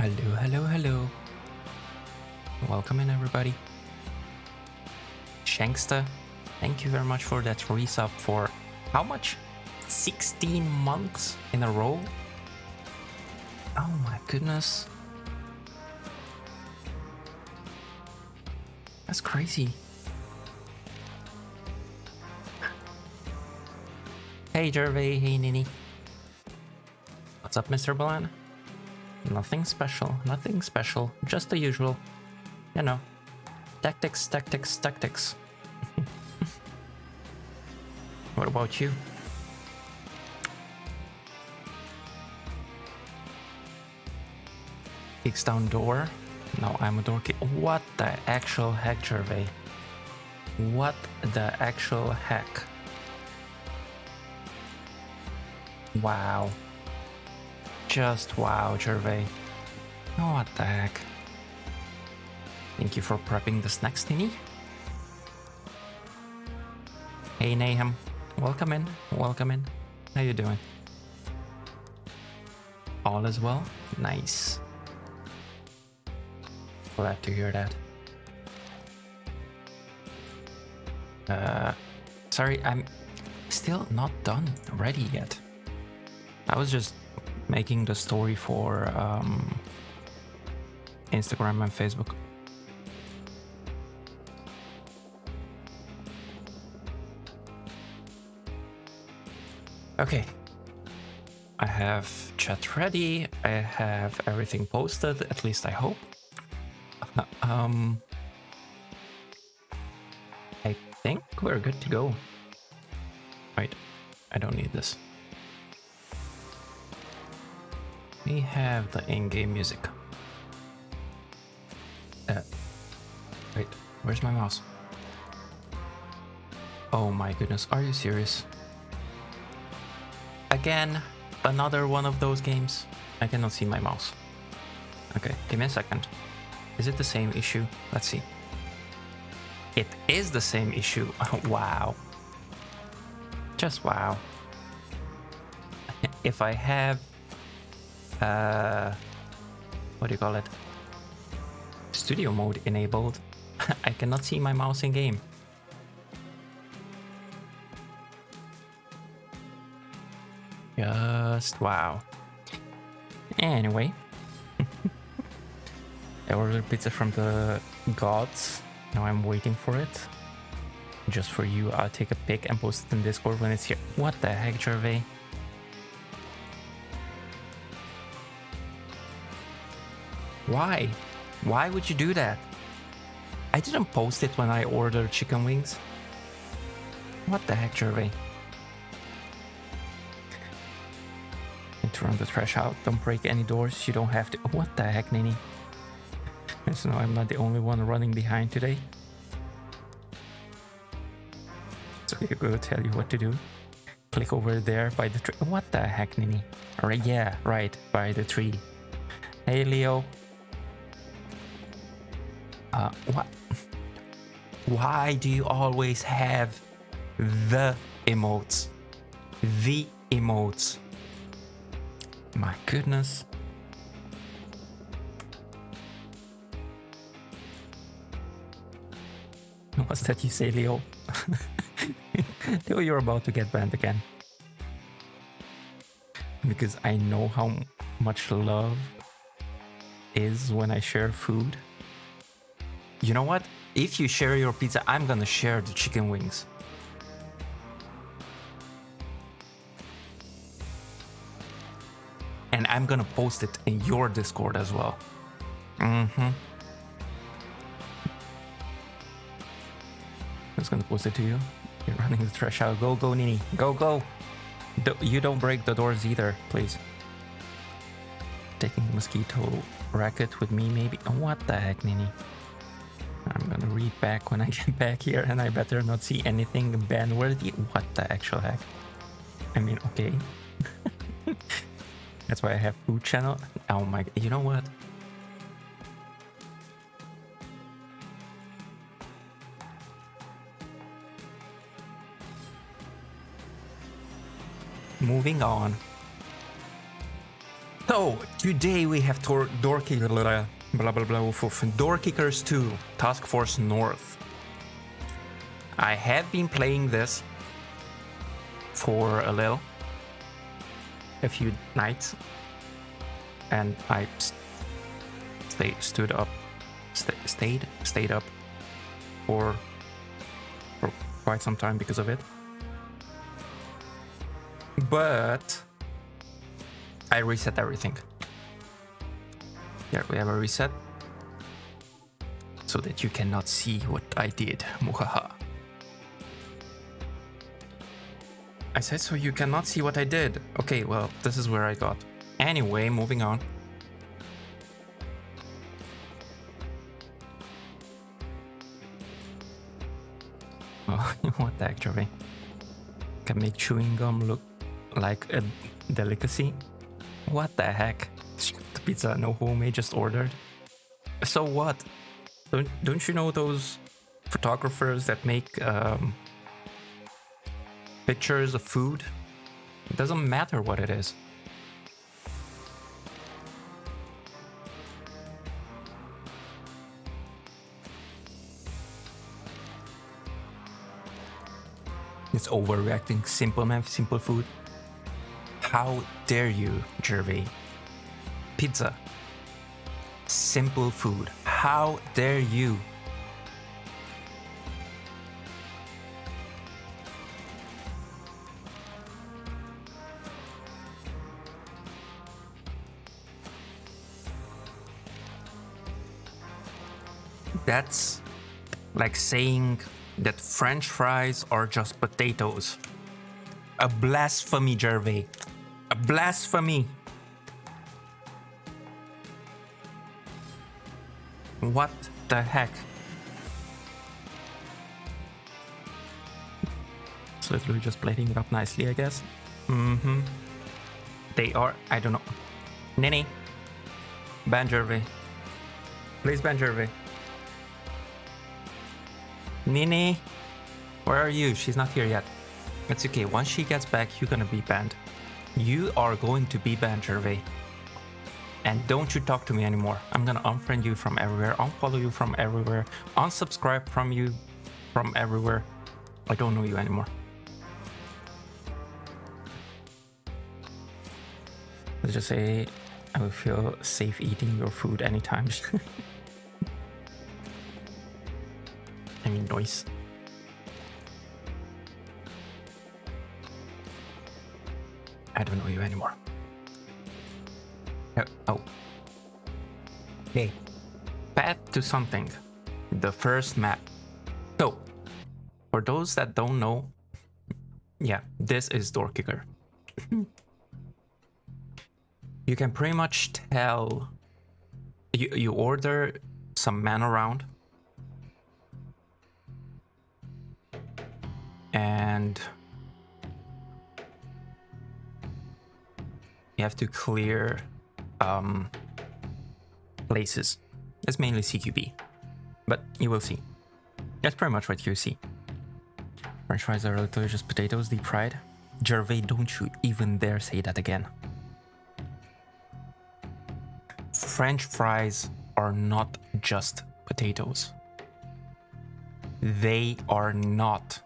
Hello, hello, hello. Welcome in, everybody. Shanksta, thank you very much for that resub for how much? 16 months in a row? Oh my goodness. That's crazy. Hey Gervais, hey Nini. What's up, Mr. Balan? Nothing special, nothing special, just the usual. You know, tactics, tactics, tactics. What about you? Kicks down door. No, I'm a door kick. What the actual heck, Gervais? What the actual heck? Wow. Just wow, Gervais. What the heck? Thank you for prepping the snacks, Nini. Hey, Nahum. Welcome in. Welcome in. How you doing? All is well? Nice. Glad to hear that. Sorry, I'm still not done ready yet. I was just making the story for Instagram and Facebook. Okay. I have chat ready. I have everything posted, at least I hope. I think we're good to go. Wait, I don't need this. We have the in-game music. Wait, where's my mouse? Oh my goodness, are you serious? Again, another one of those games. I cannot see my mouse. Okay, give me a second. Is it the same issue? Let's see. It is the same issue. Wow. Just wow. If I have what do you call it? Studio mode enabled, I cannot see my mouse in game. Just wow. Anyway, I ordered pizza from the gods. Now I'm waiting for it. Just for you, I'll take a pic and post it in Discord when it's here. What the heck, Gervais? Why? Why would you do that? I didn't post it when I ordered chicken wings. What the heck, Gervais? And to run the trash out. Don't break any doors. You don't have to. What the heck, Nini? So now I'm not the only one running behind today. So you go tell you what to do. Click over there by the tree. What the heck, Nini? Alright, yeah, right, by the tree. Hey, Leo. What? Why do you always have the emotes? The emotes. My goodness. What's that you say, Leo? Leo, you're about to get banned again. Because I know how much love is when I share food. You know what? If you share your pizza, I'm gonna share the chicken wings. And I'm gonna post it in your Discord as well. I'm just gonna post it to you. You're running the trash out. Go, go, Nini. Go, go. You don't break the doors either, please. Taking the mosquito racket with me, maybe. Oh, what the heck, Nini? I'm gonna read back when I get back here, and I better not see anything ban-worthy. What the actual heck? I mean, okay. That's why I have food channel. Oh my, you know what? Moving on. So, today we have Door Kickers 2, Task Force North. I have been playing this for a few nights, and I stayed up for quite some time because of it. But I reset everything. Here we have a reset, so that you cannot see what I did. Muhaha. I said so you cannot see what I did. Okay, well, this is where I got. Anyway, moving on. Oh, what the heck, Joey? Can make chewing gum look like a delicacy? What the heck? The pizza no homemade just ordered. So what? Don't you know those photographers that make pictures of food? It doesn't matter what it is. It's overreacting. Simple man, simple food. How dare you, Gervais? Pizza. Simple food. How dare you? That's like saying that French fries are just potatoes. A blasphemy, Gervais. A blasphemy. What the heck? It's literally just plating it up nicely, I guess. Mm-hmm. They are, I don't know. Nini. Ban Gervais. Please ban Gervais. Nini. Where are you? She's not here yet. It's okay. Once she gets back, you're gonna be banned. You are going to be banned, Gervais. And don't you talk to me anymore. I'm gonna unfriend you from everywhere, unfollow you from everywhere, unsubscribe from you from everywhere. I don't know you anymore. Let's just say I will feel safe eating your food anytime. I mean, noise. I don't know you anymore. Oh. Okay. Path to something. The first map. So, for those that don't know, yeah, this is Door Kicker. You can pretty much tell. You order some men around, and you have to clear places. It's mainly CQB, but you will see. That's pretty much what you see. French fries are literally just potatoes deep fried. Gervais, don't you even dare say that again. French fries are not just potatoes. They are not.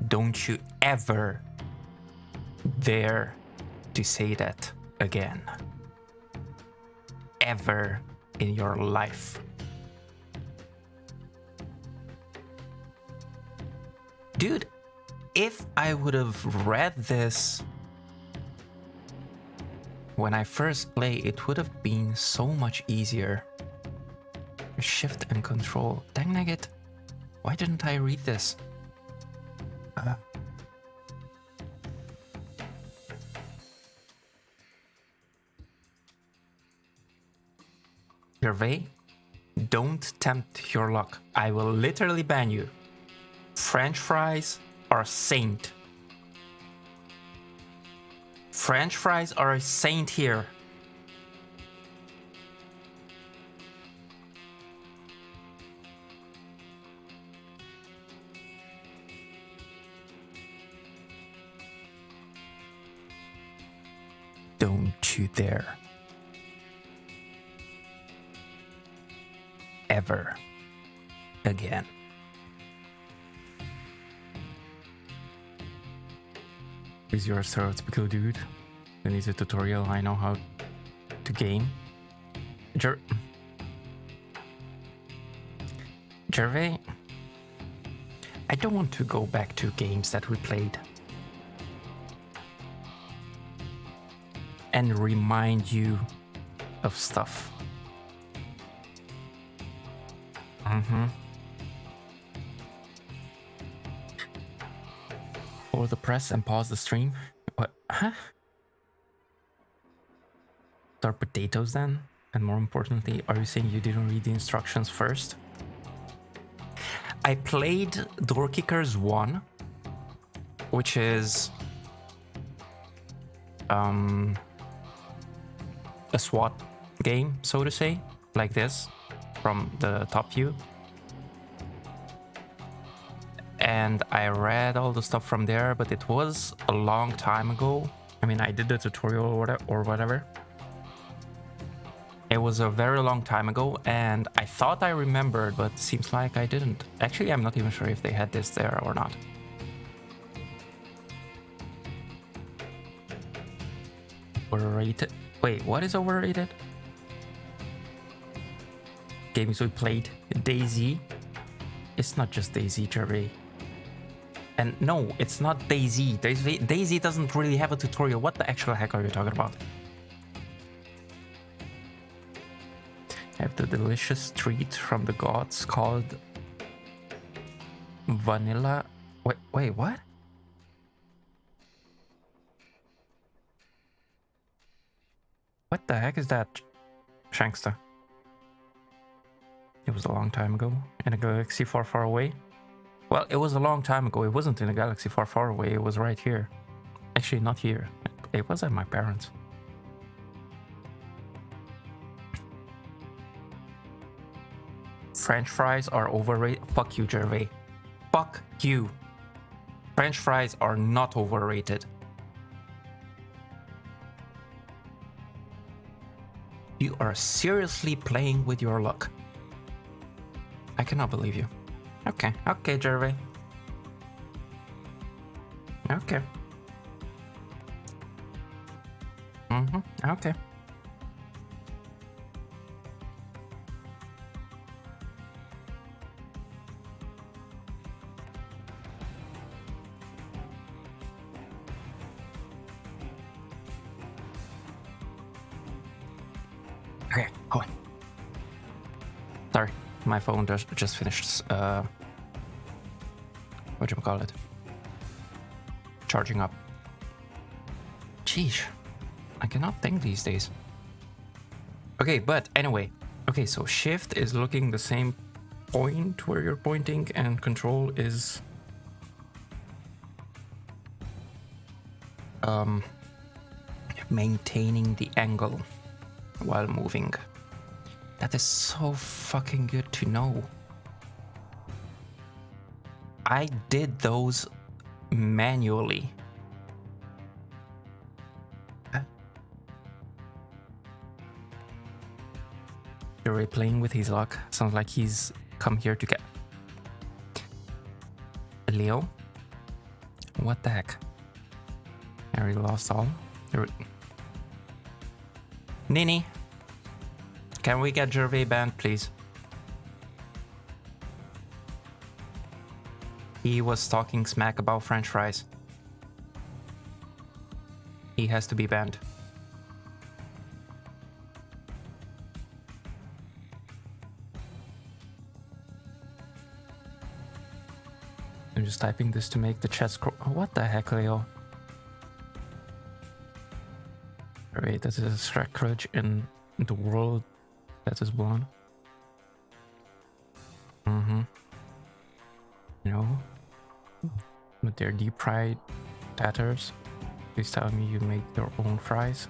Don't you ever dare to say that again. Ever in your life. Dude, if I would have read this when I first played, it would have been so much easier. Shift and control. Dang it. Why didn't I read this? Gervais, don't tempt your luck. I will literally ban you. French fries are a saint. French fries are a saint here. Don't you dare. ever again. Is your stereotypical dude who needs a tutorial? I know how to game. Gervais, I don't want to go back to games that we played and remind you of stuff. Or the press and pause the stream. What? Huh? Start potatoes then? And more importantly, are you saying you didn't read the instructions first? I played Door Kickers 1, which is a SWAT game, so to say, like this, from the top view. And I read all the stuff from there, but it was a long time ago. I mean, I did the tutorial or whatever. It was a very long time ago, and I thought I remembered, but seems like I didn't. Actually, I'm not even sure if they had this there or not. Overrated? Wait, what is overrated? Games we played. DayZ. It's not just DayZ, Gervais. And no, it's not DayZ. DayZ doesn't really have a tutorial. What the actual heck are you talking about? I have the delicious treat from the gods called vanilla. Wait, what? What the heck is that, Shankster? It was a long time ago in a galaxy far, far away. Well, it was a long time ago. It wasn't in a galaxy far, far away. It was right here. Actually, not here. It was at my parents'. French fries are overrated. Fuck you, Gervais. Fuck you. French fries are not overrated. You are seriously playing with your luck. I cannot believe you. Okay, Gervais. Okay. Okay. Okay, go on. Sorry, my phone just finished, whatchamacallit? Charging up. Jeez, I cannot think these days. Okay, but anyway. Okay, so shift is looking the same point where you're pointing, and control is maintaining the angle while moving. That is so fucking good to know. I did those manually. You're playing with his luck. Sounds like he's come here to get Leo. What the heck? I already lost all. Nini, can we get Gervais banned, please? He was talking smack about French fries. He has to be banned. I'm just typing this to make the chat scroll. What the heck, Leo? Wait, that is a sacrilege in the world that is blonde. You know, with their deep fried tatters. Please tell me you make your own fries.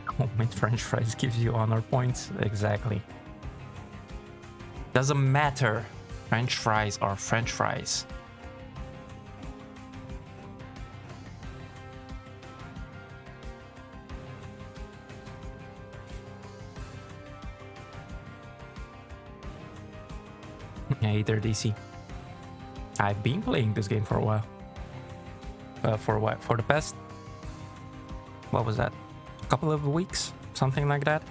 Homemade French fries gives you honor points. Exactly. Doesn't matter. French fries are French fries. Hey there, DC. I've been playing this game for a while. For the past... What was that? A couple of weeks? Something like that?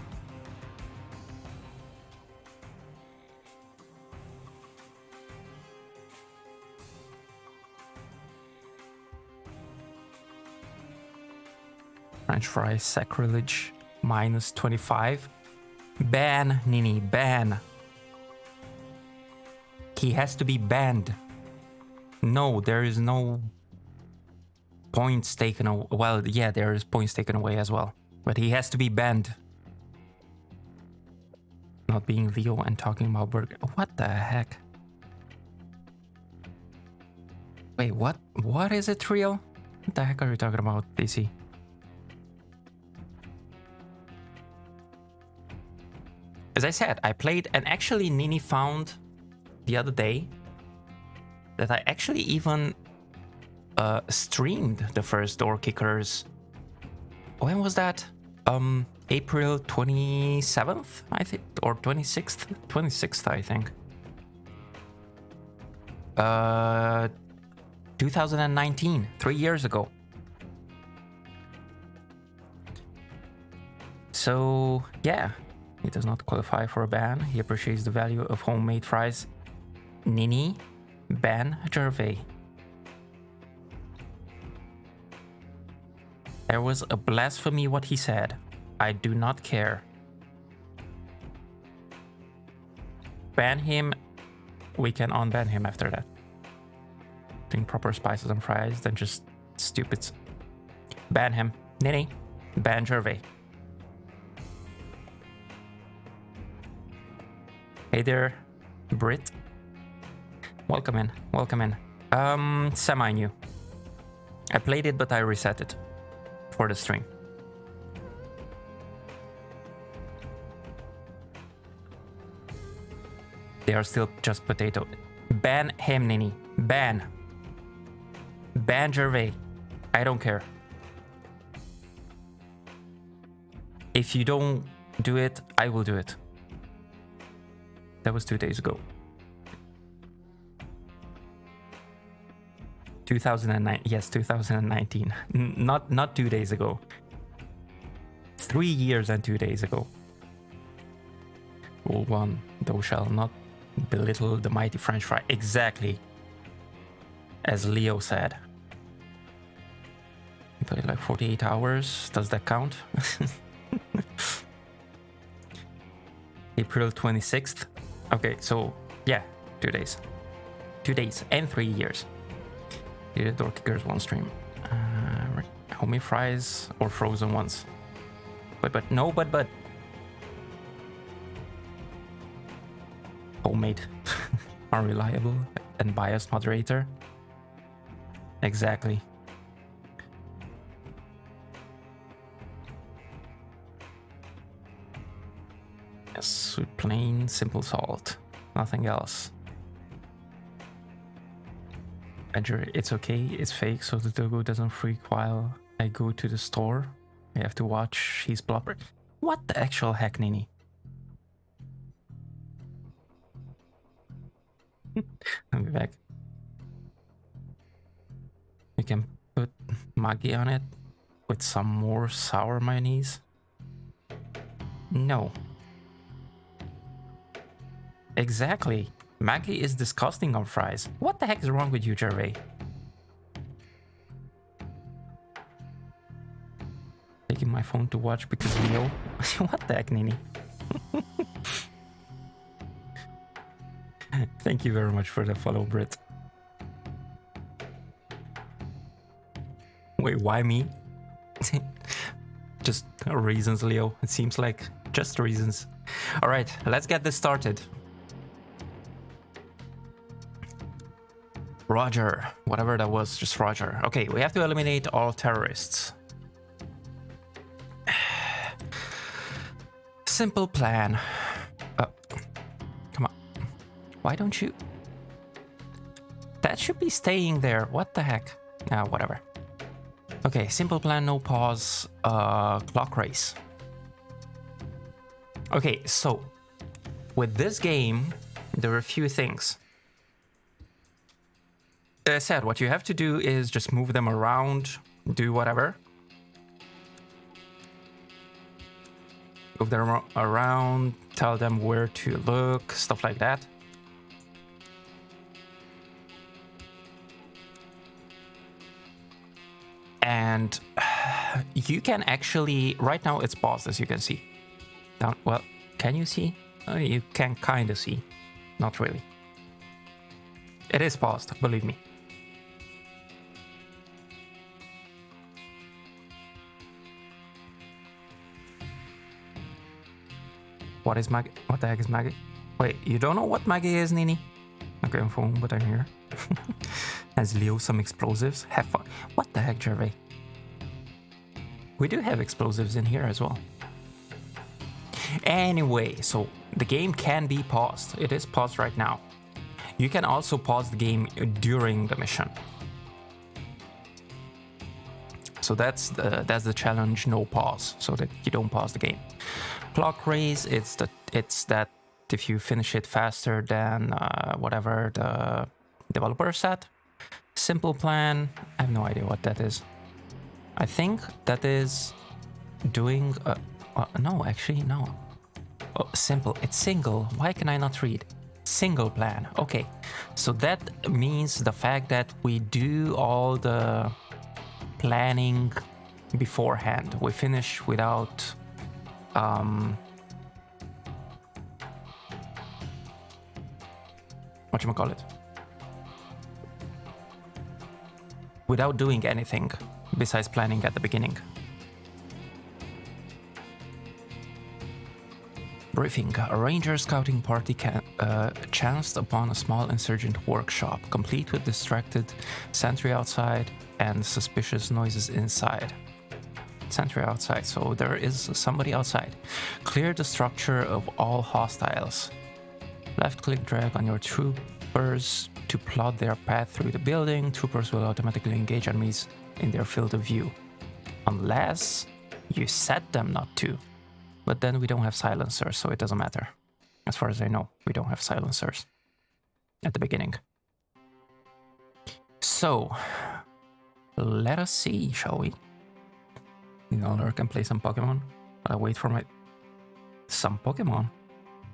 French fry sacrilege minus 25. Ban, Nini, ban. He has to be banned. No, there is no points taken away. Well, yeah, there is points taken away as well. But he has to be banned. Not being Leo and talking about burger. What the heck? Wait, what? What is it real? What the heck are you talking about, DC? As I said, I played, and actually Nini found the other day that I actually even streamed the first Door Kickers. When was that? April 27th, I think, or 26th? 26th, I think. 2019, 3 years ago. So, yeah. He does not qualify for a ban. He appreciates the value of homemade fries. Nini, ban Gervais. There was a blasphemy what he said. I do not care. Ban him. We can unban him after that. Putting proper spices on fries, then just stupid. Ban him. Nini, ban Gervais. Hey there, Brit. Welcome in, welcome in. Semi-new. I played it, but I reset it for the stream. They are still just potato. Ban him, Nini. Ban. Ban Gervais. I don't care. If you don't do it, I will do it. That was 2 days ago. 2009. Yes, 2019. Not 2 days ago. 3 years and 2 days ago. Rule 1. Thou shalt not belittle the mighty French fry. Exactly. As Leo said. You played like 48 hours. Does that count? April 26th. Okay, so yeah, 2 days. 2 days and 3 years. Did Door Kickers one stream. Homemade fries or frozen ones. But no, but. Homemade. Unreliable and biased moderator. Exactly. Yes, sweet plain, simple salt. Nothing else. Badger, it's okay, it's fake, so the doggo doesn't freak while I go to the store. I have to watch his blubber. What the actual heck, Nini? I'll be back. You can put Maggi on it with some more sour mayonnaise. No. Exactly. Maggi is disgusting on fries. What the heck is wrong with you, Gervais? Taking my phone to watch because Leo. What the heck, Nini? Thank you very much for the follow, Brit. Wait, why me? Just reasons, Leo. It seems like just reasons. All right, let's get this started. Roger, whatever that was, just Roger. Okay, we have to eliminate all terrorists. Simple plan. Come on. Why don't you? That should be staying there. What the heck? Whatever. Okay, simple plan, no pause. Clock race. Okay, so with this game, there are a few things. As I said, what you have to do is just move them around, do whatever. Move them around, tell them where to look, stuff like that. And you can actually, right now it's paused, as you can see. Down, well, can you see? You can kind of see, not really. It is paused, believe me. What is Maggie? What the heck is Maggie? Wait, you don't know what Maggie is, Nini? Okay, I'm phone, but I'm here. Has Leo some explosives? Have fun. What the heck, Gervais? We do have explosives in here as well. Anyway, so the game can be paused. It is paused right now. You can also pause the game during the mission. So that's the challenge, no pause, so that you don't pause the game. Clock raise, it's that if you finish it faster than whatever the developer said. Simple plan, I have no idea what that is. I think that is doing no, actually no. Oh, simple, it's single. Why can I not read? Single plan. Okay, so that means the fact that we do all the planning beforehand. We finish without whatchamacallit? Without doing anything besides planning at the beginning. Briefing. A ranger scouting party chanced upon a small insurgent workshop, complete with distracted sentry outside and suspicious noises inside. Sentry outside, so there is somebody outside. Clear the structure of all hostiles. Left-click drag on your troopers to plot their path through the building. Troopers will automatically engage enemies in their field of view, unless you set them not to. But then we don't have silencers, so it doesn't matter. As far as I know, we don't have silencers at the beginning. So, let us see, shall we? I can play some Pokemon. I'll wait for my... Some Pokemon?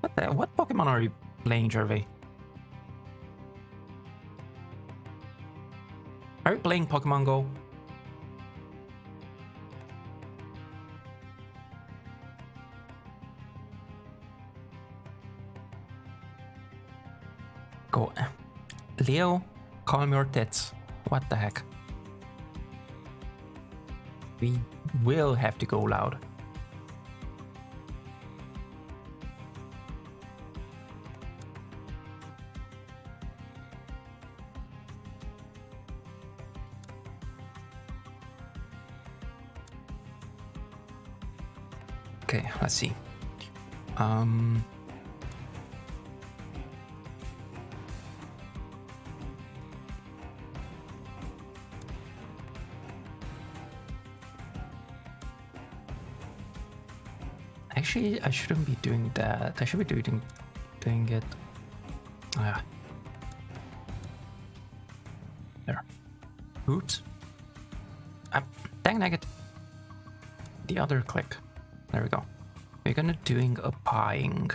What Pokemon are you playing, Gervais? Are you playing Pokemon Go? Go. Leo, calm your tits. What the heck? We will have to go loud. Okay, let's see. Actually, I shouldn't be doing that. I should be doing it. There. Oops. Dang nugget. The other click. There we go. We're gonna doing a pieing.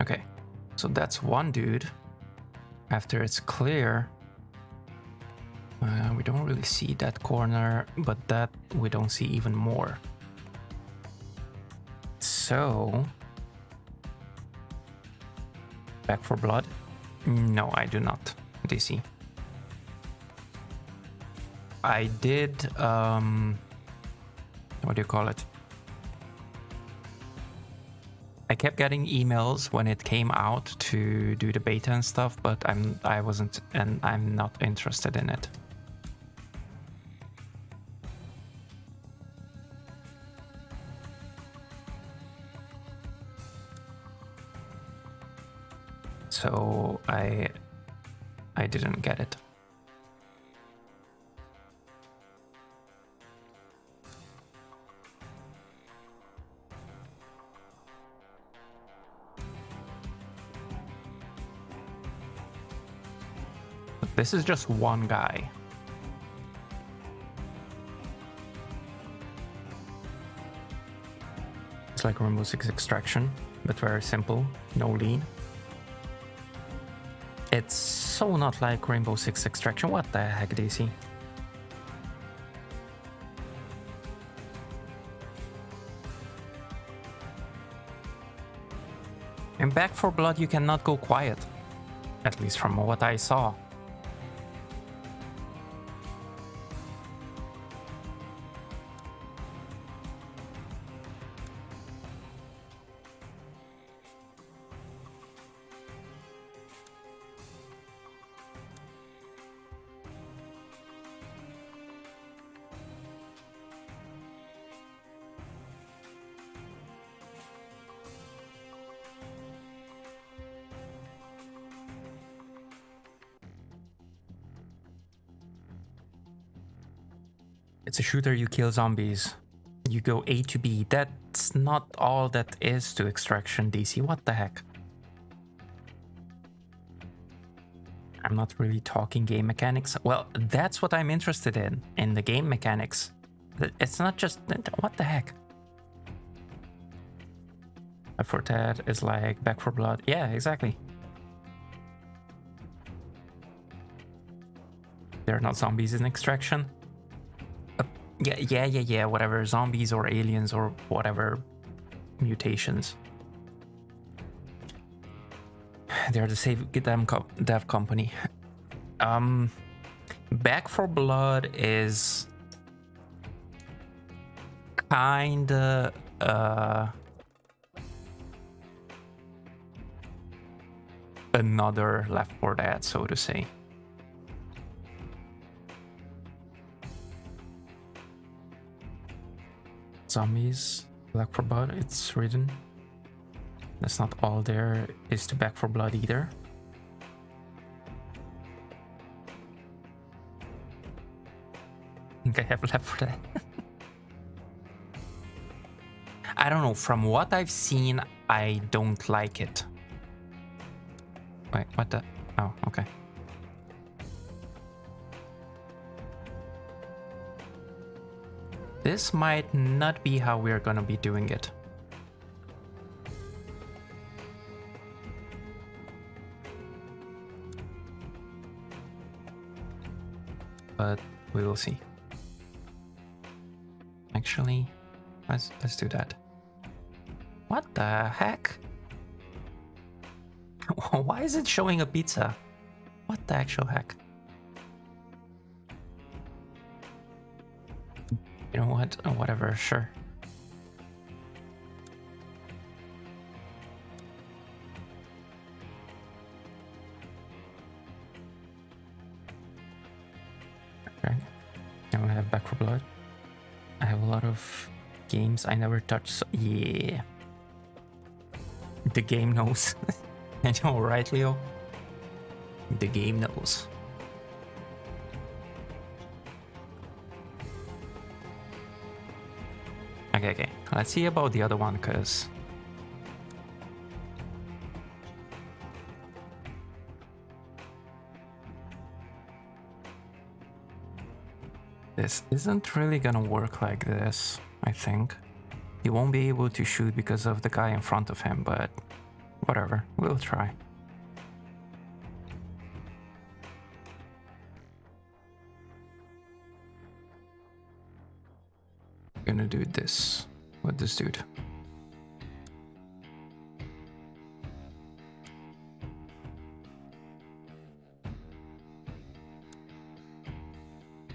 Okay, so that's one dude. After it's clear, we don't really see that corner, but that we don't see even more. So, back for blood? No, I do not, DC. I did, what do you call it? I kept getting emails when it came out to do the beta and stuff, but I wasn't, and I'm not interested in it. so I didn't get it. But this is just one guy. It's like Rainbow Six Extraction, but very simple, no lean. It's so not like Rainbow Six Extraction. What the heck, DC? In Back 4 Blood, you cannot go quiet. At least from what I saw. It's a shooter, you kill zombies. You go A to B. That's not all that is to Extraction, DC. What the heck? I'm not really talking game mechanics. Well, that's what I'm interested in the game mechanics. It's not just... What the heck? Left 4 Dead is like Back 4 Blood. Yeah, exactly. There are not zombies in Extraction. Yeah, whatever. Zombies or aliens or whatever mutations. They're the same dev company. Back 4 Blood is kinda another Left 4 Dead, so to say. Zombies, Back 4 Blood, it's written. That's not all there is to Back 4 Blood either. I think I have Left 4 Dead. I don't know, from what I've seen, I don't like it. Wait, what the? Oh, okay. This might not be how we're gonna be doing it. But we will see. Actually, let's do that. What the heck? Why is it showing a pizza? What the actual heck? You know what? Oh, whatever, sure. Okay. Now I have Back 4 Blood. I have a lot of games I never touched. So yeah. The game knows. I know, right, Leo? The game knows. Okay. Let's see about the other one, cause this isn't really gonna work like this, I think. He won't be able to shoot because of the guy in front of him, but whatever, we'll try. Gonna do this with this dude.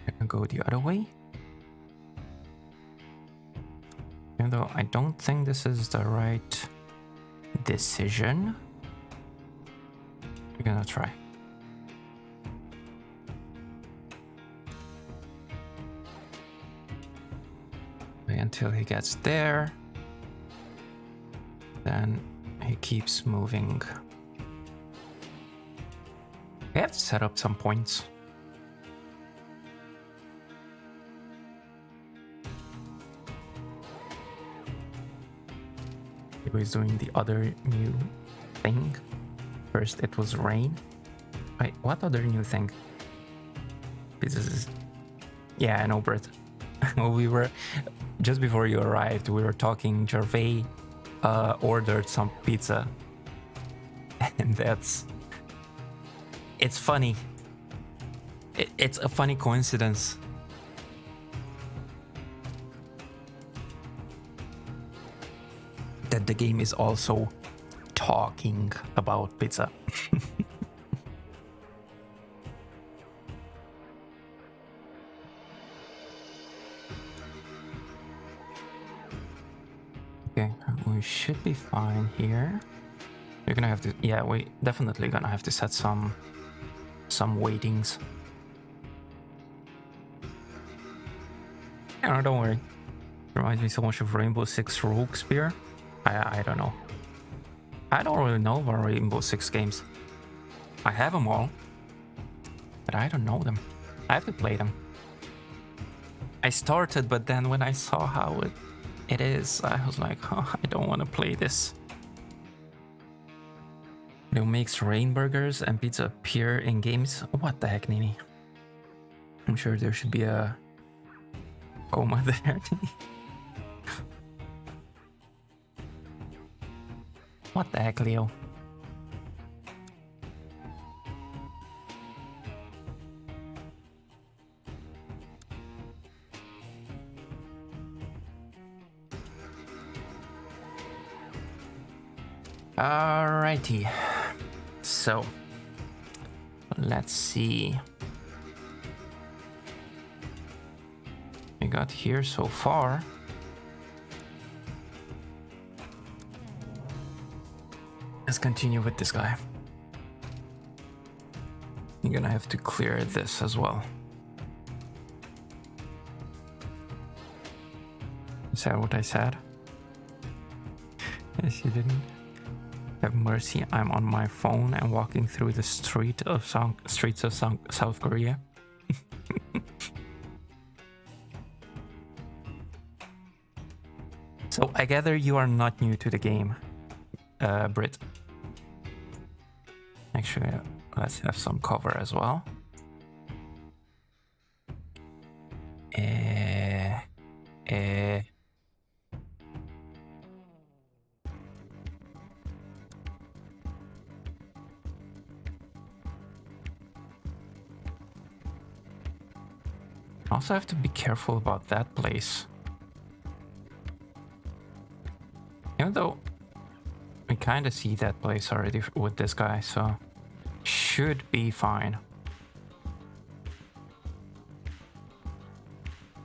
I can go the other way. Even though I don't think this is the right decision. We're gonna try. Until he gets there, then he keeps moving I have to set up some points. He was doing the other new thing. First it was rain. Wait, what other new thing? This is... Yeah, I know, Brett. Well, we were... Just before you arrived, we were talking. Gervais ordered some pizza. And that's... It's funny. It's a funny coincidence. That the game is also talking about pizza. Okay, we should be fine here. We're gonna have to, yeah, we definitely gonna have to set some weightings. Yeah, don't worry. Reminds me so much of Rainbow Six Rogue Spear. I don't know. I don't really know about Rainbow Six games. I have them all, but I don't know them. I have to play them. I started, but then when I saw how it is, I was like, oh, I don't want to play this. It makes rain burgers and pizza appear in games. What the heck, Nini? I'm sure there should be a coma there. What the heck, Leo? Alrighty. So, let's see. We got here so far. Let's continue with this guy. You're gonna have to clear this as well. Is that what I said? Yes, you didn't. Have mercy, I'm on my phone and walking through the streets of South Korea. So I gather you are not new to the game, Brit. Actually, let's have some cover as well. Also have to be careful about that place. Even though we kind of see that place already with this guy, so should be fine.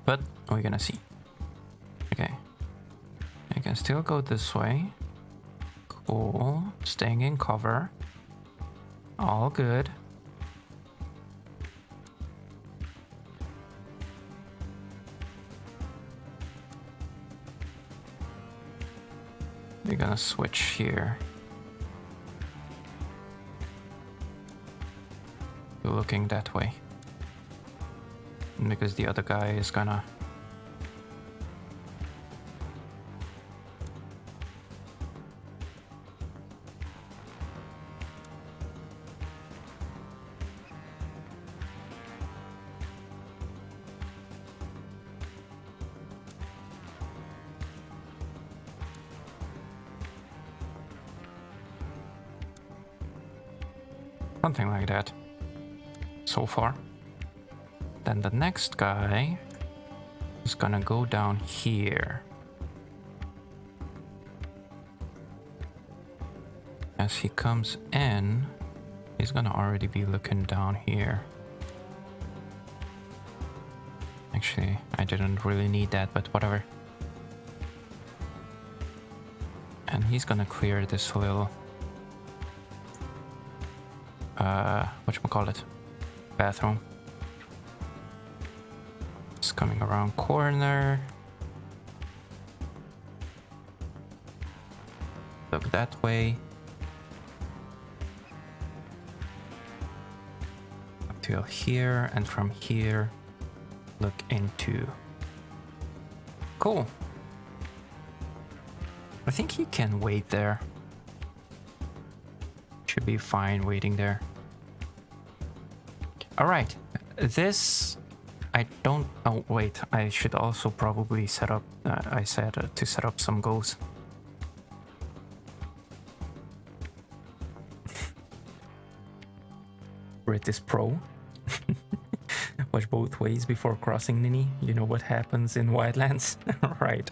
But we're gonna see. Okay. I can still go this way. Cool. Staying in cover. All good. We're gonna switch here. Looking that way. Because the other guy is gonna... Something like that. So far. Then the next guy is gonna go down here. As he comes in, he's gonna already be looking down here. Actually, I didn't really need that, but whatever. And he's gonna clear this little... whatchamacallit? Bathroom. It's coming around corner. Look that way. until here, and from here, look into. Cool. I think he can wait there. Should be fine waiting there. All right, this I don't. Oh wait, I should also probably set up. I said to set up some goals. Brit is pro. Watch both ways before crossing, Nini. You know what happens in wildlands, right?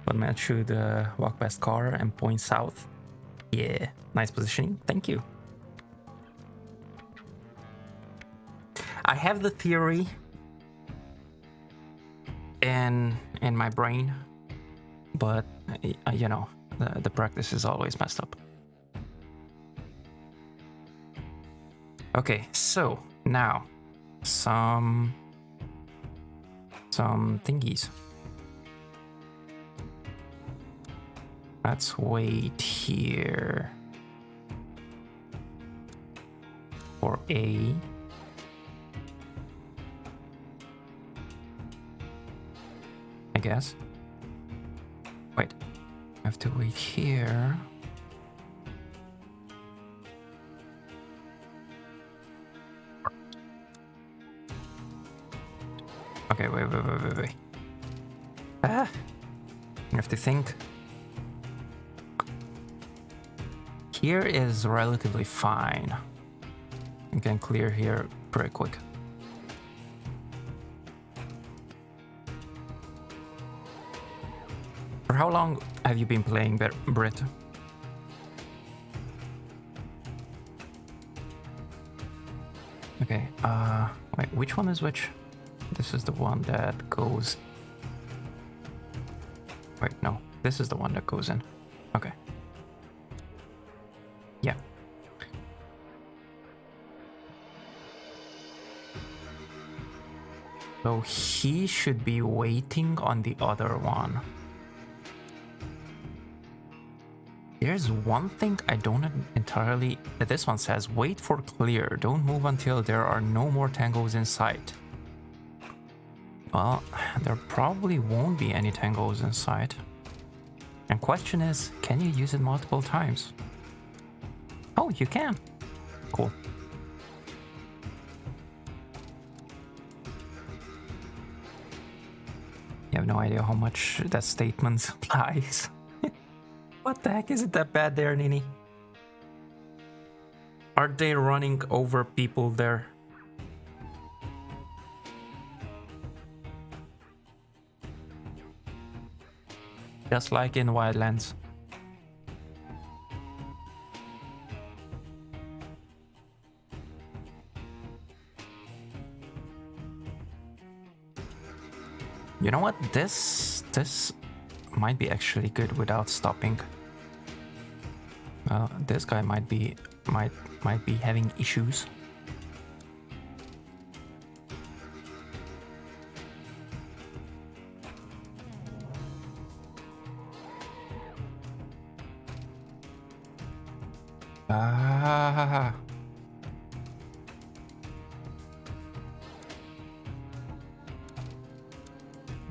One man should walk past car and point south. Yeah, nice positioning. Thank you. I have the theory in my brain, but you know, the practice is always messed up. Okay, so now some thingies. Let's wait here for A. I guess. Wait, I have to wait here. Okay, wait. Ah, I have to think. Here is relatively fine. You can clear here pretty quick. For how long have you been playing Brit? Okay, wait, which one is which? This is the one that goes... Wait, no, this is the one that goes in. Okay. Yeah. So he should be waiting on the other one. There's one thing I don't entirely... This one says, wait for clear. Don't move until there are no more tangos in sight. Well, there probably won't be any tangos in sight. And question is, can you use it multiple times? Oh, you can. Cool. You have no idea how much that statement applies. What the heck, is it that bad there, Nini? Are they running over people there? Just like in Wildlands. You know what? This might be actually good without stopping. Well, this guy might be having issues.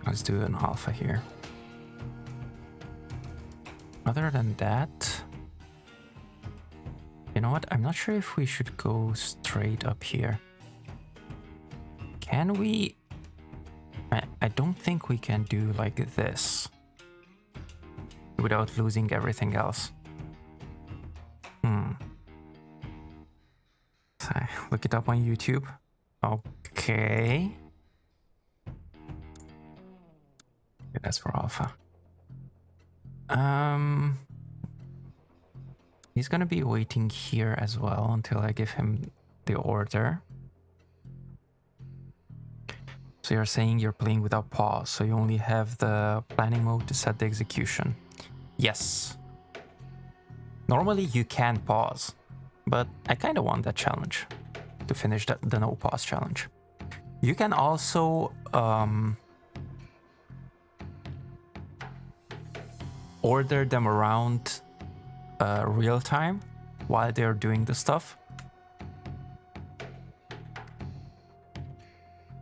Let's do an alpha here. Other than that, you know what? I'm not sure if we should go straight up here. Can we? I don't think we can do like this without losing everything else. Look it up on YouTube. Okay. That's for alpha. He's gonna be waiting here as well until I give him the order. So you're saying you're playing without pause, so you only have the planning mode to set the execution. Yes. Normally you can pause, but I kind of want that challenge to finish the no pause challenge. You can also order them around real time while they're doing the stuff.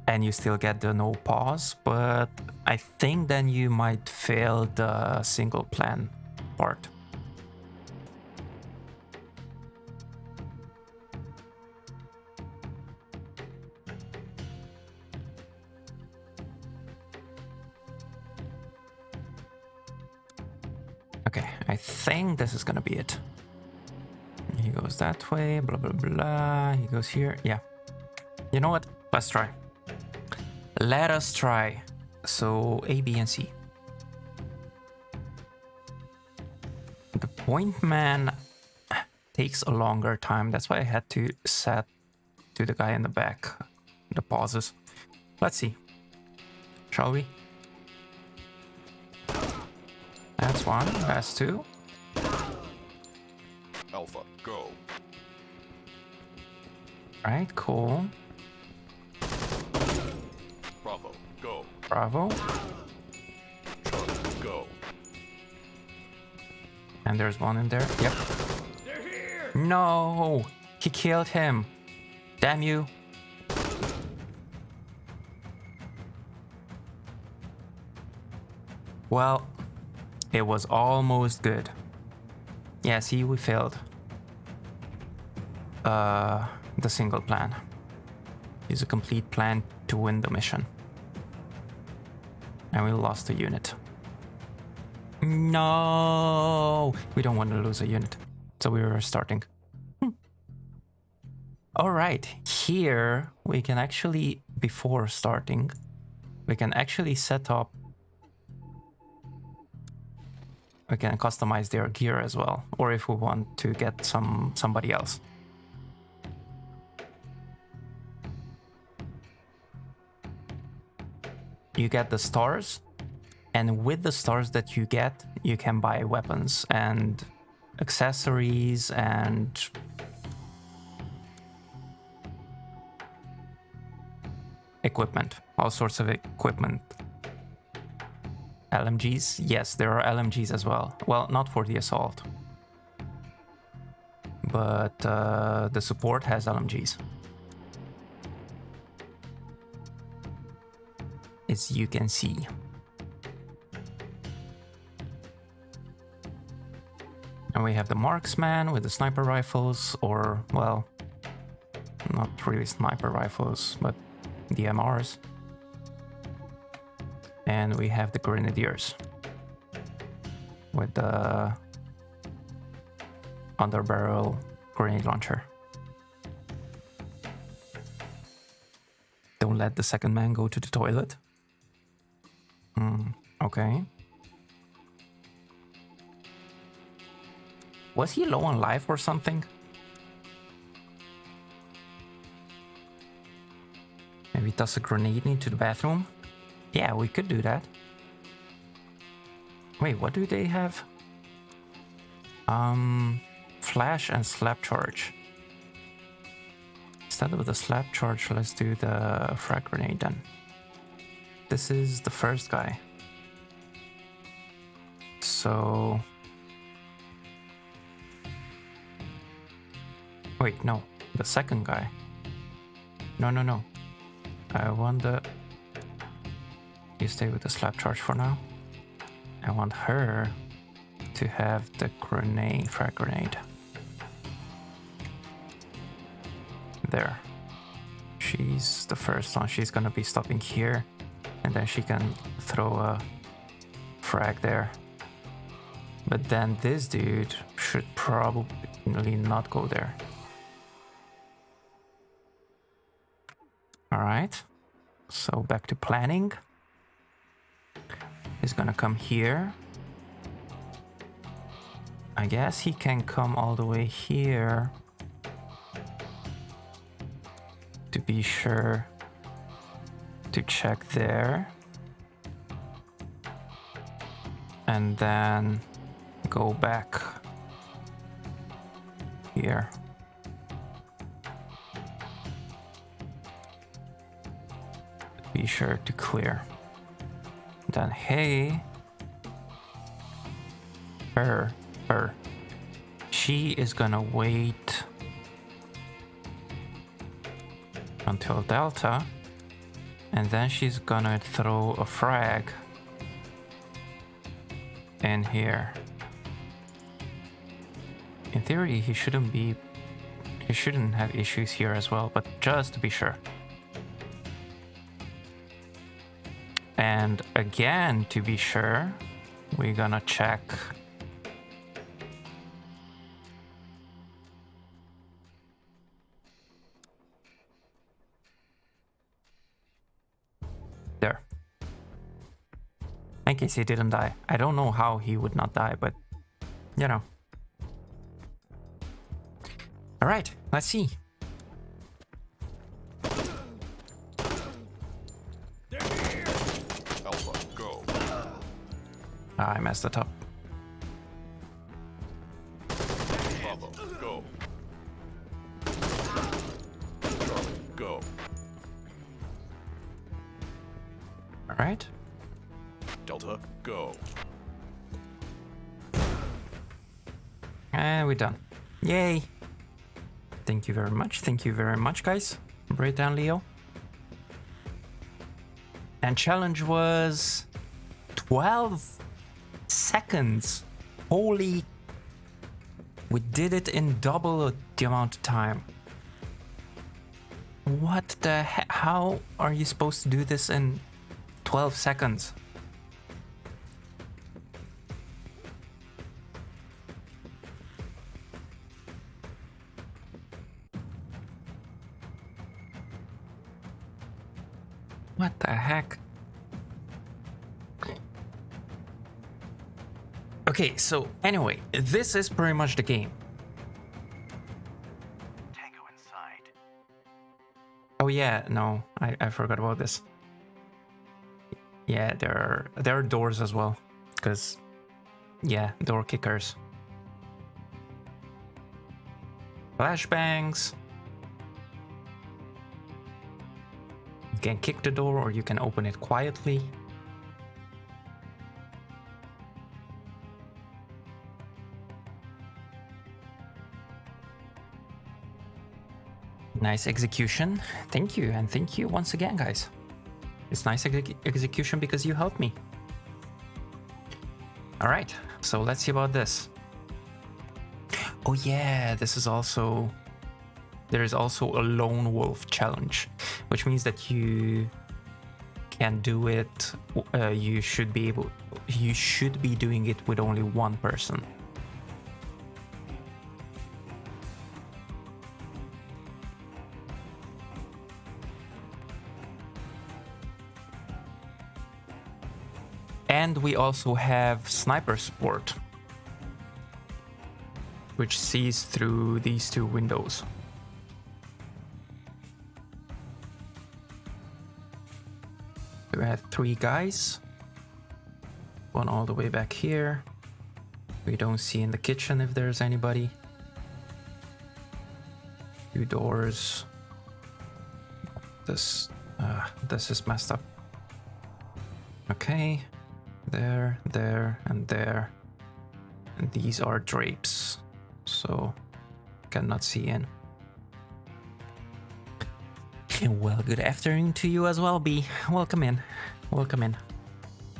and you still get the no pause, but I think then you might fail the single plan part. Okay, I think this is gonna be it. He goes that way, blah, blah, blah. He goes here. Yeah. You know what? Let's try. Let us try. So A, B, and C. The point man takes a longer time. That's why I had to set to the guy in the back the pauses. Let's see. Shall we? That's one. That's two. Alpha, go. Right, cool. Bravo, go. Bravo. Charlie, go. And there's one in there. Yep. They're here! No! He killed him. Damn you. Well, it was almost good. Yeah, see, we failed. The single plan. Use a complete plan to win the mission. And we lost a unit. No! We don't want to lose a unit. So we were starting. Alright, here we can actually, before starting, we can actually set up. We can customize their gear as well, or if we want to get somebody else. You get the stars, and with the stars that you get, you can buy weapons and accessories and equipment, all sorts of equipment. LMGs? Yes, there are LMGs as well. Well, not for the assault. But the support has LMGs. As you can see. And we have the marksman with the sniper rifles, or, well, not really sniper rifles, but DMRs. And we have the grenadiers with the underbarrel grenade launcher. Don't let the second man go to the toilet. Okay. Was he low on life or something? Maybe toss a grenade into the bathroom? Yeah, we could do that. Wait, what do they have? Flash and slap charge. Instead of the slap charge, let's do the frag grenade then. This is the first guy. So... Wait, no. The second guy. No. I want the... You stay with the slap charge for now. I want her to have the grenade, frag grenade. There. She's the first one. She's gonna be stopping here. And then she can throw a frag there. But then this dude should probably not go there. Alright. So back to planning. He's gonna come here. I guess he can come all the way here. To be sure to check there. And then go back here. Be sure to clear. Then hey, her. She is gonna wait until Delta And then she's gonna throw a frag in here. In theory, he shouldn't have issues here as well, but just to be sure. And again, to be sure, we're gonna check. There. In case he didn't die. I don't know how he would not die, but you know. All right, let's see. Alpha, go. I messed it up. Bravo, go. Charlie, go. All right. Delta, go. And we're done. Yay. Thank you very much. Thank you very much, guys. Break down, Leo. And challenge was 12 seconds. Holy. We did it in double the amount of time. What the heck? How are you supposed to do this in 12 seconds? What the heck? Okay, so anyway, this is pretty much the game. Tango inside. Oh yeah, no, I forgot about this. Yeah, there are doors as well, because yeah, door kickers. Flashbangs. You can kick the door or you can open it quietly. Nice execution. Thank you, and thank you once again, guys. It's nice execution because you helped me. All right, so let's see about this. Oh yeah, this is also... There is also a lone wolf challenge, which means that you can do it. You should be doing it with only one person. And we also have sniper support, which sees through these two windows. We have 3 guys. One all the way back here. We don't see in the kitchen if there's anybody. 2 doors. This is messed up. Okay. There, there, and there. And these are drapes, so cannot see in. Well, good afternoon to you as well, B. Welcome in. Welcome in.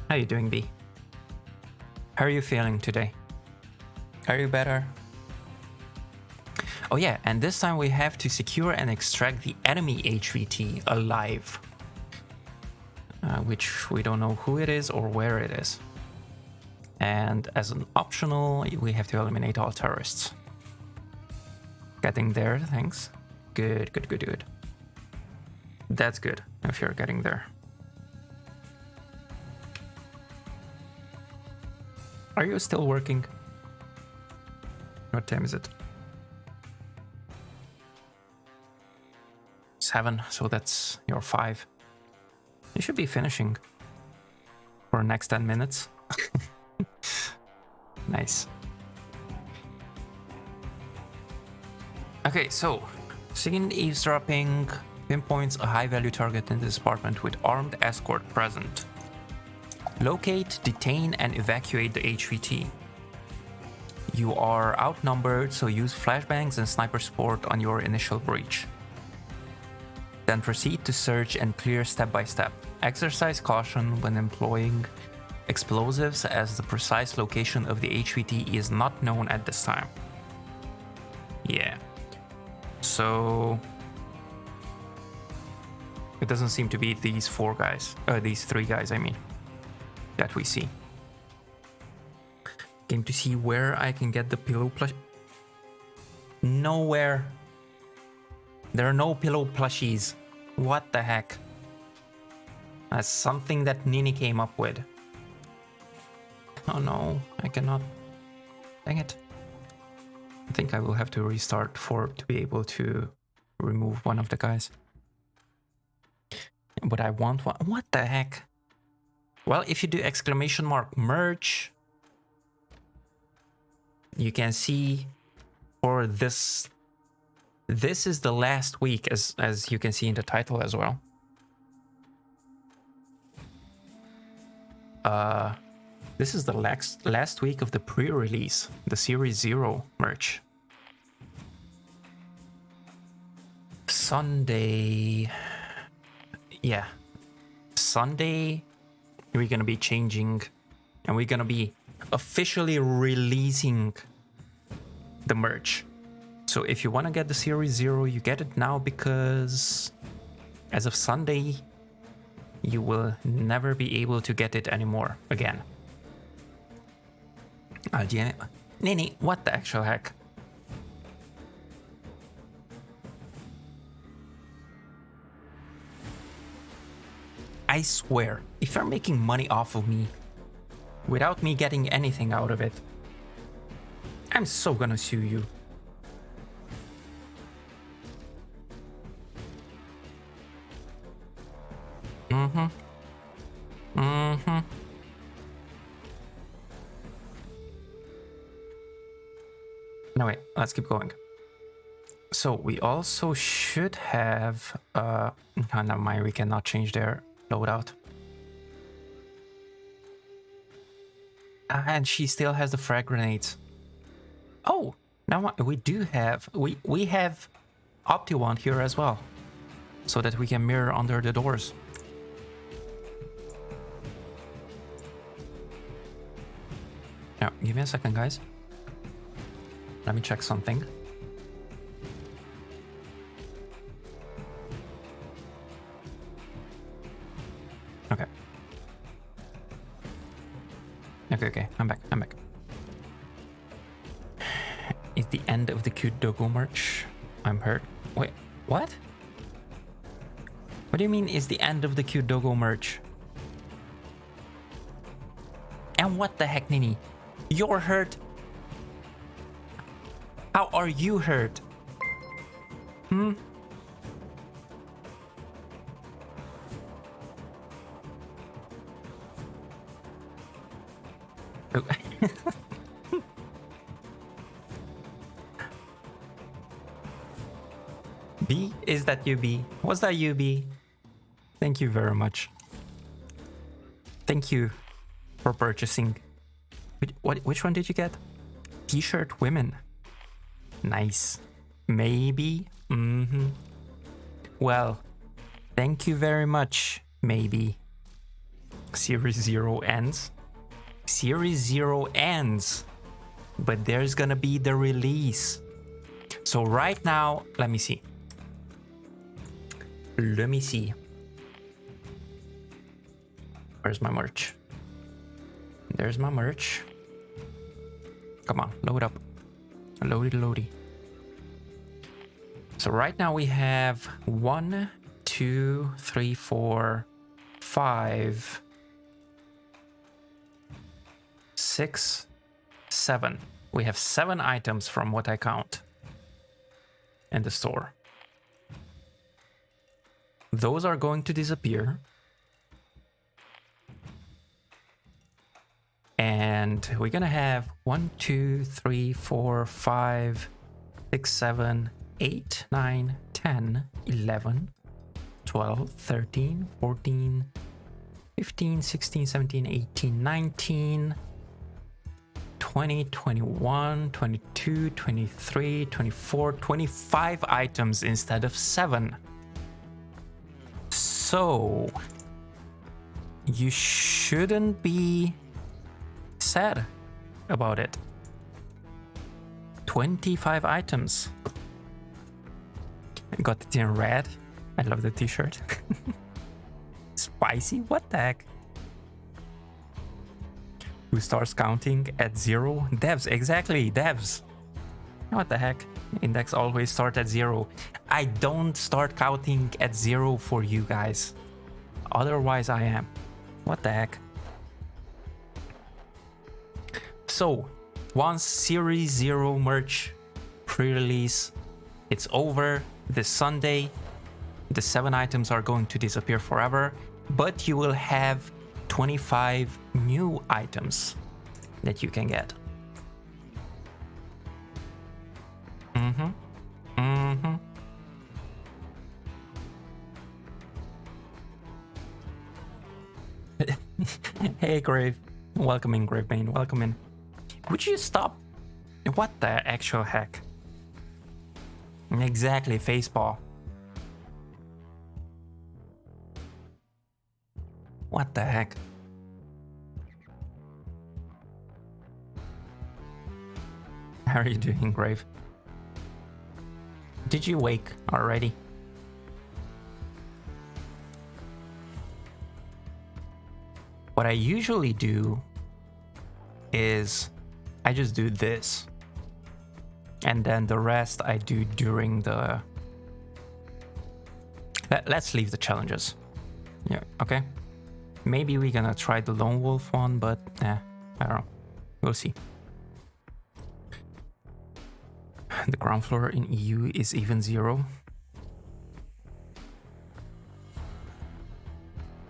How are you doing, B? How are you feeling today? Are you better? Oh yeah, and this time we have to secure and extract the enemy HVT alive. Which we don't know who it is or where it is. And as an optional, we have to eliminate all terrorists. Getting there, thanks. Good, good, good, good. That's good, if you're getting there. Are you still working? What time is it? 7, so that's your 5. You should be finishing for the next 10 minutes. Nice. Okay, so second eavesdropping pinpoints a high-value target in this apartment with armed escort present. Locate, detain, and evacuate the HVT. You are outnumbered, so use flashbangs and sniper support on your initial breach. Then proceed to search and clear step by step. Exercise caution when employing explosives, as the precise location of the HVT is not known at this time. Yeah. So it doesn't seem to be these these three guys, I mean, that we see. Game to see where I can get the pillow plush. Nowhere. There are no pillow plushies. What the heck? That's something that Nini came up with. Oh no, I cannot. Dang it. I think I will have to restart to be able to remove one of the guys. But I want one. What the heck? Well, if you do exclamation mark merge, you can see for this is the last week, as you can see in the title as well. This is the last week of the pre-release, the Series 0 merch. Sunday, yeah, Sunday we're gonna be changing, and we're gonna be officially releasing the merch. So if you want to get the Series 0, you get it now, because as of Sunday, you will never be able to get it anymore again. Nini, what the actual heck? I swear, if you're making money off of me without me getting anything out of it, I'm so gonna sue you. No, wait, let's keep going. So we also should have oh, never mind, we cannot change their loadout. And she still has the frag grenades. Oh, now we do have we have Optiwand here as well, so that we can mirror under the doors. Now, give me a second, guys. Let me check something. Okay. Okay, I'm back. It's the end of the cute doggo merch. I'm hurt. Wait, what? What do you mean is the end of the cute doggo merch? And what the heck, Nini? You're hurt? How are you hurt? Hmm? Oh. B? Is that you, B? Was that you, B? Thank you very much. Thank you for purchasing. Which one did you get? T-shirt women. Nice. Maybe? Well, thank you very much, maybe. Series 0 ends. Series 0 ends. But there's gonna be the release. So right now, let me see. Where's my merch? There's my merch. Come on, load up. Loady. So right now we have 1, 2, 3, 4, 5, 6, 7. We have 7 items from what I count in the store. Those are going to disappear. And we're gonna have 1, 2, 3, 4, 5, 6, 7, 8, 9, 10, 11, 12, 13, 14, 15, 16, 17, 18, 19, 20, 21, 22, 23, 24, 25 items instead of 7. So you shouldn't be sad about it. 25 items. Got it in red. I love the t-shirt. Spicy? What the heck? Who starts counting at 0? Devs, exactly, devs. What the heck? Index always start at 0. I don't start counting at 0 for you guys. Otherwise I am. What the heck? So, once Series 0 merch pre-release, it's over this Sunday. The 7 items are going to disappear forever, but you will have 25 new items that you can get. Hey Grave, welcome in Gravebane, welcome in. Would you stop? What the actual heck? Exactly, facepall. What the heck? How are you doing, Grave? Did you wake already? What I usually do is I just do this. And then the rest I do during the... Let's leave the challenges. Yeah, okay. Maybe we're gonna try the Lone Wolf one, but I don't know. We'll see. The ground floor in EU is even 0.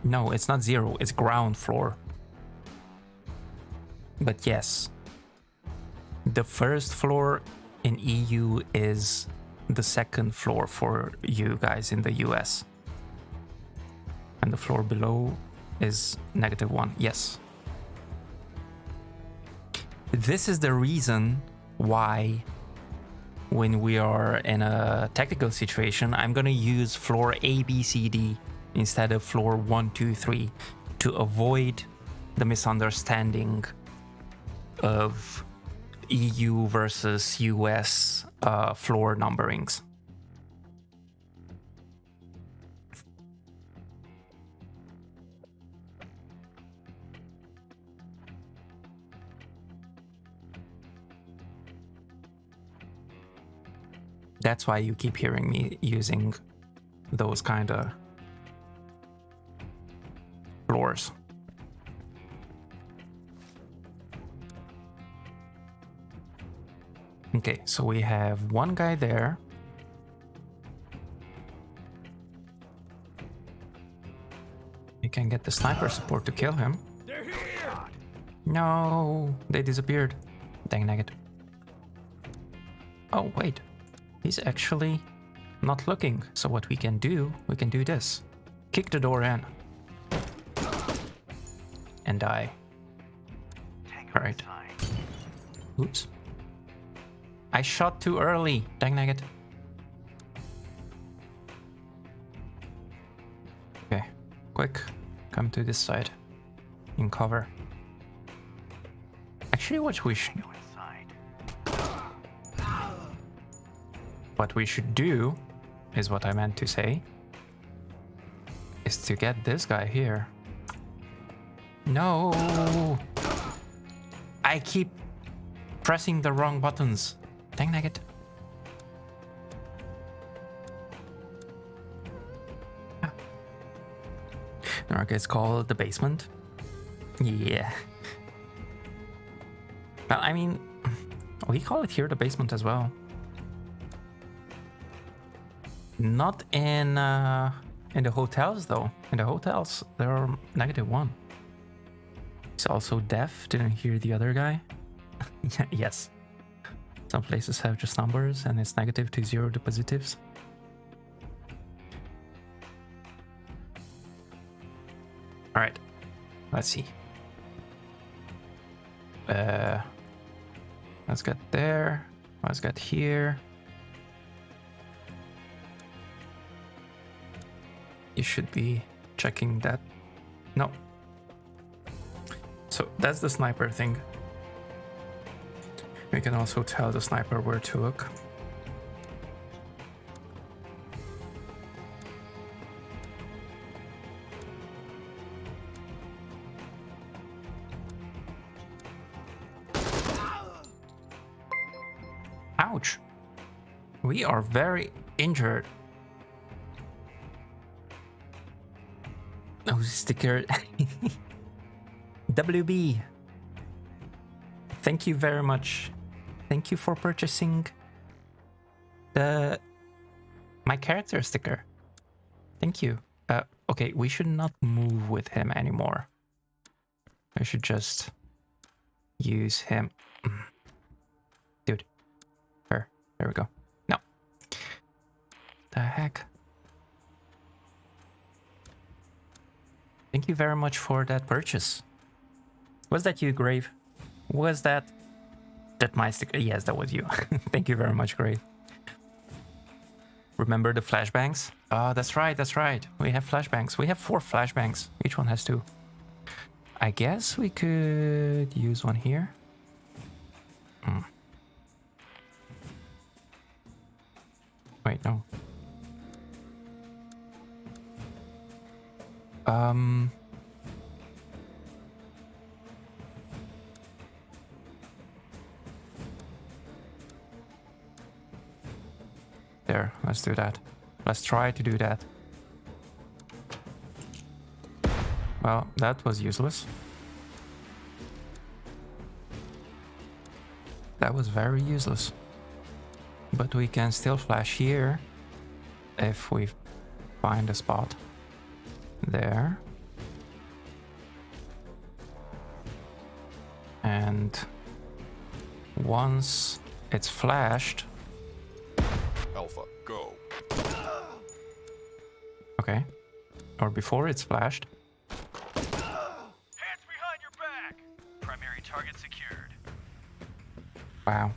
No, it's not 0, it's ground floor. But yes, the first floor in EU is the second floor for you guys in the US. And the floor below is -1, yes. This is the reason why when we are in a technical situation, I'm gonna use floor A, B, C, D instead of floor 1, 2, 3 to avoid the misunderstanding of EU versus US floor numberings. That's why you keep hearing me using those kind of floors. Okay, so we have one guy there. You can get the sniper support to kill him. They're here! No, they disappeared. Dang naggit. Oh, wait. He's actually not looking. So what we can do this. Kick the door in. And die. Alright. Oops. I shot too early. Dang naggit. Okay. Quick. Come to this side. In cover. Actually, what we should do is what I meant to say. Is to get this guy here. No! I keep pressing the wrong buttons. Dang naggit. Okay, it's called the basement. Yeah. Well, I mean, we call it here the basement as well. Not in the hotels though. In the hotels, there are -1. He's also deaf. Didn't hear the other guy. Yes. Some places have just numbers and it's negative to 0 to positives. All right. Let's see. Let's get there. Let's get here. You should be checking that. No. So that's the sniper thing. We can also tell the sniper where to look. Ouch. We are very injured. Oh, sticker. WB. Thank you very much. Thank you for purchasing my character sticker. Thank you. Okay, we should not move with him anymore. I should just use him. Dude. There we go. No. The heck? Thank you very much for that purchase. Was that you, Grave? Was that my sticker? Yes, that was you. Thank you very much, Grave. Remember the flashbangs? Oh, that's right, that's right. We have flashbangs. We have 4 flashbangs. Each one has 2. I guess we could use one here. Wait, no. There, let's do that. Let's try to do that. Well, that was useless. That was very useless. But we can still flash here if we find a spot. There. And once it's flashed... Alpha, go. Okay. Or before it's flashed. Hands behind your back! Primary target secured. Wow.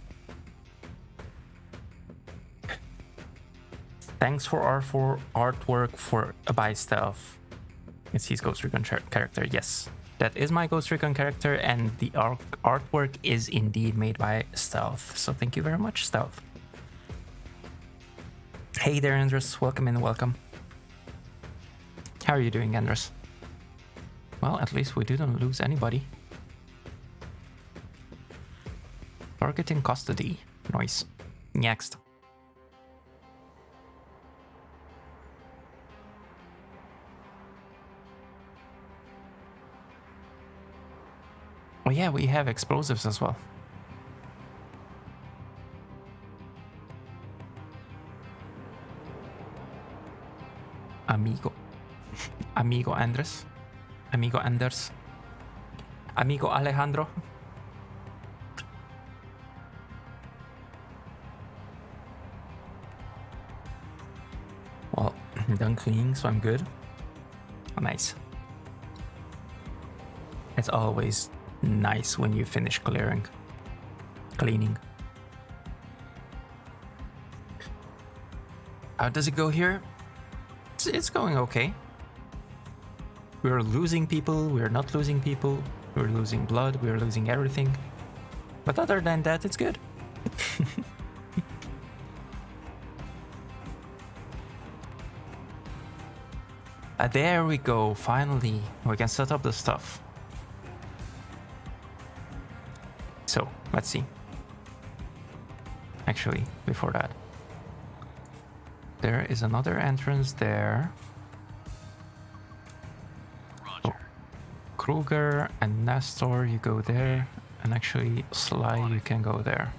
Thanks for artwork for by Stealth. It's his Ghost Recon character. Yes, that is my Ghost Recon character, and the artwork is indeed made by Stealth. So thank you very much, Stealth. Hey there, Andres. Welcome in, welcome. How are you doing, Andres? Well, at least we didn't lose anybody. Target in custody. Nice. Next. Oh yeah, we have explosives as well. Amigo. Amigo Andres. Amigo Anders. Amigo Alejandro. Well, done cleaning, so I'm good. Oh, nice. It's always nice when you finish cleaning. How does it go here? It's going okay. We're losing people, we're not losing people, we're losing blood, we're losing everything. But other than that, it's good. There we go, finally. We can set up the stuff. So, let's see. Actually, before that. There is another entrance there. Roger. Oh. Kruger and Nestor, you go there. And actually, Sly, you can go there.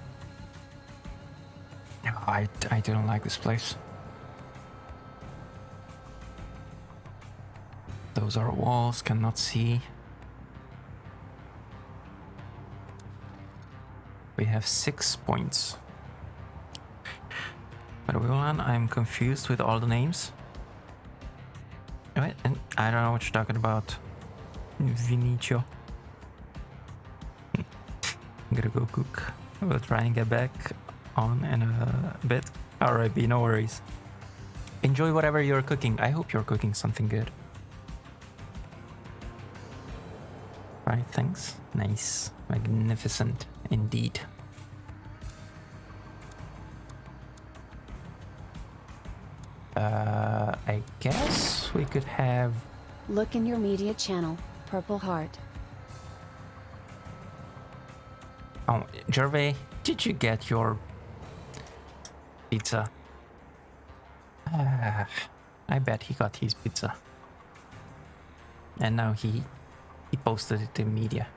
I don't like this place. Those are walls, cannot see. We have 6 points. But everyone, I'm confused with all the names. Wait, and I don't know what you're talking about. Vinicio. I'm gonna go cook. We'll try and get back on in a bit. Alright, no worries. Enjoy whatever you're cooking. I hope you're cooking something good. Right, thanks. Nice. Magnificent indeed. I guess we could have... Look in your media channel, Purple Heart. Oh, Gervais, did you get your pizza? I bet he got his pizza. And now he posted it in media.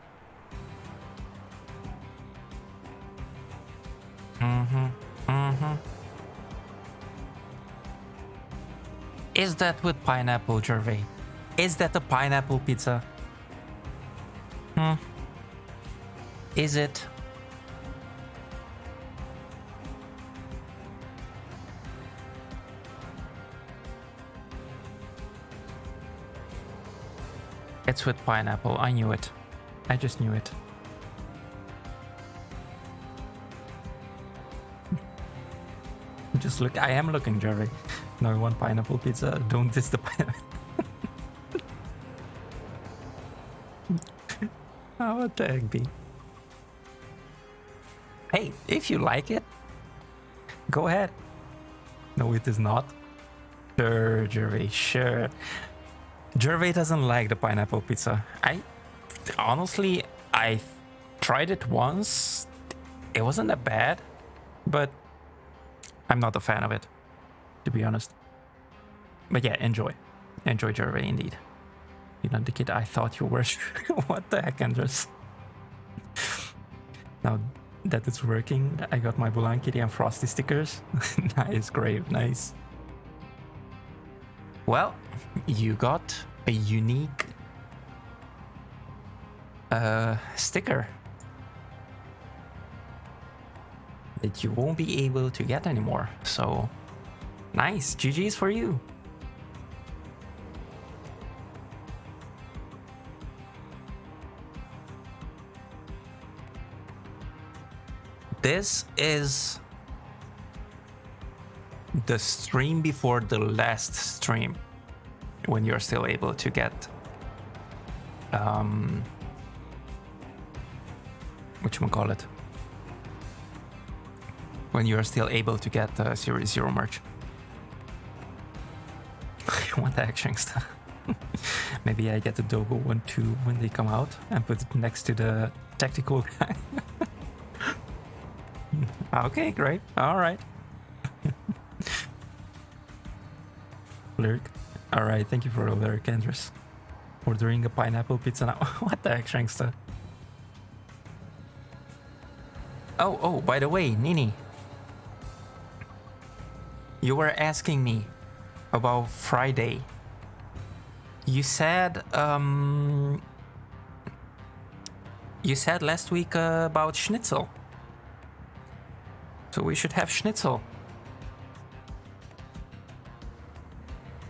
Is that with pineapple, Gervais? Is that a pineapple pizza? Is it? It's with pineapple. I knew it. I just knew it. Just look. I am looking, Jerry. No, I want pineapple pizza. Don't diss the pineapple. Oh, what the heck, B? Hey, if you like it, go ahead. No, it is not. Sure, Gervais, sure. Gervais doesn't like the pineapple pizza. Honestly, I tried it once. It wasn't that bad, but I'm not a fan of it, to be honest. But yeah, enjoy. Enjoy, Gervais, indeed. You're not the kid I thought you were. What the heck, Andres? Now that it's working, I got my Bulan Kitty and Frosty stickers. Nice, Grave, nice. Well, you got a unique sticker that you won't be able to get anymore. So, nice, GG's for you. This is the stream before the last stream, when you're still able to get whatchamacallit, when you're still able to get Series 0 merch. What the heck, Shanksta? Maybe I get the Dogo one too when they come out and put it next to the tactical guy. Okay, great. All right. Lyric. All right, thank you for the lyric, Andres. Ordering a pineapple pizza now. What the heck, Shanksta? Oh, by the way, Nini. You were asking me about Friday. You said last week about schnitzel. So we should have schnitzel.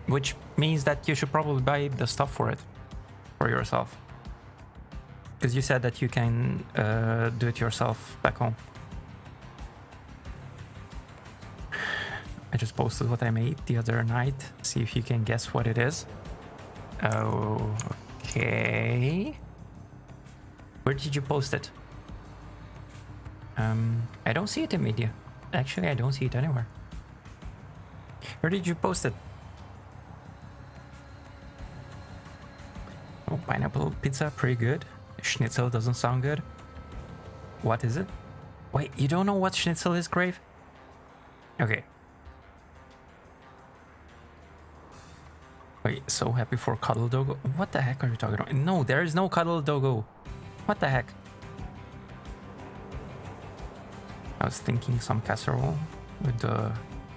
Which means that you should probably buy the stuff for it. For yourself. Because you said that you can do it yourself back home. I just posted what I made the other night. See if you can guess what it is. Okay. Where did you post it? I don't see it in media. Actually, I don't see it anywhere. Where did you post it? Oh, pineapple pizza, pretty good. Schnitzel doesn't sound good. What is it? Wait, you don't know what schnitzel is, Grave? Okay. Wait, so happy for Cuddle Dogo? What the heck are you talking about? No, there is no Cuddle Dogo. What the heck? I was thinking some casserole with the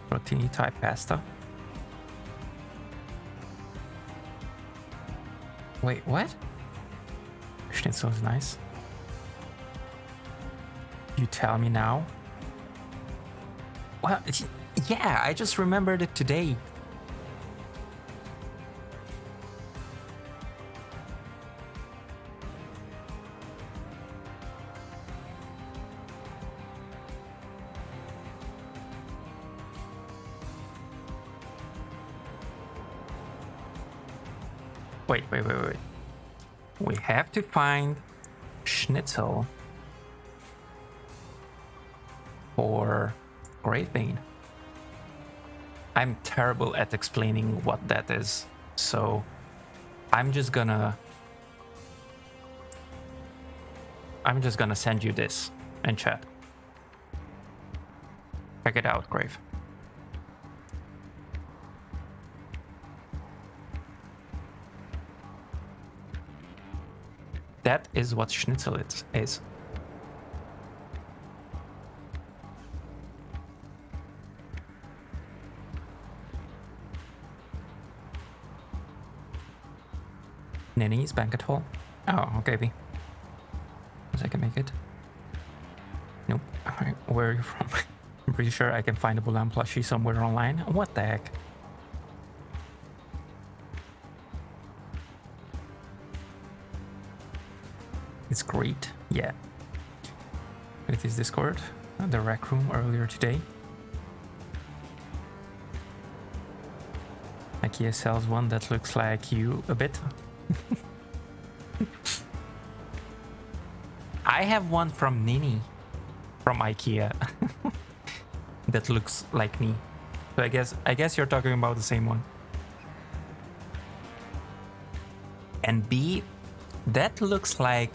rotini type pasta. Wait, what? Schnitzel is nice. You tell me now? Well, yeah, I just remembered it today. Wait. We have to find schnitzel for Great Bane. I'm terrible at explaining what that is, so I'm just gonna send you this in chat. Check it out, Grave. That is what schnitzel is. Ninny's banquet hall. Oh, okay, B. I can make it. Nope. Alright, where are you from? I'm pretty sure I can find a Bulan plushie somewhere online. What the heck? It's great. Yeah. It is Discord, the rec room earlier today. IKEA sells one that looks like you a bit. I have one from Nini from IKEA that looks like me. So I guess you're talking about the same one. And B, that looks like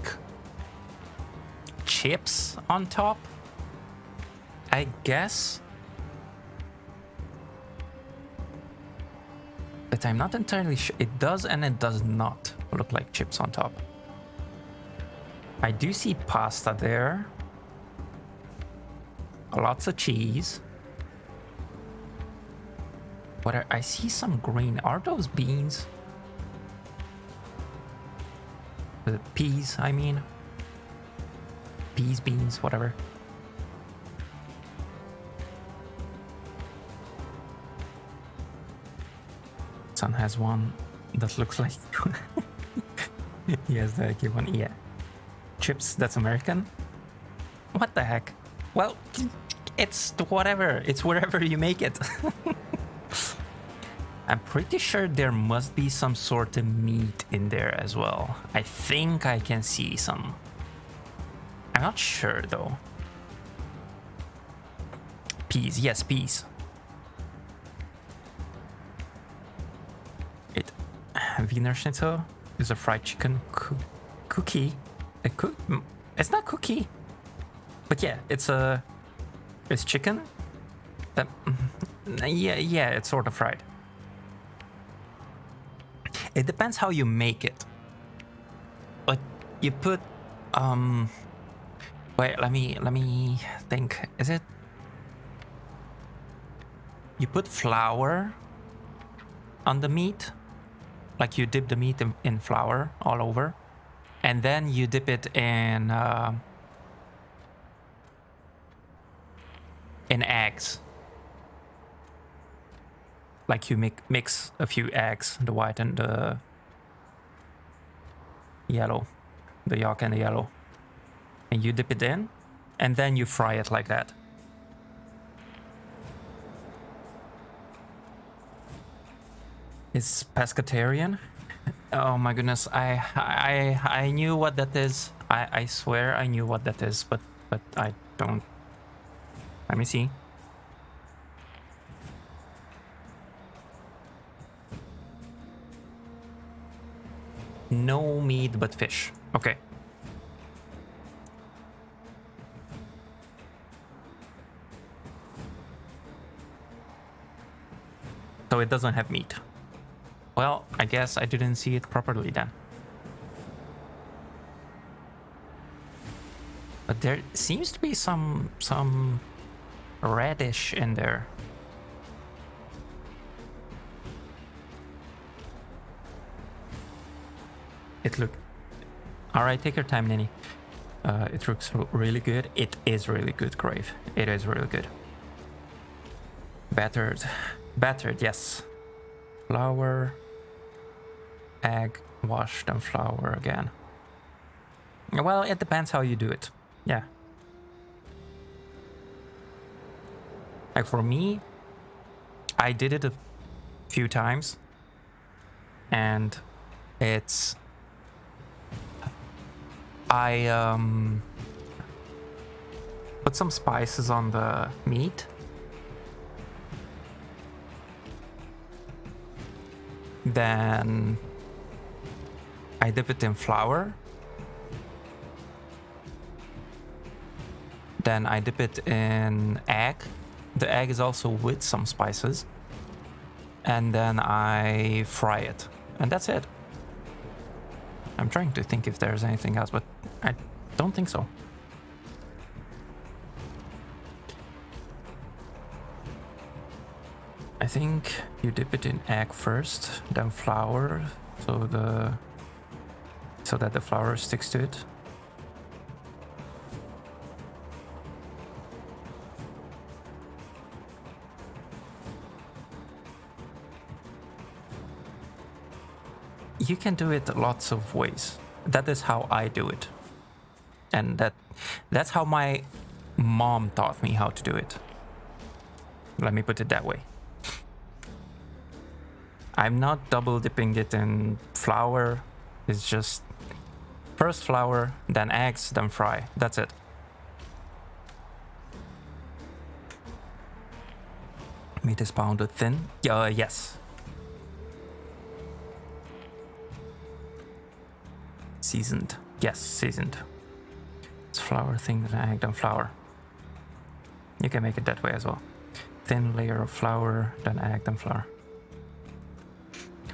chips on top, I guess. But I'm not entirely sure. It does and it does not look like chips on top. I do see pasta there. Lots of cheese. I see some green. Are those beans? The peas, I mean. Peas, beans, whatever. Son has one that looks like... He has the IQ one, yeah. Chips, that's American? What the heck? Well, it's whatever. It's wherever you make it. I'm pretty sure there must be some sort of meat in there as well. I think I can see some. I'm not sure though. Peas, yes, peas. Wiener Schnitzel is a fried chicken cookie. It's not cookie, but yeah, it's chicken. Yeah, it's sort of fried. It depends how you make it. But you put wait, let me think. Is it? You put flour on the meat, like you dip the meat in flour all over, and then you dip it in eggs. Like you mix a few eggs, the white and the yellow, the yolk and the yellow, and you dip it in, and then you fry it like that. It's pescatarian. Oh my goodness, I knew what that is. I swear I knew what that is, but I don't. Let me see. No meat but fish. Okay. So it doesn't have meat. Well, I guess I didn't see it properly then. But there seems to be some radish in there. It look... Alright, take your time, Ninny. It looks really good. It is really good, Grave. It is really good. Battered, yes. Flour, egg, washed, and flour again. Well, it depends how you do it. Yeah. Like for me, I did it a few times, and It's I put some spices on the meat. Then I dip it in flour. Then I dip it in egg. The egg is also with some spices. And then I fry it. And that's it. I'm trying to think if there's anything else, but I don't think so. I think you dip it in egg first, then flour, so that the flour sticks to it. You can do it lots of ways. That is how I do it. And that's how my mom taught me how to do it. Let me put it that way. I'm not double dipping it in flour. It's just first flour, then eggs, then fry. That's it. Meat is pounded thin. Yes. Seasoned. Yes, seasoned. It's flour, thing, then egg, then flour. You can make it that way as well. Thin layer of flour, then egg, then flour.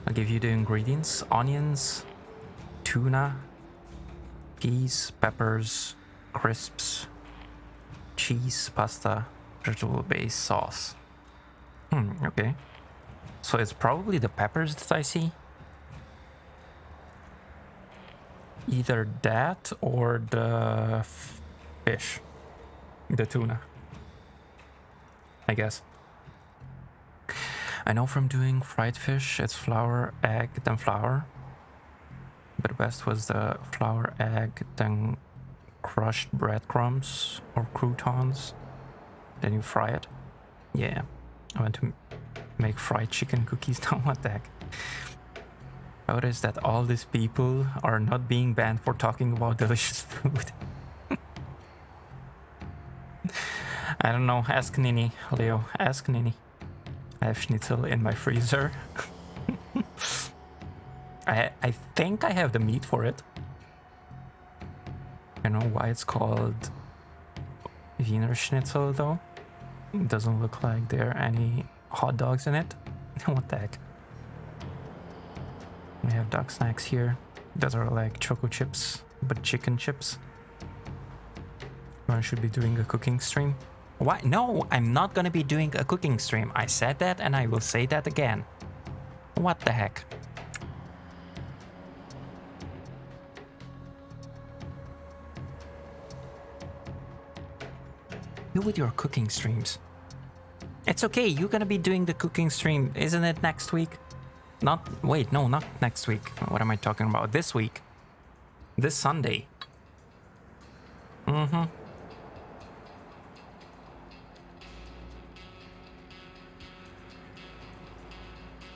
I'll give you the ingredients: onions, tuna, peas, peppers, crisps, cheese, pasta, vegetable-based sauce. Okay. So it's probably the peppers that I see. Either that or the fish, the tuna, I guess. I know from doing fried fish, it's flour, egg, then flour. But best was the flour, egg, then crushed breadcrumbs or croutons. Then you fry it. Yeah, I went to make fried chicken cookies now. What the heck? Notice that all these people are not being banned for talking about delicious food. I don't know. Ask Nini, Leo. Ask Nini. I have schnitzel in my freezer. I think I have the meat for it. I don't know why it's called Wiener Schnitzel though. It doesn't look like there are any hot dogs in it. What the heck? We have dog snacks here. Those are like choco chips, but chicken chips. I should be doing a cooking stream. Why? No, I'm not gonna be doing a cooking stream. I said that and I will say that again. What the heck? You with your cooking streams. It's okay, you're gonna be doing the cooking stream, isn't it, next week? Wait, no, not next week. What am I talking about? This week. This Sunday.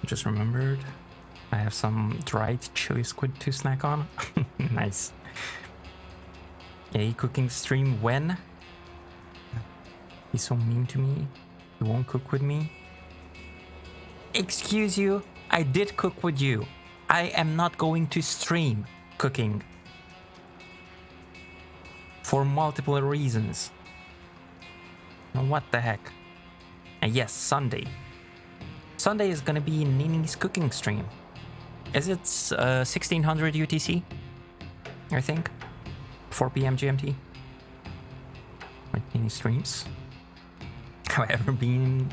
Just remembered, I have some dried chili squid to snack on. Nice. A cooking stream when? He's so mean to me. He won't cook with me. Excuse you, I did cook with you. I am not going to stream cooking. For multiple reasons. What the heck? And yes, Sunday. Sunday is gonna be Nini's cooking stream. Is it 1600 UTC? I think. 4 p.m. GMT. Like Nini streams. Have I ever been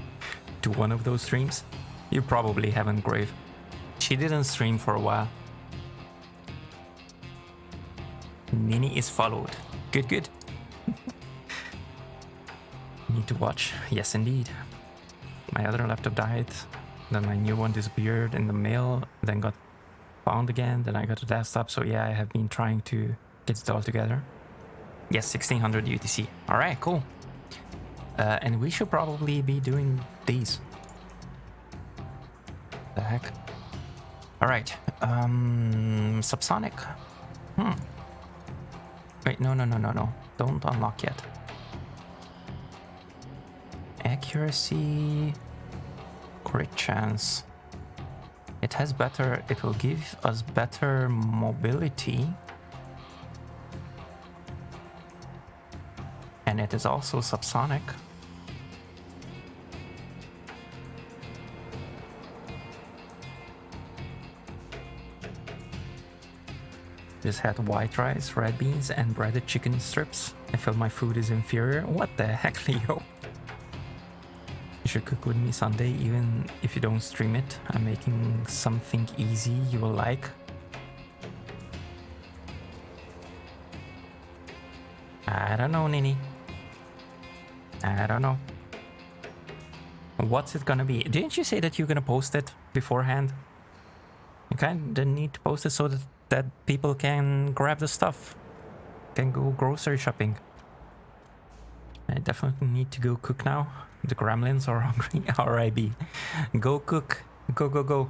to one of those streams? You probably haven't, Grave. She didn't stream for a while. Nini is followed. Good, good. Need to watch. Yes, indeed. My other laptop died. Then my new one disappeared in the mail. Then got found again. Then I got a desktop. So yeah, I have been trying to get it all together. Yes, 1600 UTC. All right, cool. And we should probably be doing these. The heck? All right. Subsonic. Wait, no. Don't unlock yet. Accuracy, crit chance. It has better, it will give us better mobility. And it is also subsonic. Just had white rice, red beans, and breaded chicken strips. I feel my food is inferior. What the heck, Leo? You should cook with me Sunday, even if you don't stream it. I'm making something easy you will like. I don't know, Nini. I don't know. What's it gonna be? Didn't you say that you're gonna post it beforehand? You kinda need to post it so that people can grab the stuff. Can go grocery shopping. I definitely need to go cook now. The gremlins are hungry. R.I.B. Go cook. Go.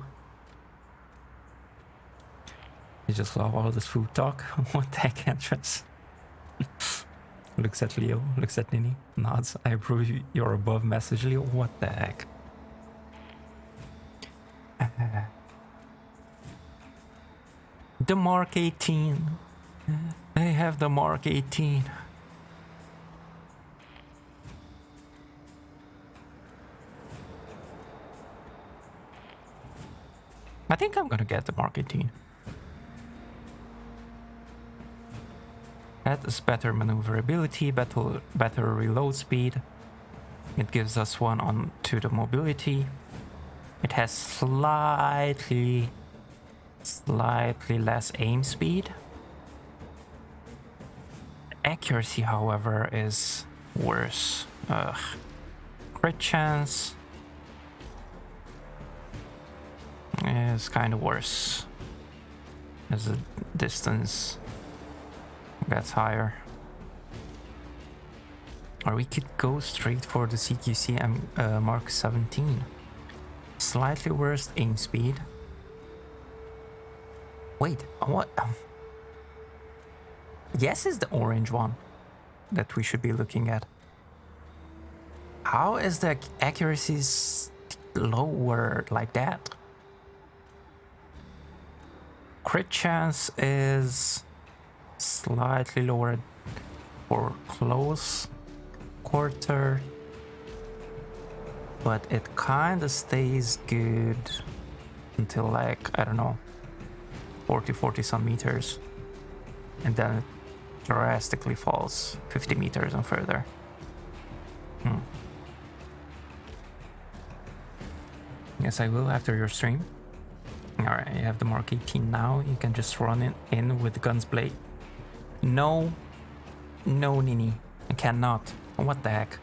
I just love all this food talk. What the heck, Entrance? Looks at Leo, looks at Nini, nods. I approve your above message, Leo. What the heck? The Mark 18. They have the Mark 18. I think I'm gonna get the Mark 18. That is better maneuverability, better reload speed. It gives us one on to the mobility. It has slightly less aim speed. Accuracy, however, is worse. Crit chance is kind of worse as the distance gets higher. Or we could go straight for the CQC Mark 17. Slightly worse aim speed. Wait, what? Yes is the orange one that we should be looking at. How is the accuracy lower like that? Crit chance is slightly lower for close quarter, but it kind of stays good until like, I don't know, 40 some meters, and then it drastically falls 50 meters and further. Yes, I will after your stream. Alright, you have the Mark 18 now. You can just run it in with the gun's blade. No, Nini, I cannot. What the heck?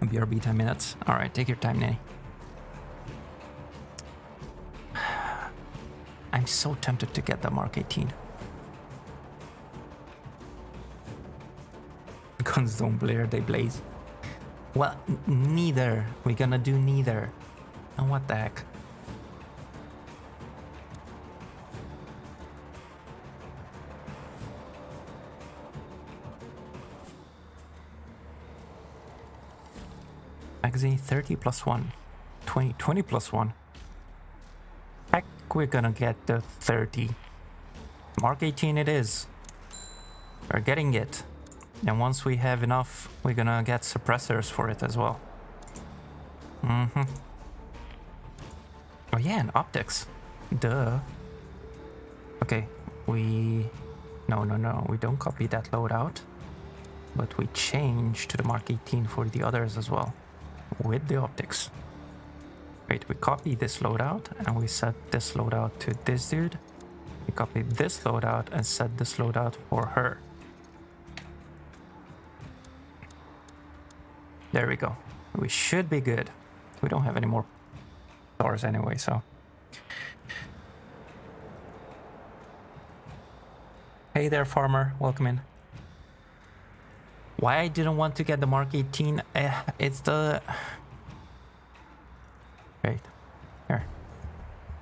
BRB 10 minutes. Alright, take your time, Nini. I'm so tempted to get the Mark 18. Guns don't blare, they blaze. Well, neither. We're gonna do neither. And what the heck? Magazine 30 plus 1. 20 plus 1. Heck, we're gonna get the 30. Mark 18 it is. We're getting it. And once we have enough, we're gonna get suppressors for it as well. Oh yeah, and optics. Duh. Okay, No, we don't copy that loadout. But we change to the Mark 18 for the others as well. With the optics. Wait, we copy this loadout and we set this loadout to this dude. We copy this loadout and set this loadout for her. There we go. We should be good. We don't have any more doors anyway, so. Hey there, farmer. Welcome in. Why I didn't want to get the Mark 18? It's the... Wait. Here.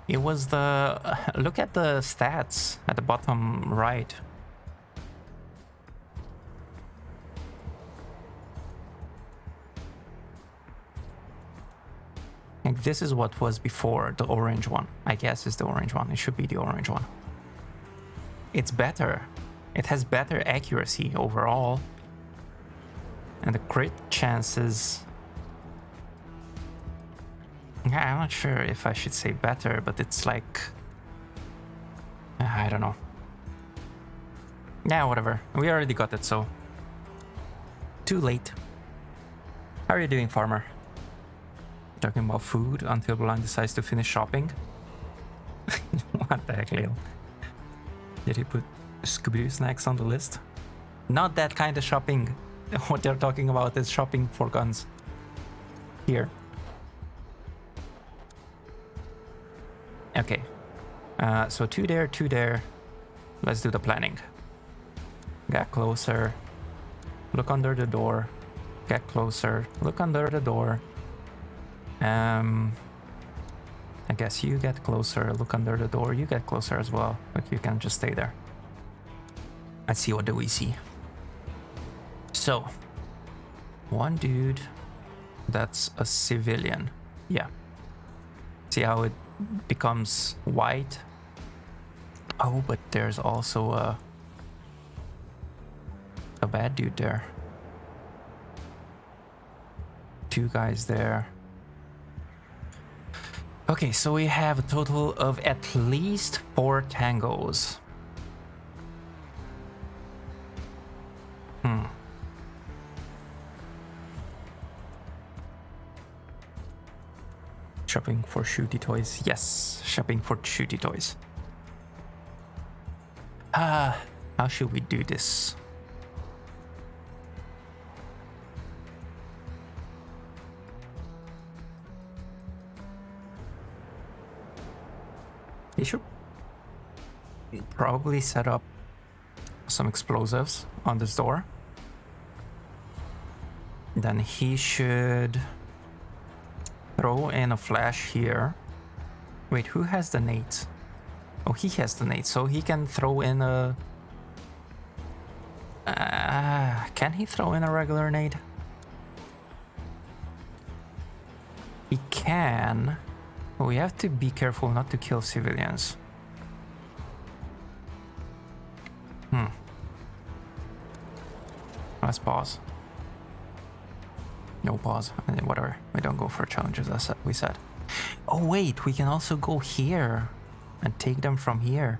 It was the... look at the stats at the bottom right. Like this is what was before, the orange one. I guess is the orange one. It should be the orange one. It's better. It has better accuracy overall. And the crit chances... Yeah, I'm not sure if I should say better, but it's like... I don't know. Yeah, whatever. We already got it, so... Too late. How are you doing, farmer? Talking about food until Blind decides to finish shopping? What the heck, Leo? Did he put Scooby-Doo snacks on the list? Not that kind of shopping. What they're talking about is shopping for guns. Here. Okay. So 2 there, 2 there. Let's do the planning. Get closer. Look under the door. Get closer. Look under the door. I guess you get closer. Look under the door. You get closer as well. But you can just stay there. Let's see, what do we see? So, one dude. That's a civilian. Yeah. See how it becomes white? Oh, but there's also a bad dude there. 2 guys there. Okay, so we have a total of at least 4 tangos. Shopping for shooty toys. Yes, shopping for shooty toys. How should we do this? He should probably set up some explosives on this door. Then he should throw in a flash here. Wait, who has the nades? Oh, he has the nades, so he can throw in a... can he throw in a regular nade? He can. But we have to be careful not to kill civilians. Let's pause. No pause. Whatever. We don't go for challenges, as we said. Oh wait, we can also go here and take them from here.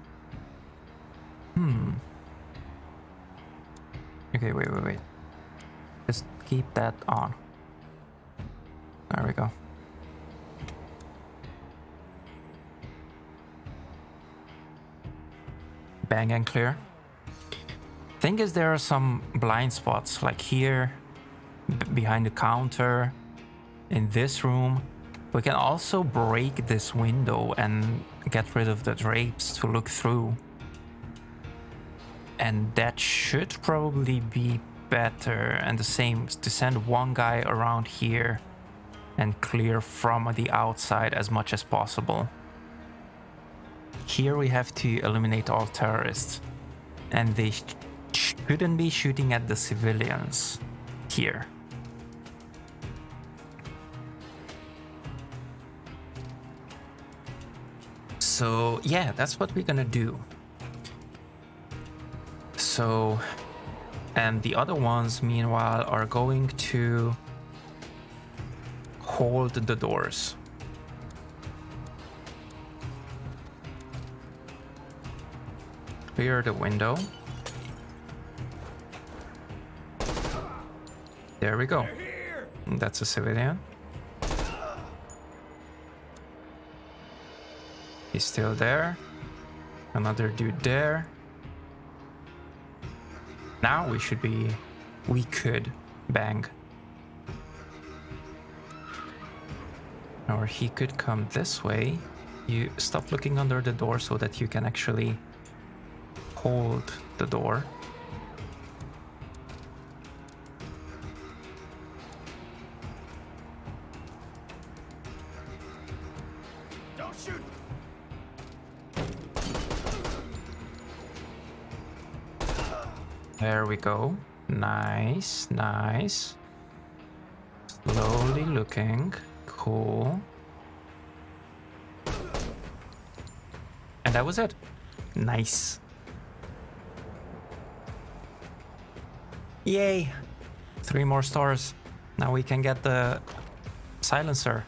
Okay, wait. Just keep that on. There we go. Bang and clear. Thing is, there are some blind spots, like here, behind the counter, in this room. We can also break this window and get rid of the drapes to look through. And that should probably be better. And the same, to send one guy around here and clear from the outside as much as possible. Here we have to eliminate all terrorists. And they shouldn't be shooting at the civilians here. So yeah, that's what we're gonna do. So, and the other ones meanwhile are going to hold the doors. Clear the window. There we go. That's a civilian. He's still there. Another dude there. Now we could bang. Or he could come this way. You stop looking under the door so that you can actually hold the door. Don't shoot! There we go. Nice, nice. Slowly looking. Cool. And that was it. Nice. Yay. 3 more stars. Now we can get the silencer.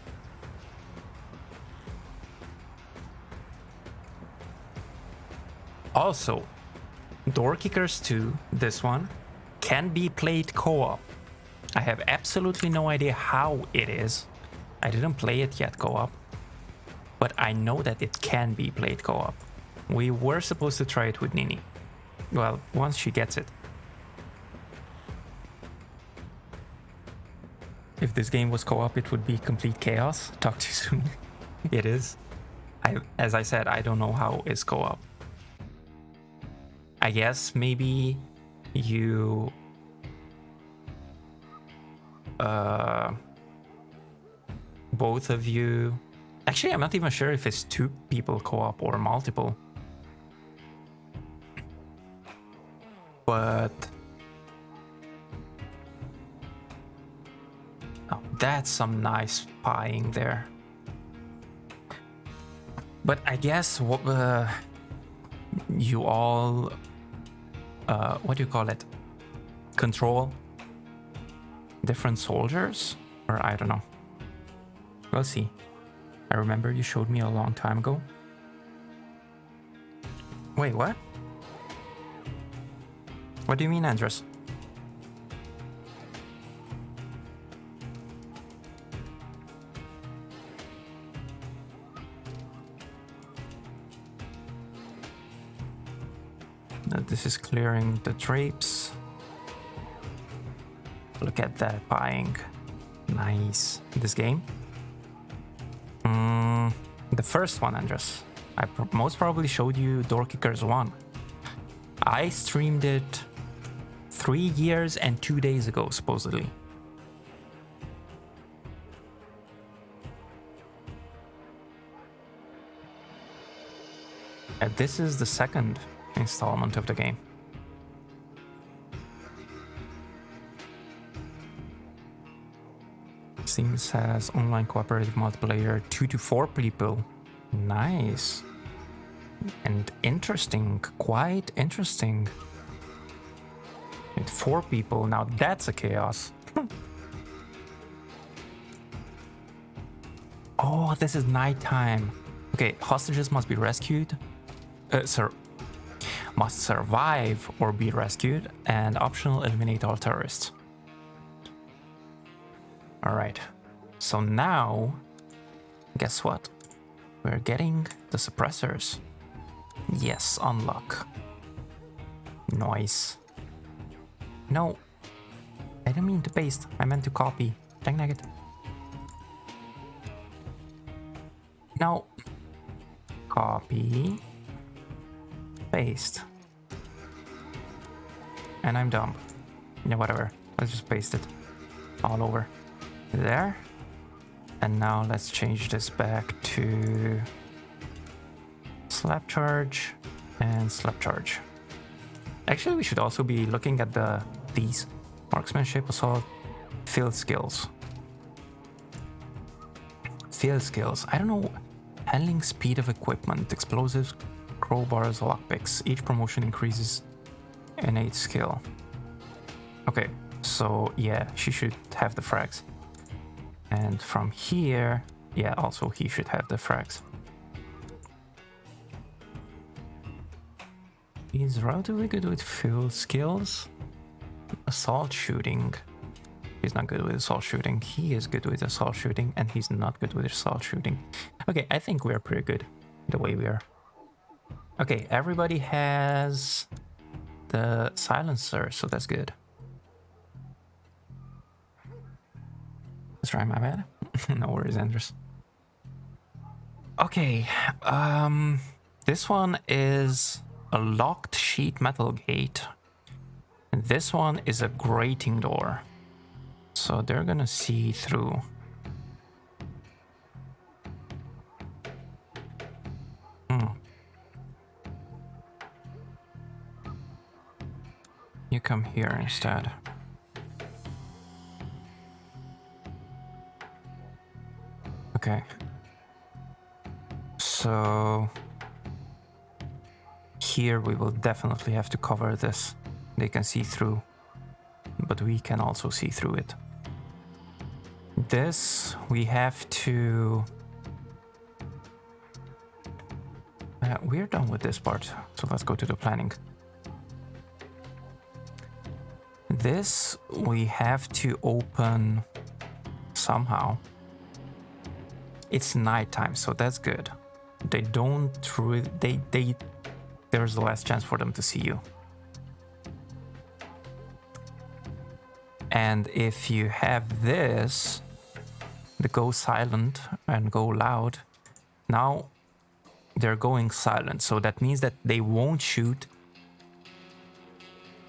Also, Door Kickers 2, this one, can be played co-op. I have absolutely no idea how it is. I didn't play it yet co-op, but I know that it can be played co-op. We were supposed to try it with Nini. Well, once she gets it. If this game was co-op, it would be complete chaos. Talk too soon. It is. As I said, I don't know how it's co-op. I guess maybe you both of you, actually I'm not even sure if it's 2 people co-op or multiple, but oh, that's some nice pieing there. But I guess you all what do you call it, control different soldiers, or I don't know. We'll see. I remember you showed me a long time ago. Wait, what? What do you mean, Andres? This is clearing the drapes. Look at that buying. Nice. This game? The first one, Andres. I most probably showed you Door Kickers 1. I streamed it 3 years and 2 days ago, supposedly. And this is the second installment of the game. Seems has online cooperative multiplayer 2 to 4 people. Nice. And interesting, quite interesting. With 4 people, now that's a chaos. Oh, this is nighttime. Okay, hostages must be rescued. Must survive or be rescued, and optional eliminate all terrorists. Alright, so now, guess what? We're getting the suppressors. Yes, unlock. Nice. No, I didn't mean to paste, I meant to copy. Dang it. No. Copy. Paste. And I'm dumb. Yeah, whatever. Let's just paste it all over. There. And now let's change this back to slap charge and slap charge. Actually, we should also be looking at these marksmanship, assault, field skills. Field skills. I don't know. Handling speed of equipment, explosives, crowbars, lockpicks. Each promotion increases innate skill. Okay, so yeah, she should have the frags. And from here, yeah, also he should have the frags. He's relatively good with field skills. Assault shooting. He's not good with assault shooting. He is good with assault shooting, and he's not good with assault shooting. Okay, I think we're pretty good the way we are. Okay, everybody has the silencer, so that's good. Let's try, my bad. No worries, Andres. Okay, this one is a locked sheet metal gate. And this one is a grating door. So they're gonna see through. You you come here instead? Okay. So here we will definitely have to cover this. They can see through, but we can also see through it. This we have to... we're done with this part, so let's go to the planning. This we have to open somehow. It's nighttime, so that's good. They don't really... there's the last chance for them to see you. And if you have this, the go silent and go loud, now they're going silent. So that means that they won't shoot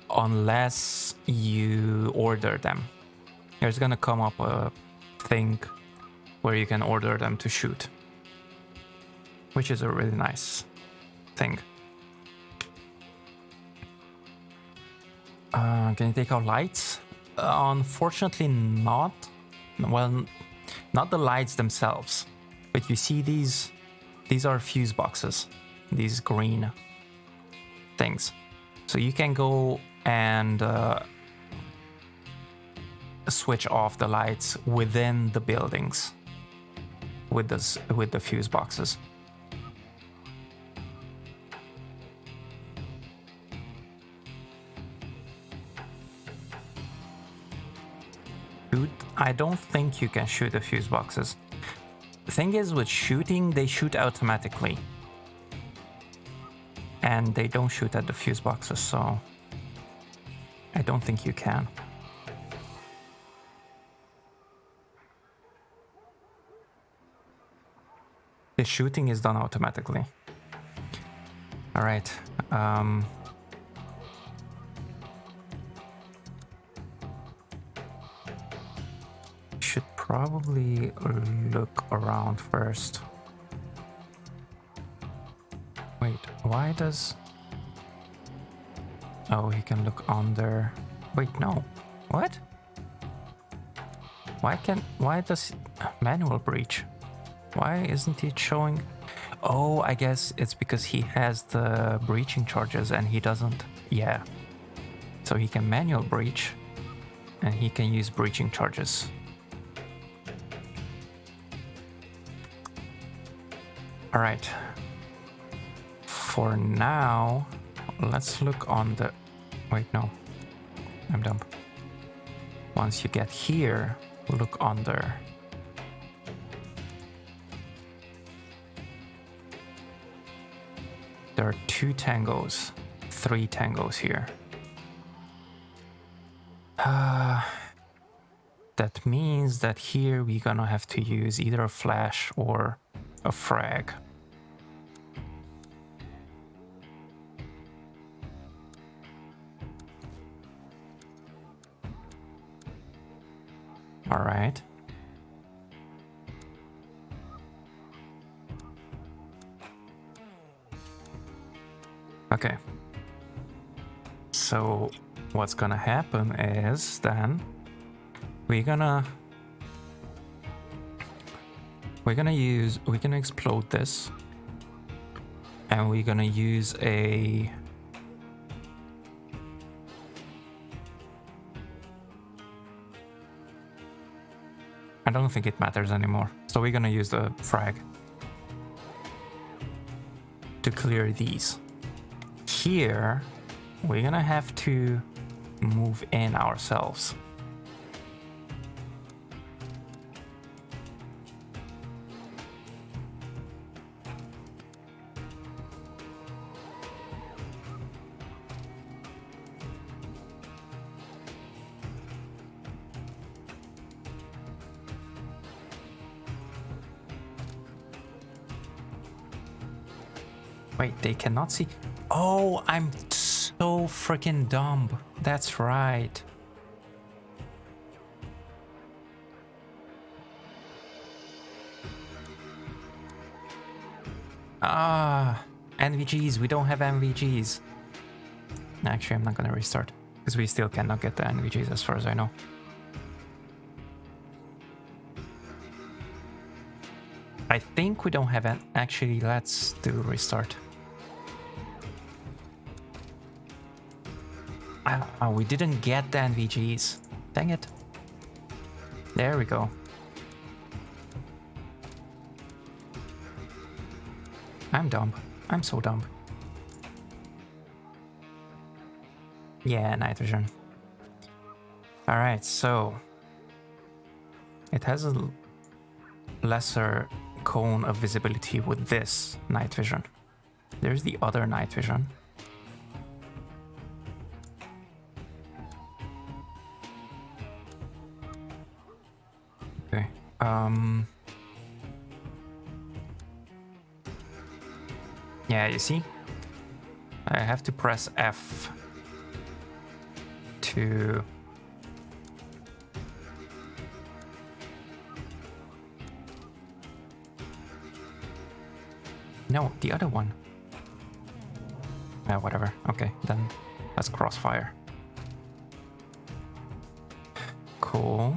unless you order them. There's gonna come up a thing where you can order them to shoot, which is a really nice thing. Can you take out lights? Unfortunately not. Well, not the lights themselves, but you see these are fuse boxes, these green things. So you can go and switch off the lights within the buildings with the fuse boxes. I don't think you can shoot the fuse boxes. The thing is, with shooting, they shoot automatically. And they don't shoot at the fuse boxes, so I don't think you can. The shooting is done automatically. All right. Should probably look around first. Wait, why does... Oh, he can look under... Wait, no. What? Why does... Manual breach. Why isn't it showing... Oh, I guess it's because he has the breaching charges and he doesn't. Yeah. So he can manual breach and he can use breaching charges. All right. For now, let's look on the... Wait, no. I'm dumb. Once you get here, look under. There are 2 tangos, 3 tangos here. That means that here we're gonna have to use either a flash or a frag. All right. Okay. So what's gonna happen is then we're gonna explode this, and we're gonna use a I don't think it matters anymore. So we're gonna use the frag to clear these. Here, we're gonna have to move in ourselves. Wait, they cannot see? Oh, I'm so freaking dumb. That's right. NVGs, we don't have NVGs. Actually, I'm not gonna restart. Because we still cannot get the NVGs as far as I know. I think we don't have an... Actually, let's do restart. Ah, we didn't get the NVGs. Dang it. There we go. I'm dumb. I'm so dumb. Yeah, nitrogen. Alright, so... It has a lesser cone of visibility with this night vision. There's the other night vision. Okay. Yeah, you see? I have to press F to... No, the other one. Whatever. Okay, then let's crossfire. Cool.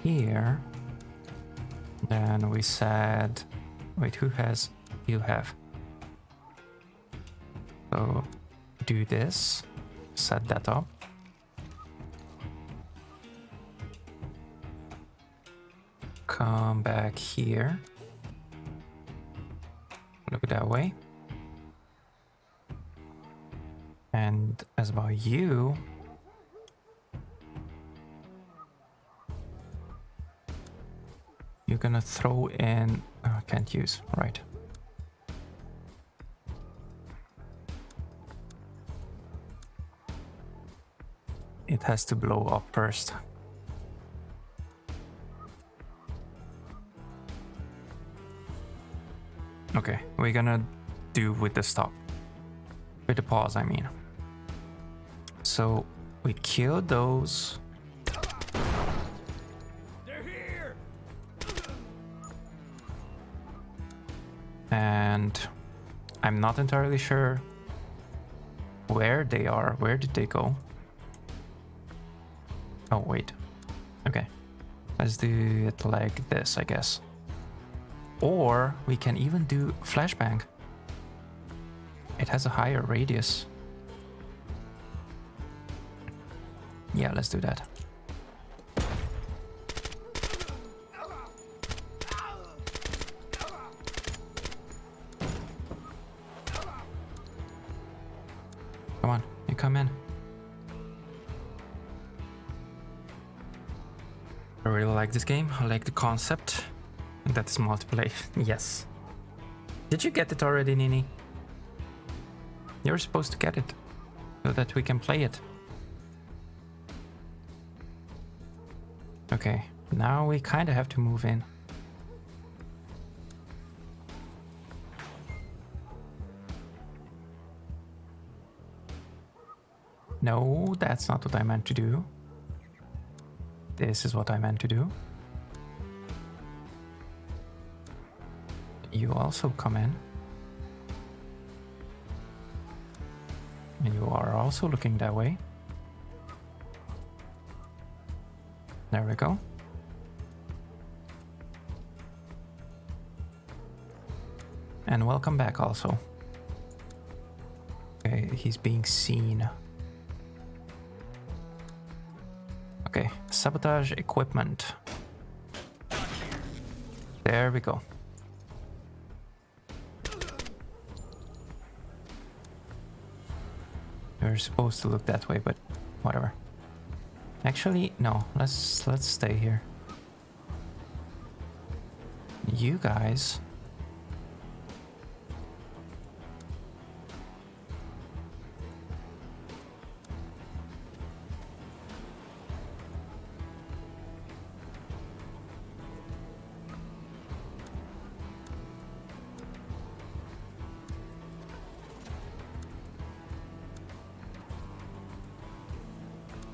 Here. Then we said... Wait, who has... You have. So, do this. Set that up. Come back here. Look that way. And as about you, you're gonna throw in... Oh, can't use, right. It has to blow up first. Okay, we're gonna do with the stop. With the pause, I mean. So we killed those. They're here. And I'm not entirely sure where they are. Where did they go? Oh, wait. Okay. Let's do it like this, I guess. Or we can even do flashbang. It has a higher radius. Yeah, let's do that. Come on, you come in. I really like this game. I like the concept. That's multiplayer. Yes. Did you get it already, Nini? You're supposed to get it so that we can play it. Okay, now we kind of have to move in. No, that's not what I meant to do. This is what I meant to do. You also come in. And you are also looking that way. There we go. And welcome back also. Okay, he's being seen. Okay, sabotage equipment. There we go. You're supposed to look that way, but whatever. Actually, no. Let's stay here. You guys.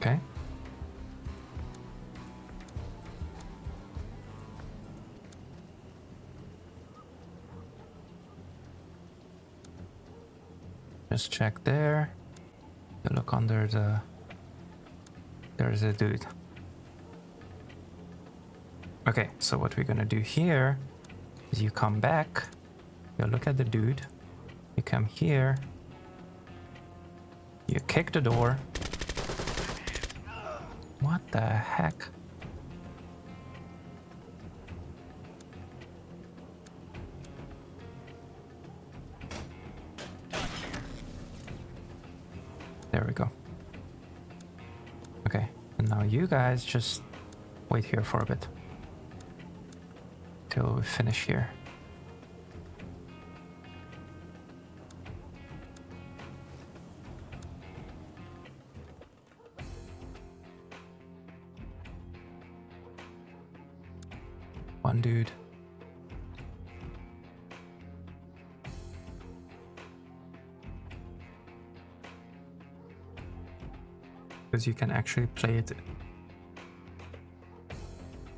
Okay. Just check there. You look under the... There's a dude. Okay, so what we're gonna do here is you come back, you look at the dude, you come here, you kick the door. What the heck? There we go. Okay, and now you guys just wait here for a bit. Till we finish here. One dude. Because you can actually play it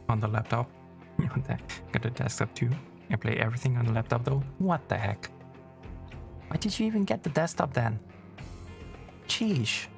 on the laptop. Get the desktop too. And play everything on the laptop though. What the heck? Why did you even get the desktop then? Sheesh.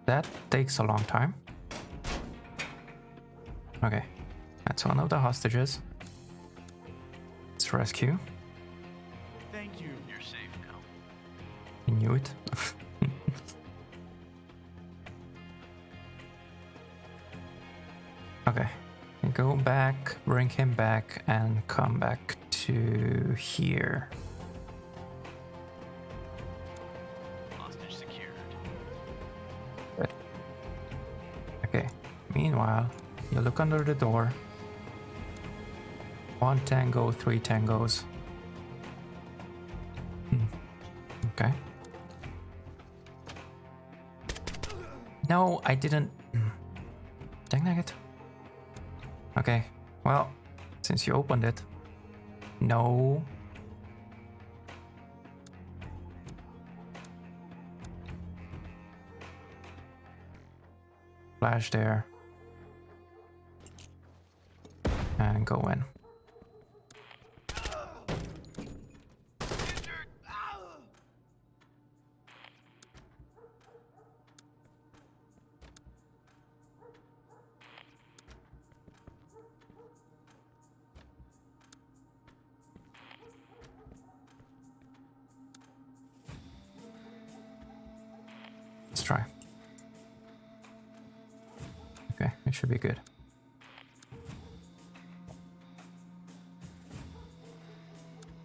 That takes a long time. Okay, that's one of the hostages. Let's rescue. Thank you. You're safe now. I knew it. Okay, you go back, bring him back, and come back to here. Hostage secured. Good. Okay, meanwhile, you look under the door. 1 tango, 3 tangos. Okay. No, I didn't. Dang it. Okay, well, since you opened it. No. Flash there. And go in. Let's try. Okay, it should be good.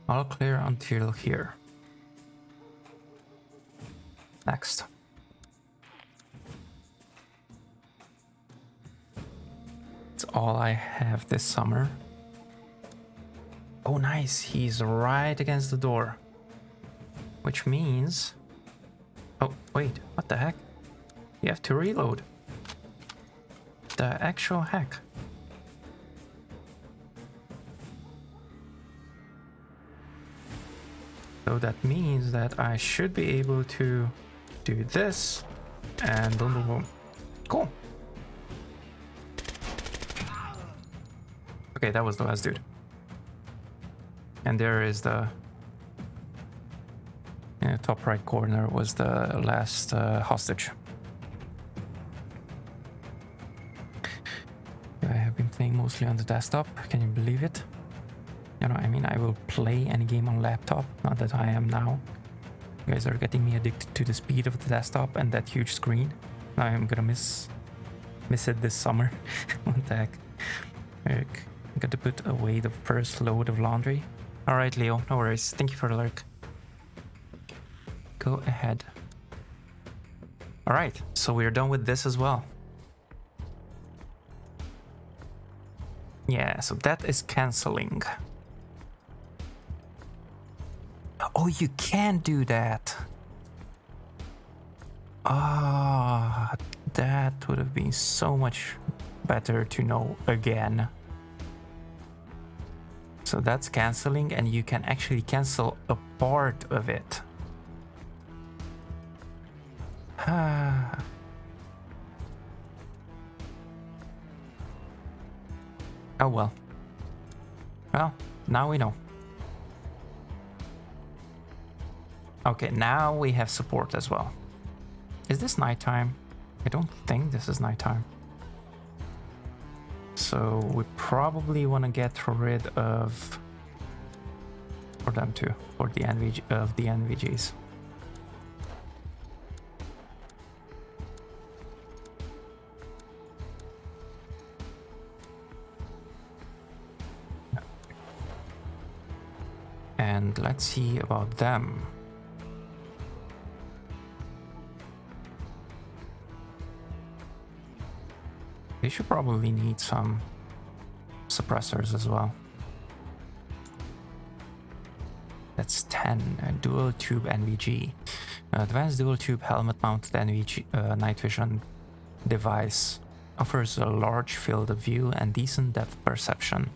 All clear until here. Next. It's all I have this summer. Oh, nice. He's right against the door. Which means... Oh, wait. What the heck? You have to reload. The actual heck. So that means that I should be able to do this and boom, boom, boom. Cool. Okay, that was the last dude. And there is the top right corner was the last hostage. I have been playing mostly on the desktop. Can you believe it? You know, I mean, I will play any game on laptop, not that I am now. You guys are getting me addicted to the speed of the desktop and that huge screen. Now I'm gonna miss it this summer. What the heck? I got to put away the first load of laundry. All right, Leo, no worries. Thank you for the lurk. Go ahead. All right, so we're done with this as well. Yeah, so that is canceling. Oh, you can do that. Ah, that would have been so much better to know again. So that's canceling, and you can actually cancel a part of it. Ah. Oh well. Well, now we know. Okay, now we have support as well. Is this nighttime? I don't think this is nighttime. So we probably want to get rid of, for them too, for the NVGs. And let's see about them. They should probably need some suppressors as well. That's 10. Dual tube NVG. Advanced dual tube helmet mounted NVG night vision device offers a large field of view and decent depth perception,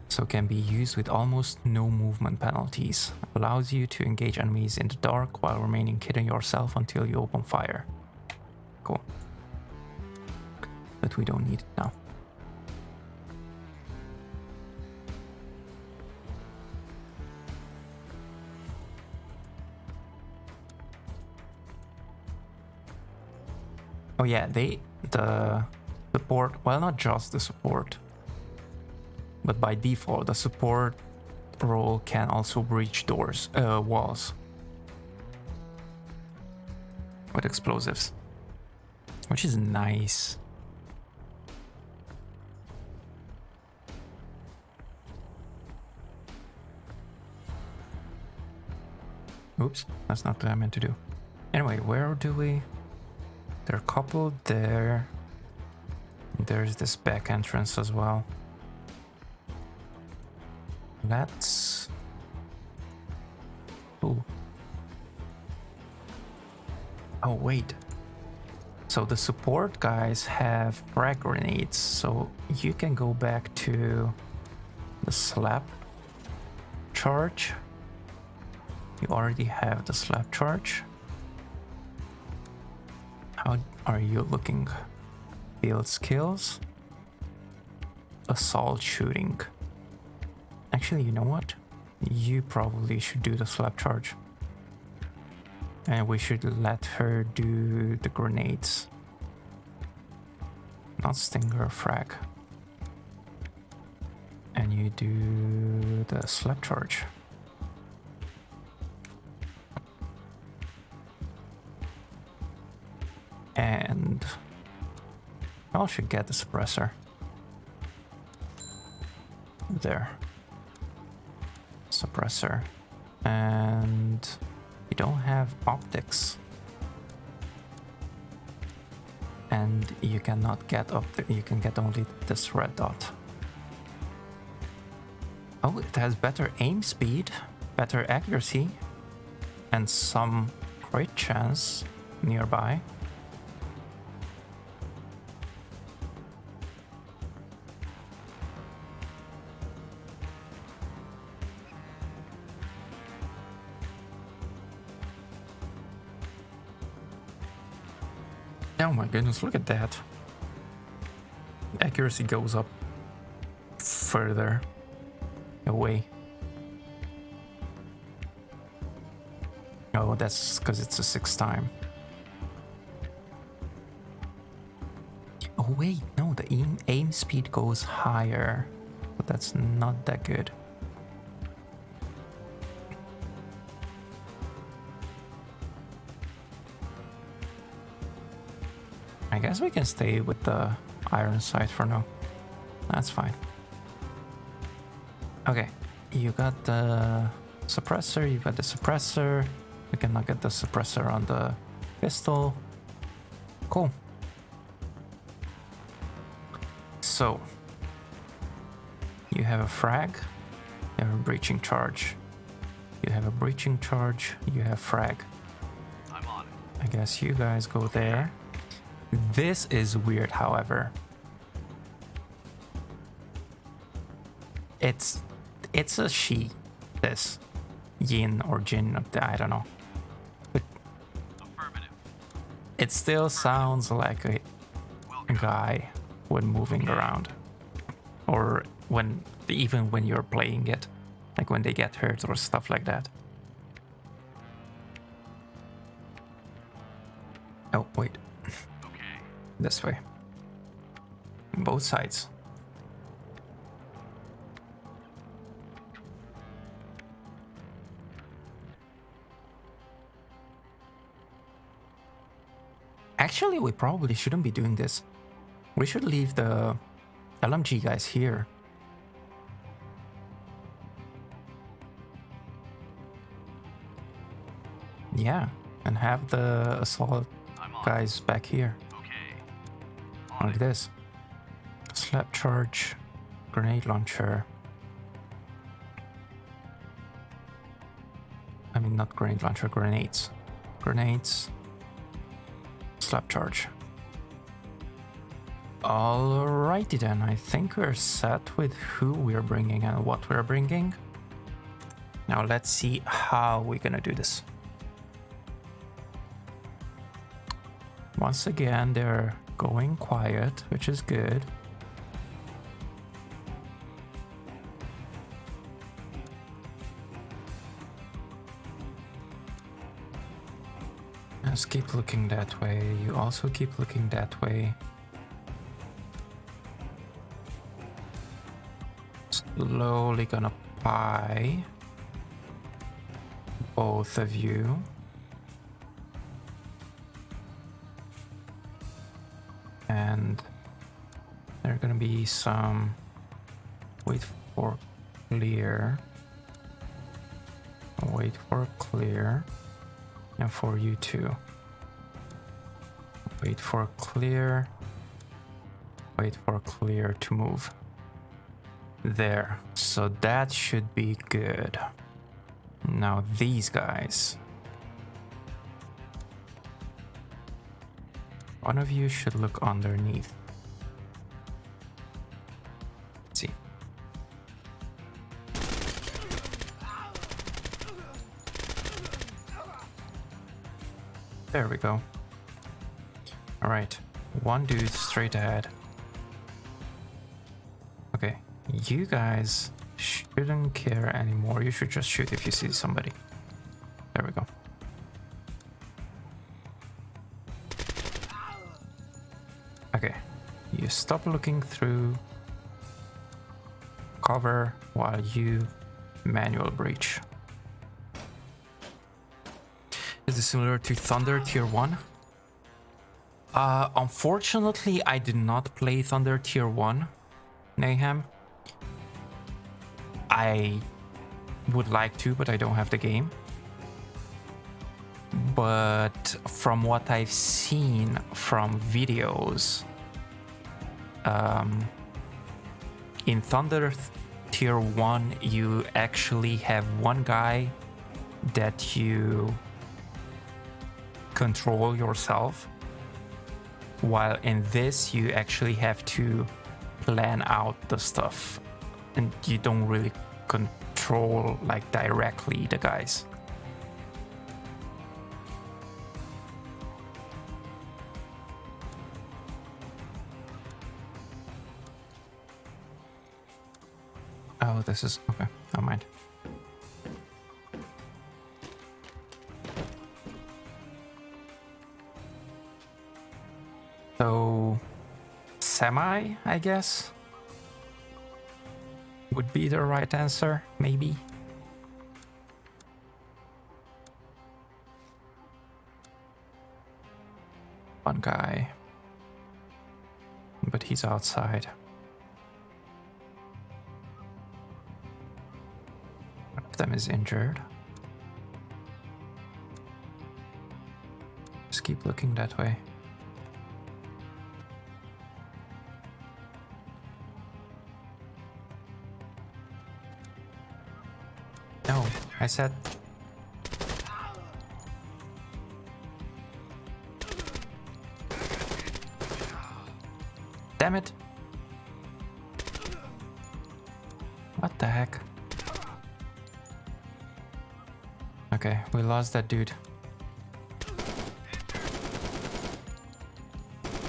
so can be used with almost no movement penalties. Allows you to engage enemies in the dark while remaining hidden yourself until you open fire. Cool. But we don't need it now. Oh yeah, the support, well, not just the support, but by default the support role can also breach doors, walls with explosives, which is nice. Oops, that's not what I meant to do. Anyway, where do we... They're coupled there. There's this back entrance as well. Let's... Ooh. Oh, wait. So the support guys have frag grenades, so you can go back to the slap charge. You already have the slap charge. How are you looking? Field skills. Assault shooting. Actually, you know what? You probably should do the slap charge. And we should let her do the grenades. Not stinger, frag. And you do the slap charge. And I should get the suppressor. There. Suppressor. And you don't have optics. And you cannot get you can get only this red dot. Oh, it has better aim speed, better accuracy, and some crit chance nearby. Oh my goodness, look at that. Accuracy goes up further away. Oh, that's because it's a 6th time. Oh wait, no, the aim speed goes higher, but that's not that good. I guess we can stay with the iron sight for now. That's fine. Okay, you got the suppressor, you got the suppressor. We can now get the suppressor on the pistol. Cool. So, You have a frag. You have a breaching charge. You have a breaching charge. You have frag. I'm on it. I guess you guys go there. This is weird, however. It's a she. This yin or jin. I don't know. But Affirmative. it still sounds like a guy when moving around, or even when you're playing it, like when they get hurt or stuff like that. Oh wait, Okay. this way. Both sides. Actually, we probably shouldn't be doing this. We should leave the LMG guys here. Yeah, and have the assault I'm on. guys back here. Okay. On Like it. this. Slap charge, grenade launcher. I mean, not grenade launcher, grenades. Grenades. Slap charge. Alrighty then, I think we're set with who we're bringing and what we're bringing. Now let's see how we're gonna do this. Once again, they're going quiet, which is good. Just keep looking that way. You also keep looking that way. Slowly gonna pie both of you. And there are gonna be some wait for clear. Wait for clear. And for you too. Wait for clear. Wait for clear to move. There. So that should be good. Now these guys. One of you should look underneath. Let's see. There we go. Alright. One dude straight ahead. Okay. You guys shouldn't care anymore. You should just shoot if you see somebody. There we go. Okay. You stop looking through cover while you manual breach. Is this similar to Thunder Tier 1? Unfortunately, I did not play Thunder Tier 1, Naham. I would like to, but I don't have the game. But from what I've seen from videos, in Thunder Tier 1, you actually have one guy that you control yourself, while in this you actually have to plan out the stuff and you don't really control like directly the guys. Oh, this is okay, never mind. So, semi, I guess, would be the right answer, maybe. One guy, but he's outside. One of them is injured. Just keep looking that way. No, I said... Damn it! What the heck? Okay, we lost that dude.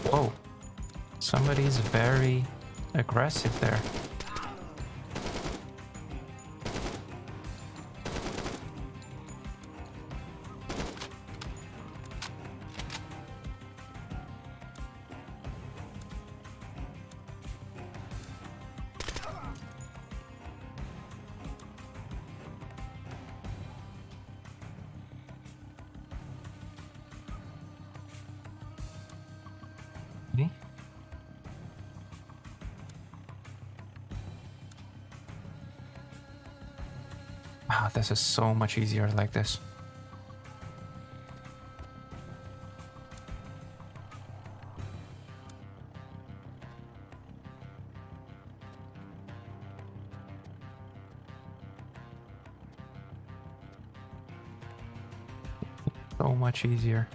Whoa. Somebody's very aggressive there. Me? Wow, this is so much easier like this. So much easier.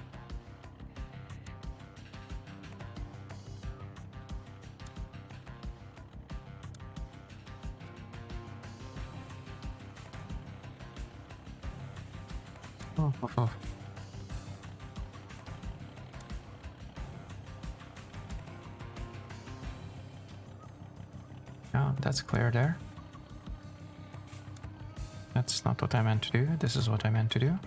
Oh. Yeah, that's clear there. That's not what I meant to do. This is what I meant to do.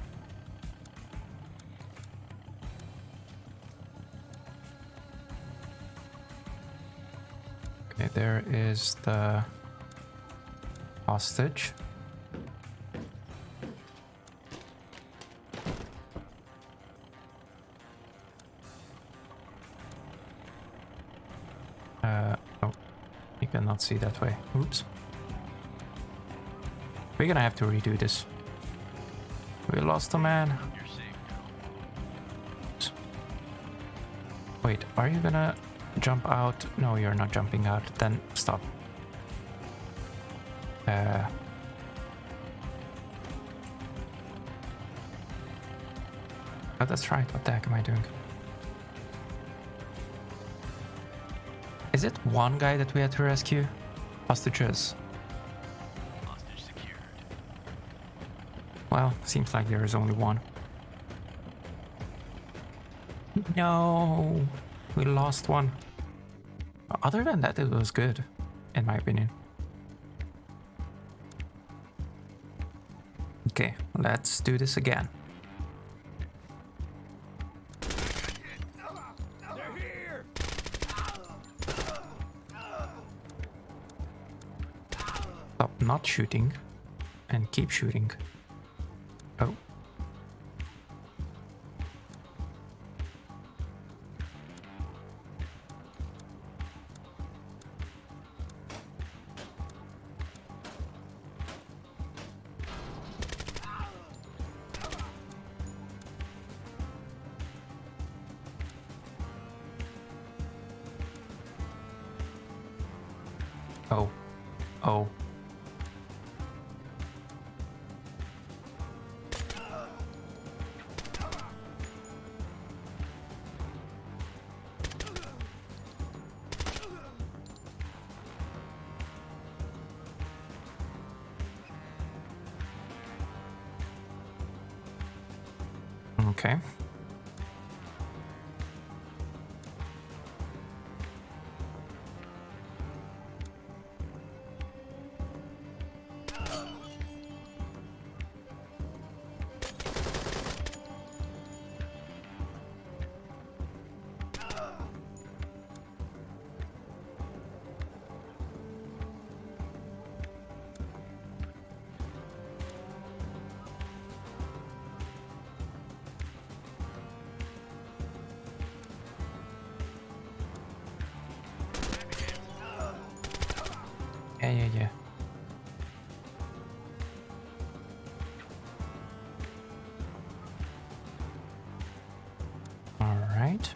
Okay, there is the hostage. Oh, you cannot see that way. Oops. We're gonna have to redo this. We lost a man. You're safe now. Wait, are you gonna jump out? No, you're not jumping out. Then stop. Oh, that's right. What the heck am I doing? Is it one guy that we had to rescue? Hostages. Hostage secured. Well, seems like there is only one. No, we lost one. Other than that, it was good, in my opinion. Okay, let's do this again. Stop not shooting and keep shooting. Oh. Oh. Oh. Okay. Yeah. All right.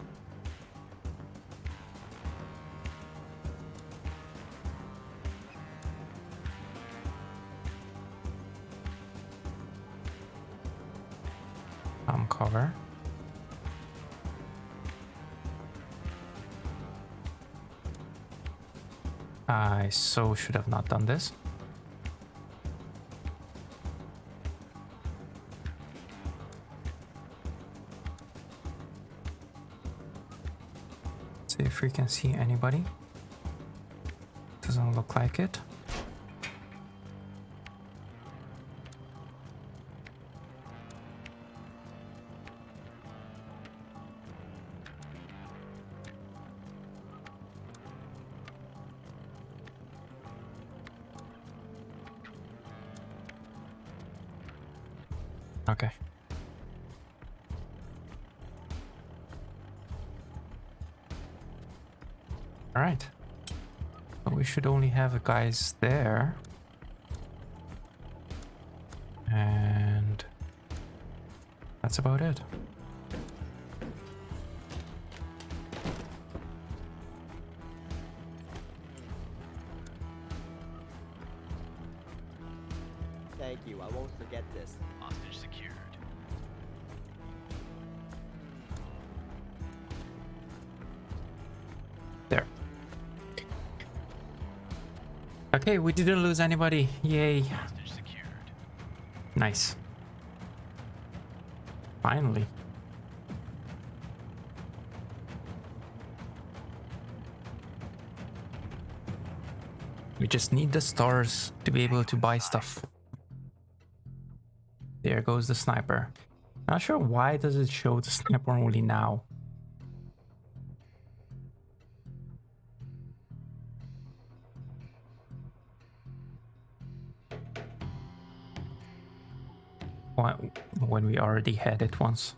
on cover. I so should have not done this. See if we can see anybody. Doesn't look like it. Okay. All right. So we should only have guys there. And that's about it. Thank you, I won't forget this. Hostage secured. There. Okay, we didn't lose anybody. Yay. Hostage secured. Nice. Finally. We just need the stars to be able to buy stuff. There goes the sniper. Not sure why does it show the sniper only now. When we already had it once.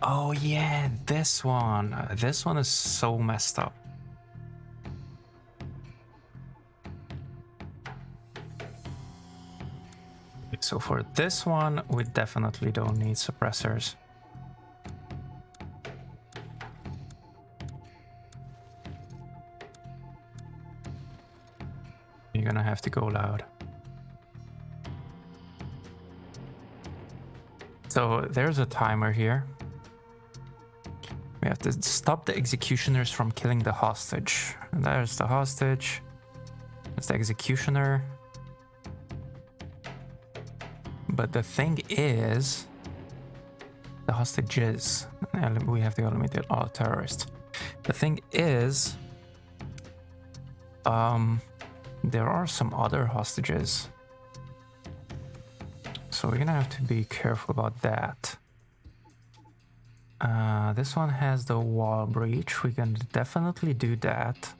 Oh yeah, this one. This one is so messed up. So for this one, we definitely don't need suppressors. You're gonna have to go loud. So there's a timer here. We have to stop the executioners from killing the hostage. And there's the hostage. That's the executioner. But the thing is, the hostages. We have to eliminate all terrorists. The thing is, there are some other hostages. So we're gonna have to be careful about that. This one has the wall breach. We can definitely do that.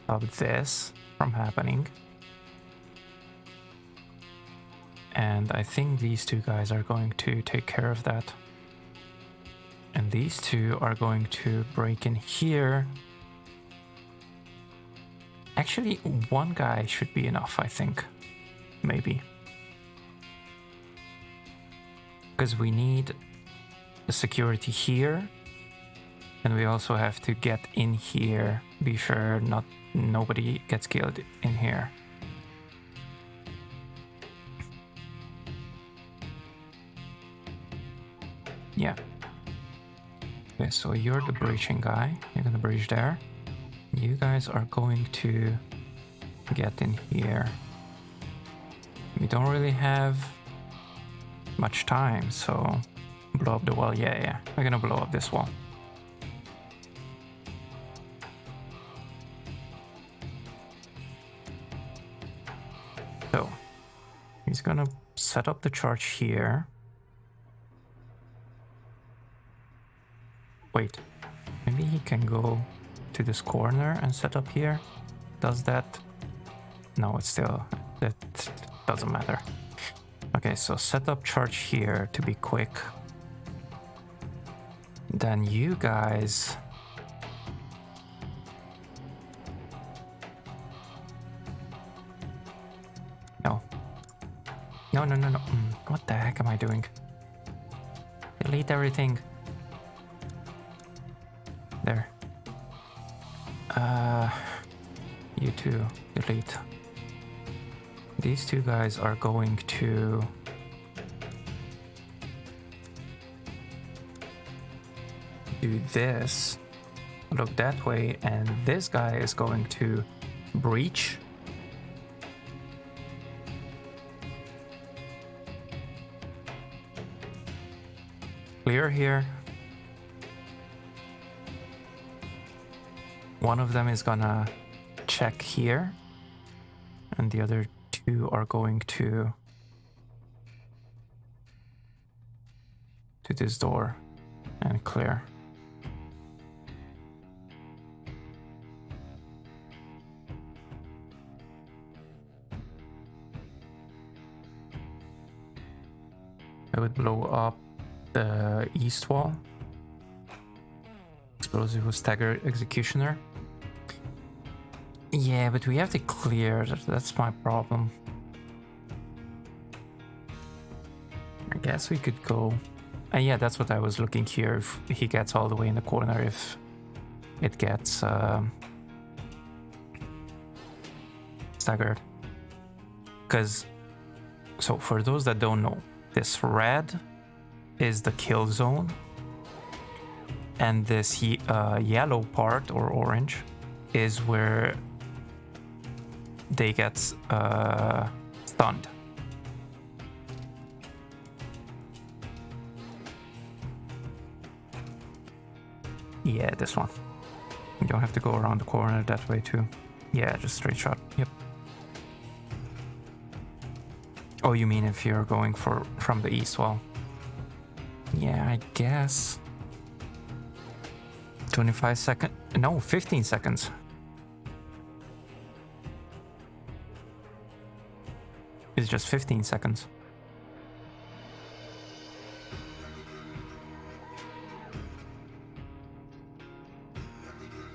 Stop this from happening. And I think these two guys are going to take care of that. And these two are going to break in here. Actually, one guy should be enough, I think. Maybe. Because we need the security here. And we also have to get in here. Be sure nobody gets killed in here. Yeah. Okay, so you're the breaching guy. You're gonna breach there. You guys are going to get in here. We don't really have much time, so blow up the wall. Yeah. We're gonna blow up this wall. So he's gonna set up the charge here. Wait, maybe he can go to this corner and set up here. Does that? No, it's still, that doesn't matter. Okay, so set up charge here to be quick. Then you guys. No. No. What the heck am I doing? Delete everything. There. You two, delete. These two guys are going to do this, look that way, and this guy is going to breach. Clear here. One of them is gonna check here, and the other two are going to this door and clear. I would blow up the east wall. Explosive will stagger executioner. Yeah, but we have to clear. That's my problem. I guess we could go. Yeah, that's what I was looking here. If he gets all the way in the corner, if it gets staggered. Because, so for those that don't know, this red is the kill zone, and this yellow part or orange is where they get stunned. Yeah, this one. You don't have to go around the corner that way too. Yeah, just straight shot. Yep. Oh, you mean if you're going from the east wall? Yeah, I guess. 25 seconds. No, 15 seconds. It's just 15 seconds.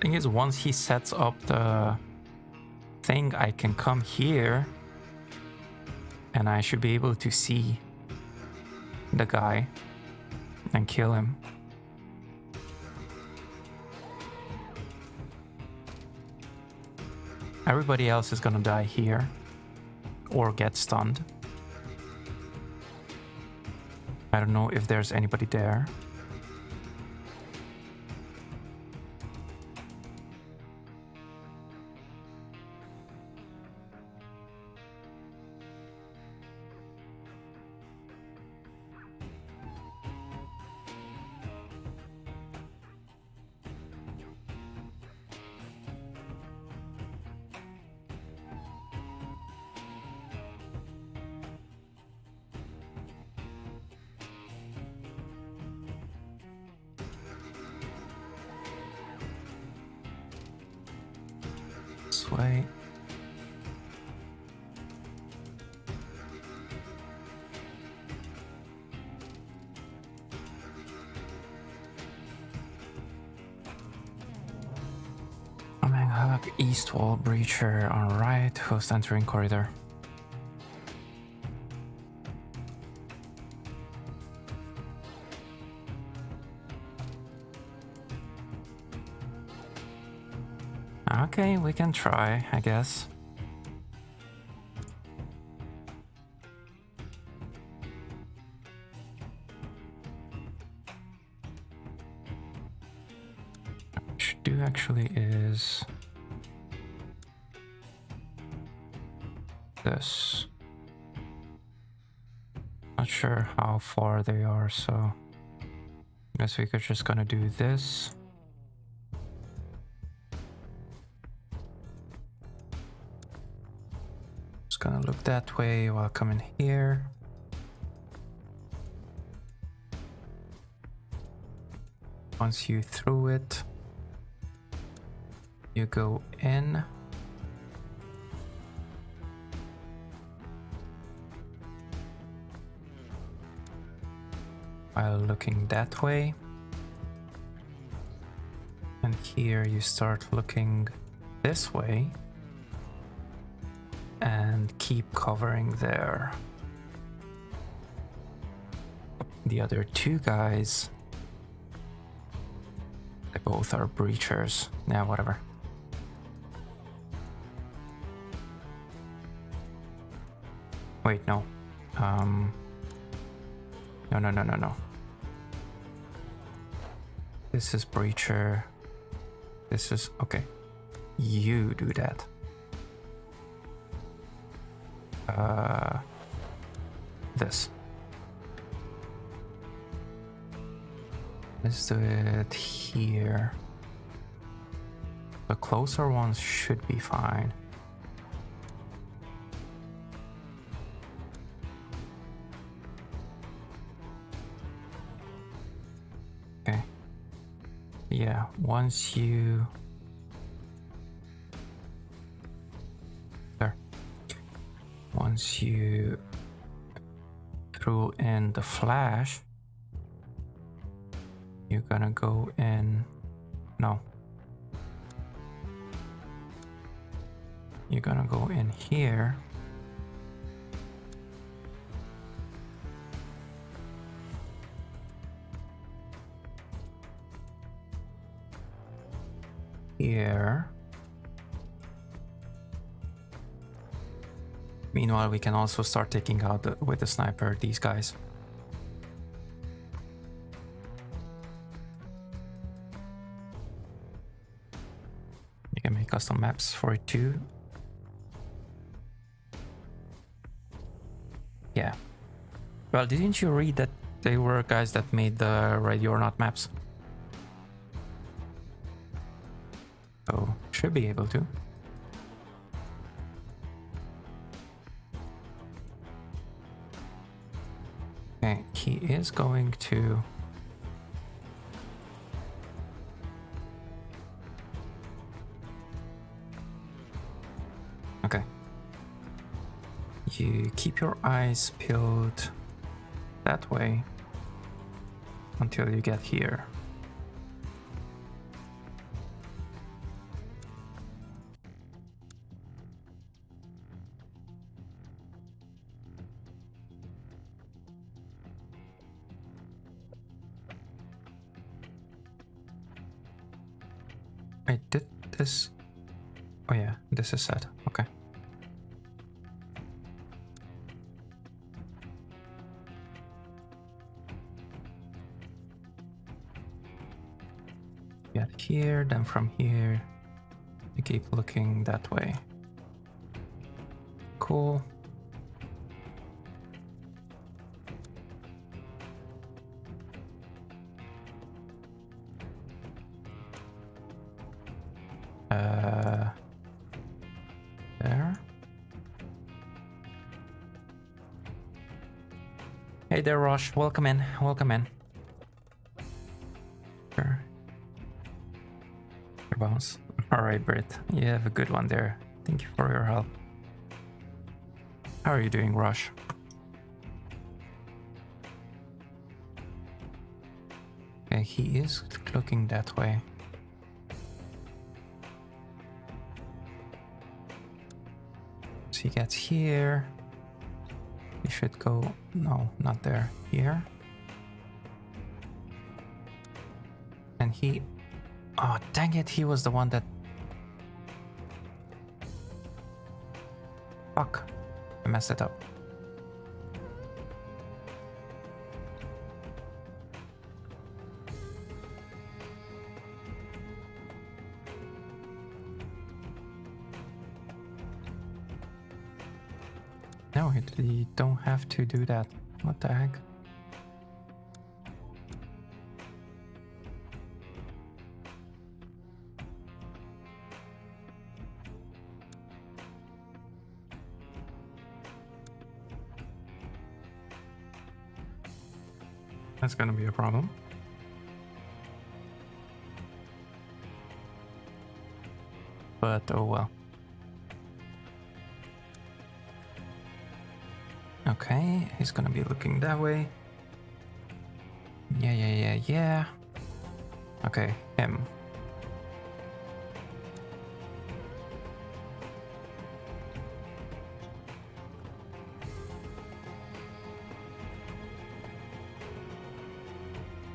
Thing is, once he sets up the thing, I can come here and I should be able to see the guy and kill him. Everybody else is gonna die here or get stunned. I don't know if there's anybody there. This way. Coming hug, east wall breacher on right, host entering corridor. Okay, we can try, I guess. What I should do actually is this. Not sure how far they are, so I guess we could just gonna do this. Gonna look that way while coming here. Once you throw it, you go in. While looking that way. And here you start looking this way. And keep covering there. The other two guys, they both are breachers. Yeah, whatever. Wait, no. No. This is breacher. This is okay. You do that. This. Let's do it here. The closer ones should be fine. Okay. Yeah, once you... There. Once you threw in the flash, you're gonna go in... No. You're gonna go in here. Here. Meanwhile, we can also start taking out with the sniper these guys. You can make custom maps for it too. Yeah. Well, didn't you read that they were guys that made the Ready or Not maps? So, should be able to. Okay, he is going to... Okay. You keep your eyes peeled that way until you get here. I did this. Oh yeah, this is set. Okay. Get here, then from here, you keep looking that way. Cool. There. Hey there, Rosh. Welcome in. Welcome in. Sure. Your bounce. Alright, Brit. You have a good one there. Thank you for your help. How are you doing, Rosh? Okay, he is looking that way. So he gets here. He should go... No, not there. Here. And he... Oh, dang it, he was the one that... Fuck. I messed it up. No, you don't have to do that. What the heck? That's gonna be a problem. But oh well. Okay, he's gonna be looking that way. Yeah. Okay, him.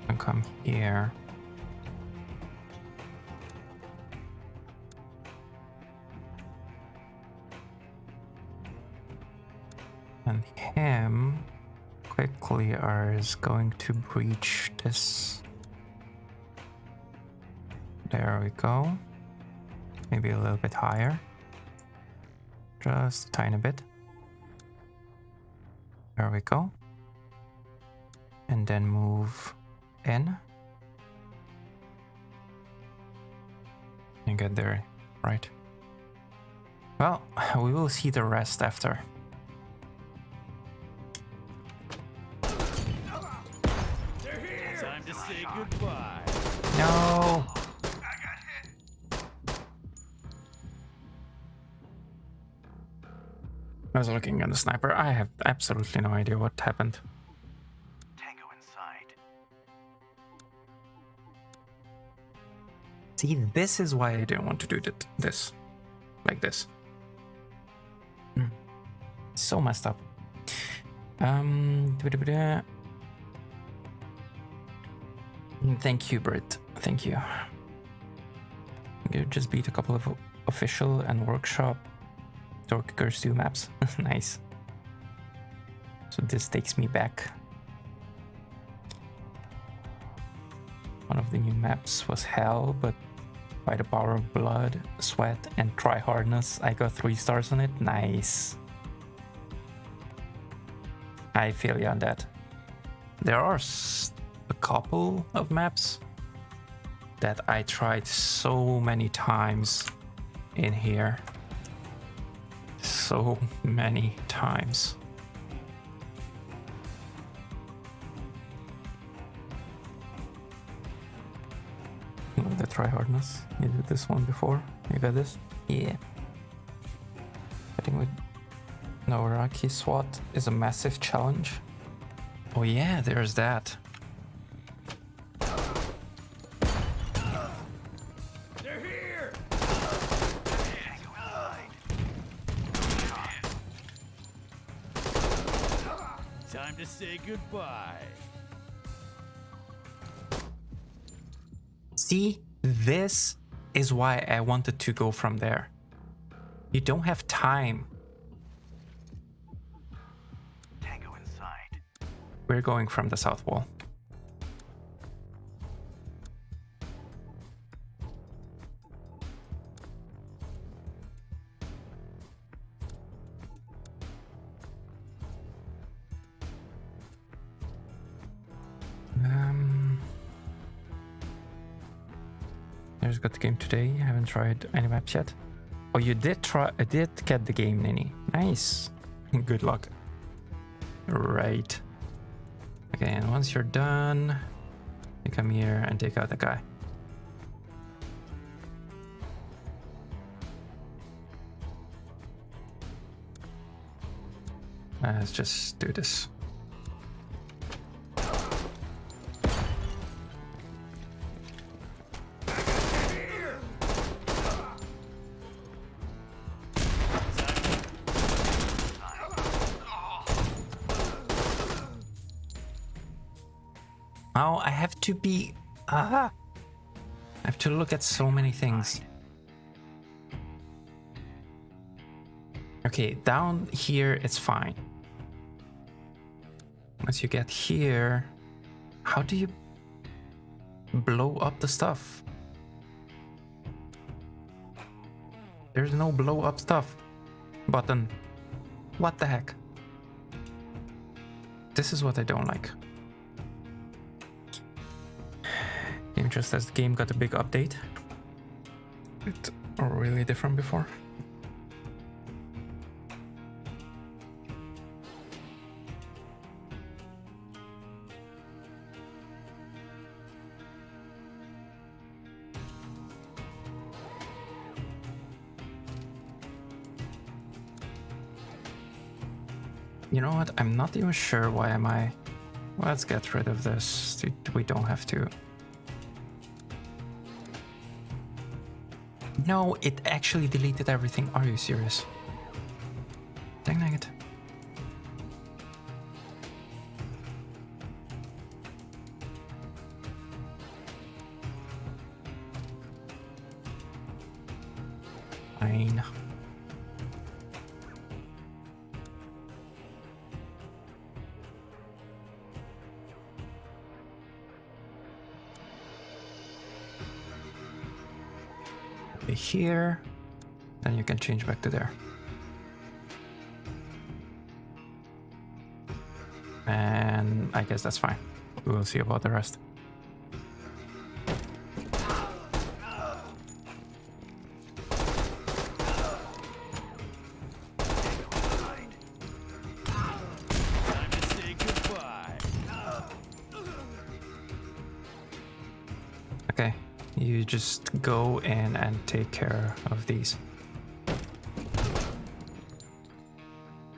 And come here. And him quickly is going to breach this. There we go. Maybe a little bit higher. Just a tiny bit. There we go. And then move in. And get there, right? Well, we will see the rest after. Time to say goodbye. No! I was looking at the sniper. I have absolutely no idea what happened. Tango inside. See, this is why I didn't want to do this. Like this. So messed up. Thank you, Britt. Thank you. You just beat a couple of official and workshop Torkers 2 maps. Nice. So this takes me back. One of the new maps was Hell, but by the power of blood, sweat, and tryhardness, I got 3 stars on it. Nice. I feel you on that. There are a couple of maps that I tried so many times in here. So many times. The tryhardness. You did this one before. You got this? Yeah. Fighting with Naoraki SWAT is a massive challenge. Oh yeah, there's that. They're here. Time to say goodbye. See, this is why I wanted to go from there. You don't have time. Tango inside. We're going from the south wall. There's got the game today. I haven't tried any maps yet. Oh, you did try. I did get the game, Nini. Nice. Good luck. Right. Okay, and once you're done, you come here and take out the guy. Let's just do this. Now I have to be... I have to look at so many things. Okay, down here it's fine. Once you get here, how do you blow up the stuff? There's no blow up stuff button. What the heck? This is what I don't like. Just as the game got a big update. It's really different before. You know what? I'm not even sure why am I... Let's get rid of this. We don't have to. No, it actually deleted everything. Are you serious? Dang it. Fine. here, then you can change back to there. And I guess that's fine. We will see about the rest. Time to say goodbye. Okay, you just go in and take care of these.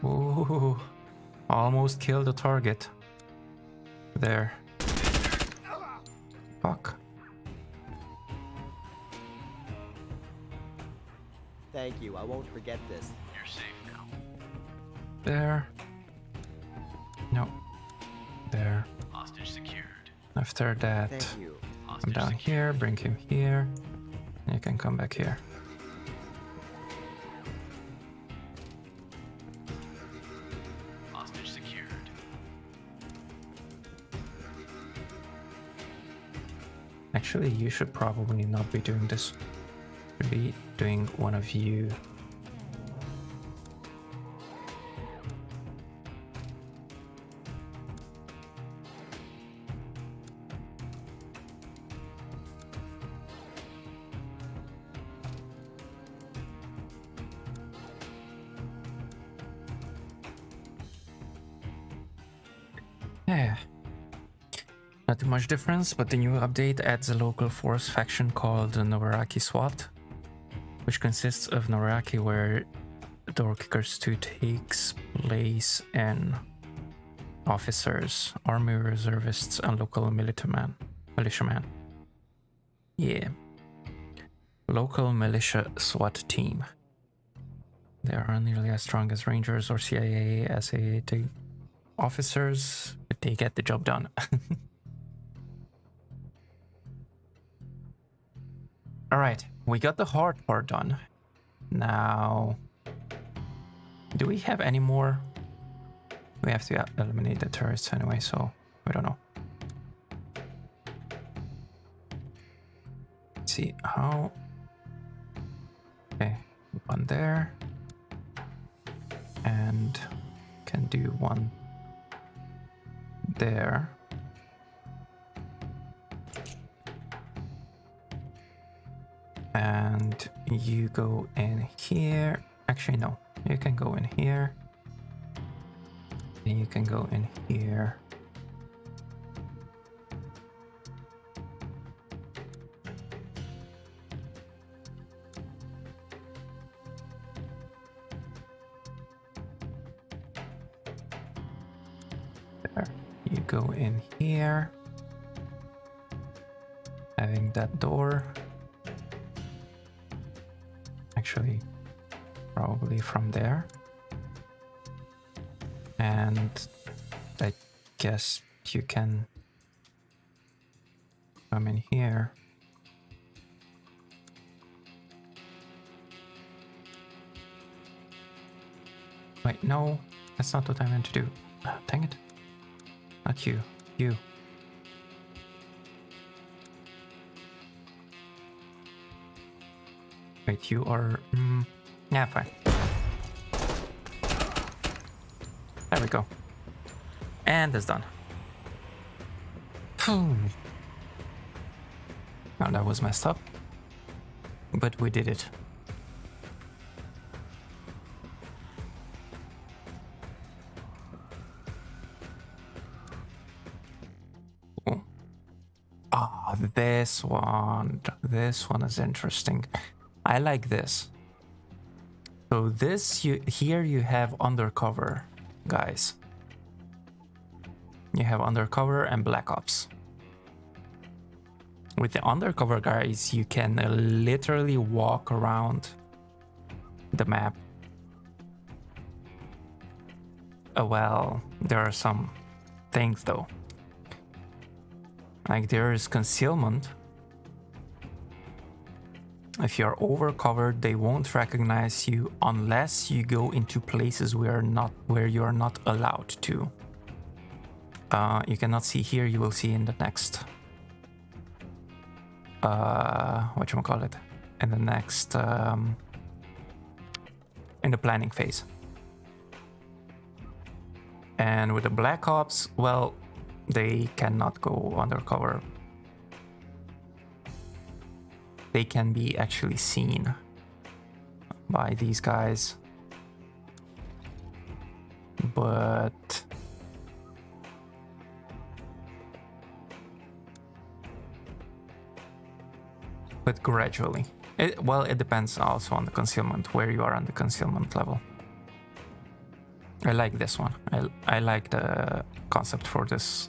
Ooh, almost killed the target. There. Fuck. Thank you, I won't forget this. You're safe now. There. No. There. Hostage secured. After that, Thank you. come down here, bring him here. And you can come back here. Hostage secured. Actually, you should probably not be doing this. Should be doing one of you. Yeah. Not too much difference, but the new update adds a local force faction called the Noraraki SWAT, which consists of Noraraki, where Door Kickers 2 takes place, in officers, army reservists, and local militiamen. Yeah. Local militia SWAT team. They are nearly as strong as Rangers or CIA SAA officers, but they get the job done. Alright, we got the hard part done. Now, do we have any more? We have to eliminate the turrets anyway, so we don't know. Let's see how. Okay, one there. And can do one there. And you go in here. Actually, no, you can go in here. And you can go in here. There. You go in here. Having that door. Actually, probably from there. And I guess you can come in here. Wait, no, that's not what I meant to do. Dang it. Not you. You. Wait, you are... yeah, fine. There we go. And it's done. Now that was messed up. But we did it. Oh. Ah, this one. This one is interesting. I like this. So this, here you have undercover, guys. You have undercover and black ops. With the undercover guys, you can literally walk around the map. Well, there are some things though. Like there is concealment. If you're overcovered, they won't recognize you unless you go into places where you are not allowed to. You cannot see here, you will see in the next whatchamacallit, in the next in the planning phase. And with the Black Ops, well, they cannot go undercover. They can be actually seen by these guys, but gradually. It depends also on the concealment, where you are on the concealment level. I like this one. I like the concept for this.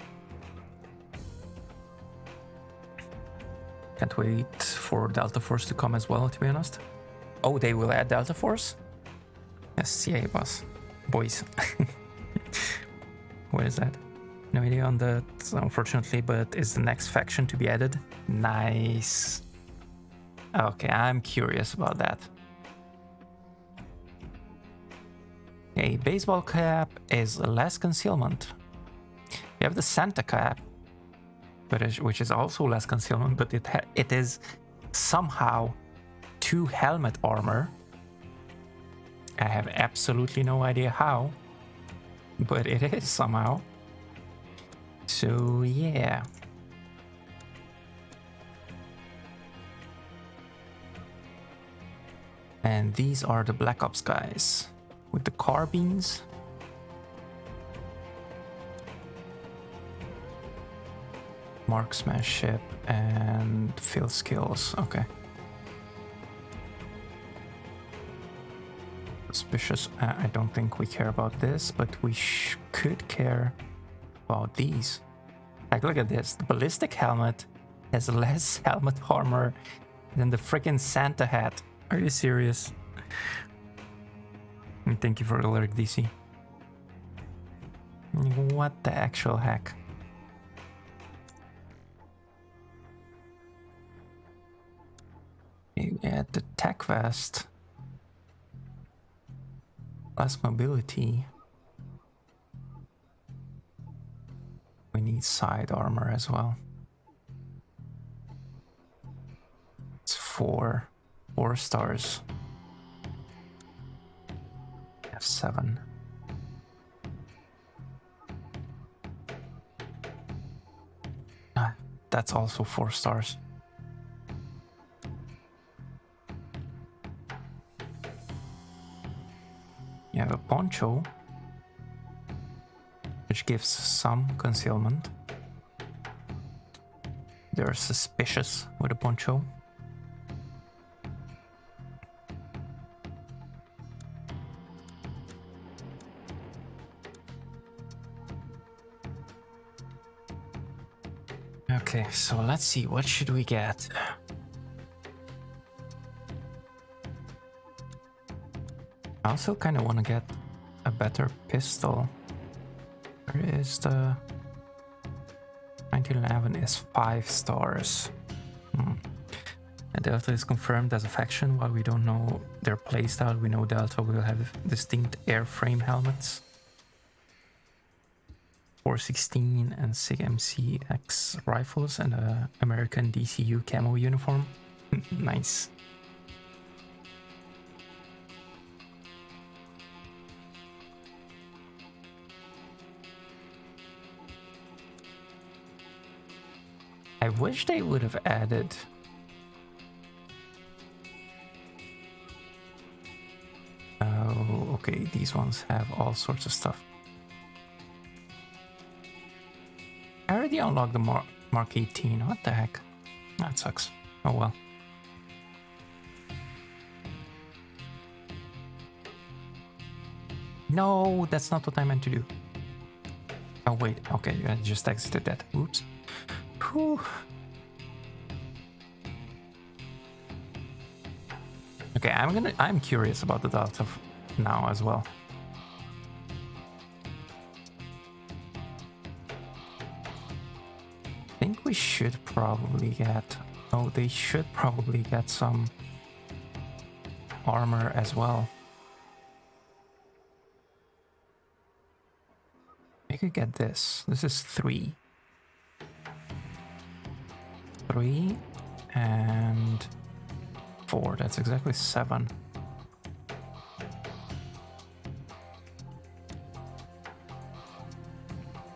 Can't wait for Delta Force to come as well, to be honest. Oh, they will add Delta Force? Yes, yeah, boss. Boys. Where is that? No idea on that, unfortunately, but is the next faction to be added? Nice. Okay, I'm curious about that. A baseball cap is less concealment. You have the Santa cap, which is also less concealment, but it is somehow 2 helmet armor. I have absolutely no idea how, but it is somehow. So yeah. And these are the Black Ops guys with the carbines. Marksmanship and field skills. Okay. Suspicious. I don't think we care about this, but we could care about these. Like, look at this. The ballistic helmet has less helmet armor than the freaking Santa hat. Are you serious? And thank you for the alert, DC. What the actual heck? You add the tech vest. Less mobility. We need side armor as well. It's 4 stars. F7. That's also 4 stars. You have a poncho, which gives some concealment. They're suspicious with a poncho. Okay, so let's see, what should we get? I also kind of want to get a better pistol. Where is the 1911 is 5 stars. And Delta is confirmed as a faction. While we don't know their playstyle, we know Delta will have distinct airframe helmets. 416 and SIG MCX rifles and a American DCU camo uniform. Nice. I wish they would have added okay, these ones have all sorts of stuff. I already unlocked the Mark 18. What the heck? That sucks. Oh well. No, that's not what I meant to do. Oh wait, okay, I just exited that. Oops. Whew. Okay, I'm curious about the Delta now as well. I think we should probably get... Oh, they should probably get some armor as well. I could get this. This is 3. 3 and 4. That's exactly 7.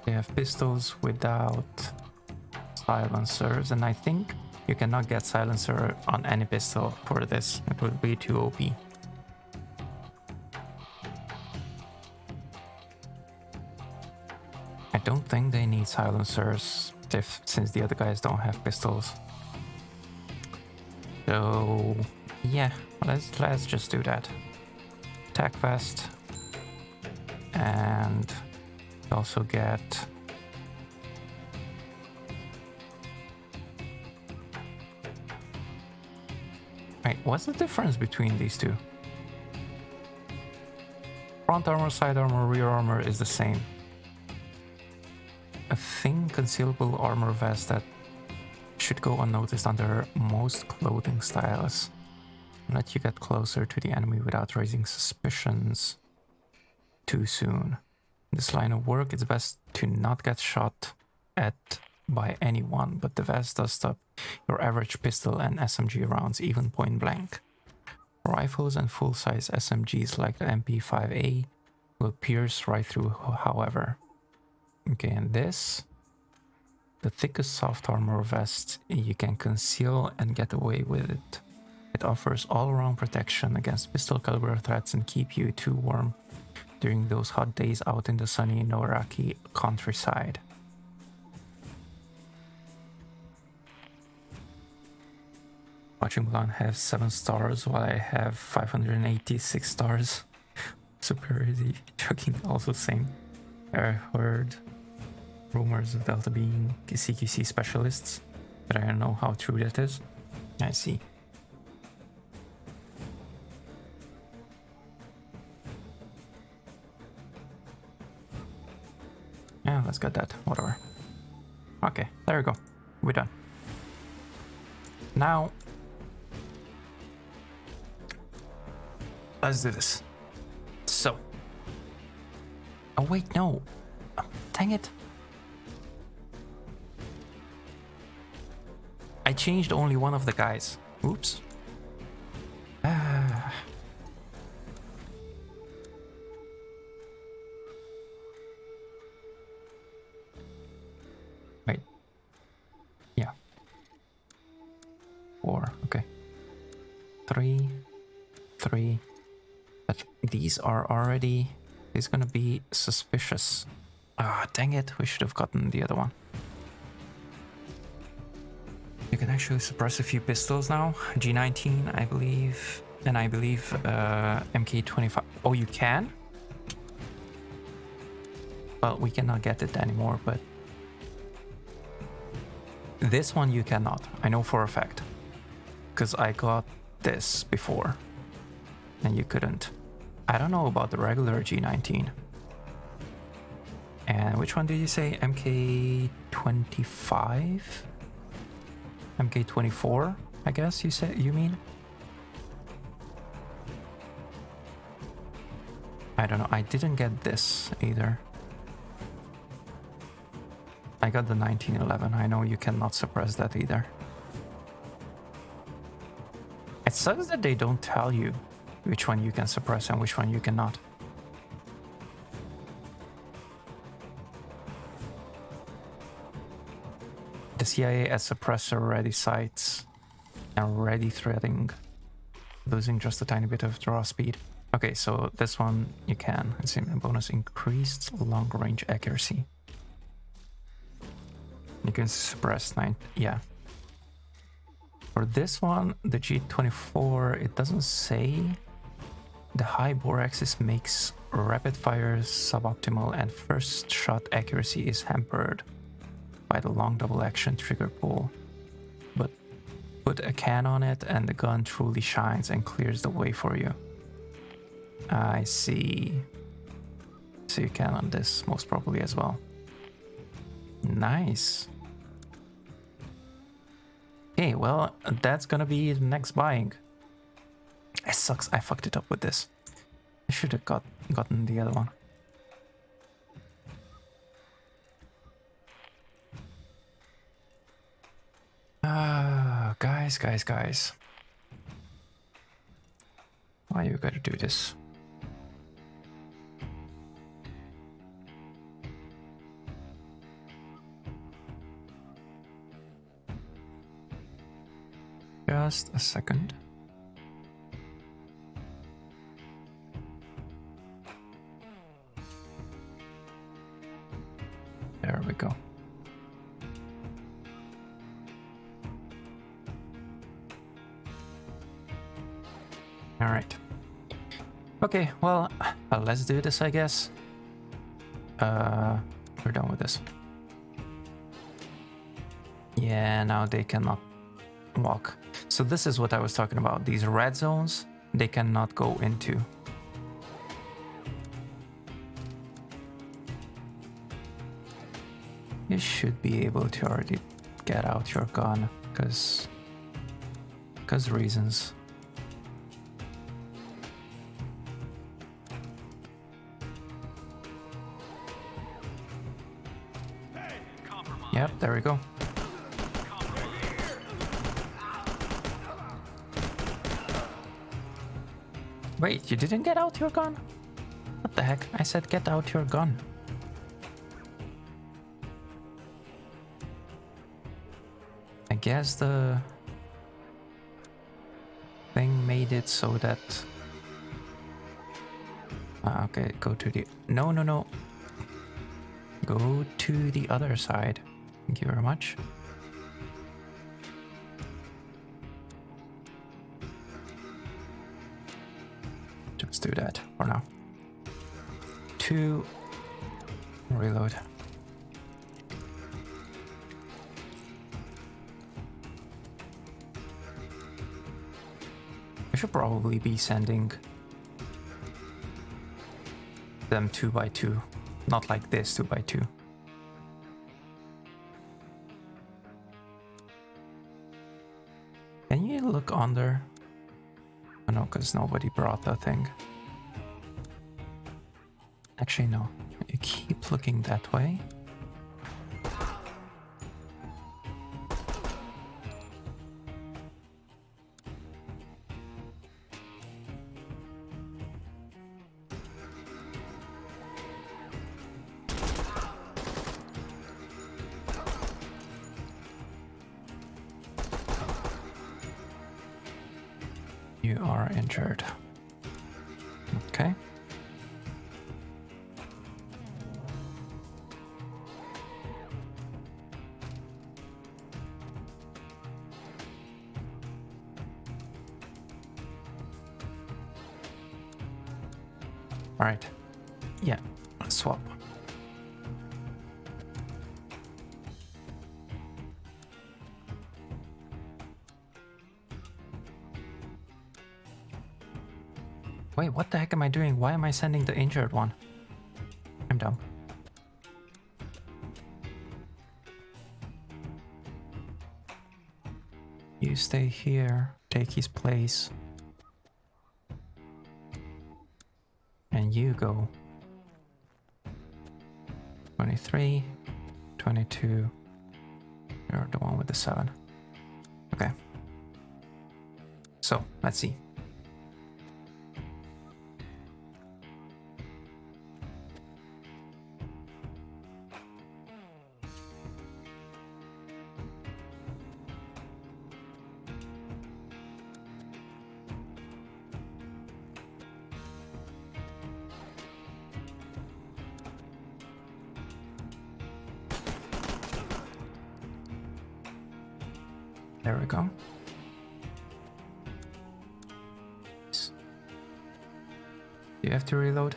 They have pistols without silencers, and I think you cannot get silencer on any pistol for this. It would be too OP. I don't think they need silencers since the other guys don't have pistols. So yeah, let's just do that. Attack vest, and also get Wait, what's the difference between these two? Front armor, side armor, rear armor is the same. A thin concealable armor vest that should go unnoticed under most clothing styles. Let you get closer to the enemy without raising suspicions too soon. In this line of work, it's best to not get shot at by anyone, but the vest does stop your average pistol and SMG rounds, even point blank. Rifles and full-size SMGs like the MP5A will pierce right through, however. Okay, and this, the thickest soft armor vest you can conceal and get away with it. It offers all-around protection against pistol caliber threats and keep you too warm during those hot days out in the sunny Noraki countryside. Watching Milan have 7 stars while I have 586 stars. Superiority joking also same. I heard rumors of Delta being CQC specialists, but I don't know how true that is. I see. Yeah, let's get that. Whatever. Okay, there we go. We're done. Now, let's do this. So. Oh wait, no. Oh, dang it. I changed only one of the guys. Oops. Wait. Yeah. 4. Okay. 3. 3. But these are already... It's gonna be suspicious. Ah, dang it. We should have gotten the other one. You can actually suppress a few pistols now. G19, I believe. And I believe MK25. Oh, you can? Well, we cannot get it anymore, but... This one you cannot. I know for a fact. Because I got this before. And you couldn't. I don't know about the regular G19. And which one did you say? MK25? MK24, I guess you mean? I don't know. I didn't get this either. I got the 1911. I know you cannot suppress that either. It sucks that they don't tell you which one you can suppress and which one you cannot. The CIA as suppressor ready sights and ready threading, losing just a tiny bit of draw speed. Okay, so this one you can. It's in a bonus increased long range accuracy. You can suppress 9. Yeah. For this one, the G24, it doesn't say. The high bore axis makes rapid fire suboptimal and first shot accuracy is hampered by the long double action trigger pull. But put a can on it and the gun truly shines and clears the way for you. I see. So you can on this most probably as well. Nice. Okay, well, that's gonna be the next buying. It sucks, I fucked it up with this. I should have gotten the other one. Guys. we gotta do this. Just a second. There we go. All right. Okay, well, let's do this, I guess. We're done with this. Yeah, now they cannot walk. So this is what I was talking about. These red zones, they cannot go into. You should be able to already get out your gun, because reasons. Yep, there we go. Wait, you didn't get out your gun? What the heck? I said get out your gun. I guess the thing made it so that... okay, go to the... No. Go to the other side. Thank you very much. Let's do that for now. 2. Reload. I should probably be sending them 2 by 2, not like this 2 by 2. Can you look under? Oh, no, because nobody brought that thing. Actually, no. You keep looking that way. You are injured. Okay. All right. Yeah, let's swap. Wait, what the heck am I doing? Why am I sending the injured one? I'm dumb. You stay here, take his place. And you go. 23, 22. You're the one with the 7. Okay. So, let's see. There we go. Do you have to reload?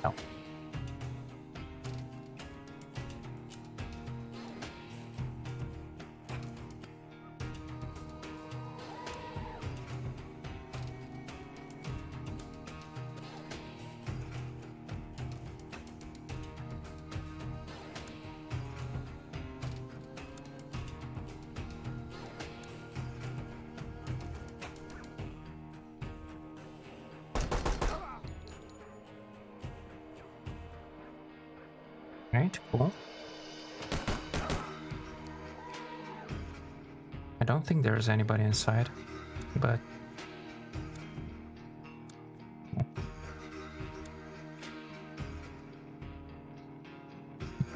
No. Alright, cool. I don't think there's anybody inside, but...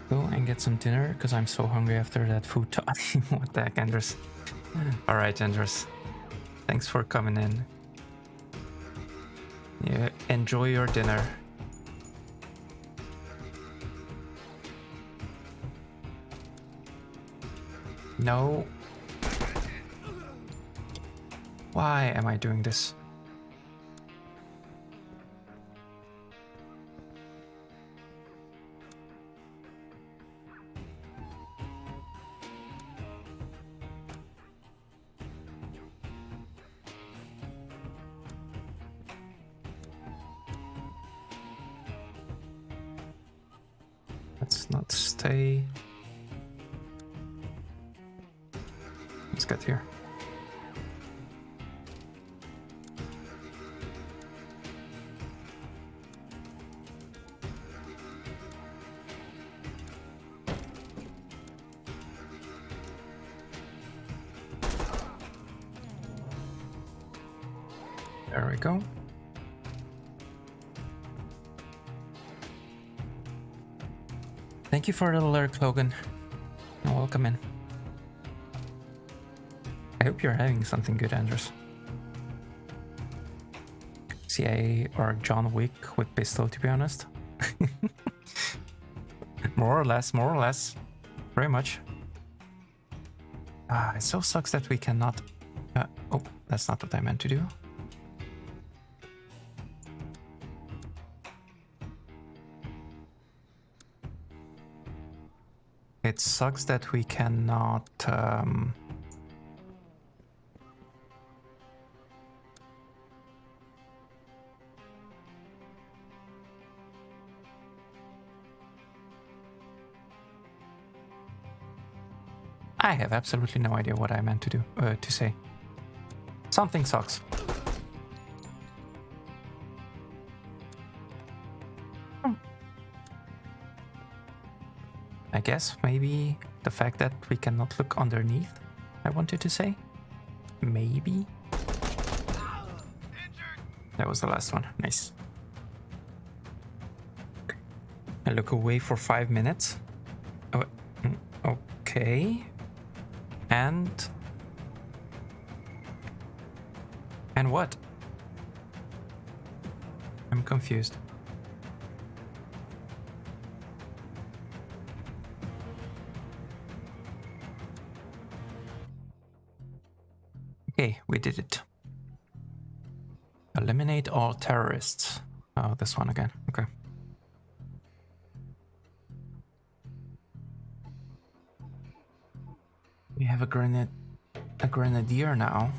Go and get some dinner, because I'm so hungry after that food talk. What the heck, Andres? Alright, Andres. Thanks for coming in. Yeah, enjoy your dinner. No. Why am I doing this? Let's not stay. Let's get here. There we go. Thank you for the alert, Logan. And welcome in. I hope you're having something good, Andres. CIA or John Wick with pistol, to be honest. More or less, more or less. Very much. It so sucks that we cannot... oh, that's not what I meant to do. It sucks that we cannot... I have absolutely no idea what I meant to do, to say. Something sucks. I guess maybe the fact that we cannot look underneath, I wanted to say. Maybe. That was the last one. Nice. I look away for 5 minutes. Oh, okay. And what? I'm confused. Okay, we did it. Eliminate all terrorists. Oh, this one again. Okay. We have a grenadier now.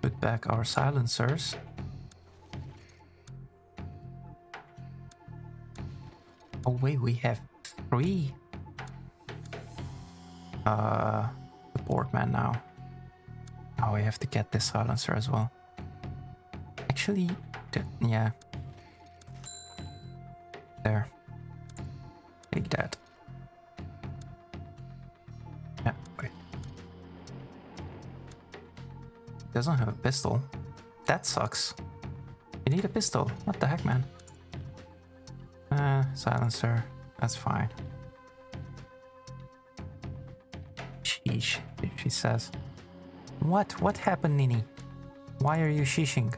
Put back our silencers. Oh wait, we have 3 support man now. Oh, we have to get this silencer as well. Actually, yeah. There. Take that. Yeah, wait. Doesn't have a pistol. That sucks. You need a pistol. What the heck, man? Silencer. That's fine. Sheesh, she says. What happened, Nini? Why are you sheeshing?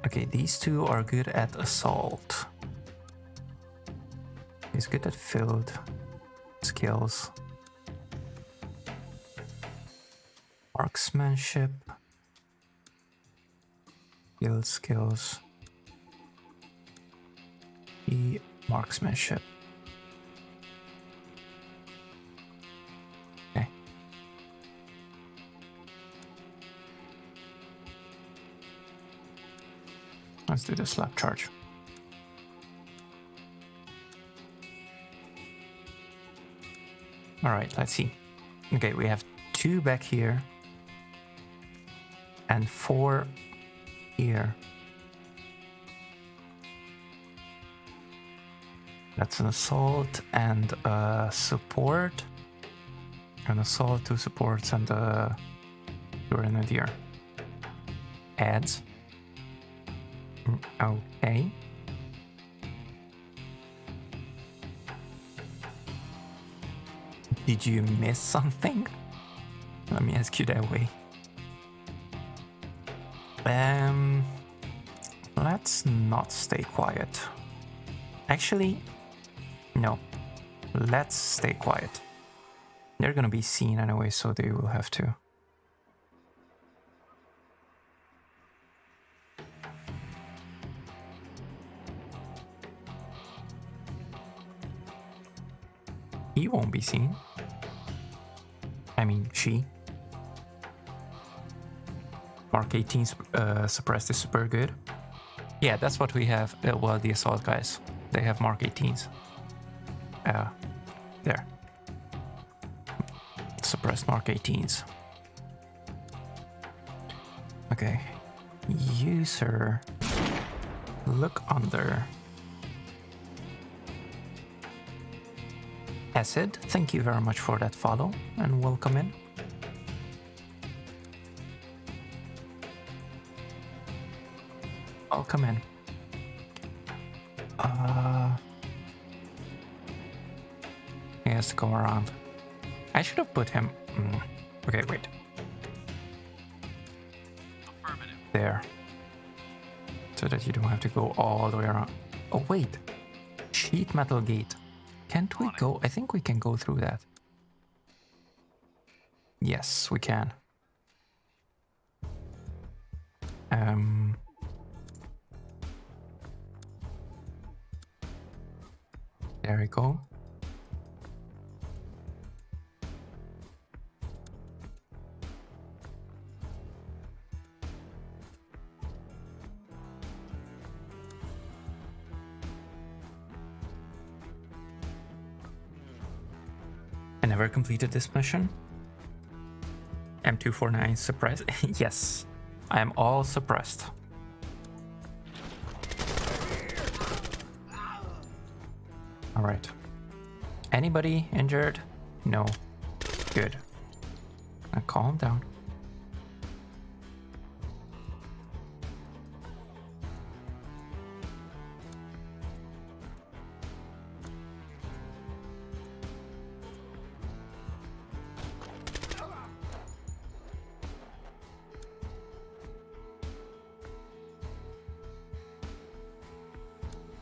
Okay, these two are good at assault. He's good at field skills. Marksmanship. Field skills. Marksmanship. Okay. Let's do the slap charge. All right, let's see. Okay, we have 2 back here and 4 here. That's an assault and a support. An assault, 2 supports, and a grenadier. Adds. Okay. Did you miss something? Let me ask you that way. Let's not stay quiet. Actually, no. Let's stay quiet. They're gonna be seen anyway, so they will have to. He won't be seen. I mean, she. Mark 18 suppressed is super good. Yeah, that's what we have. Well, the assault guys, they have Mark 18s. There. Suppressed Mark 18s. Okay. User. Look under. Acid, thank you very much for that follow and welcome in. Welcome in. He has to come around. I should have put him. Okay, wait. Affirmative. There. So that you don't have to go all the way around. Oh, wait. Sheet metal gate. Can't we go? I think we can go through that. Yes, we can. There we go. I never completed this mission. M249 suppressed. Yes, I am all suppressed. All right. Anybody injured? No. Good. Now calm down.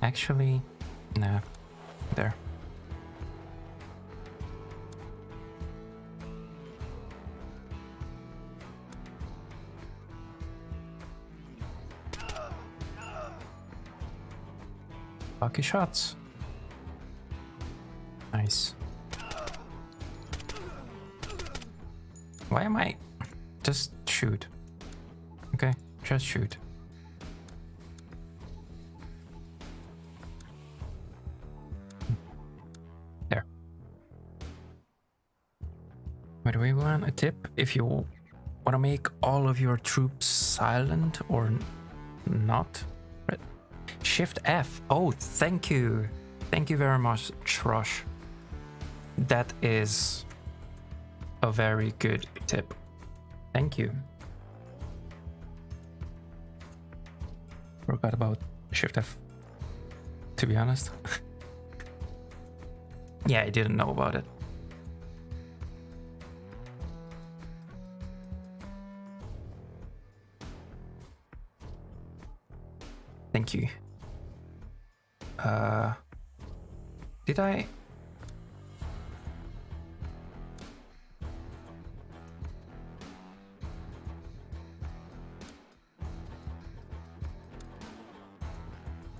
Actually, nah. There. Lucky shots. Nice. Why am I? Just shoot. Okay, just shoot. There. By the way, one a tip: if you want to make all of your troops silent or not, Shift F. Oh, thank you. Thank you very much, Rush. That is a very good tip. Thank you. Forgot about Shift F, to be honest. Yeah, I didn't know about it. Thank you. Did I?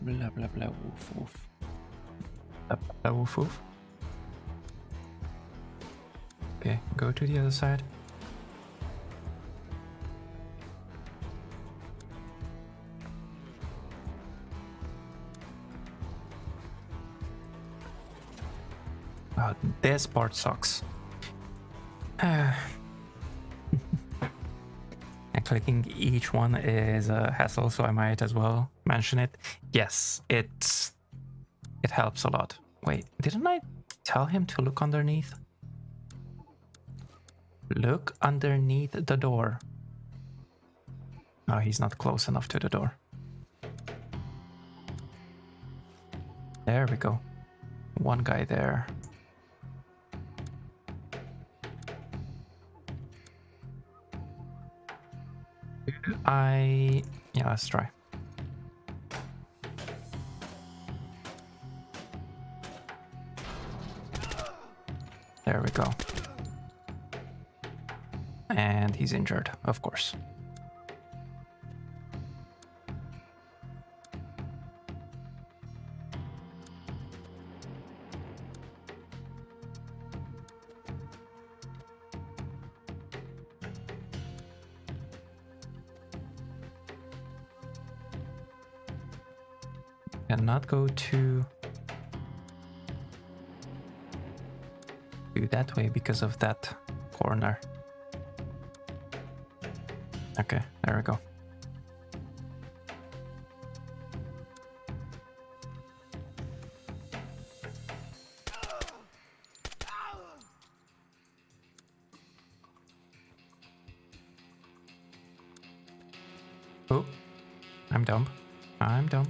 Blah blah blah woof woof. Blah blah blah woof woof. Okay, go to the other side. Wow, this part sucks. And clicking each one is a hassle, so I might as well mention it. Yes, it helps a lot. Wait, didn't I tell him to look underneath? Look underneath the door. Oh, he's not close enough to the door. There we go. One guy there. Yeah, let's try. There we go. And he's injured, of course. Cannot go to that way because of that corner. Okay, there we go. Oh, I'm dumb. I'm dumb.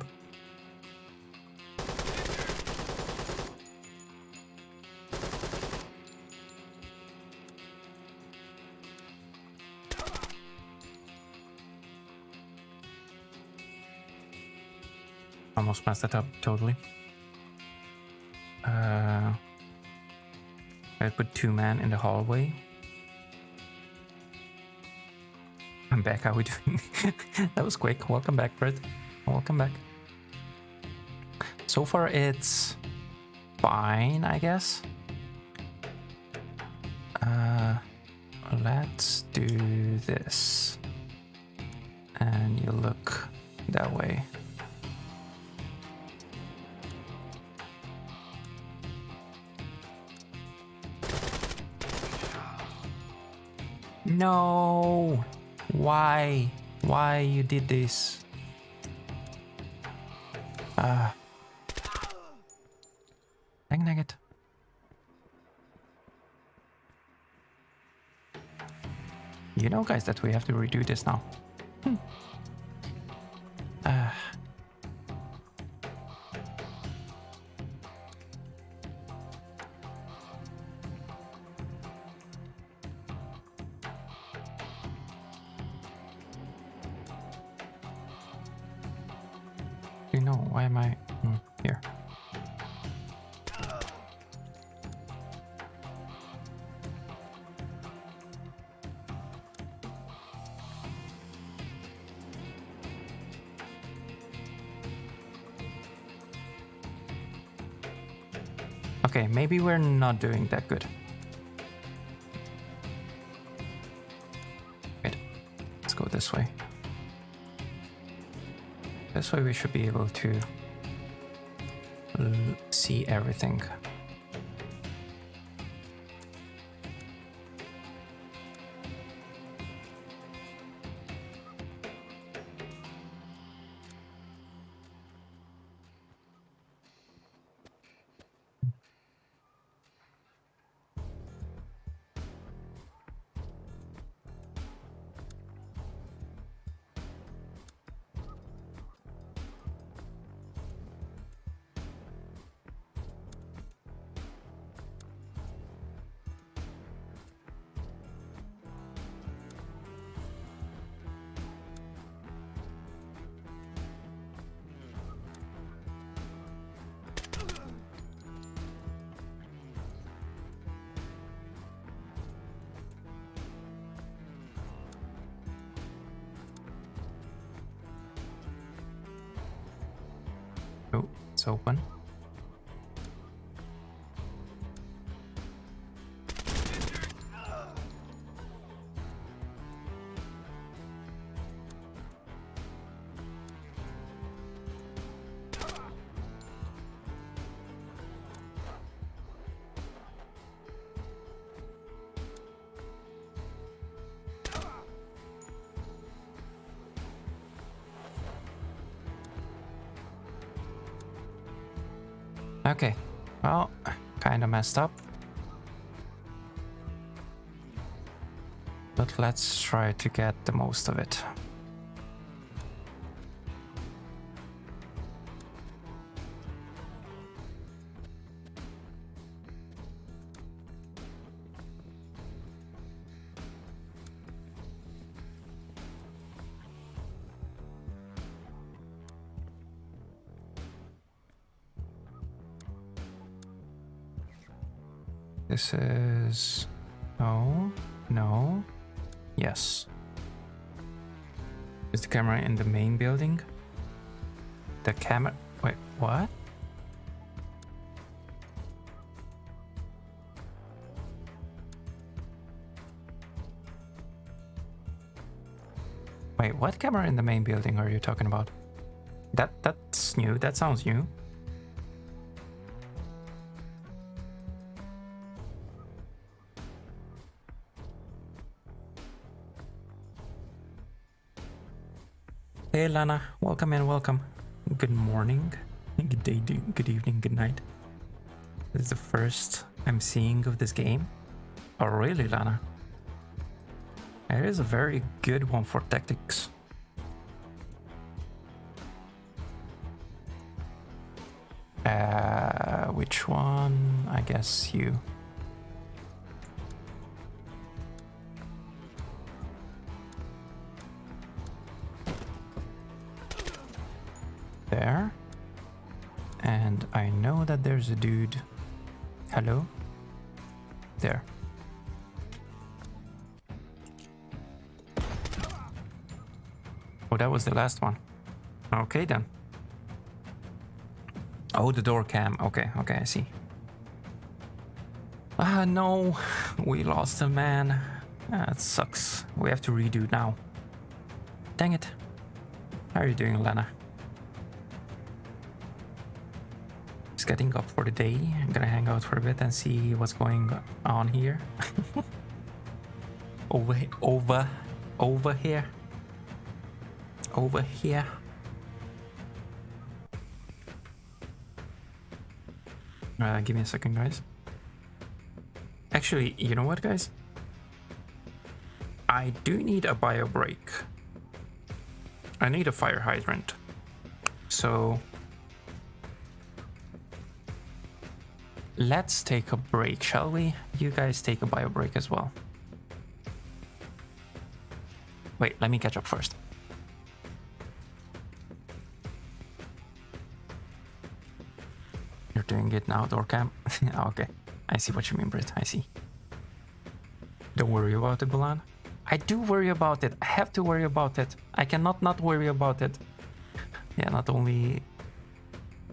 Almost messed it up totally. I put 2 men in the hallway. I'm back. How are we doing? That was quick. Welcome back, Brett. Welcome back. So far, it's fine, I guess. Let's do this. And you look that way. No! Why? Why you did this? Dang it. You know, guys, that we have to redo this now. You know, why am I here? Okay, maybe we're not doing that good. Wait, let's go this way. This way we should be able to see everything. Oh, it's open. Okay, Well, kinda messed up. But let's try to get the most of it. This is... No. No. Yes. Is the camera in the main building? The camera... Wait, what? Wait, what camera in the main building are you talking about? That's new. That sounds new. Hey Lana, welcome in, welcome. Good morning, good day, good evening, good night. This is the first I'm seeing of this game. Oh really, Lana? It is a very good one for tactics. Which one? I guess you. There. And I know that there's a dude. Hello? There. Oh, that was the last one. Okay then. Oh, the door cam. Okay, okay, I see. Ah, no. We lost a man. That sucks. We have to redo now. Dang it. How are you doing, Lana? Just getting up for the day. I'm gonna hang out for a bit and see what's going on here. Over here. Over here. Give me a second, guys. Actually, you know what, guys? I do need a bio break. I need a fire hydrant. So let's take a break, shall we? You guys take a bio break as well. Wait, let me catch up first. You're doing it now, door cam? Okay, I see what you mean, Britt, I see. Don't worry about it, Balan. I do worry about it. I have to worry about it. I cannot not worry about it. Yeah, not only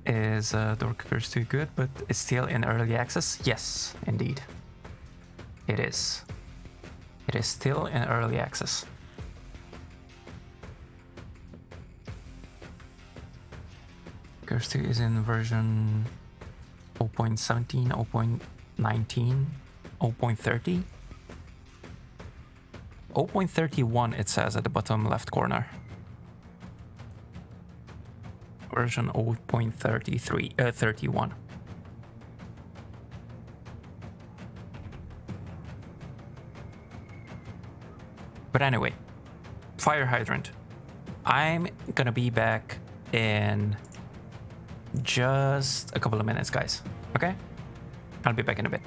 is Door Curse 2 good, but it's still in early access. Yes, indeed. It is. It is still in early access. Curse 2 is in version 0.17, 0.19, 0.30. 0.31 it says at the bottom left corner. Version 0.33, 31. But anyway, fire hydrant. I'm gonna be back in just a couple of minutes, guys. Okay? I'll be back in a bit.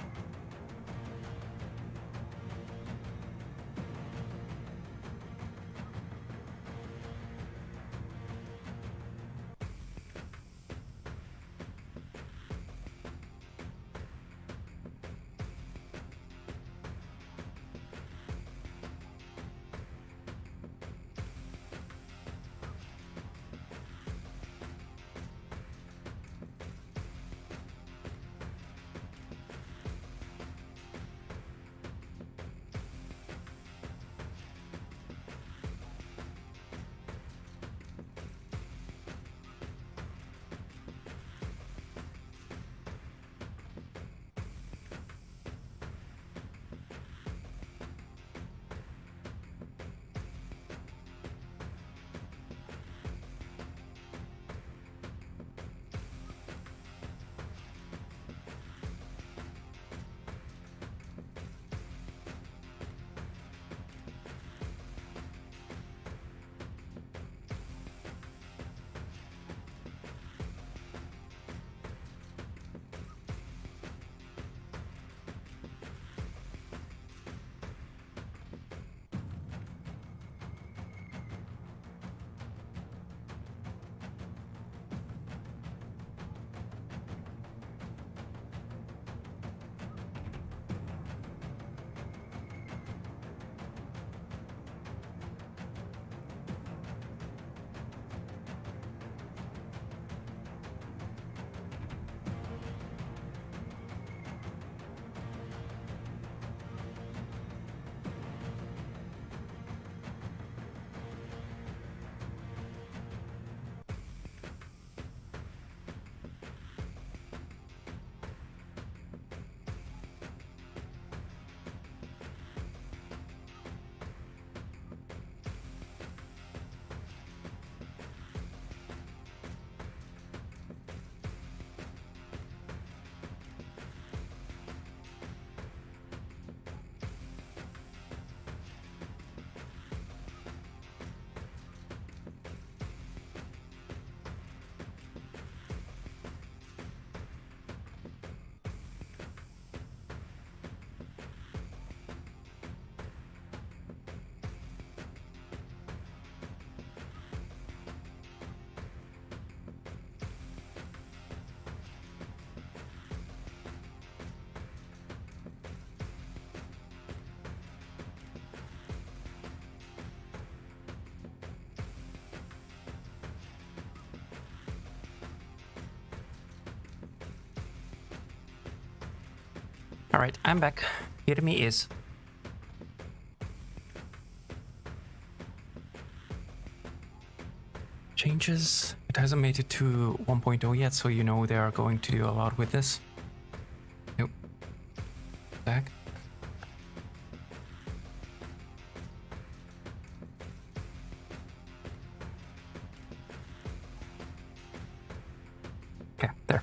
All right, I'm back. Here me is. Changes. It hasn't made it to 1.0 yet, so you know they are going to do a lot with this. Nope. Back. Okay, there.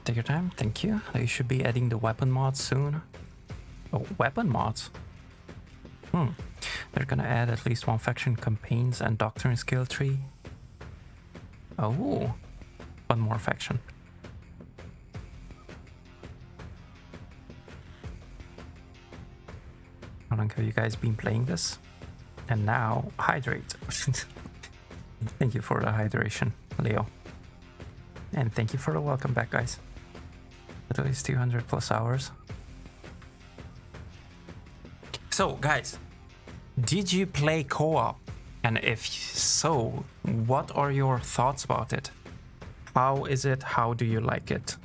Take your time, thank you. They should be adding the weapon mods soon. Oh, weapon mods? They're gonna add at least one faction campaigns and doctrine skill tree. Oh, one more faction. How long have you guys been playing this? And now, hydrate. Thank you for the hydration, Leo. And thank you for the welcome back, guys. At least 200 plus hours. So, guys, did you play co-op? And if so, what are your thoughts about it? How is it? How do you like it?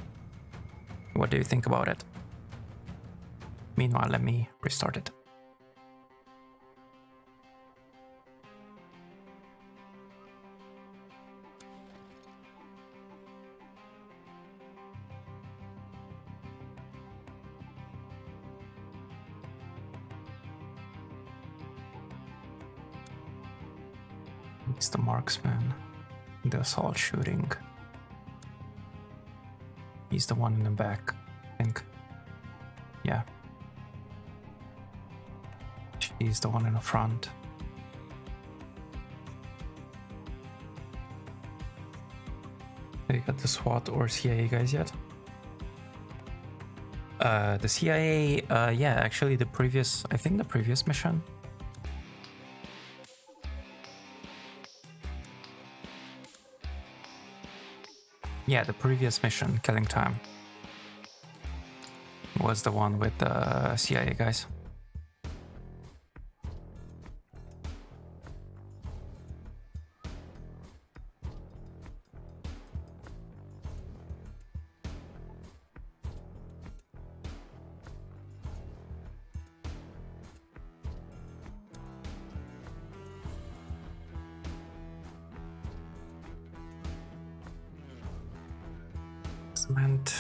What do you think about it? Meanwhile, let me restart it. It's the marksman, the assault shooting. He's the one in the back, I think. Yeah. She's the one in the front. Have you got the SWAT or CIA guys yet? The CIA, yeah, actually the previous, I think the previous mission. Yeah, the previous mission, Killing Time, was the one with the CIA guys. Meant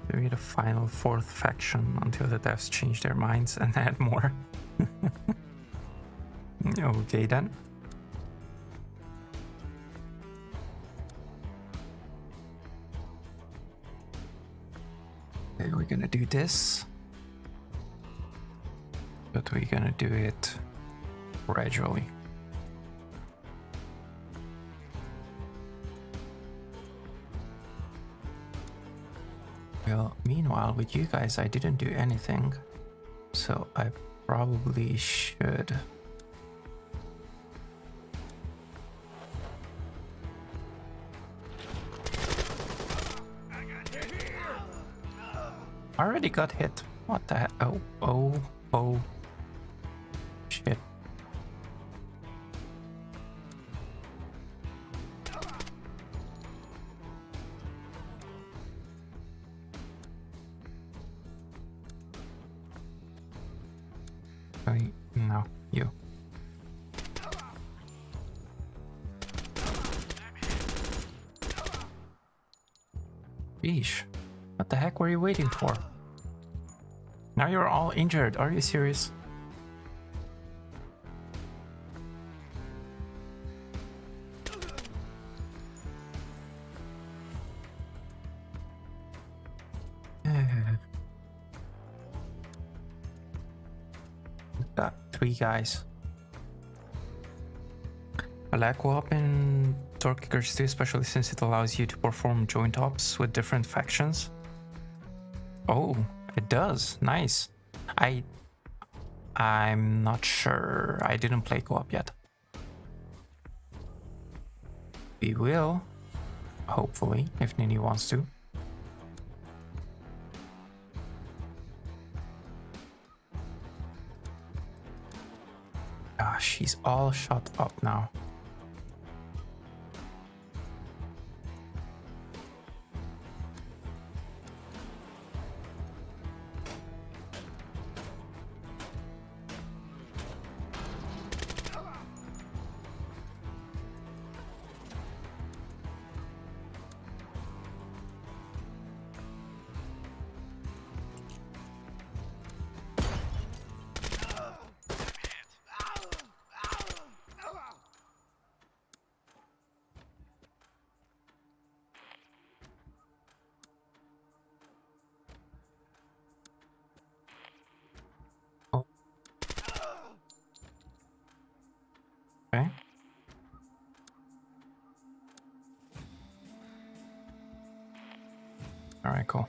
to be the final fourth faction until the devs change their minds and add more. Okay then. Okay, we're gonna do this, but we're gonna do it gradually. Well, meanwhile, with you guys, I didn't do anything, so I probably should. I already got hit. What the heck? Oh. Shit. No, you. Yeesh. What the heck were you waiting for? Now you're all injured. Are you serious? Got 3 guys. I like co-op in Door Kickers 2, especially since it allows you to perform joint ops with different factions. Oh, it does. Nice. I'm not sure. I didn't play co-op yet. We will, hopefully, if Nini wants to. Ah, she's all shut up now. Alright, cool.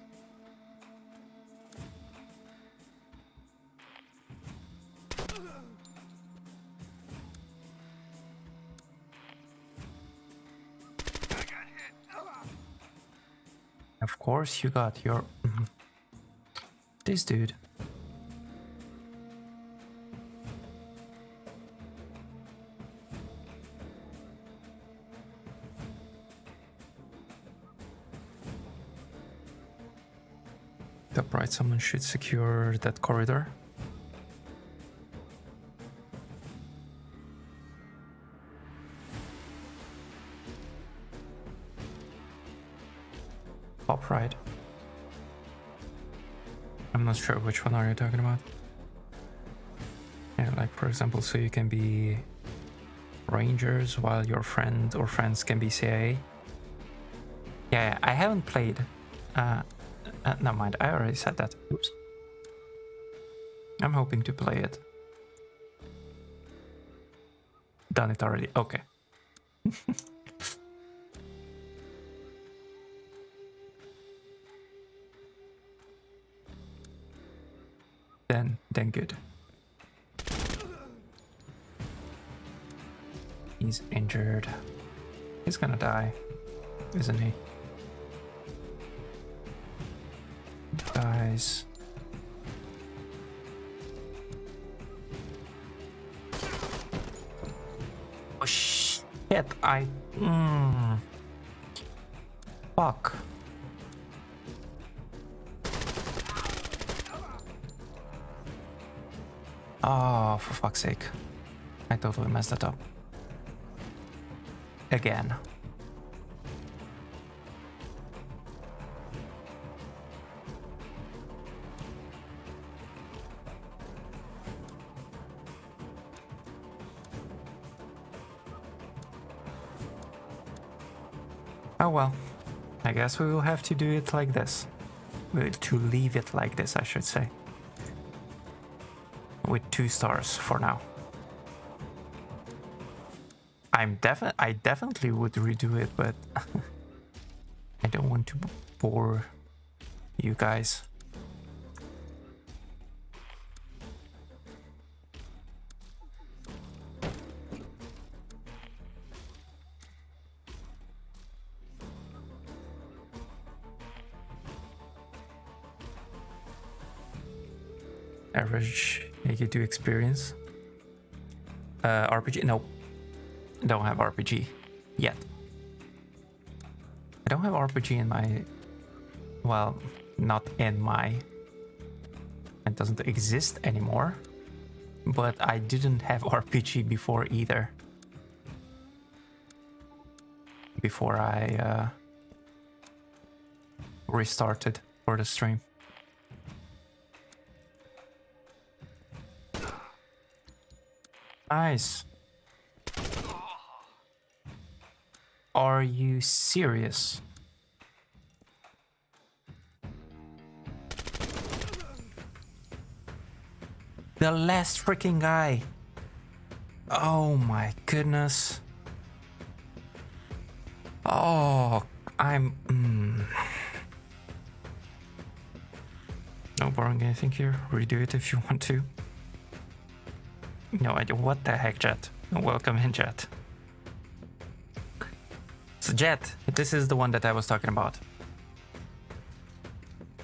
Of course you got your... This dude. Top right, someone should secure that corridor. Top right. I'm not sure which one are you talking about. Yeah, like for example, so you can be Rangers while your friend or friends can be CIA. Yeah, I haven't played. Never mind, I already said that. Oops. I'm hoping to play it. Done it already. Okay. Then good. He's injured. He's gonna die, isn't he? Dies. Oh shit! Fuck. Oh, for fuck's sake. I totally messed that up. Again. Oh well. I guess we will have to do it like this. To leave it like this, I should say. With 2 stars for now. I definitely would redo it, but I don't want to bore you guys. Average AQ2 experience. RPG? No. Don't have RPG yet. I don't have RPG in my... Well, not in my... It doesn't exist anymore. But I didn't have RPG before either. Before I restarted for the stream. Nice. Are you serious? The last freaking guy. Oh my goodness. Oh, No borrowing anything here. Redo it if you want to. No idea. What the heck, Jet? Welcome in, Jet. So, Jet, this is the one that I was talking about.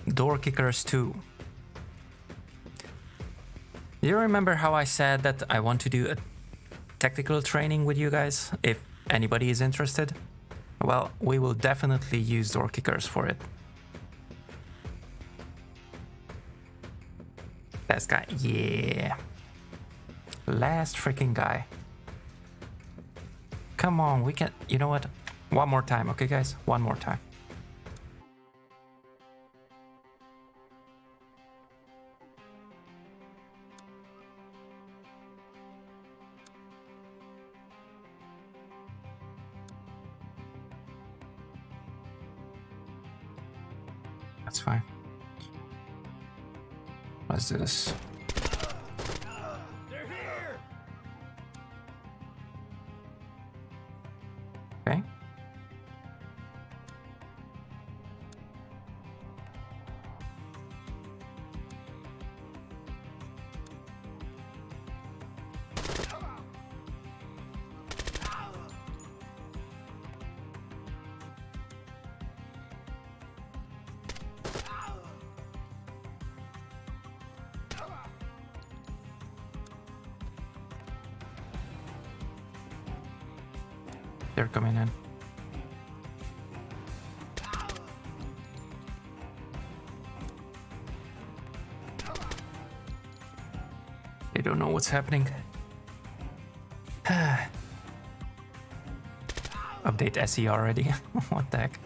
Door Kickers 2. Do you remember how I said that I want to do a tactical training with you guys, if anybody is interested? Well, we will definitely use Door Kickers for it. Last guy, yeah. Last freaking guy. Come on, we can... You know what? One more time, okay, guys? One more time. That's fine. Let's do this. They're here! Okay. They're coming in. They don't know what's happening. Update SE already. What the heck?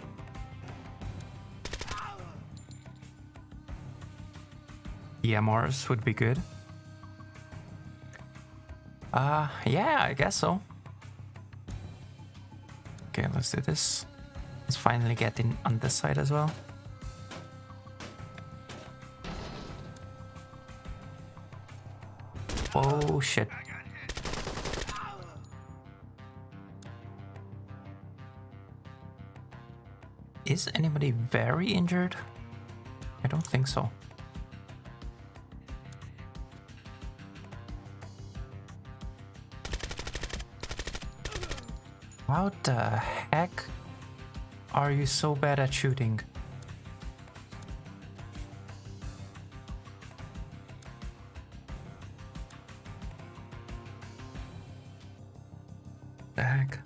EMRs would be good. Yeah, I guess so. Okay, let's do this. Let's finally get in on this side as well. Oh shit. Is anybody very injured? I don't think so. How the heck are you so bad at shooting? The heck?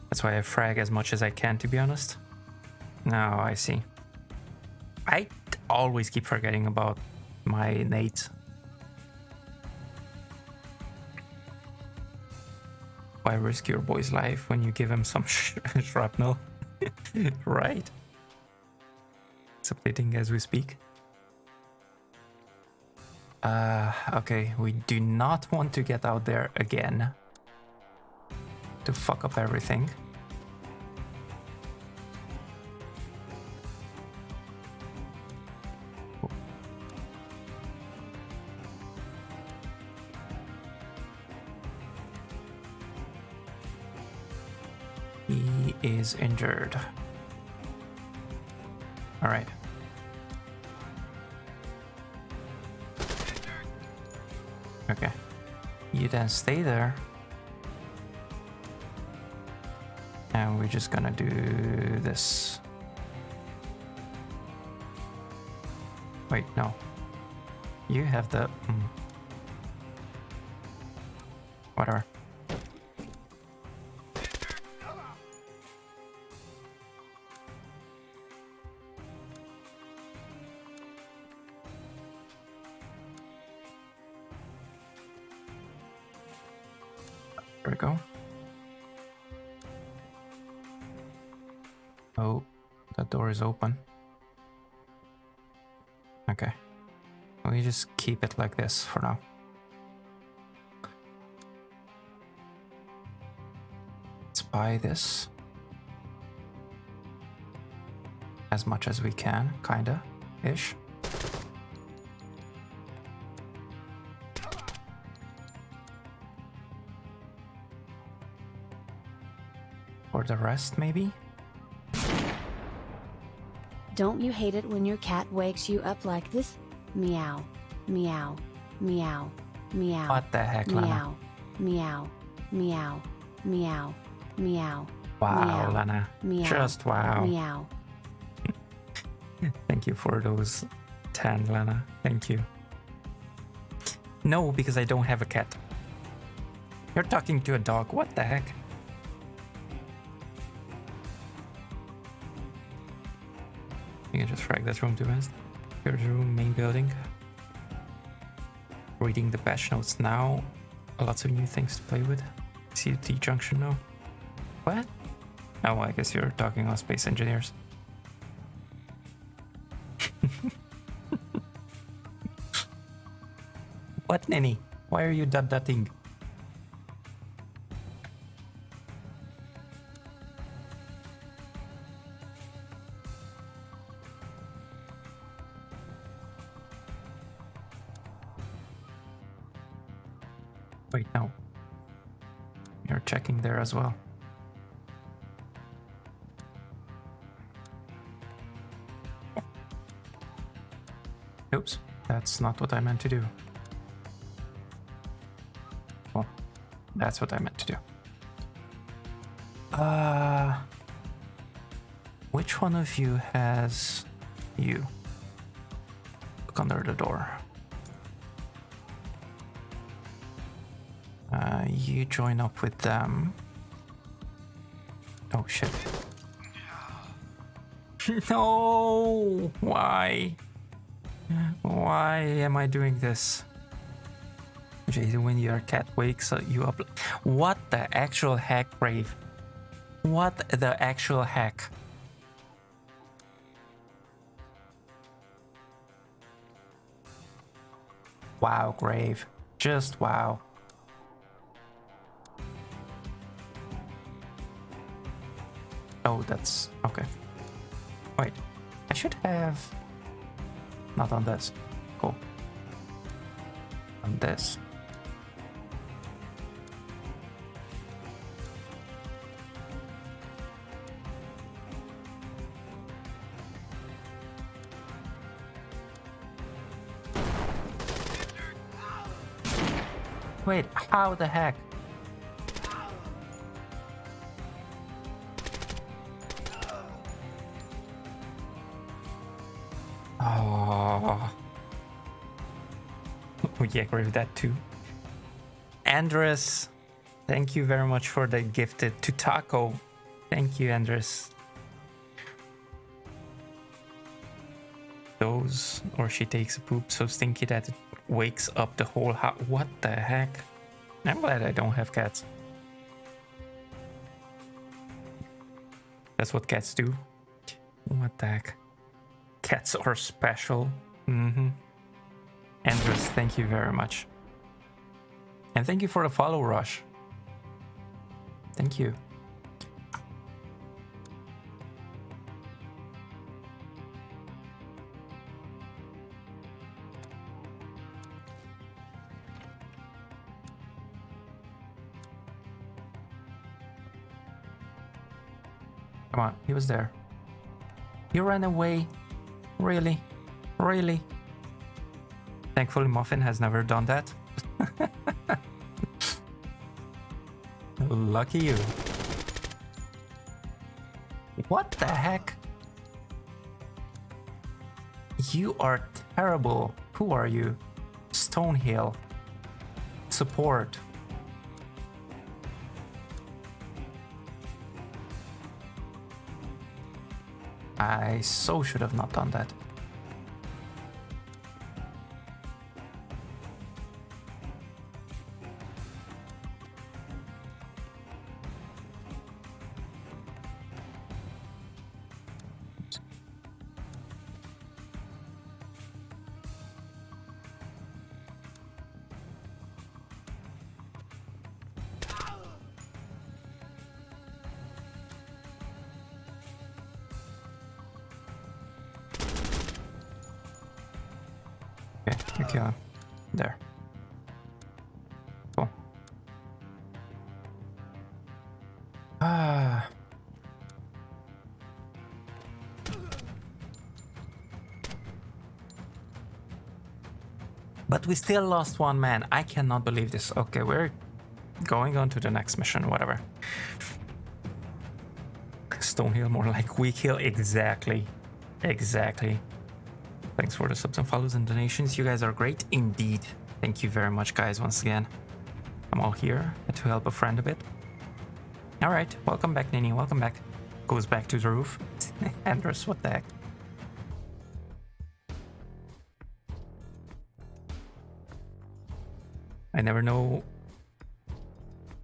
That's why I frag as much as I can, to be honest. No, I see. I always keep forgetting about my nades. Why risk your boy's life when you give him some shrapnel? Right? It's updating as we speak. Okay, we do not want to get out there again to fuck up everything. He is injured. All right. Okay. You then stay there. And we're just gonna do this. Wait, no. You have the... Whatever. There we go. Oh, that door is open. Okay. We just keep it like this for now. Let's buy this. As much as we can, kinda, ish. For the rest, maybe? Don't you hate it when your cat wakes you up like this? Meow. Meow. Meow. Meow. What the heck, Lana? Meow. Meow. Meow. Meow. Meow. Wow, meow, Lana. meow, Just wow. Meow. Thank you for those 10, Lana. Thank you. No, because I don't have a cat. You're talking to a dog. What the heck? You can just frag this room to best. Here's the room, main building. Reading the patch notes now. Lots of new things to play with. See the T-junction now. What? Oh, I guess you're talking about space engineers. What, Nenny? Why are you dot-dotting? Wait, no. You're checking there as well. Oops, that's not what I meant to do. Well, that's what I meant to do. Which one of you has you? Look under the door. You join up with them. Oh shit. No! Why? Why am I doing this? Jaden, when your cat wakes you up. What the actual heck, Brave? What the actual heck? Wow, Grave. Just wow. Oh, that's okay. Wait, I should have not on this. Cool. On this. Wait, how the heck? Oh. Oh yeah, agree with that too. Andres, thank you very much for the gifted to Taco. Thank you, Andres. Those, or she takes a poop so stinky that it wakes up the whole house. What the heck? I'm glad I don't have cats. That's what cats do. What the heck? Cats are special. Mm-hmm. Andres, thank you very much. And thank you for the follow, Rush. Thank you. Come on, he was there. You ran away. Really? Really? Thankfully, Muffin has never done that. Lucky you. What the heck? You are terrible. Who are you? Stonehill. Support. I so should have not done that. Okay, there. Cool. Ah. But we still lost one man. I cannot believe this. Okay, we're going on to the next mission, whatever. Stonehill, more like Weak Hill. Exactly. Exactly. Thanks for the subs and follows and donations. You guys are great indeed. Thank you very much, guys, once again. I'm all here to help a friend a bit. All right, welcome back, Nini. Welcome back. Goes back to the roof. Andres, what the heck? I never know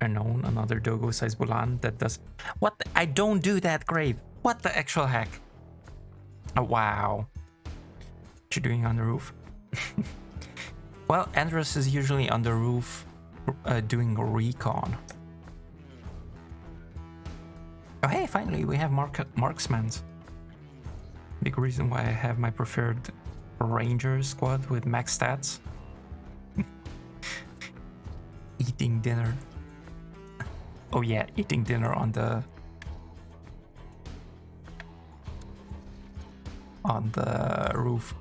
or known another Dogo-sized Bulan that does... What? I don't do that, Grave. What the actual heck? Oh, wow. What you doing on the roof? Well, Andres is usually on the roof doing a recon. Oh hey, finally we have marksmans. Big reason why I have my preferred ranger squad with max stats. Eating dinner. Oh yeah, eating dinner on the roof.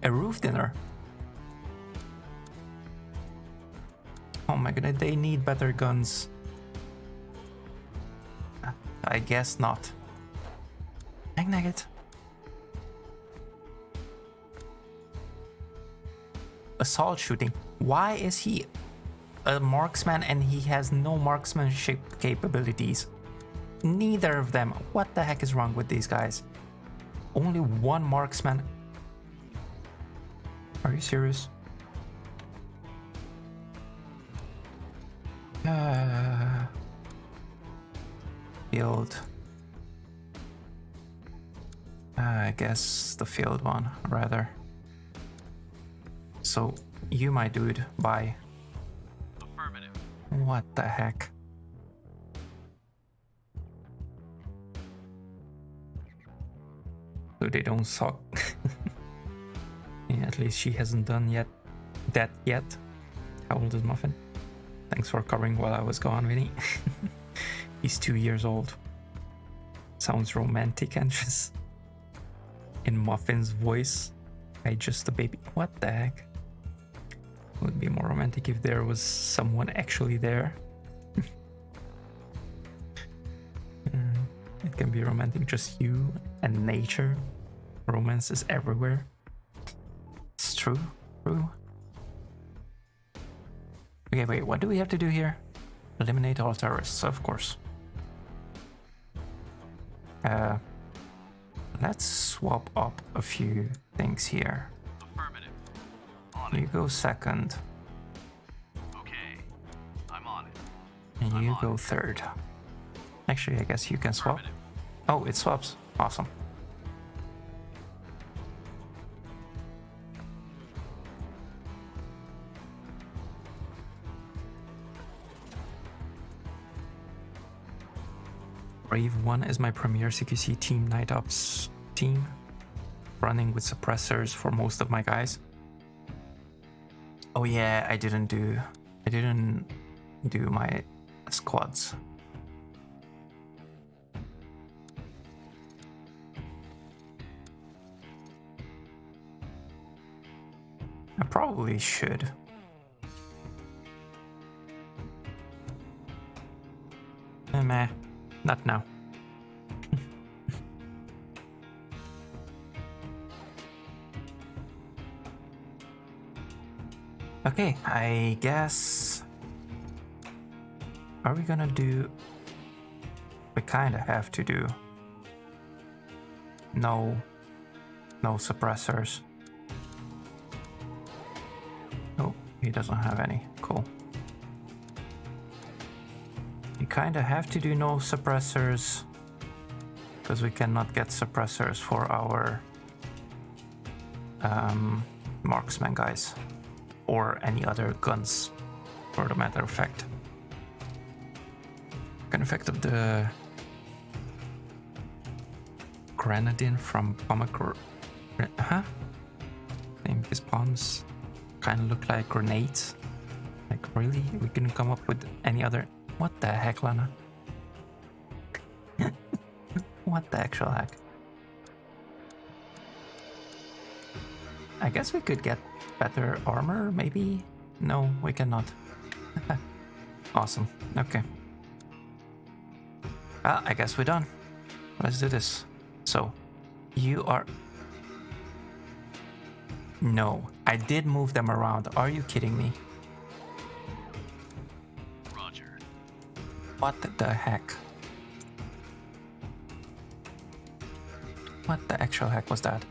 A roof dinner. Oh my god, they need better guns. I guess not. Dang nugget. Assault shooting. Why is he a marksman and he has no marksmanship capabilities? Neither of them. What the heck is wrong with these guys? Only one marksman. Are you serious? Field. I guess the field one, rather. So, you, my dude, bye. Affirmative. What the heck? So they don't suck. Yeah, at least she hasn't done that yet. How old is Muffin? Thanks for covering while I was gone, Vinny. He's 2 years old. Sounds romantic and just in Muffin's voice. I just a baby. What the heck? Would be more romantic if there was someone actually there. It can be romantic, just you and nature. Romance is everywhere. It's true. Okay, wait, what do we have to do here? Eliminate all terrorists, of course. Let's swap up a few things here. Affirmative. On You it. go second, Okay. I'm on it. and I'm you on go it. third. Actually, I guess you can swap. Affirmative. Oh, it swaps. Awesome. Brave 1 is my premier CQC team Night Ops team, running with suppressors for most of my guys. Oh yeah, I didn't do my squads. I probably should. Meh, not now. Okay, I guess... Are we gonna do... We kinda have to do... No suppressors. Oh, he doesn't have any. Cool. We kinda have to do no suppressors because we cannot get suppressors for our marksman guys or any other guns, for the matter of fact. An effect of the grenadine from pomegranate. Huh? I think his palms kind of look like grenades. Like, really? We couldn't come up with any other. What the heck, Lana? What the actual heck? I guess we could get better armor, maybe? No, we cannot. Awesome. Okay. Well, I guess we're done. Let's do this. So, you are... No, I did move them around. Are you kidding me? Roger. What the heck? What the actual heck was that?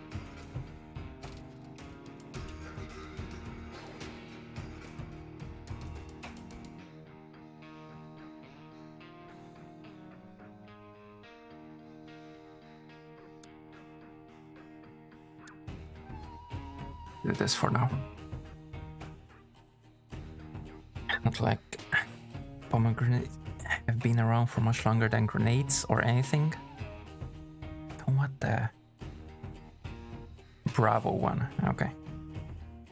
Do this for now. Not like pomegranates have been around for much longer than grenades or anything. What the? Bravo 1. Okay.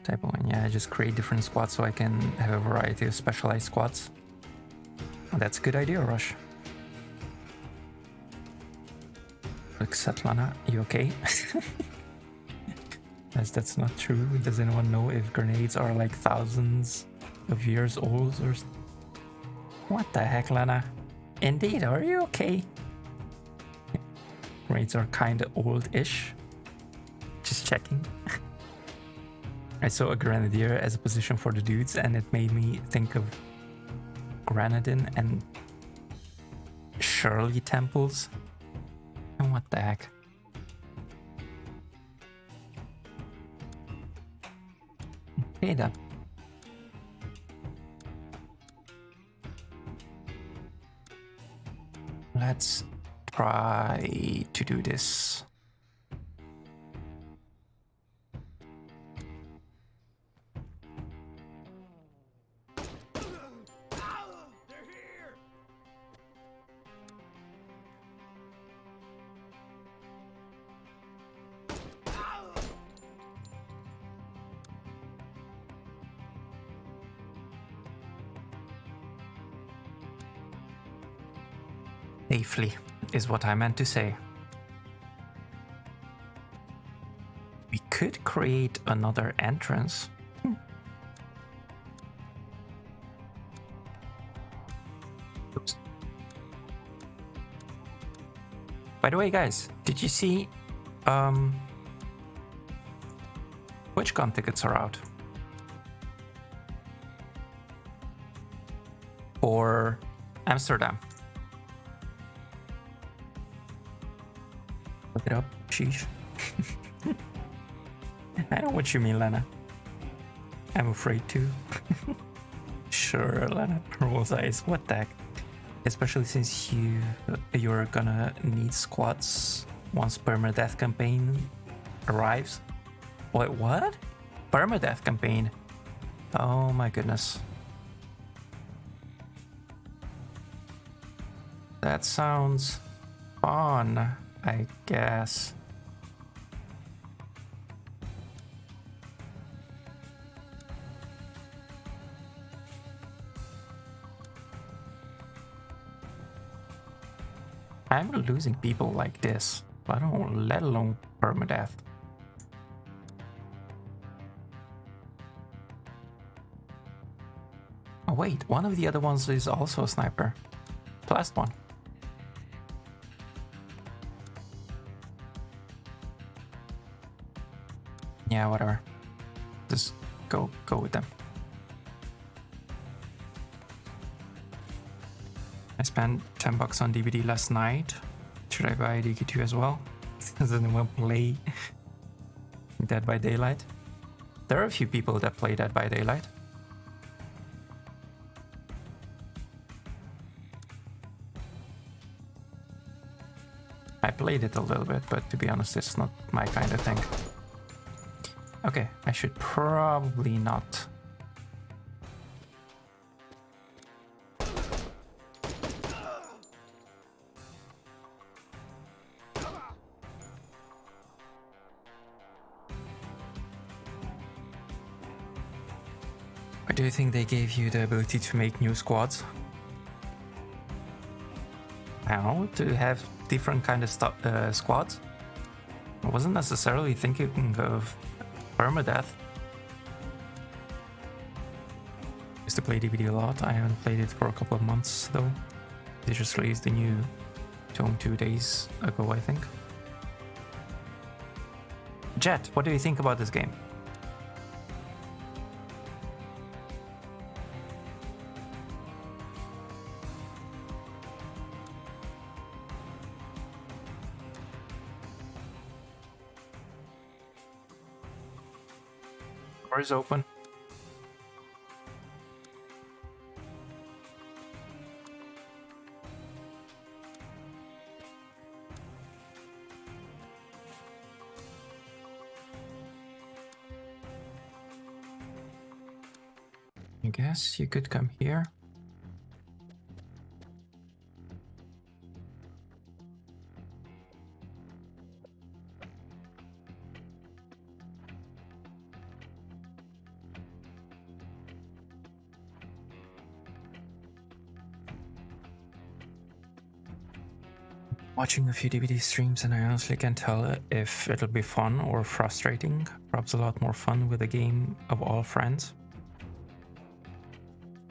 Type 1. Yeah, just create different squads so I can have a variety of specialized squads. That's a good idea, Rush. Look, Svetlana, you okay? As that's not true. Does anyone know if grenades are like thousands of years old or... What the heck, Lana? Indeed, are you okay? Grenades are kinda old-ish. Just checking. I saw a grenadier as a position for the dudes and it made me think of grenadine and Shirley temples. And what the heck? Okay then. Let's try to do this. Safely is what I meant to say. We could create another entrance. Oops. By the way, guys, did you see TwitchCon tickets are out for Amsterdam? Look it up, sheesh. I know what you mean, Lena. I'm afraid too. Sure, Lena. Rolls eyes. What the heck? Especially since you're gonna need squads once permadeath campaign arrives. Wait, what? Permadeath campaign? Oh my goodness. That sounds fun, I guess. I'm losing people like this. I don't, let alone permadeath. Oh wait, one of the other ones is also a sniper. The last one. Yeah, whatever. Just go with them. I spent $10 on DVD last night. Should I buy DK2 as well? Does anyone play Dead by Daylight? There are a few people that play Dead by Daylight. I played it a little bit, but to be honest, it's not my kind of thing. Okay, I should probably not. Why do you think they gave you the ability to make new squads? I don't know, to have different kind of squads. I wasn't necessarily thinking of permadeath. Used to play DBD a lot. I haven't played it for a couple of months though. They just released the new tome 2 days ago, I think. Jet, what do you think about this game? Door is open. I guess you could come here. Watching a few DVD streams and I honestly can't tell if it'll be fun or frustrating. Perhaps a lot more fun with a game of all friends.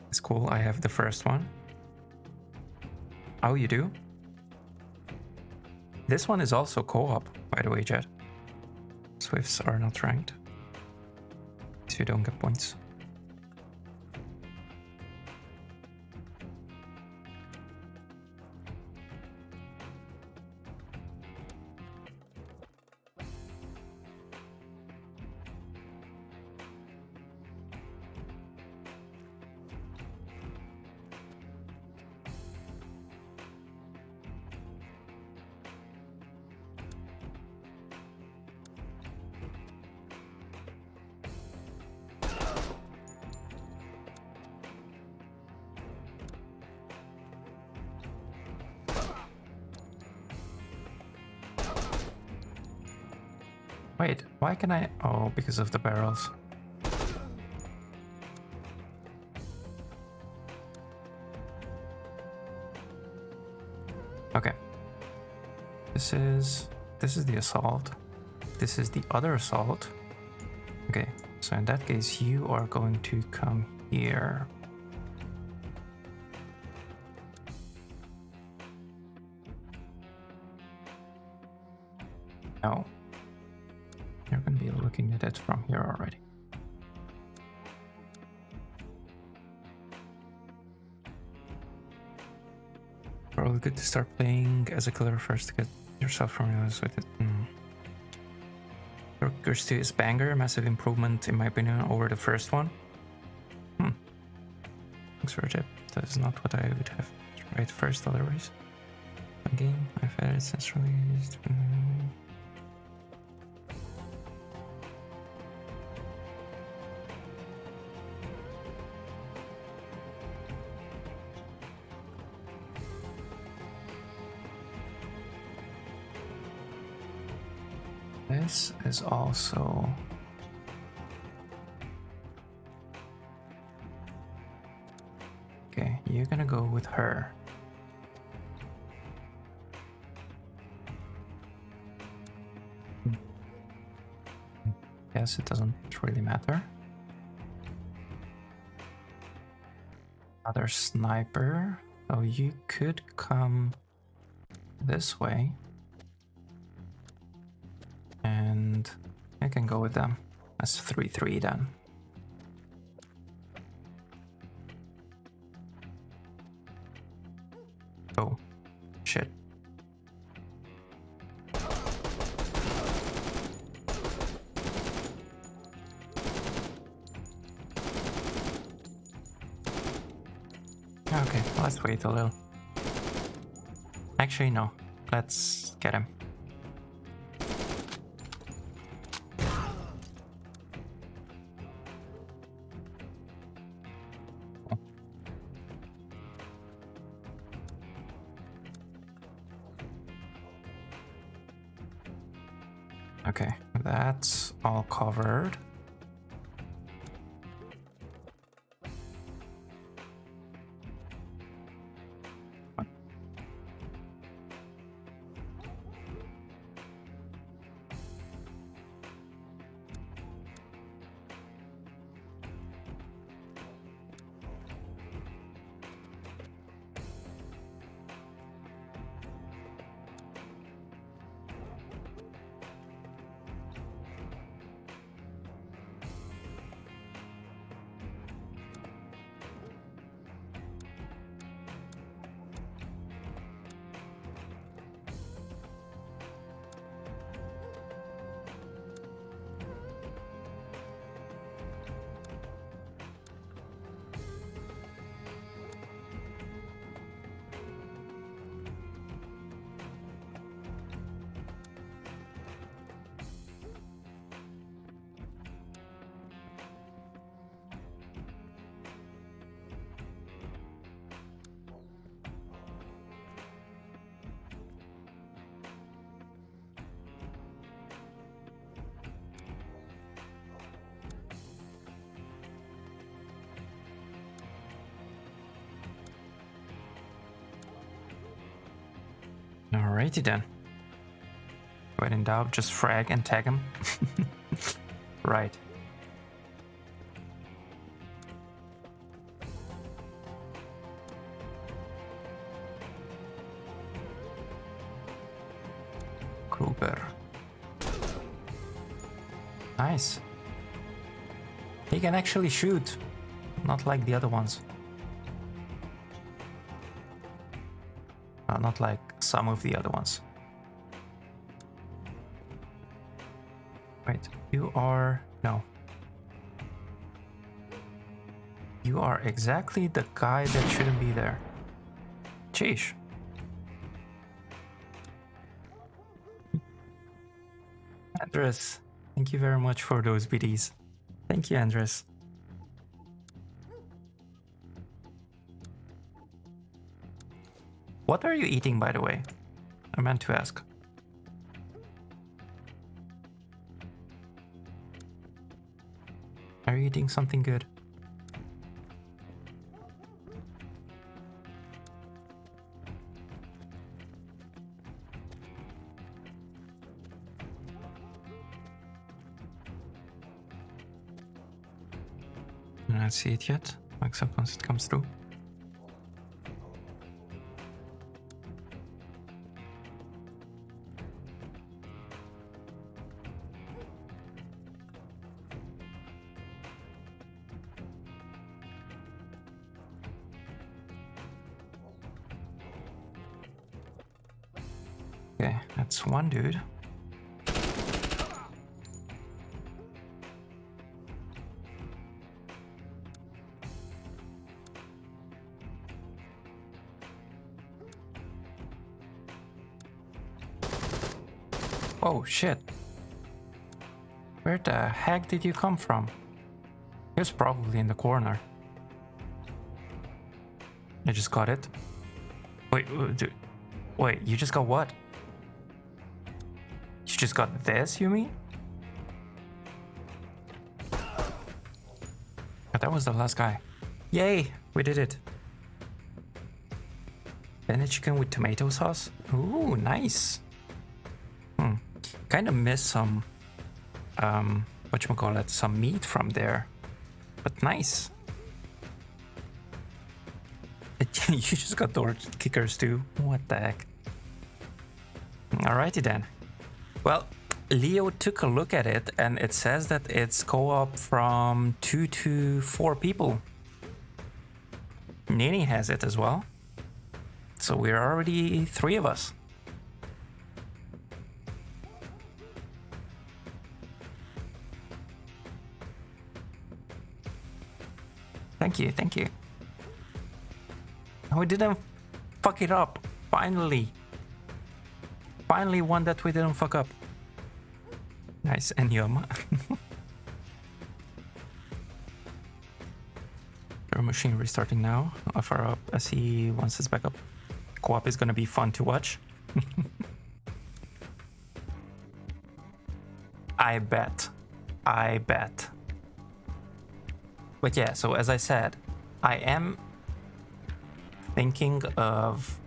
It's cool, I have the first one. Oh, you do? This one is also co-op, by the way, Jet. Swifts are not ranked, so you don't get points. Wait, why can I... Oh, because of the barrels. Okay. This is the assault. This is the other assault. Okay, so in that case, you are going to come here. No. You're going to be looking at it from here already. Probably good to start playing as a killer first to get yourself familiar with it. Burgers 2 is banger, massive improvement in my opinion over the first one. Thanks for the tip. That is not what I would have tried first otherwise. A game I've had it since released. This is also... Okay, you're gonna go with her. Yes, it doesn't really matter. Other sniper. So you could come this way. And I can go with them. That's 3-3 then. Oh, shit. Okay, let's wait a little. Actually, no. Let's get him. Okay, that's all covered. Alrighty then. When in doubt, just frag and tag him. Right. Kruger. Nice. He can actually shoot, not like the other ones. Not like some of the other ones. Wait, you are... No. You are exactly the guy that shouldn't be there. Sheesh. Andres, thank you very much for those BDs. Thank you, Andres. What are you eating, by the way? I meant to ask. Are you eating something good? I don't see it yet, except once it comes through. Okay, that's one dude. Oh shit. Where the heck did you come from? He was probably in the corner. I just got it. Wait, wait, you just got what? You just got this, you mean? Oh, that was the last guy. Yay, we did it. Penne chicken with tomato sauce. Ooh, nice. Kind of missed some, whatchamacallit, some meat from there. But nice. You just got door kickers too. What the heck? Alrighty then. Well, Leo took a look at it and it says that it's co-op from 2 to 4 people. Nini has it as well. So we're already 3 of us. Thank you, thank you. We didn't fuck it up. Finally. Finally one that we didn't fuck up. Nice, and Yum. Your machine restarting now. I'll fire up as he wants his backup. Co-op is gonna be fun to watch. I bet. I bet. But yeah, so as I said, I am thinking of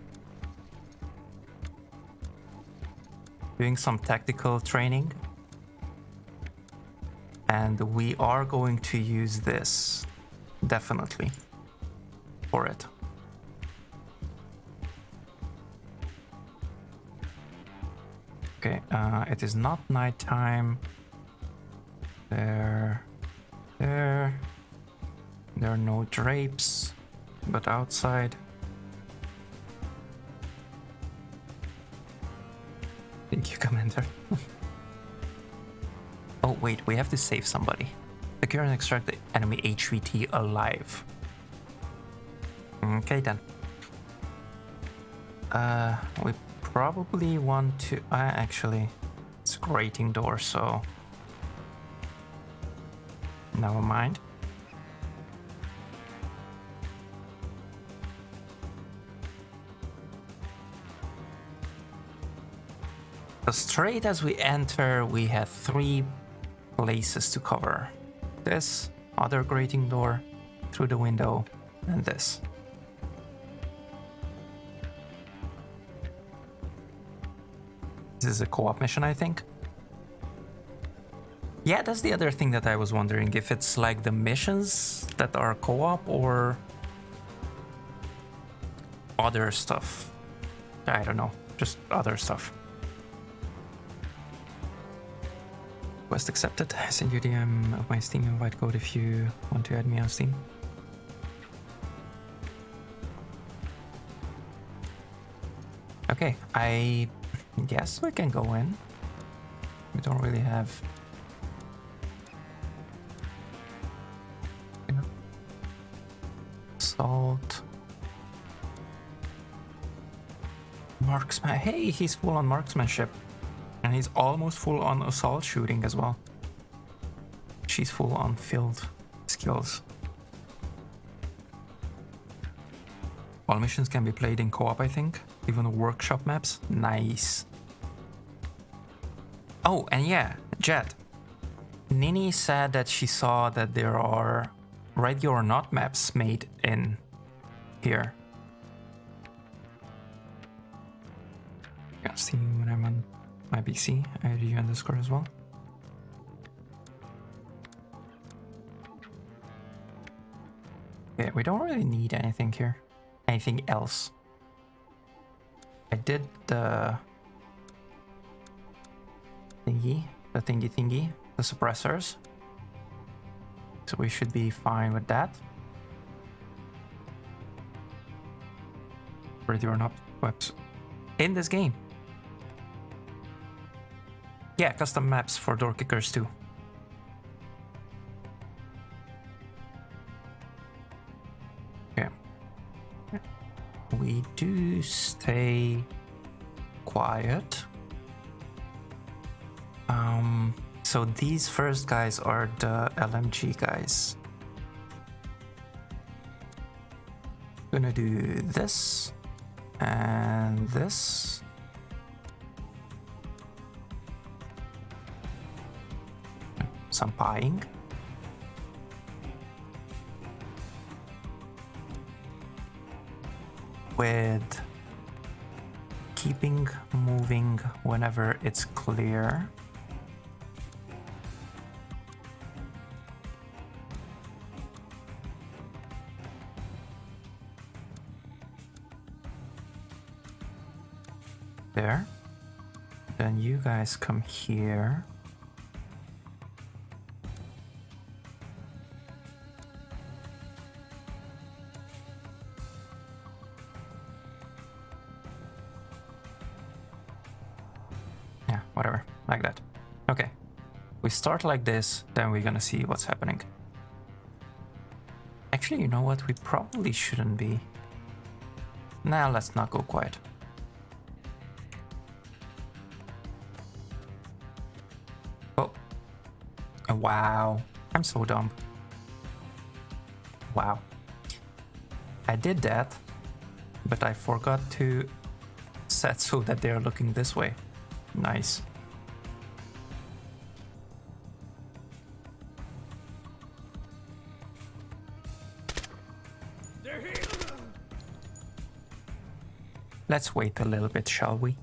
doing some tactical training. And we are going to use this, definitely, for it. Okay, it is not nighttime. There are no drapes, but outside. Thank you, Commander. Oh wait, we have to save somebody. Secure and extract the enemy HVT alive. Okay then. We probably want to... actually, it's a grating door, so... Never mind. So straight as we enter, we have 3 places to cover. This, other grating door, through the window, and this. This is a co-op mission, I think. Yeah, that's the other thing that I was wondering, if it's like the missions that are co-op or other stuff. I don't know, just other stuff. Request accepted. I send you the of my Steam invite code if you want to add me on Steam. Okay, I guess we can go in. We don't really have... Assault. Marksman. Hey, he's full on marksmanship. And he's almost full on assault shooting as well. She's full on field skills. All missions can be played in co-op, I think. Even the workshop maps. Nice. Oh, and yeah, Jet. Nini said that she saw that there are ready or not maps made in here. Can see when I'm on my PC. I have you on Discord as well. Okay, we don't really need anything here. Anything else. I did the thingy, the suppressors. So we should be fine with that. Ready or not webs in this game. Yeah, custom maps for door kickers too. Okay. We do stay quiet. So these first guys are the LMG guys. Gonna do this and this. Some pieing. With keeping moving whenever it's clear. There. Then you guys come here. Yeah, whatever, like that. Okay. We start like this, then we're gonna see what's happening. Actually, you know what? We probably shouldn't be. Nah, let's not go quiet. Oh. Wow. I'm so dumb. Wow. I did that, but I forgot to set so that they're looking this way. Nice. Let's wait a little bit, shall we?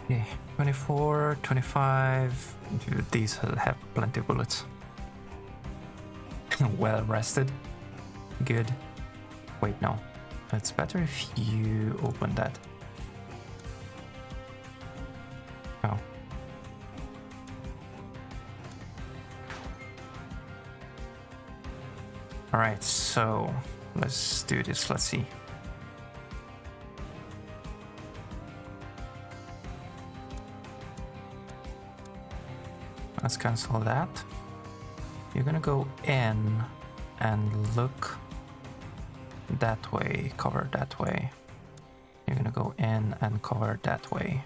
Okay, 24, 25. These have plenty of bullets. Well rested. Good. Wait, no. It's better if you open that. Oh. Alright, so let's do this. Let's see. Let's cancel that. You're gonna go in and look that way, cover that way. You're gonna go in and cover that way.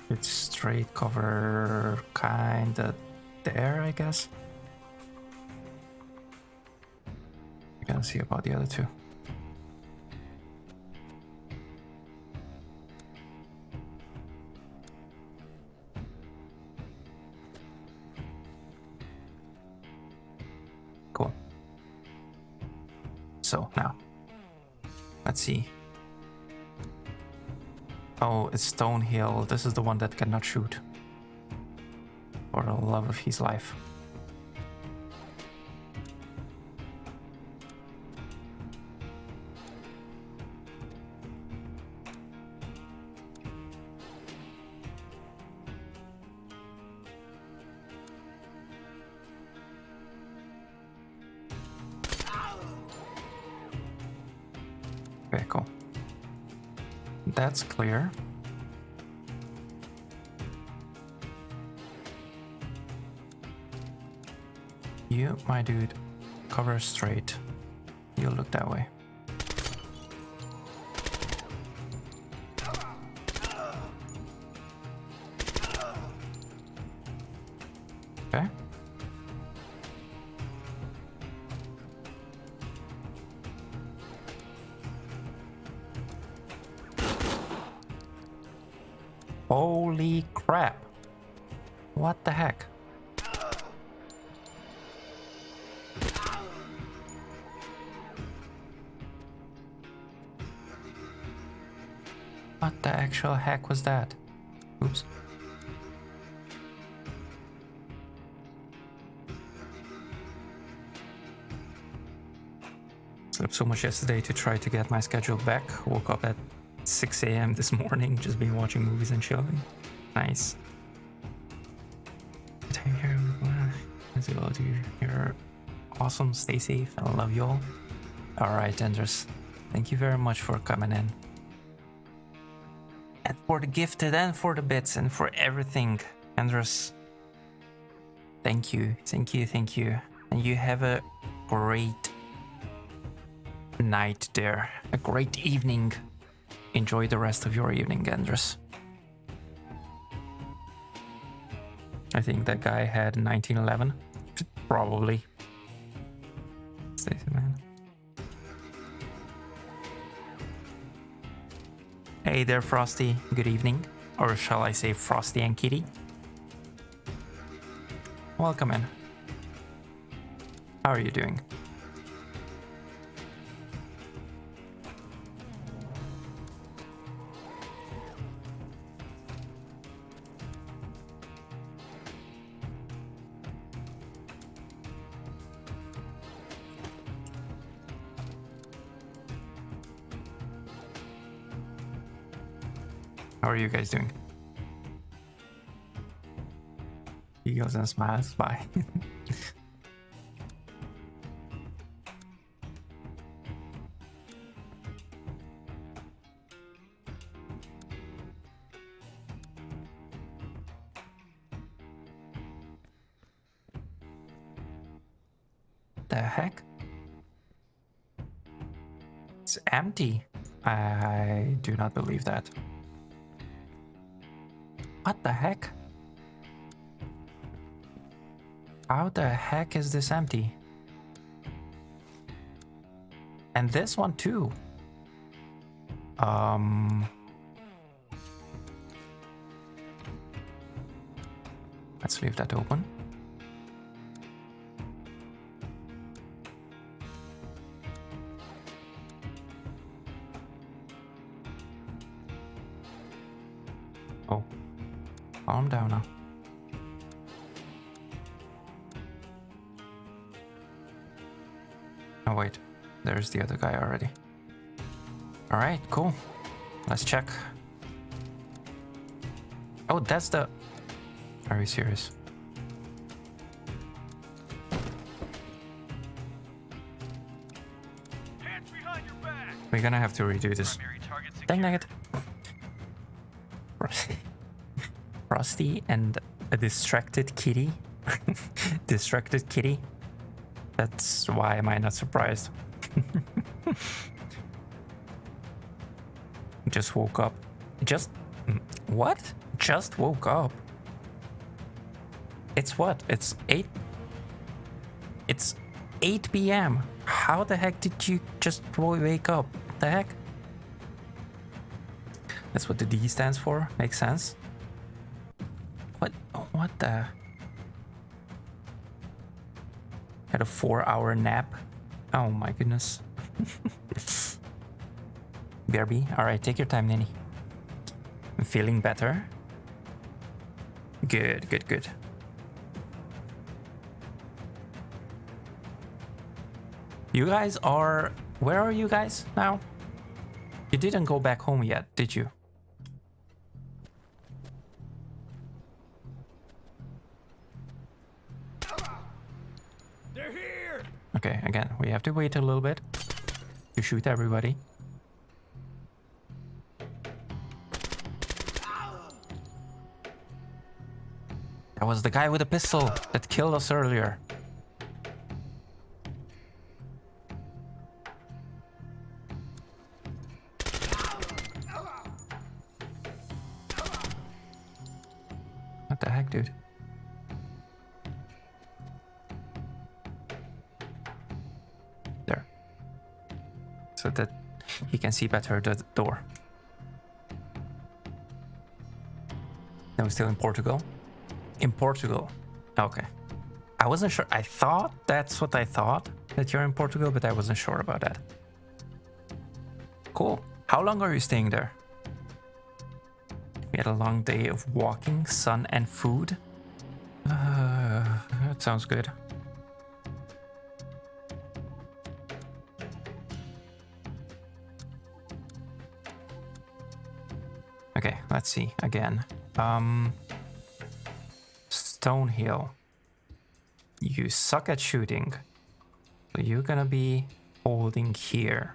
It's straight cover kinda there, I guess. I gotta see about the other two. Cool. So now, let's see. Oh, it's Stonehill. This is the one that cannot shoot. For the love of his life. Okay, cool. That's clear. You, my dude, cover straight. You look that way. Okay. Holy crap. What the heck? What the actual heck was that? Oops. Slept so much yesterday to try to get my schedule back. Woke up at 6 a.m. this morning, just been watching movies and chilling. Nice. Take care, everyone. As you all do. You're awesome. Stay safe. I love you all. Alright, Andres. Thank you very much for coming in. And for the gifted and for the bits and for everything. Andres. Thank you. Thank you. Thank you. And you have a great night there. A great evening. Enjoy the rest of your evening, Andres. I think that guy had 1911. Probably. Stay safe, man. Hey there, Frosty. Good evening. Or shall I say Frosty and Kitty? Welcome in. How are you doing? How are you guys doing? Eagles and smiles. Bye. The heck? It's empty. I do not believe that. What the heck? How the heck is this empty? And this one too. Let's leave that open. Oh. Calm down now. Oh wait, there's the other guy already. Alright, cool. Let's check. Oh, that's the... Are you serious? Hands behind your back. We're gonna have to redo this. Primary target Dang secure. nugget. Frosty and a distracted kitty. Distracted kitty. That's why am I not surprised. Just woke up. What? Just woke up. It's what? It's 8 p.m. How the heck did you just wake up? What the heck? That's what the D stands for. Makes sense. What the? Had a 4-hour nap. Oh my goodness. BRB. Alright, take your time, Ninny. I'm feeling better. Good, good, good. You guys are... Where are you guys now? You didn't go back home yet, did you? They're here! Okay, again, we have to wait a little bit to shoot everybody. That was the guy with the pistol that killed us earlier. he can see better the door. No, still in Portugal. In Portugal. Okay. I wasn't sure. I thought that's what I thought, that you're in Portugal, but I wasn't sure about that. Cool. How long are you staying there? We had a long day of walking, sun, and food. That sounds good. Okay, let's see again. Stonehill. You suck at shooting. So you're gonna be holding here.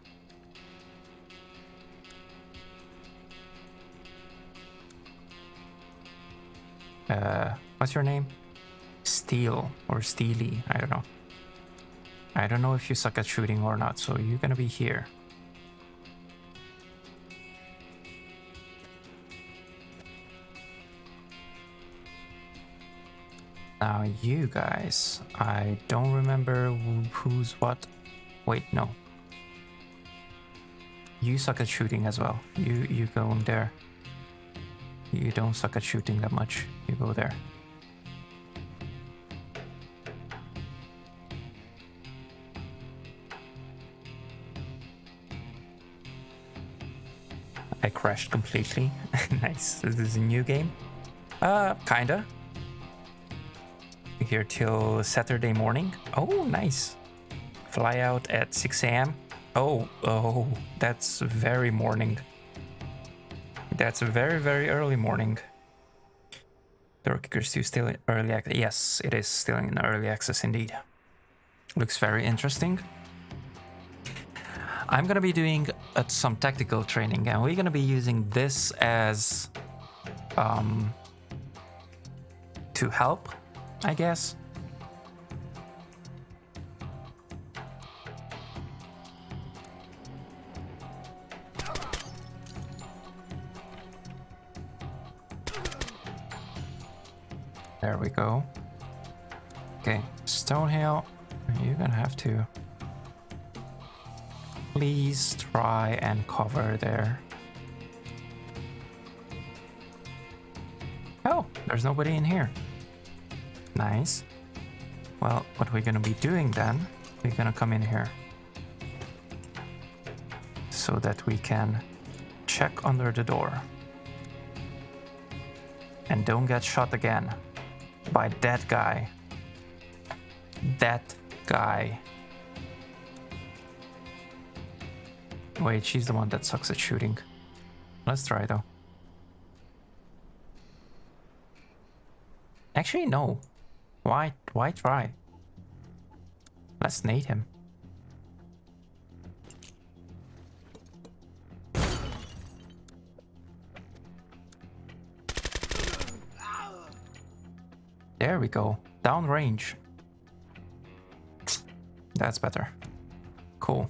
What's your name? Steel or Steely, I don't know. I don't know if you suck at shooting or not, so you're gonna be here. Now you guys, I don't remember who's what. Wait, no. You suck at shooting as well. You go in there. You don't suck at shooting that much. You go there. I crashed completely. Nice. This is a new game. Kinda. Here till Saturday morning. Oh, nice. Fly out at 6 a.m. Oh, that's very morning. That's a very, very early morning. Door Kickers 2 still in early access. Yes, it is still in early access indeed. Looks very interesting. I'm gonna be doing some tactical training, and we're gonna be using this as to help, I guess. There we go. Okay, Stonehill, you're gonna have to please try and cover there. Oh, there's nobody in here. Nice. Well, what we're gonna be doing then, we're gonna come in here so that we can check under the door and don't get shot again by that guy. That guy. Wait, she's the one that sucks at shooting. Let's try though. Actually, no. Why try? Let's nade him. There we go. Downrange. That's better. Cool.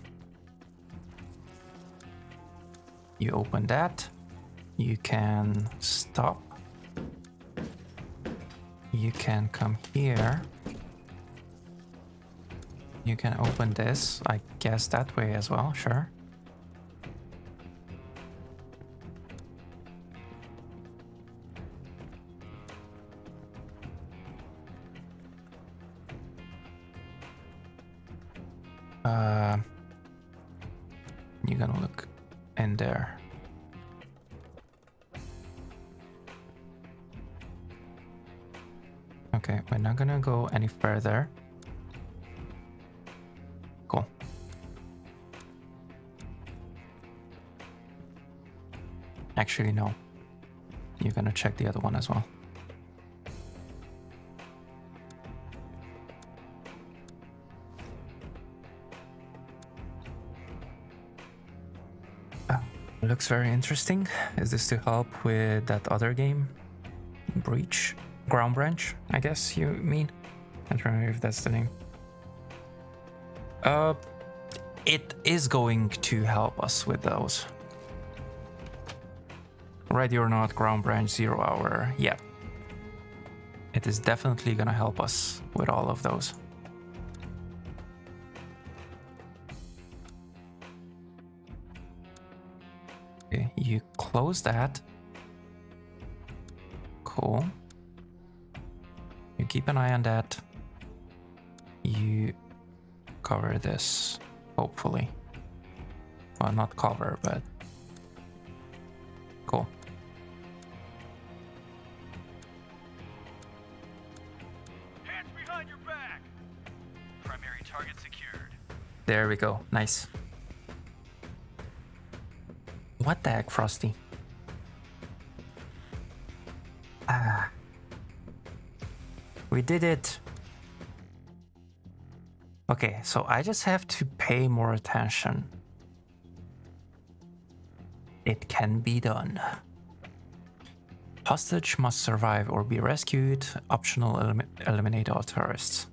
You open that. You can stop. You can come here. You can open this, I guess that way as well, sure. You're gonna look in there. Okay, we're not gonna go any further. Cool. Actually, no. You're gonna check the other one as well. Looks very interesting. Is this to help with that other game? Breach? Ground Branch, I guess you mean? I don't remember if that's the name. It is going to help us with those. Ready or not, Ground Branch 0 Hour, yeah. It is definitely gonna help us with all of those. close that. Cool. You keep an eye on that. You cover this, hopefully. Well, not cover, but cool. Hands behind your back. Primary target secured. There we go. Nice. What the heck, Frosty? Ah. We did it. Okay, so I just have to pay more attention. It can be done. Hostage must survive or be rescued. Optional, eliminate all terrorists.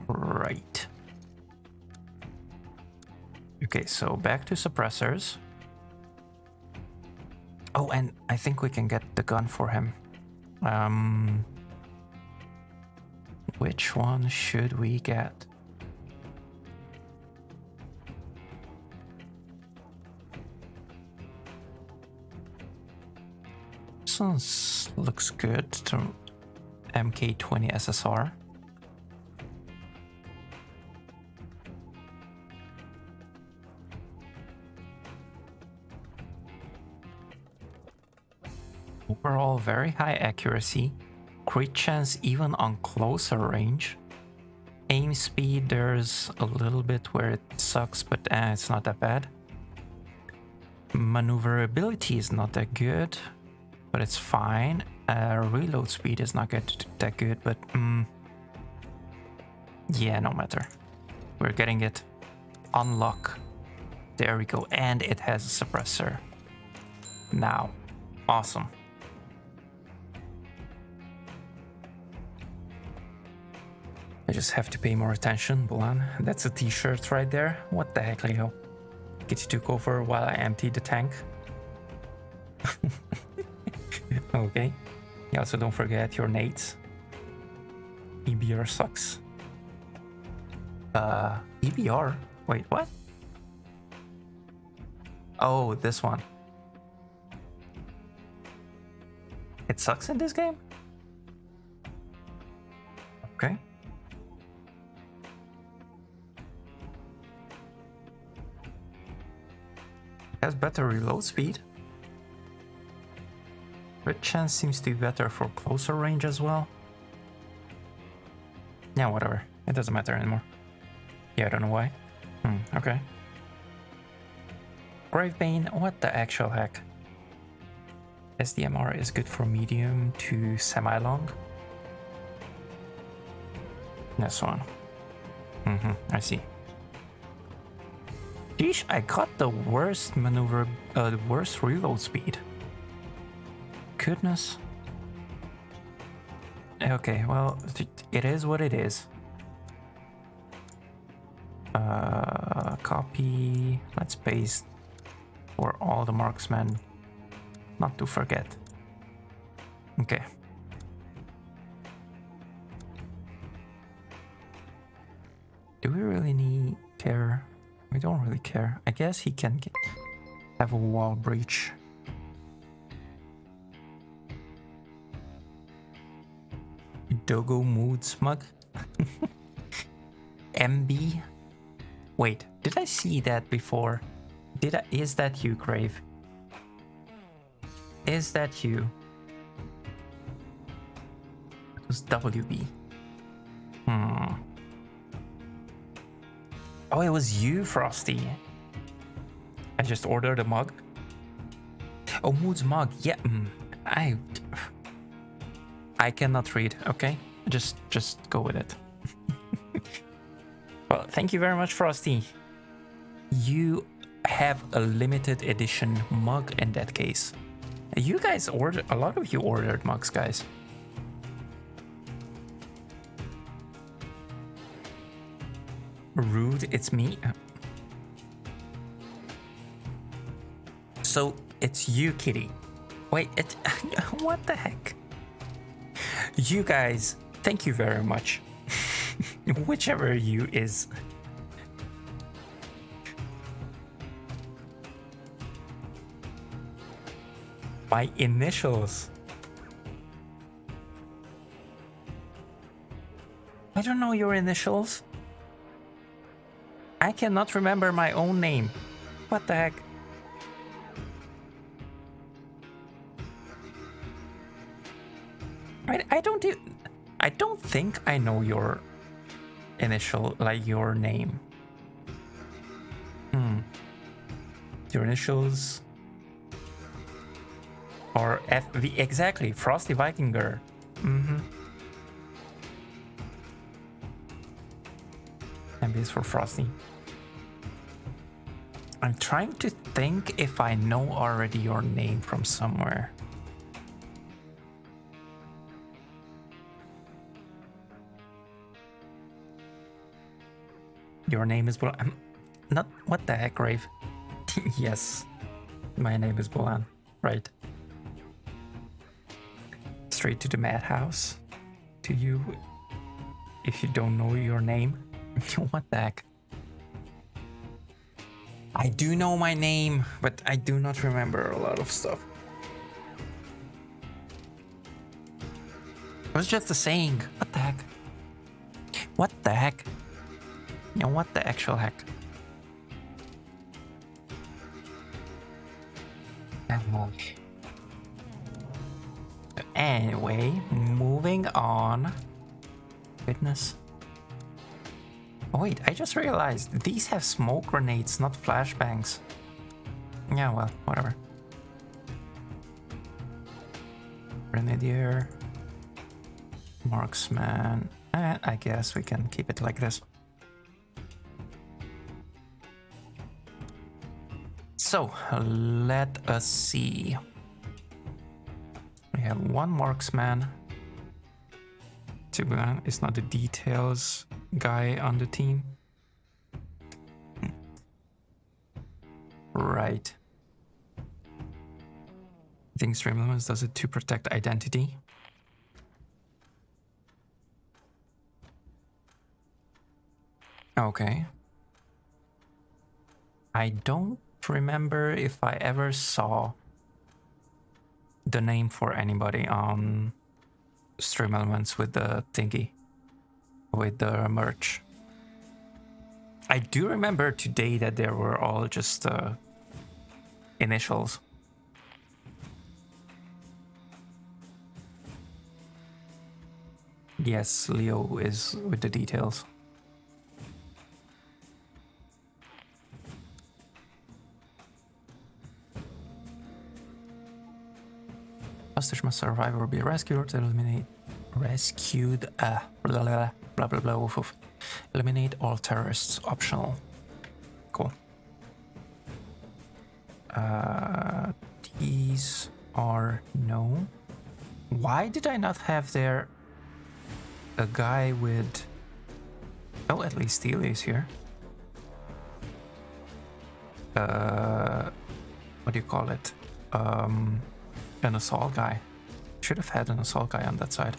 Right. Okay, so back to suppressors. Oh, and I think we can get the gun for him. Which one should we get? This one looks good. To MK20 SSR. Overall, very high accuracy. Crit chance even on closer range. Aim speed, there's a little bit where it sucks, but it's not that bad. Maneuverability is not that good, but it's fine. Reload speed is not that good, but yeah, no matter. We're getting it. Unlock. There we go. And it has a suppressor. Now. Awesome. I just have to pay more attention, Bulan. That's a t-shirt right there. What the heck, Leo? Get you took over while I emptied the tank. Okay. You also don't forget your nades. EBR sucks. EBR? Wait, what? Oh, this one. It sucks in this game? Okay. Has better reload speed. Crit chance seems to be better for closer range as well. Yeah, whatever. It doesn't matter anymore. Yeah, I don't know why. Okay. Gravebane, what the actual heck? SDMR is good for medium to semi-long. This one. I see. Sheesh, I got the worst maneuver, the worst reload speed. Goodness. Okay, well, it is what it is. Copy. Let's paste for all the marksmen. Not to forget. Okay. Do we really need terror? We don't really care. I guess he can have a wall breach. Dogo mood smug. MB. Wait, did I see that before? Is that you, Grave? Is that you? It was WB. Oh, it was you, Frosty. I just ordered a mug. Oh, Mood's mug. Yeah, I cannot read, okay? Just go with it. Well, thank you very much, Frosty. You have a limited edition mug in that case. You guys ordered, a lot of you ordered mugs, guys. Rude, it's me. So it's you, Kitty. Wait, what the heck? You guys, thank you very much. Whichever you is. My initials. I don't know your initials. I cannot remember my own name. What the heck? I don't think I know your initial, like your name. Your initials or FV, exactly, Frosty Vikinger. MB is for Frosty. I'm trying to think if I know already your name from somewhere. Your name is Bulan. Not what the heck, Rave? Yes, my name is Bulan. Right. Straight to the madhouse. To you, if you don't know your name. What the heck? I do know my name, but I do not remember a lot of stuff. It was just a saying. What the heck? What the heck? You know, what the actual heck? Anyway, moving on. Goodness. Oh wait, I just realized these have smoke grenades, not flashbangs. Yeah, well, whatever. Grenadier. Marksman. I guess we can keep it like this. So, let us see. We have one marksman. Tibuan is not the details guy on the team. Right. I think Stream Limits does it to protect identity. Okay. I don't remember if I ever saw the name for anybody on Stream Elements with the thingy, with the merch. I do remember today that there were all just initials. Yes, Leo is with the details. Hostage must survive or be rescued or to eliminate blah blah blah blah blah woof woof. Eliminate all terrorists, optional. Cool. These are no. Why did I not have there a guy with... Oh, at least Steely is here. What do you call it? An assault guy. Should have had an assault guy on that side.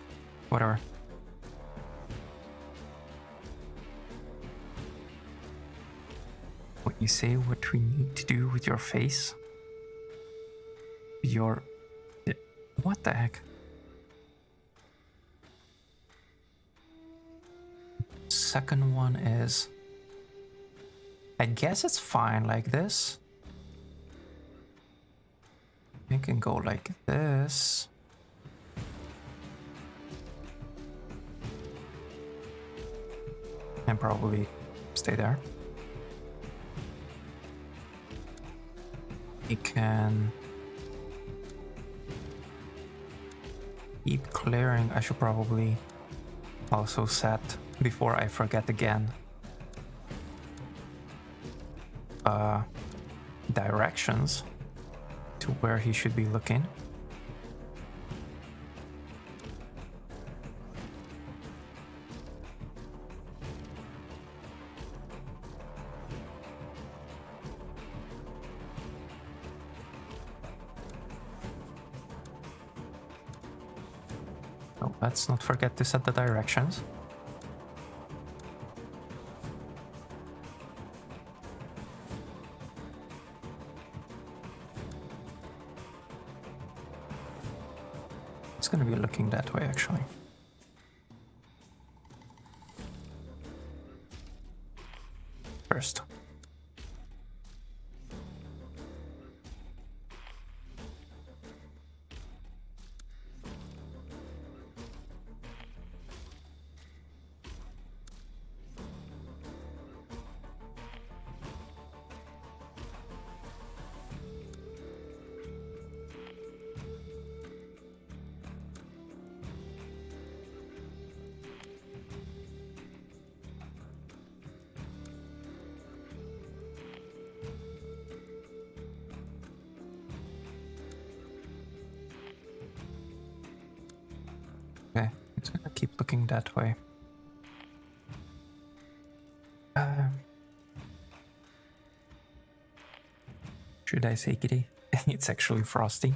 Whatever. What you say, what we need to do with your face? Your... What the heck? Second one is... I guess it's fine like this. I can go like this. And probably stay there. You can keep clearing. I should probably also set, before I forget again, directions to where he should be looking. So let's not forget to set the directions. gonna be looking that way, actually. First. Okay, it's gonna keep looking that way. Should I say kitty? It's actually Frosty.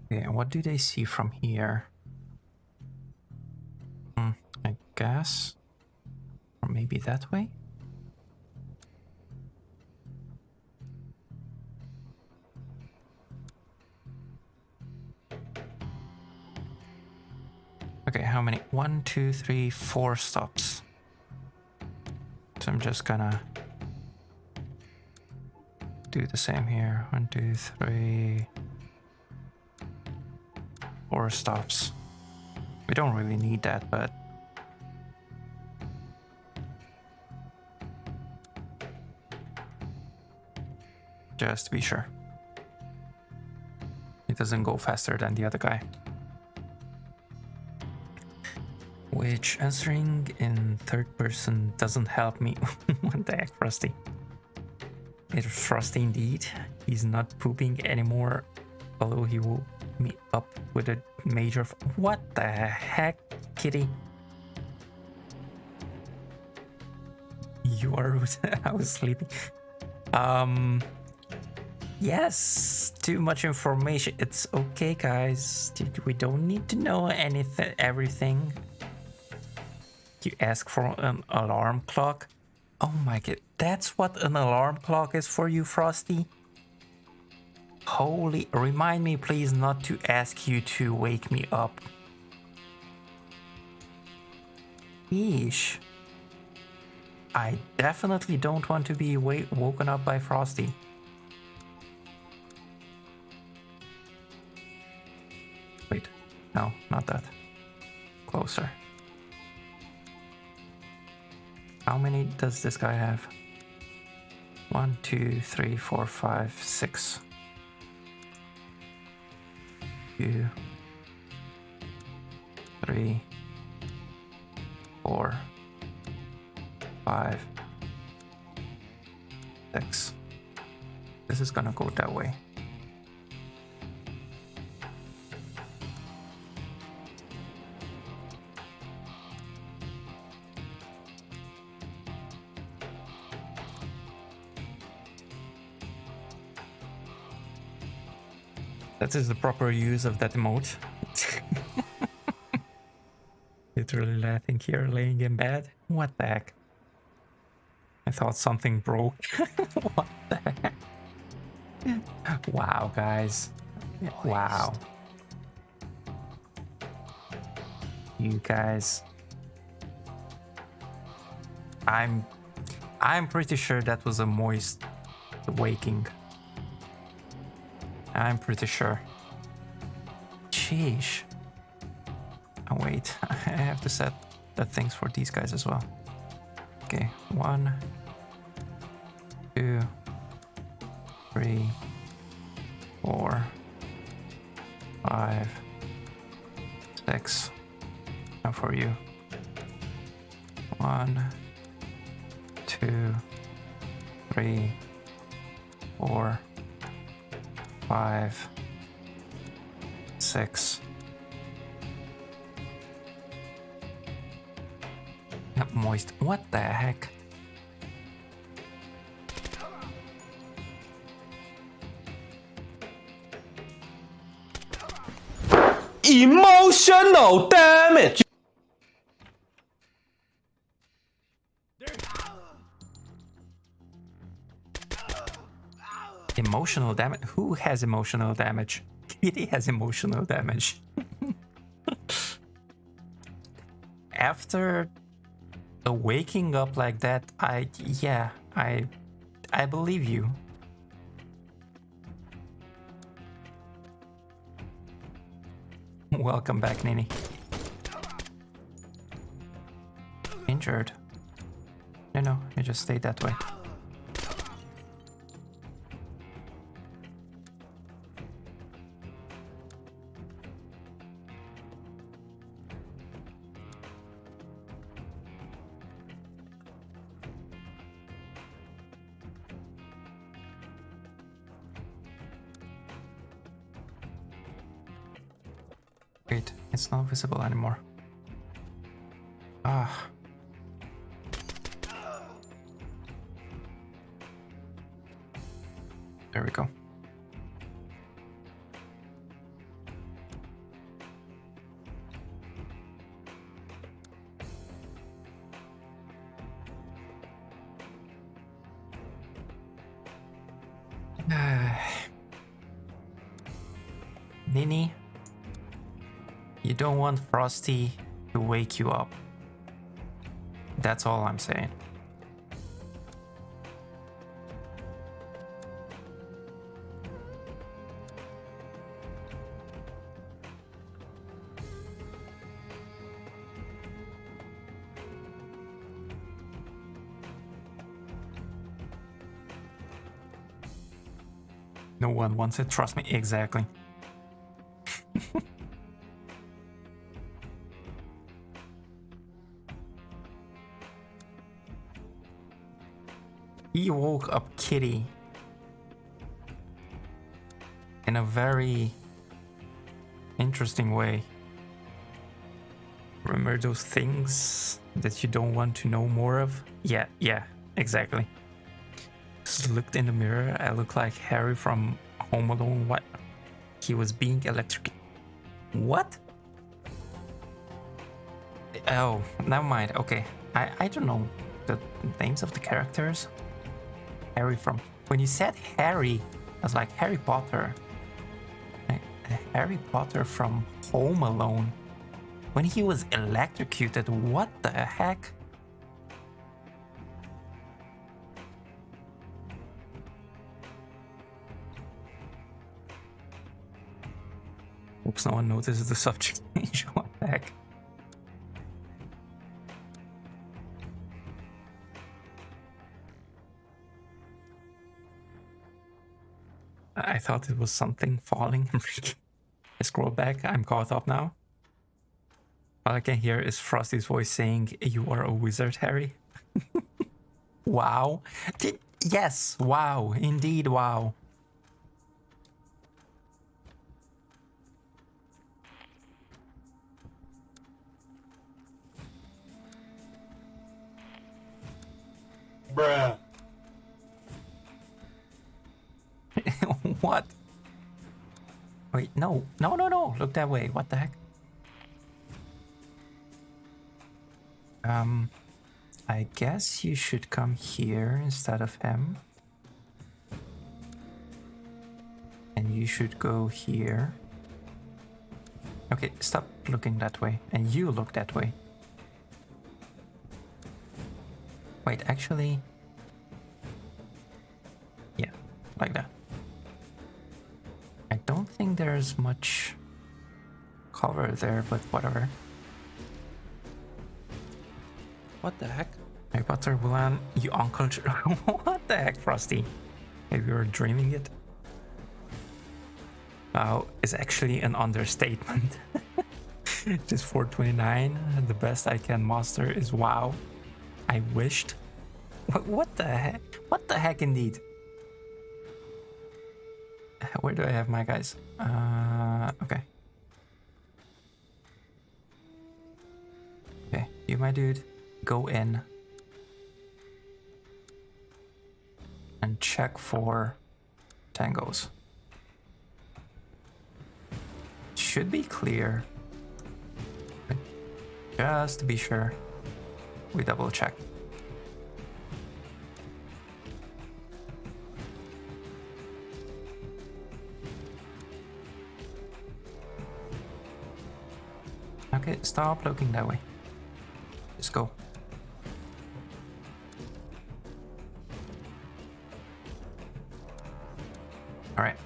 Okay, and what do they see from here? I guess. Or maybe that way? Okay, how many? 1, 2, 3, 4 stops. So I'm just gonna do the same here. 1, 2, 3, 4 stops. We don't really need that, but just to be sure. It doesn't go faster than the other guy. Which answering in third person doesn't help me. What the heck, Frosty? It's Frosty indeed. He's not pooping anymore, although he woke me up with a major. What the heck, kitty? You are rude. I was sleeping. Yes, too much information. It's okay, guys. We don't need to know anything, everything. You ask for an alarm clock? Oh my god, that's what an alarm clock is for you, Frosty? Holy, remind me please not to ask you to wake me up. Yeesh. I definitely don't want to be woken up by Frosty. Wait, no, not that. Closer. How many does this guy have? 1, 2, 3, 4, 5, 6. 2, 3, 4, 5, 6. This is gonna go that way. That is the proper use of that emote. Literally laughing here, laying in bed. What the heck? I thought something broke. What the heck? Wow, guys. Wow. You guys. I'm pretty sure that was a moist waking. I'm pretty sure. Sheesh. Oh wait, I have to set the things for these guys as well. Okay, 1, 2, 3, 4, 5, 6. Now for you. 1, 2, 3, 4, 5, 6. Moist. What the heck? Emotional damage. Emotional damage? Who has emotional damage? Kitty has emotional damage. After waking up like that, I believe you. Welcome back, Nini. Injured. No, you just stayed that way. Wait, it's not visible anymore. Ah. There we go. Nini, you don't want Frosty to wake you up. That's all I'm saying. No one wants it, trust me, exactly. He woke up Kitty in a very interesting way. Remember those things that you don't want to know more of? Yeah, exactly. Just looked in the mirror, I look like Harry from Home Alone. What? He was being electrocuted. What? Oh, never mind. Okay, I don't know the names of the characters. Harry from... When you said Harry, I was like, Harry Potter. Harry Potter from Home Alone. When he was electrocuted, what the heck? Oops, no one notices the subject change. What the heck? I thought it was something falling. I scroll back, I'm caught up now. All I can hear is Frosty's voice saying, "You are a wizard, Harry." Wow. Yes, wow, indeed, wow. Bruh. What? Wait, no, look that way. What the heck? I guess you should come here instead of him. And you should go here. Okay, stop looking that way. And you look that way. Wait, actually... Yeah, like that. I don't think there's much cover there, but whatever. What the heck? Harry Potter, Wulan, you uncle... What the heck, Frosty? Maybe you're dreaming it? Wow, is actually an understatement. Just 429, the best I can muster is wow. I wished. What the heck? What the heck indeed? Where do I have my guys? Okay. Okay, you my dude, go in. And check for tangos. Should be clear. But just to be sure, we double check. Okay, stop looking that way. Just go. Alright.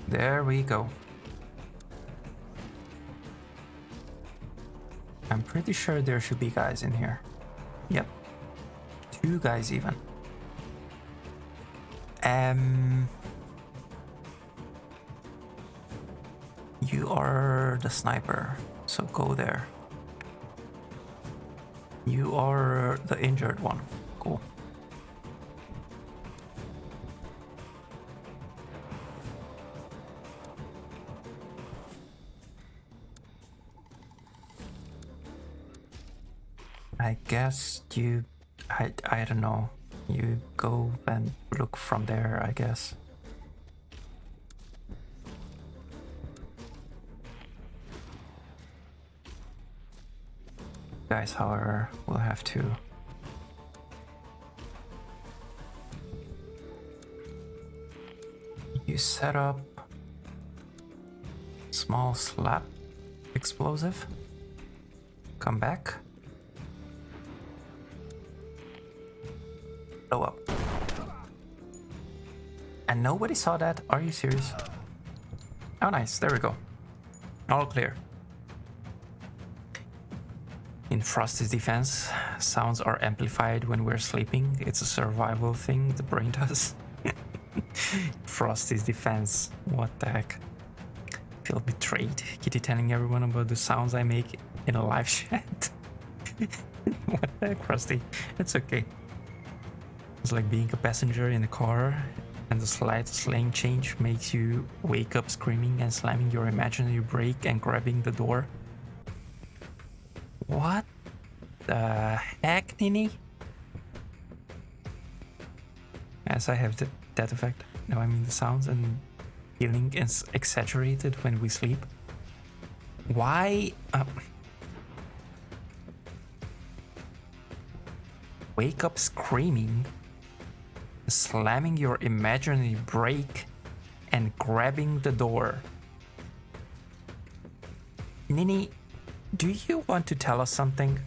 There we go. I'm pretty sure there should be guys in here. Yep. 2 guys even. You are the sniper, so go there. You are the injured one. Cool. I guess you... I don't know. You go and look from there, I guess. Guys, however, will have to... You set up... small slap explosive. Come back. Blow up. And nobody saw that? Are you serious? Oh nice, there we go. All clear. In Frosty's defense, sounds are amplified when we're sleeping. It's a survival thing the brain does. Frosty's defense, what the heck? Feel betrayed. Kitty telling everyone about the sounds I make in a live chat. What the heck, Frosty? It's okay. It's like being a passenger in a car and the slightest lane change makes you wake up screaming and slamming your imaginary brake and grabbing the door. What the heck, Nini? Yes, I have that effect. No, I mean the sounds and feeling is exaggerated when we sleep. Why? Wake up screaming, slamming your imaginary brake, and grabbing the door. Nini, do you want to tell us something?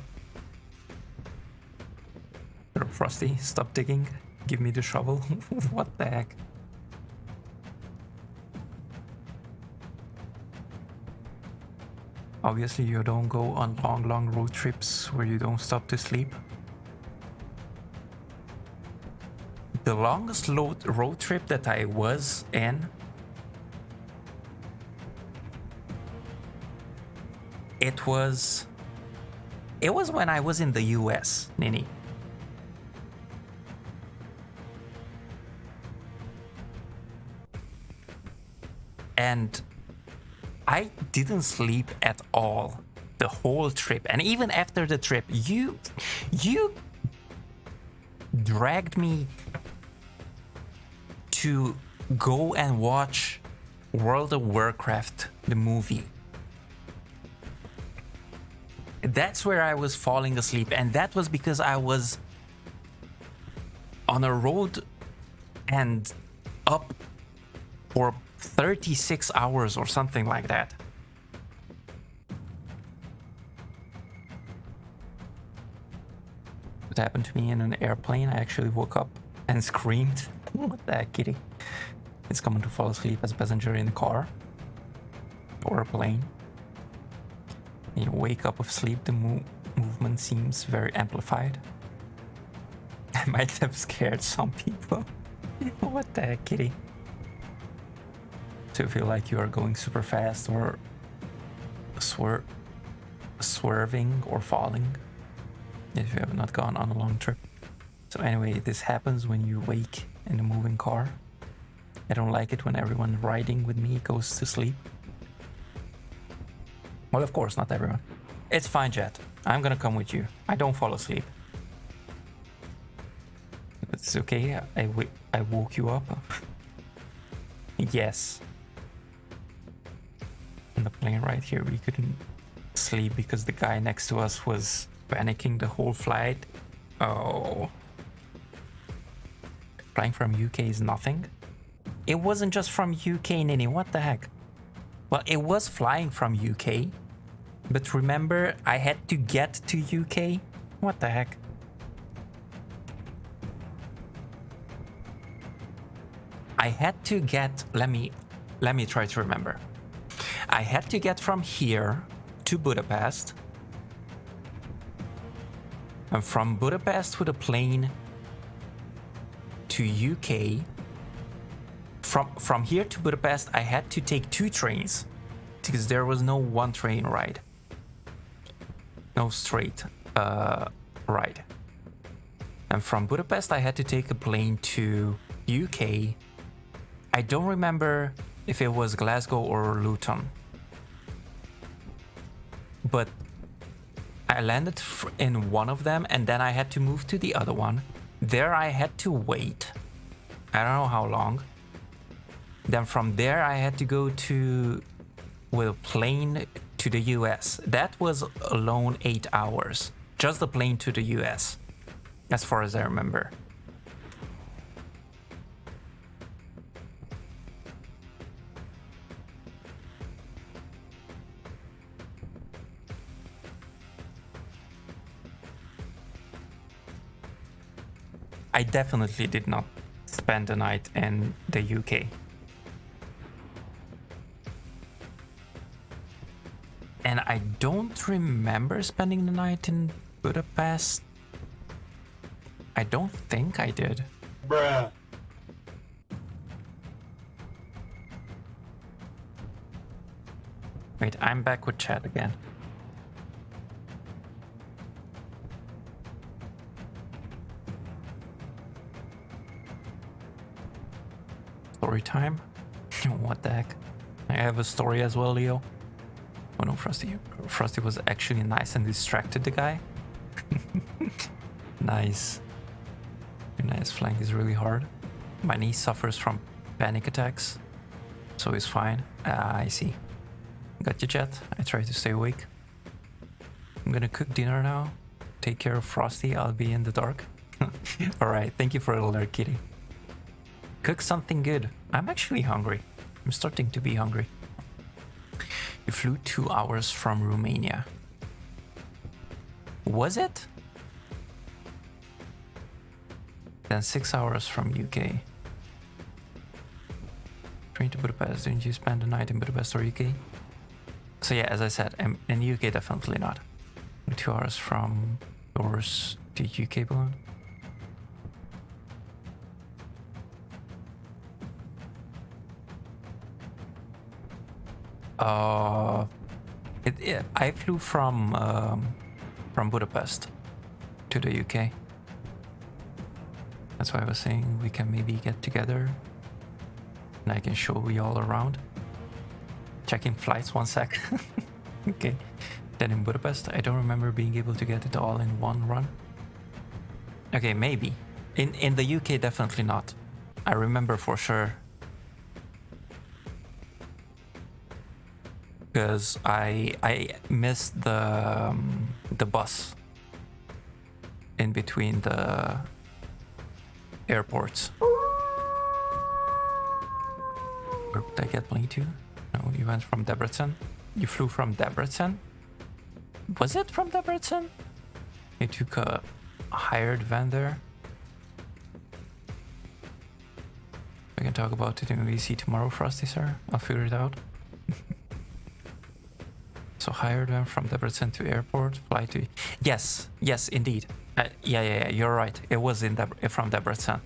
Frosty, stop digging. Give me the shovel. What the heck? Obviously, you don't go on long road trips where you don't stop to sleep. The longest road trip that I was in, it was when I was in the US, Nini. And I didn't sleep at all the whole trip. And even after the trip, you dragged me to go and watch World of Warcraft, the movie. That's where I was falling asleep, and that was because I was on a road and up for 36 hours or something like that. It happened to me in an airplane. I actually woke up and screamed. What the heck, kitty? It's common to fall asleep as a passenger in a car or a plane. And you wake up of sleep, the movement seems very amplified. I might have scared some people. What the heck, kitty? So you feel like you are going super fast or swerving or falling if you have not gone on a long trip. So anyway, this happens when you wake in a moving car. I don't like it when everyone riding with me goes to sleep. Well, of course, not everyone. It's fine, Jet. I'm gonna come with you. I don't fall asleep. It's okay. I woke you up. Yes. On the plane right here, we couldn't sleep because the guy next to us was panicking the whole flight. Oh. Flying from UK is nothing. It wasn't just from UK, Nini. What the heck? Well, it was flying from UK, But remember, I had to get to UK? What the heck? I had to get, let me try to remember. I had to get from here to Budapest. And from Budapest with a plane to UK. From here to Budapest, I had to take 2 trains because there was no one train ride. No straight ride. And from Budapest, I had to take a plane to UK. I don't remember if it was Glasgow or Luton. But I landed in one of them and then I had to move to the other one. There I had to wait. I don't know how long. Then from there I had to go with a plane to the US. That was alone 8 hours. Just the plane to the US, as far as I remember. I definitely did not spend the night in the UK. And I don't remember spending the night in Budapest. I don't think I did. Bruh. Wait, I'm back with chat again. Story time? What the heck? I have a story as well, Leo. Oh no, Frosty. Frosty was actually nice and distracted the guy. Nice. Nice, flank is really hard. My knee suffers from panic attacks, so it's fine. I see. Got you, chat. I try to stay awake. I'm gonna cook dinner now. Take care of Frosty. I'll be in the dark. Alright, thank you for the alert, kitty. Cook something good. I'm actually hungry. I'm starting to be hungry. You flew 2 hours from Romania. Was it? Then 6 hours from UK. Train to Budapest. Didn't you spend the night in Budapest or UK? So yeah, as I said, in UK definitely not. 2 hours from yours to UK balloon. I flew from Budapest to the UK. That's why I was saying we can maybe get together and I can show you all around. Checking flights, 1 sec. Okay. Then in Budapest, I don't remember being able to get it all in one run. Okay, maybe. In the UK, definitely not. I remember for sure. Because I missed the bus in between the airports. Where did I get plane to? No, you went from Debrecen. You flew from Debrecen? Was it from Debrecen? You took a hired van there. We can talk about it in VC tomorrow, Frosty, sir. I'll figure it out. So hired them from Debrecen to airport, fly to... Yes, indeed. Yeah, you're right. It was from Debrecen.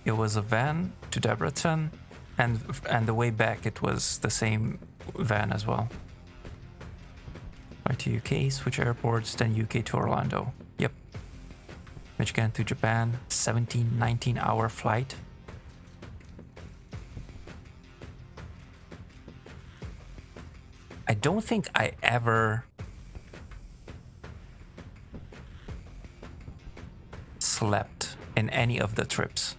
It was a van to Debrecen, and the way back it was the same van as well. Fly to UK, switch airports, then UK to Orlando. Yep. Michigan to Japan, 19 hour flight. I don't think I ever slept in any of the trips.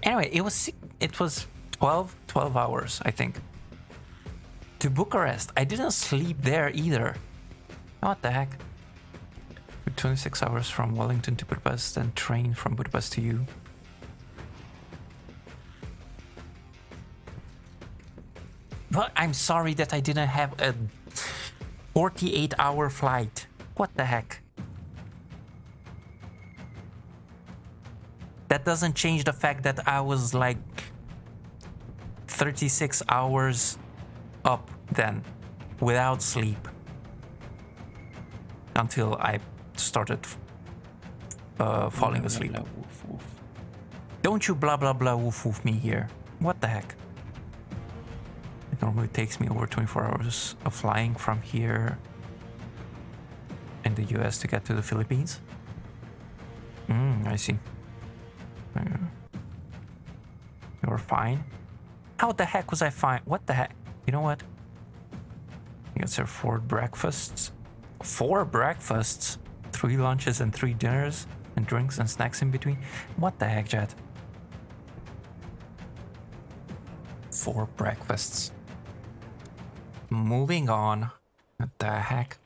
Anyway, it was 12 hours, I think. To Bucharest. I didn't sleep there either. What the heck? 26 hours from Wellington to Budapest, then train from Budapest to you. Well, I'm sorry that I didn't have a 48-hour flight. What the heck? That doesn't change the fact that I was like 36 hours up then, without sleep. Until I started falling asleep. Woof, woof. Don't you blah blah blah woof woof me here. What the heck? It normally takes me over 24 hours of flying from here in the US to get to the Philippines. I see. You're fine? How the heck was I fine? What the heck? You know what? You got served 4 breakfasts. 4 breakfasts? 3 lunches and 3 dinners? And drinks and snacks in between? What the heck, Jet? 4 breakfasts. Moving on. What the heck?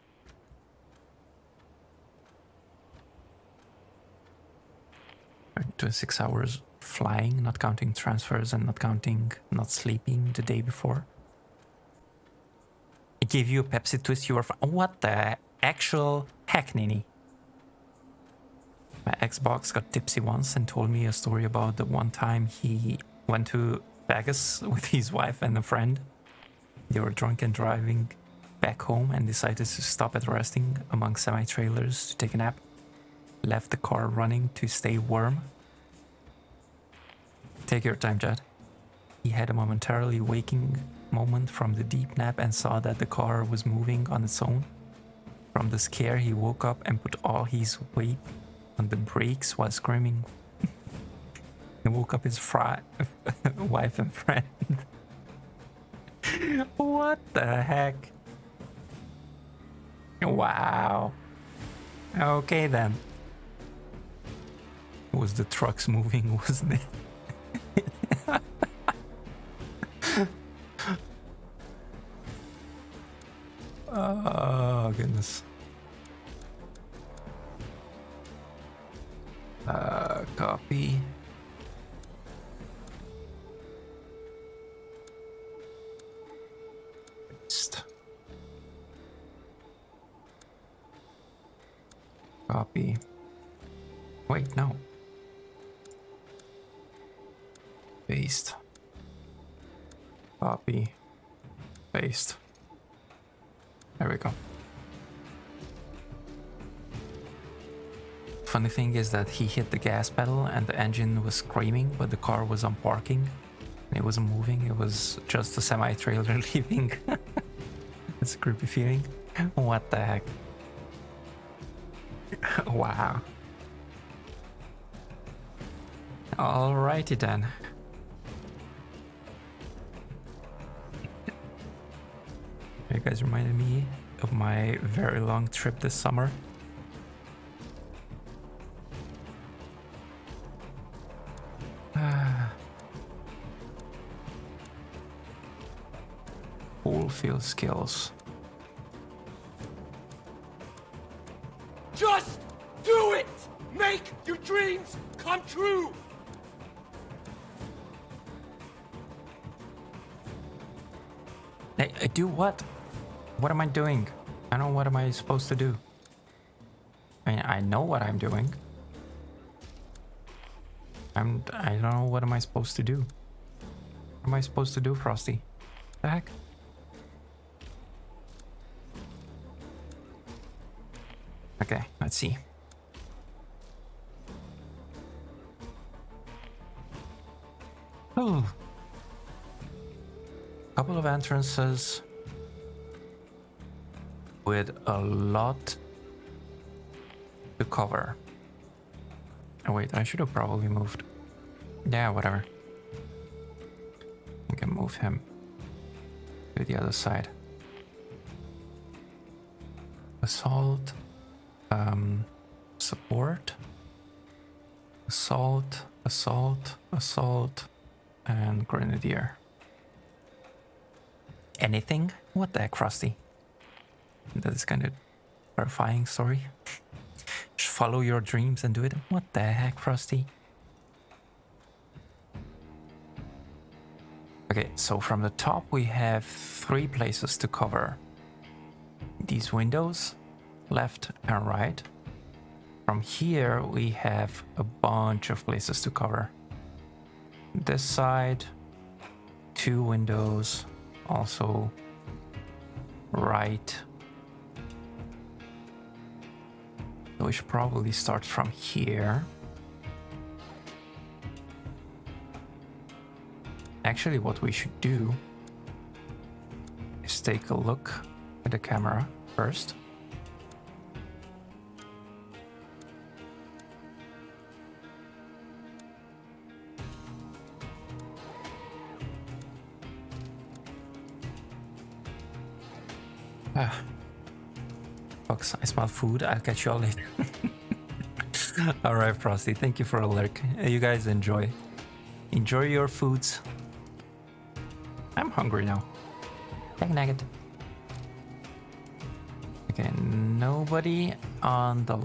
26 hours flying, not counting transfers and not sleeping the day before. It gave you a Pepsi twist, you were fine. What the actual heck, Nini? My Xbox got tipsy once and told me a story about the one time he went to Vegas with his wife and a friend. They were drunk and driving back home and decided to stop at resting among semi-trailers to take a nap. Left the car running to stay warm. Take your time, Jed. He had a momentarily waking moment from the deep nap and saw that the car was moving on its own. From the scare, he woke up and put all his weight on the brakes while screaming. He woke up his wife and friend. What the heck? Wow. Okay then. Was the trucks moving, wasn't it? Oh goodness. Copy. Paste. Copy. Wait, no. Paste. Copy. Paste. There we go. Funny thing is that he hit the gas pedal and the engine was screaming, but the car was on parking. It wasn't moving, it was just a semi-trailer leaving. It's a creepy feeling. What the heck? Wow. Alrighty then. You guys reminded me of my very long trip this summer. Full field skills. Just do it! Make your dreams come true! I do what? What am I doing? I don't know what am I supposed to do. I mean, I know what I'm doing. I don't know what am I supposed to do. What am I supposed to do, Frosty? The heck? Okay, let's see. Oh. Couple of entrances with a lot to cover. Oh wait, I should have probably moved. Yeah, whatever. I can move him to the other side. Assault, support, assault, and grenadier. Anything? What the heck, Frosty? That is kind of terrifying story. Just follow your dreams and do it. What the heck, Frosty? Okay, so from the top we have 3 places to cover. These windows, left and right. From here we have a bunch of places to cover. This side, 2 windows, also right. So we should probably start from here. Actually, what we should do is take a look at the camera first. Fox, I smell food. I'll catch you all later. Alright, Frosty, thank you for a lurk. You guys enjoy. Enjoy your foods. I'm hungry now. Thank nugget. Okay, nobody on the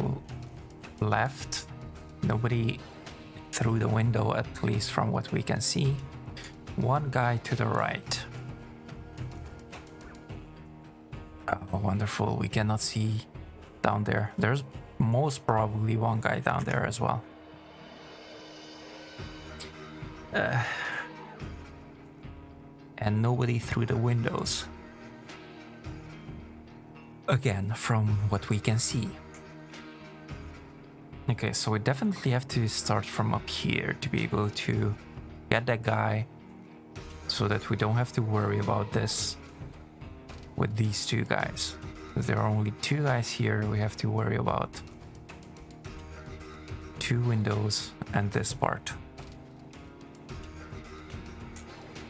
left. Nobody through the window, at least from what we can see. One guy to the right. Oh, wonderful. We cannot see down there. There's most probably one guy down there as well. And nobody through the windows. Again, from what we can see. Okay, so we definitely have to start from up here to be able to get that guy so that we don't have to worry about this with these 2 guys. If there are only 2 guys here, we have to worry about 2 windows and this part.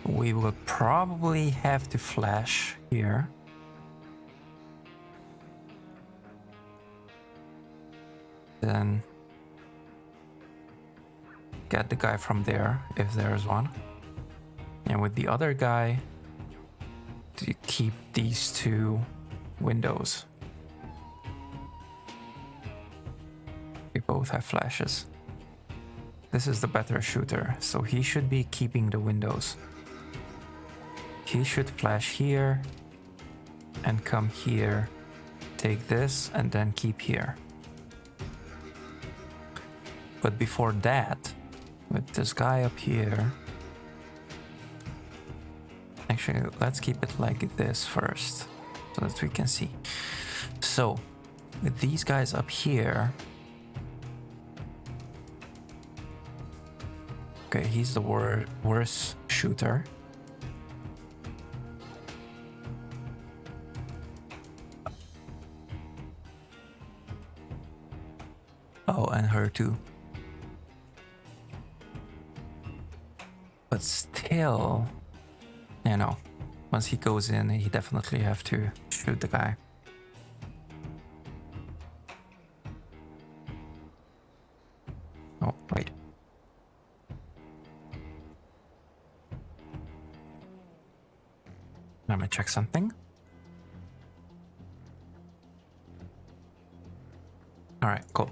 We will probably have to flash here. Then get the guy from there, if there's one. And with the other guy, to keep these 2 windows. We both have flashes. This is the better shooter, so he should be keeping the windows. He should flash here and come here, take this and then keep here. But before that, with this guy up here, actually let's keep it like this first so that we can see. So with these guys up here, okay, he's the worst shooter. Oh, and her too. But still, you know, once he goes in, he definitely have to shoot the guy. Oh, wait. Let me check something. All right, cool.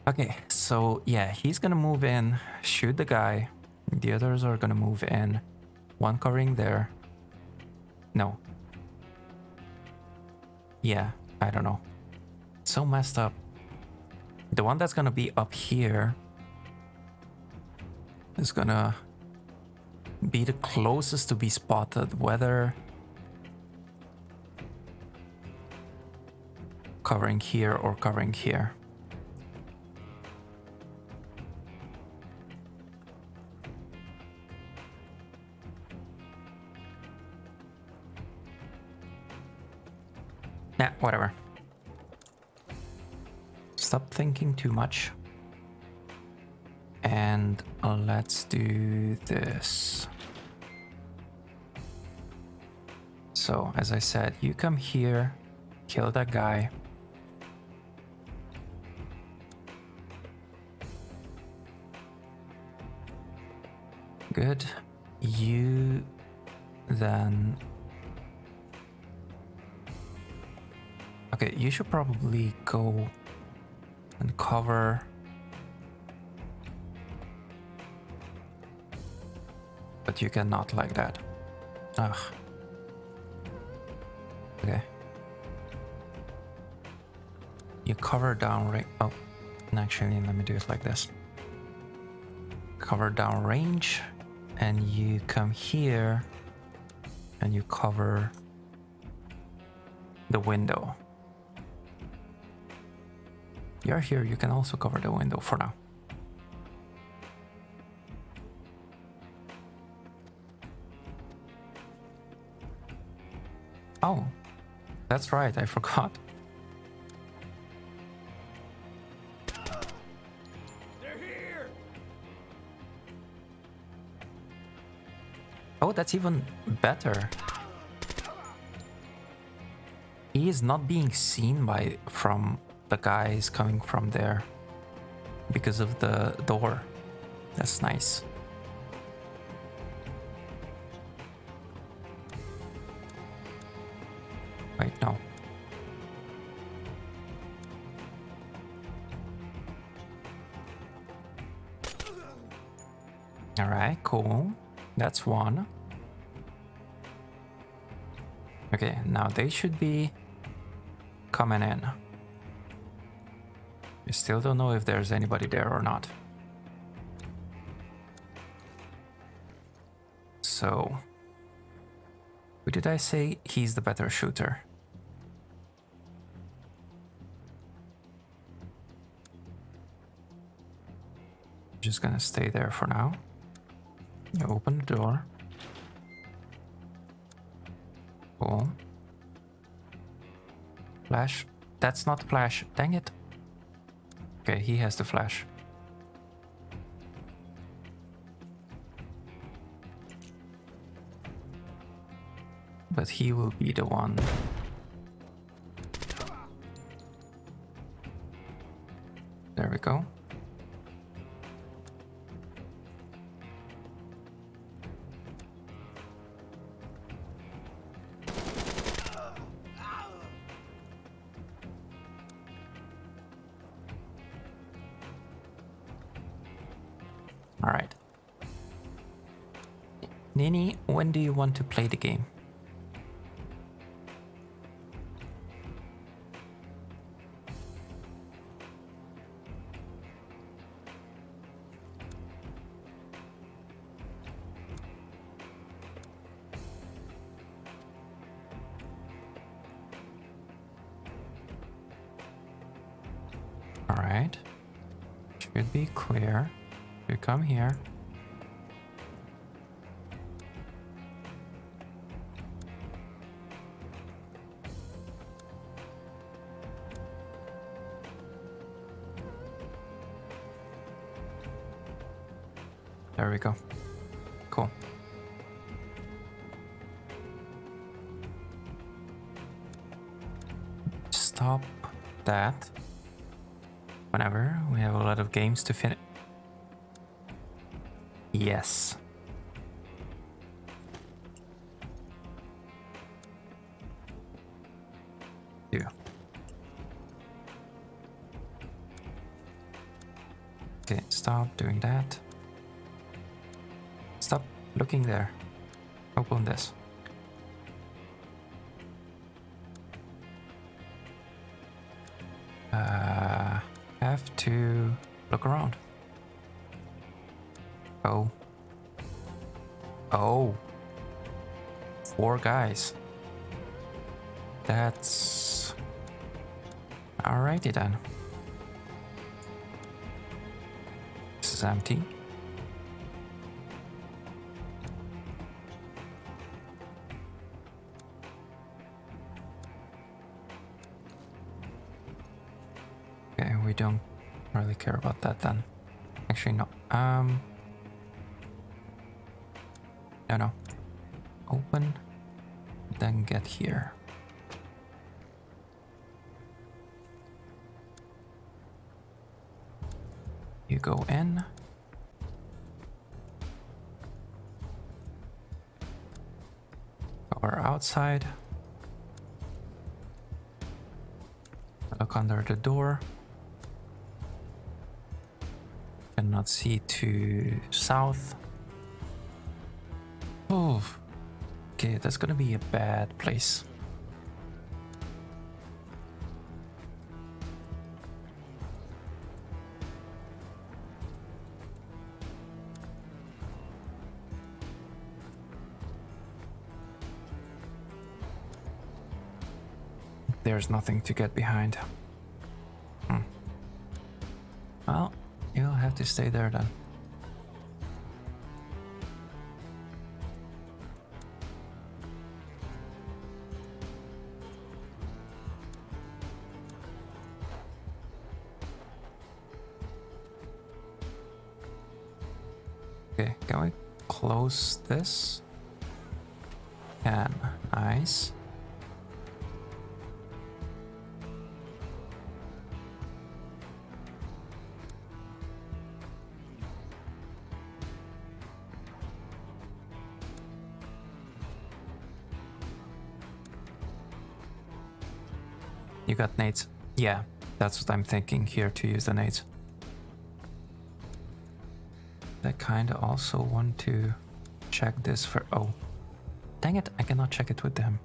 Okay, so yeah, he's gonna move in, shoot the guy. The others are gonna move in. One covering there. No. Yeah, I don't know. So messed up. The one that's gonna be up here is gonna be the closest to be spotted, whether covering here or covering here. Nah, whatever. Stop thinking too much. And let's do this. So, as I said, you come here, kill that guy. Good. You then... Okay, you should probably go and cover but you cannot like that. Ugh. Okay. You cover down range. Oh, actually, let me do it like this. Cover down range, and you come here, and you cover the window. You're here, you can also cover the window for now. Oh, that's right, I forgot. They're here! Oh, that's even better. He is not being seen from the guys coming from there because of the door. That's nice. Wait, no. All right, cool. That's one. Okay, now they should be coming in. I still don't know if there's anybody there or not. So, who did I say he's the better shooter? Just gonna stay there for now. You open the door. Cool. Flash. That's not flash. Dang it. Okay, he has the flash. But he will be the one. There we go. All right. Nini, when do you want to play the game? All right. Should be clear. You come here. There we go. Cool. Stop that. Whenever we have a lot of games to finish. Yes. Two. Okay, stop doing that. Stop looking there. Open this. Have to look around. Oh. Oh. 4 guys. That's... Alrighty then. This is empty. Okay, we don't really care about that then. Actually, no. No. Open, then get here. You go in. Or outside. Look under the door. Cannot see to south. Oh, okay, that's gonna be a bad place. There's nothing to get behind. Well, you'll have to stay there then. Okay, can we close this? Can. Nice. You got nades? Yeah, that's what I'm thinking here, to use the nades. I kinda also want to check this for... Oh, dang it, I cannot check it with them.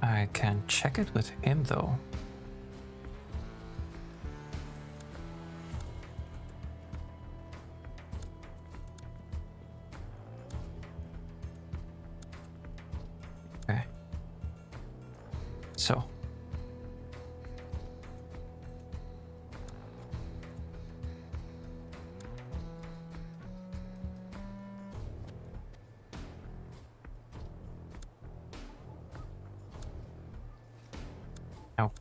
I can check it with him though. Okay. So. Now.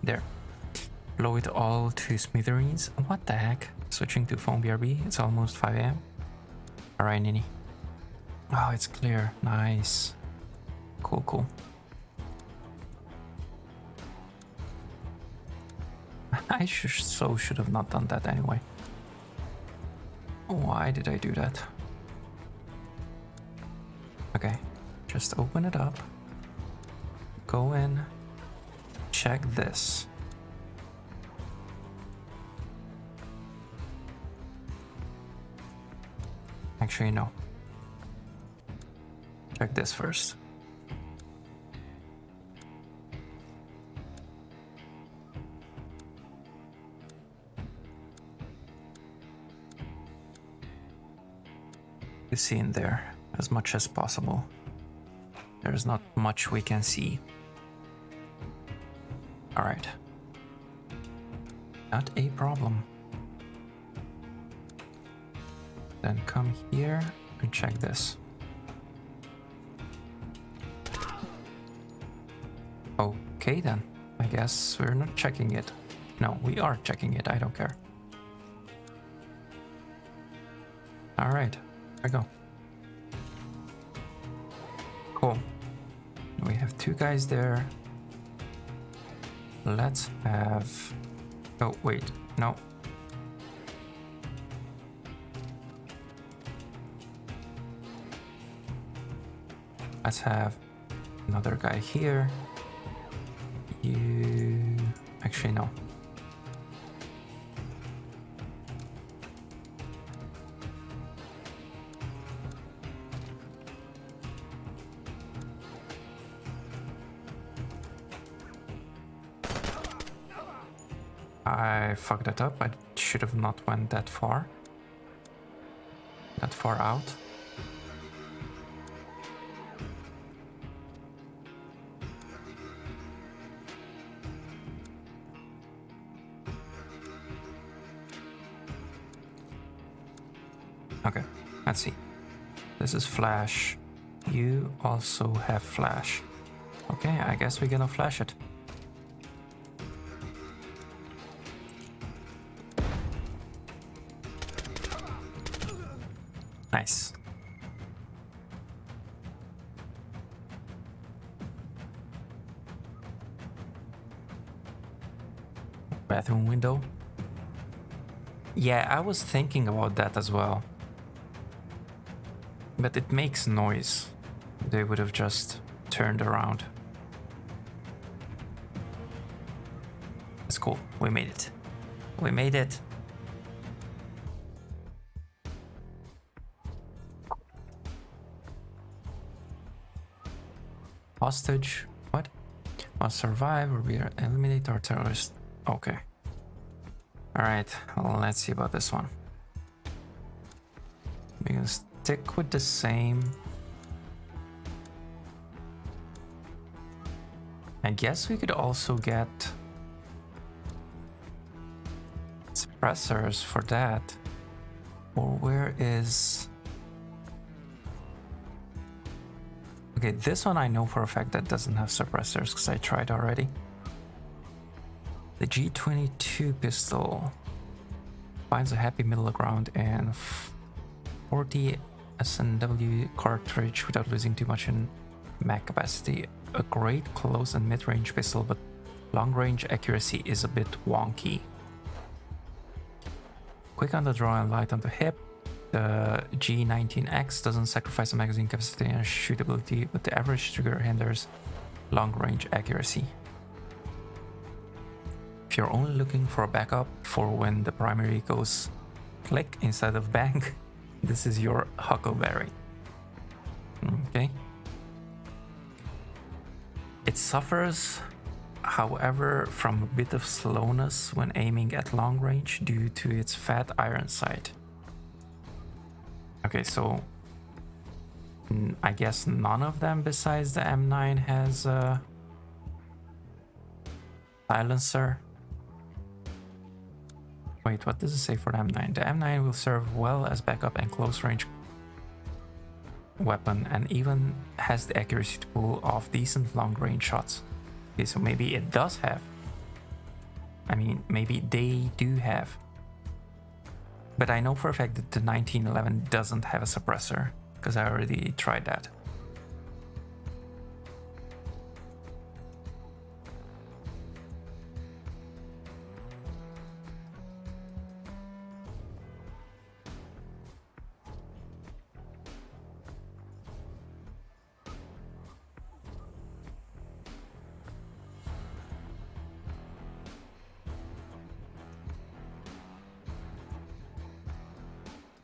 There. Blow it all to smithereens. What the heck? Switching to foam BRB. It's almost 5 AM. Alright, Nini. Oh, it's clear. Nice. Cool, cool. I should have not done that anyway. Why did I do that? Okay, just open it up. Go in. Check this. Actually, no. Check this first. You see in there as much as possible. There's not much we can see. All right. Not a problem. Then come here and check this. Okay then, I guess we're not checking it. No, we are checking it, I don't care. All right, here we go. Cool. We have 2 guys there. Let's have... Oh, wait, no. Let's have another guy here. You... Actually, no. I fucked that up. I should have not went that far. That far out. Okay, let's see. This is flash. You also have flash. Okay, I guess we're gonna flash it. Nice. Bathroom window. Yeah, I was thinking about that as well. But it makes noise. They would have just turned around. cool. We made it. We made it. Hostage. What? Must survive or we eliminate our terrorist. Okay. Alright, well, let's see about this one. We're gonna stick with the same. I guess we could also get suppressors for that. Or where is... Okay, this one I know for a fact that doesn't have suppressors because I tried already. The G22 pistol finds a happy middle ground and 40 SNW cartridge without losing too much in mag capacity. A great close and mid-range pistol, but long-range accuracy is a bit wonky. Quick on the draw and light on the hip. The G19X doesn't sacrifice the magazine capacity and shootability, but the average trigger hinders long-range accuracy. If you're only looking for a backup for when the primary goes click instead of bang, this is your Huckleberry. Okay. It suffers, however, from a bit of slowness when aiming at long range due to its fat iron sight. Okay, so I guess none of them besides the M9 has a silencer. Wait, what does it say for the M9? The M9 will serve well as backup and close range weapon and even has the accuracy to pull off decent long range shots. Okay, so maybe it does have. I mean, maybe they do have. But I know for a fact that the 1911 doesn't have a suppressor because I already tried that.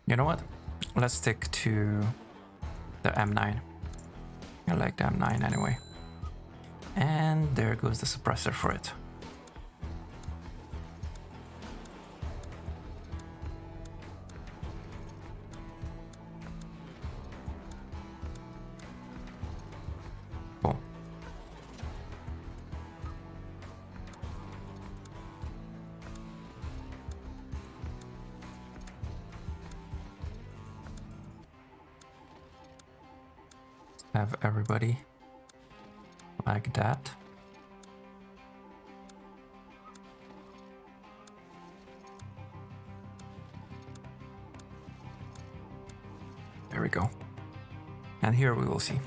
You know what? Let's stick to the M9. I like the M9 anyway. And there goes the suppressor for it. Cool. Have everybody like that. There we go. And here we will see.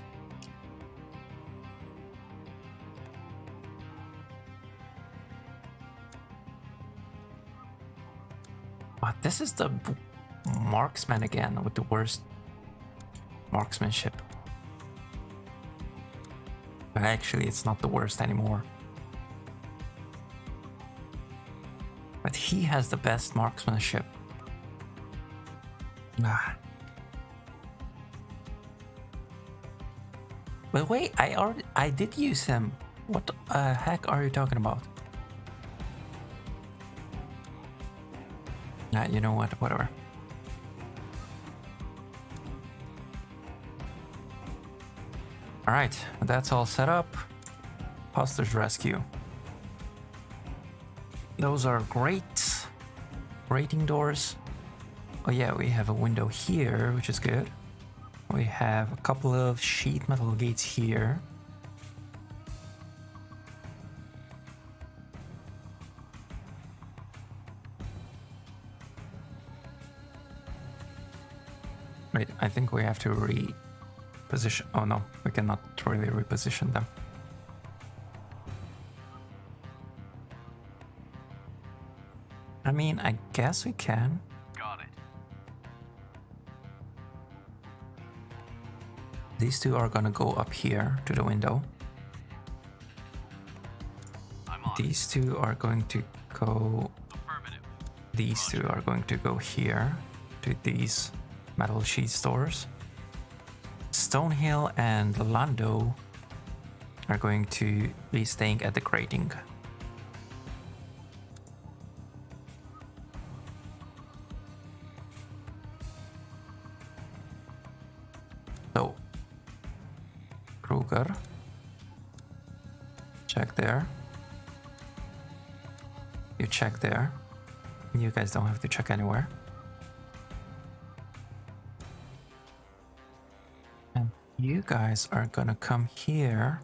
But this is the marksman again with the worst marksmanship. But actually, it's not the worst anymore. But he has the best marksmanship. Ah. But wait, I did use him. What the heck are you talking about? Nah, you know what? Whatever. Alright, that's all set up. Hostage rescue. Those are great. Grating doors. Oh yeah, we have a window here, which is good. We have a couple of sheet metal gates here. Wait, I think we have to reposition. Oh no, we cannot really reposition them. I mean, I guess we can. Got it. These two are gonna go up here to the window. I'm on. These two are going to go. Affirmative. These two are going to go here to these metal sheet stores. Stonehill and Lando are going to be staying at the grading. So, Kruger, check there. You check there. You guys don't have to check anywhere. And you guys are gonna come here.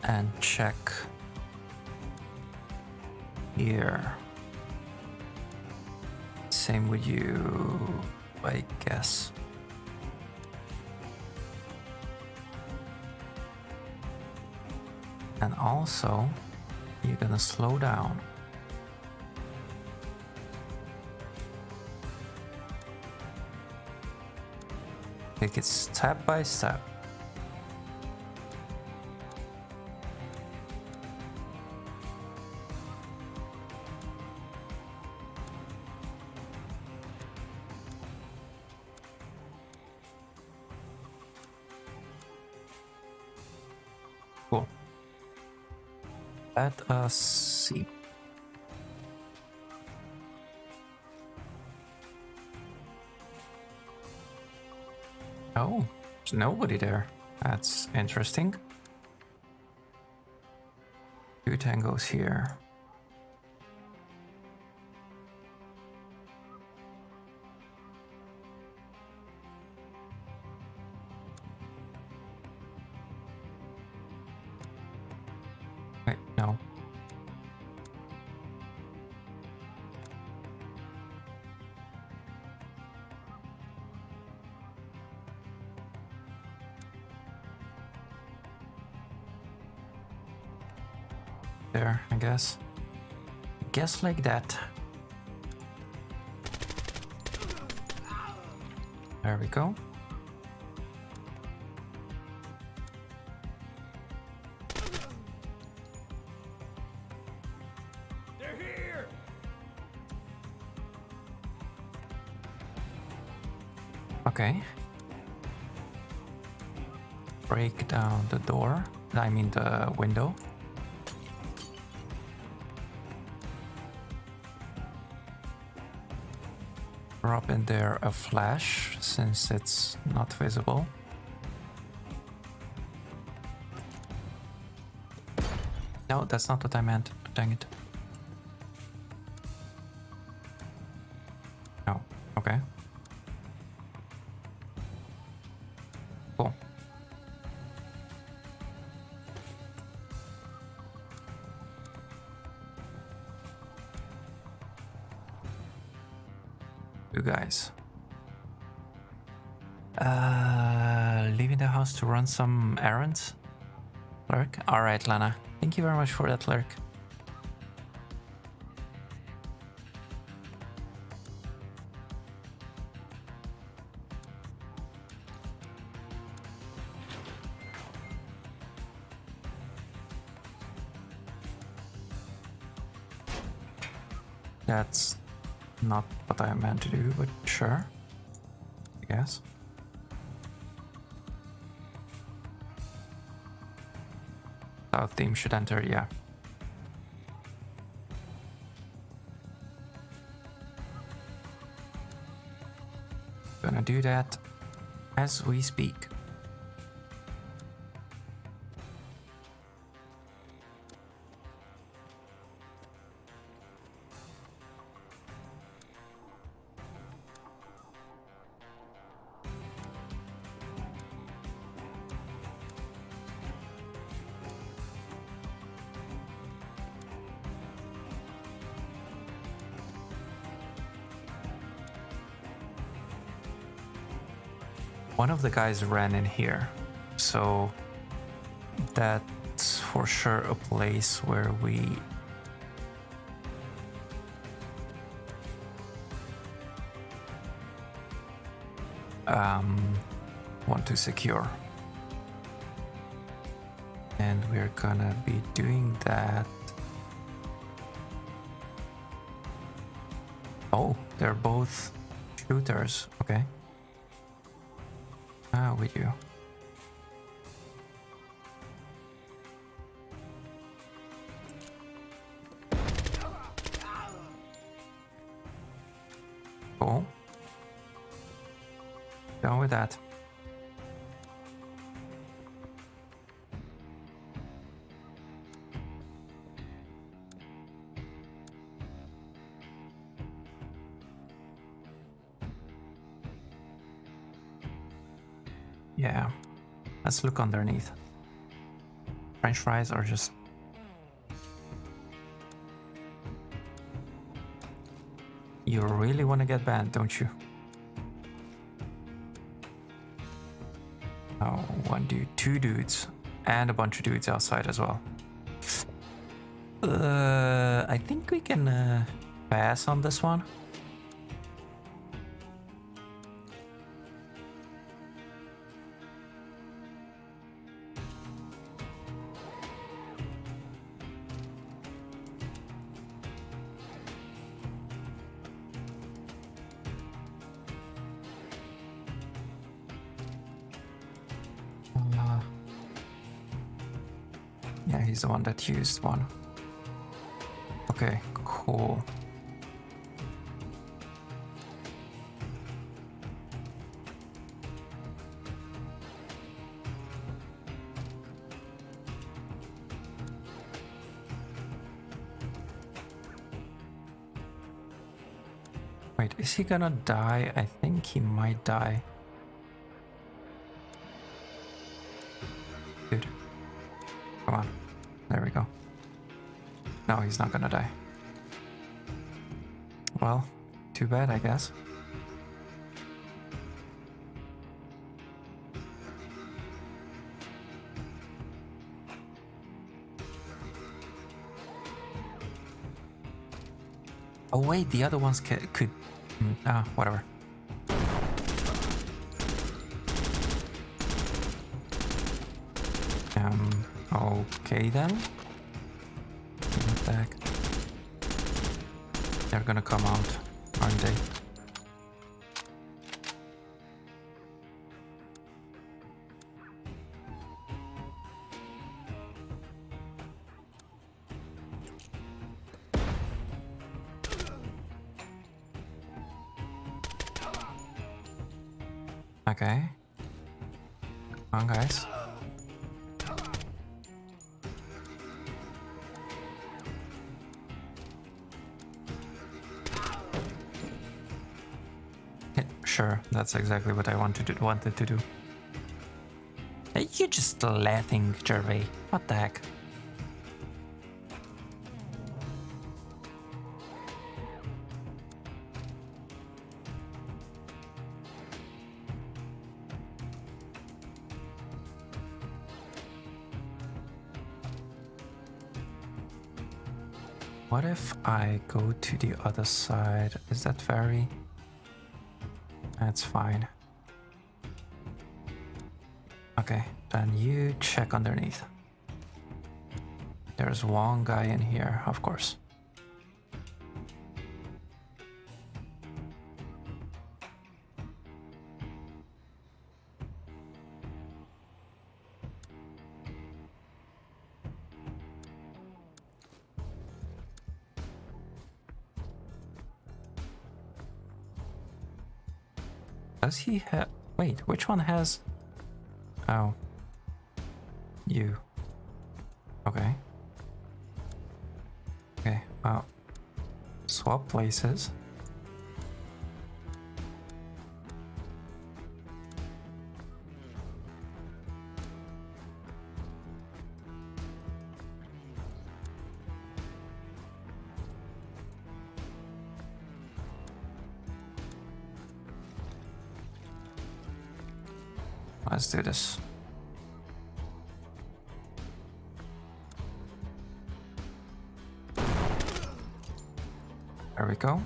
And check here. Same with you, I guess. And also, you're gonna slow down. Take it step by step. Cool. Let us see. Oh, there's nobody there. That's interesting. 2 tangos here. Wait, no. There, I guess. Guess like that. There we go. They're here! Okay. Break down the door. I mean the window. Drop in there a flash since it's not visible. No, that's not what I meant. Dang it. Oh, okay. Cool. You guys. Leaving the house to run some errands? Lurk? Alright, Lana. Thank you very much for that, Lurk. That's not what I meant to do, but sure. I guess. South team should enter, yeah. Gonna do that as we speak. One of the guys ran in here, so that's for sure a place where we want to secure. And we're gonna be doing that. Oh, they're both shooters. Okay. With you. Cool. Done with that. Yeah, let's look underneath. French fries are just... You really want to get banned, don't you? Oh, one dude, two dudes, and a bunch of dudes outside as well. I think we can pass on this one. Yeah, he's the one that used one. Okay, cool. Wait, is he gonna die? I think he might die. Dude. Come on. There we go. No, he's not gonna die. Well, too bad, I guess. Oh wait, the other ones could... whatever. Okay then. Attack. They're gonna come out, aren't they? Okay. Come on, guys. Sure, that's exactly what I wanted to do. You're just laughing, Gervais. What the heck? What if I go to the other side? Is that very... That's fine. Okay, then you check underneath. There's one guy in here, of course. Does he have... Wait, which one has... Oh. You. Okay. Okay, well. Swap places. Let's do this. There we go.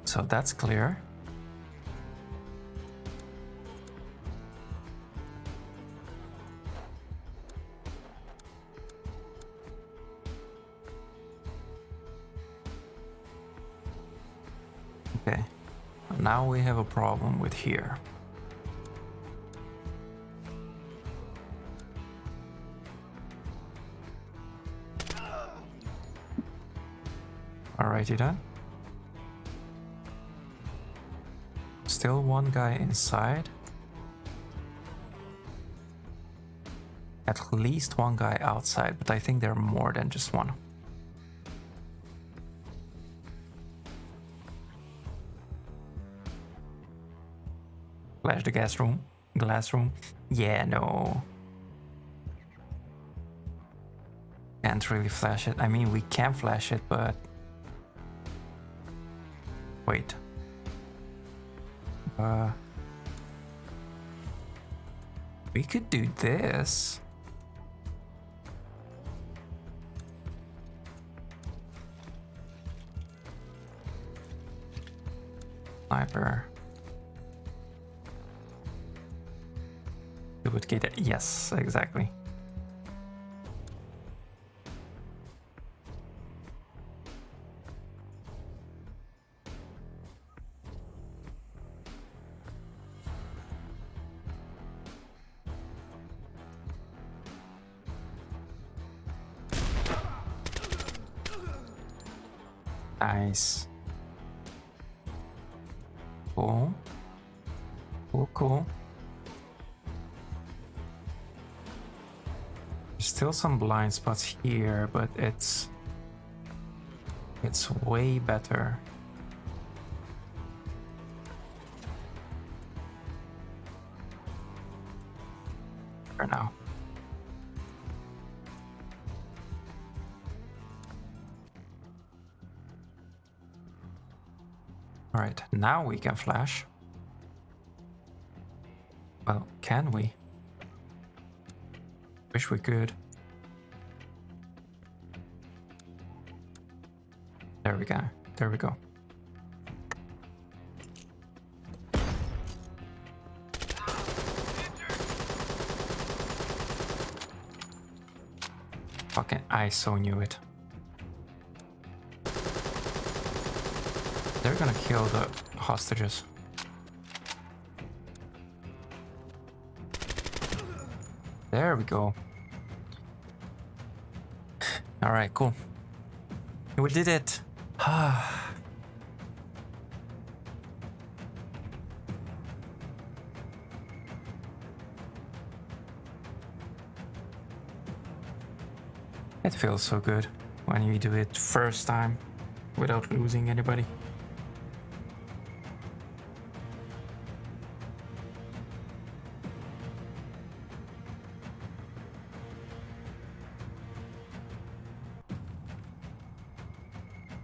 So that's clear. Okay. Now we have a problem with here. Alrighty then. Still one guy inside. At least one guy outside, but I think there are more than just one. Flash the gas room. Glass room. Yeah, no. Can't really flash it. I mean, we can flash it, but... Wait. We could do this. Sniper. It would get it. Yes, exactly. Nice. Cool. Cool, cool. There's still some blind spots here, but it's way better. For now. Alright, now we can flash. Well, can we? Wish we could. There we go. There we go. Fucking, I so knew it. They're gonna kill the hostages. There we go. Alright, cool. We did it. It feels so good when you do it first time without losing anybody.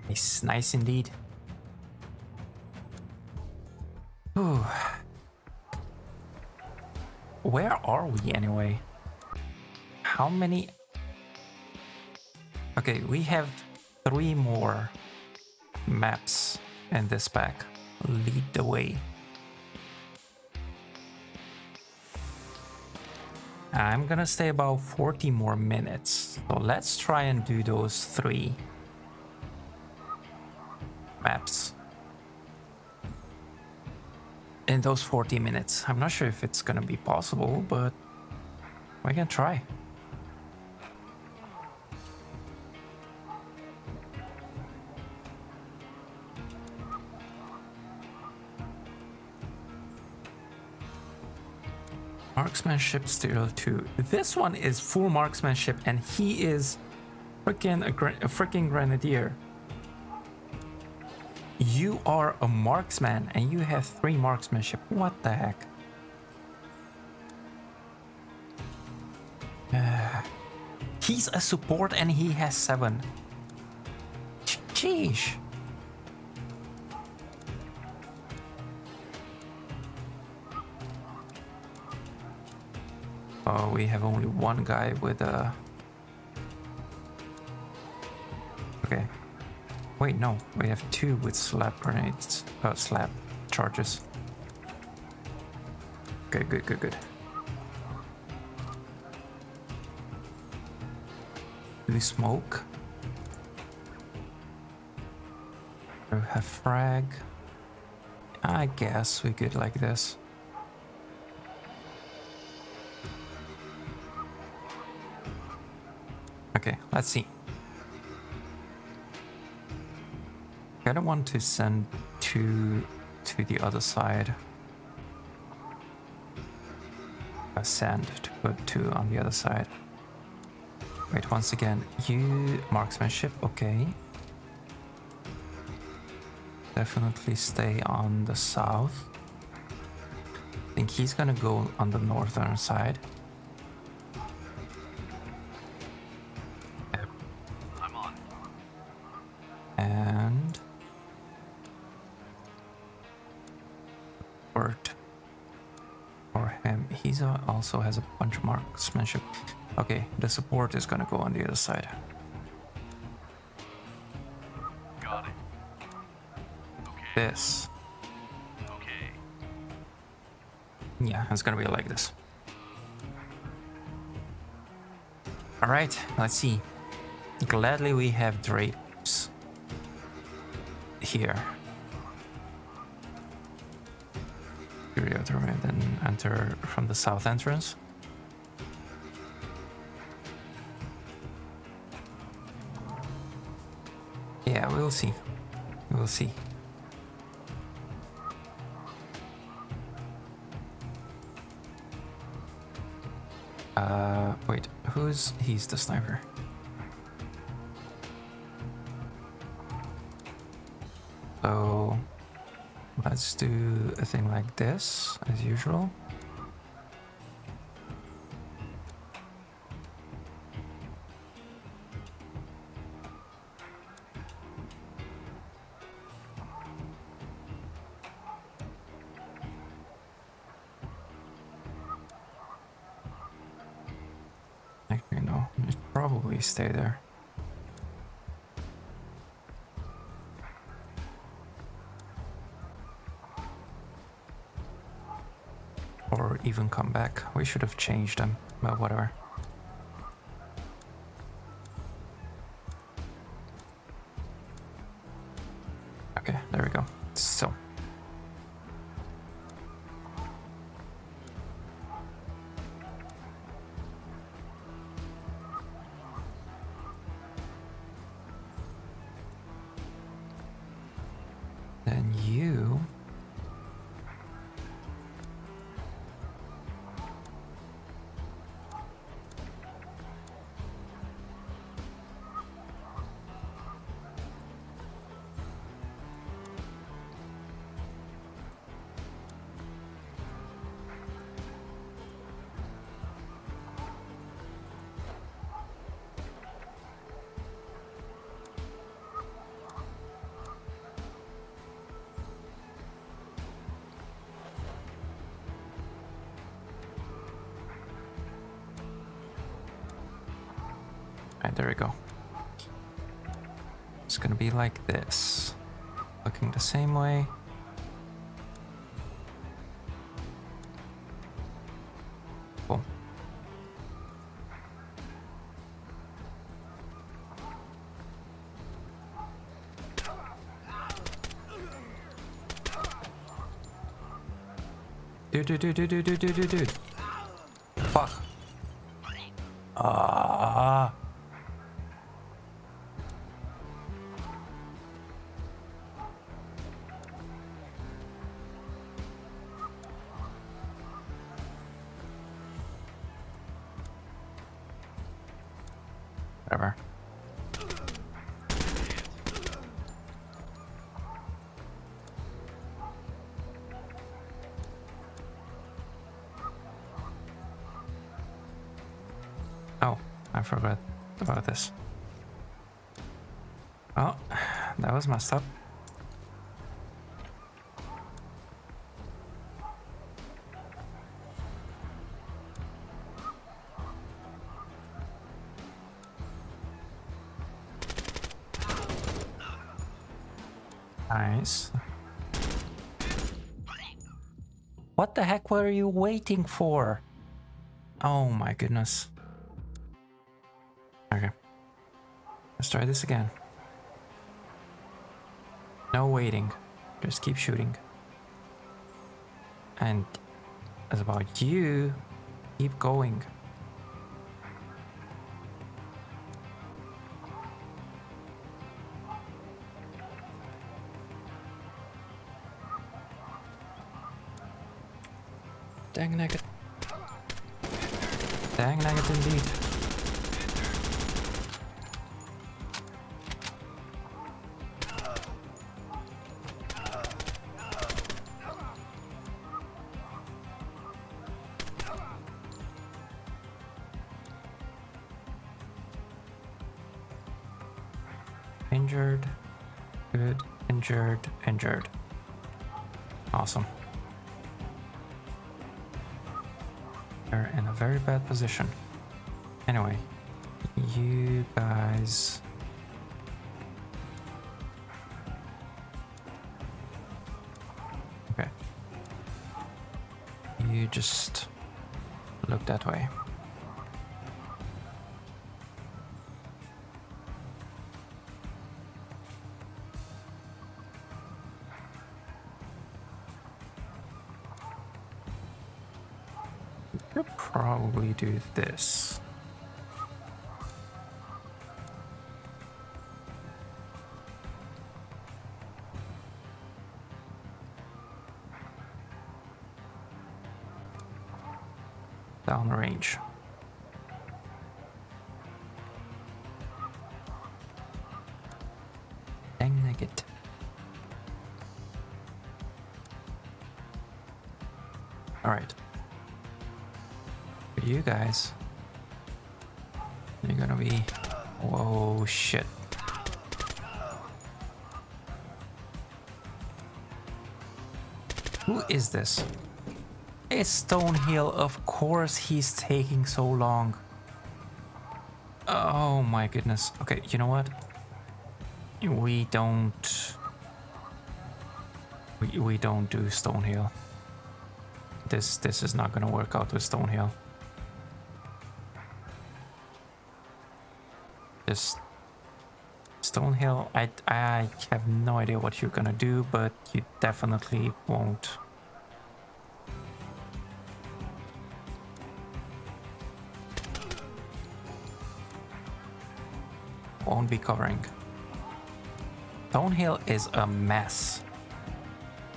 Nice, nice indeed. Ooh. Where are we anyway? How many? Okay, we have 3 more maps in this pack. Lead the way. I'm gonna stay about 40 more minutes. So let's try and do those 3 maps in those 40 minutes. I'm not sure if it's gonna be possible, but we can try. Marksmanship still 2. This one is full marksmanship and he is freaking a freaking grenadier. You are a marksman and you have 3 marksmanship. What the heck? He's a support and he has 7. Sheesh. Oh, we have only 1 guy with a... Okay. Wait, no. We have 2 with slap grenades. Slap charges. Okay, good, good, good. Do we smoke? We have frag. I guess we could like this. Okay, let's see. I don't want to send two to the other side. Send to put two on the other side. Wait, once again, you marksmanship, okay. Definitely stay on the south. I think he's gonna go on the northern side. I'm on. And Bert or him, he's also has a bunch of marksmanship. Okay, the support is gonna go on the other side. Got it. Okay. This, Okay. yeah, it's gonna be like this. All right, let's see. Gladly we have drapes here. And then enter from the south entrance. Yeah, we'll see. We'll see. Wait, he's the sniper. So let's do a thing like this, as usual. Actually, no, it should probably stay there. Or even come back. We should have changed them, but whatever. Okay, there we go. So. Then you... Right, there we go. It's gonna be like this. Looking the same way. Cool. Dude. Fuck. Ah. Whatever. Oh, I forgot about this. Oh, that was messed up. Nice. What the heck were you waiting for? Oh my goodness. Okay. Let's try this again. No waiting. Just keep shooting. And as about you, keep going. Dang nugget. Dang nugget indeed. Injured. Good. Injured. Injured. Awesome. They're in a very bad position. Anyway, you guys... Okay. You just look that way. Could probably do this. Downrange. Dang nugget. All right. For you guys, you're gonna be... Whoa, shit. Who is this? It's Stonehill. Of course he's taking so long. Oh my goodness. Okay, you know what? We don't do Stonehill. This is not gonna work out with Stonehill. This Stonehill, I have no idea what you're gonna do, but you definitely won't. Won't be covering. Stonehill is a mess.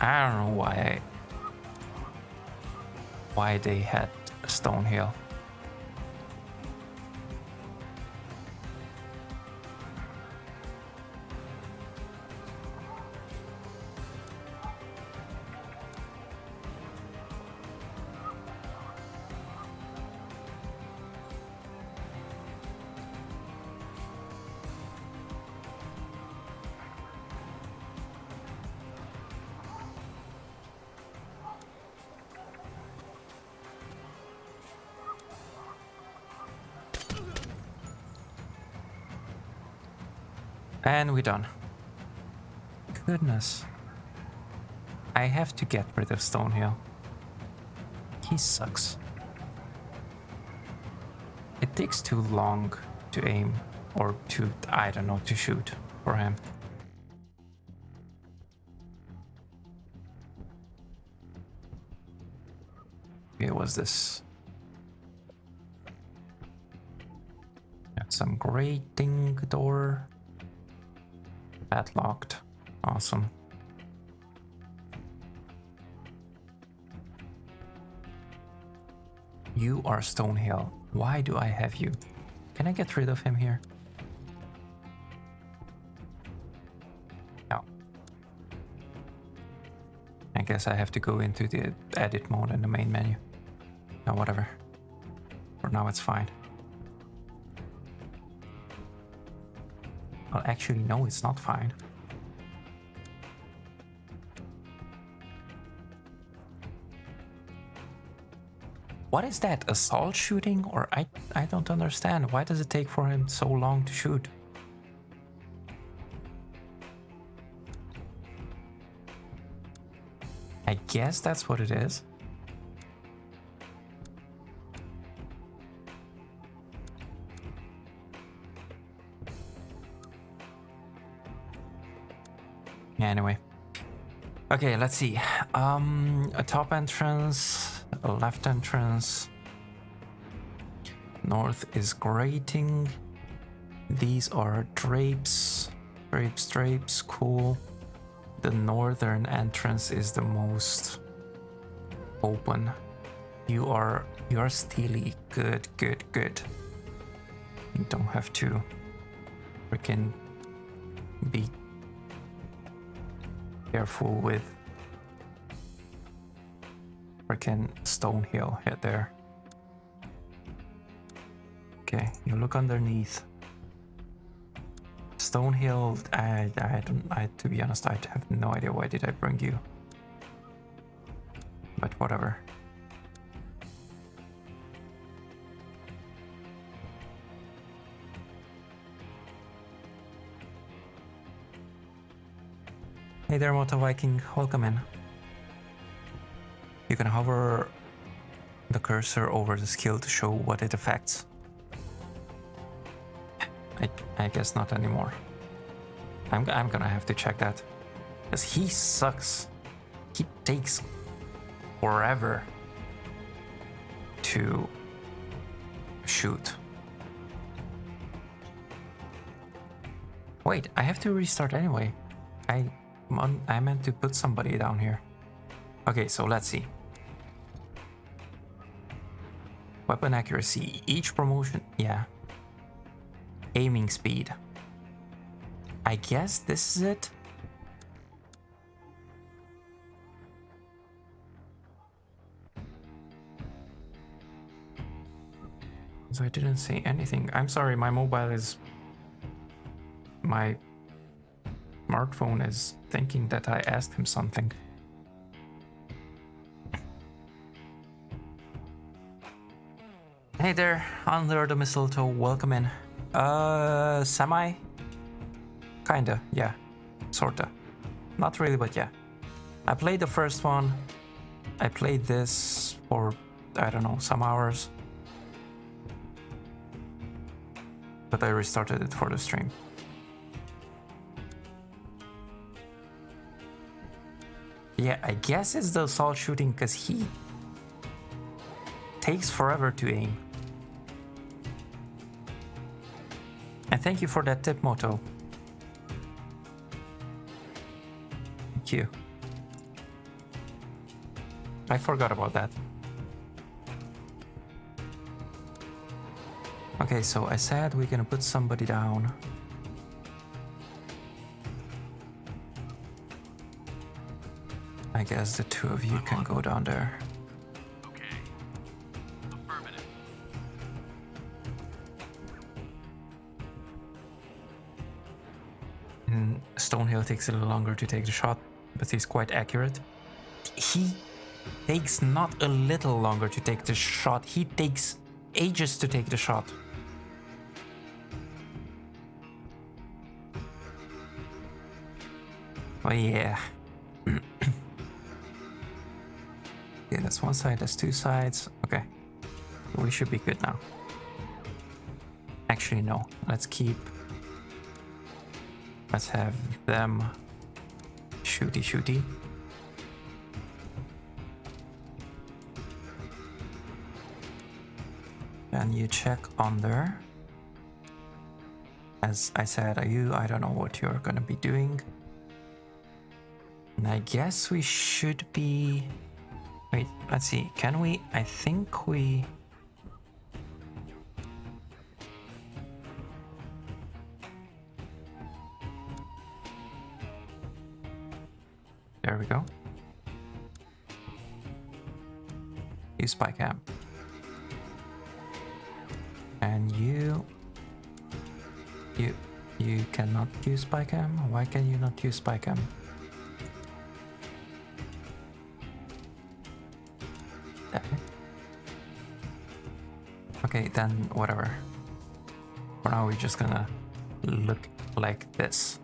I don't know why they had Stonehill. And we're done. Goodness. I have to get rid of Stonehill. He sucks. It takes too long to aim, or to, I don't know, to shoot for him. It was this. Got some grating door. Padlocked. Awesome. You are Stonehill. Why do I have you? Can I get rid of him here? No. I guess I have to go into the edit mode in the main menu. No, whatever. For now it's fine. Well, actually, no, it's not fine. What is that? Assault shooting? Or I don't understand. Why does it take for him so long to shoot? I guess that's what it is. Anyway, Okay, let's see. A top entrance, a left entrance. North is grating. These are drapes. Drapes, cool. The northern entrance is the most open. You are steely. Good. You don't have to freaking be careful with freaking Stonehill hit there. Okay, you look underneath. Stonehill, I to be honest, I have no idea why did I bring you. But whatever. Hey there, Moto Viking, welcome in. You can hover the cursor over the skill to show what it affects. I guess not anymore. I'm gonna have to check that. Because he sucks. He takes forever to shoot. Wait, I have to restart anyway. I meant to put somebody down here. Okay, so let's see. Weapon accuracy. Each promotion. Yeah. Aiming speed. I guess this is it. So I didn't say anything. I'm sorry, my mobile is... My smartphone is thinking that I asked him something. Hey there, under the mistletoe, welcome in. Semi? Kinda, yeah. Sorta. Not really, but yeah. I played the first one. I played this for, I don't know, some hours. But I restarted it for the stream. Yeah, I guess it's the assault shooting because he takes forever to aim. And thank you for that tip, Moto. Thank you. I forgot about that. Okay, so I said we're gonna put somebody down. I guess the two of you can go down there. Okay. Affirmative. And Stonehill takes a little longer to take the shot, but he's quite accurate. He takes not a little longer to take the shot, he takes ages to take the shot. Oh yeah. Okay, that's one side, that's two sides. Okay. We should be good now. Actually, no. Let's have them shooty. And you check under. As I said, I don't know what you're gonna be doing. And I guess we should be... Wait, let's see. Can we... I think we... There we go. Use spy cam. And you cannot use spy cam? Why can you not use spy cam? Okay, then whatever. For now, we're just gonna look like this.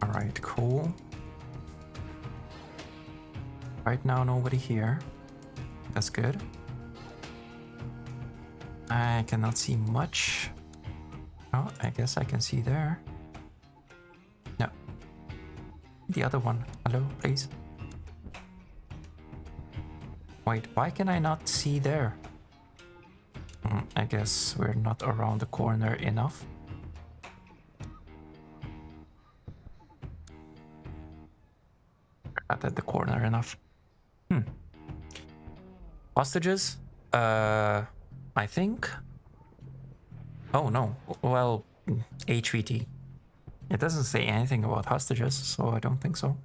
Alright, cool. Right now, nobody here. That's good. I cannot see much. Oh, I guess I can see there. No. The other one. Hello, please. Wait, why can I not see there? I guess we're not around the corner enough. Not at the corner enough. Hostages? I think. Oh no. Well, HVT. It doesn't say anything about hostages, so I don't think so.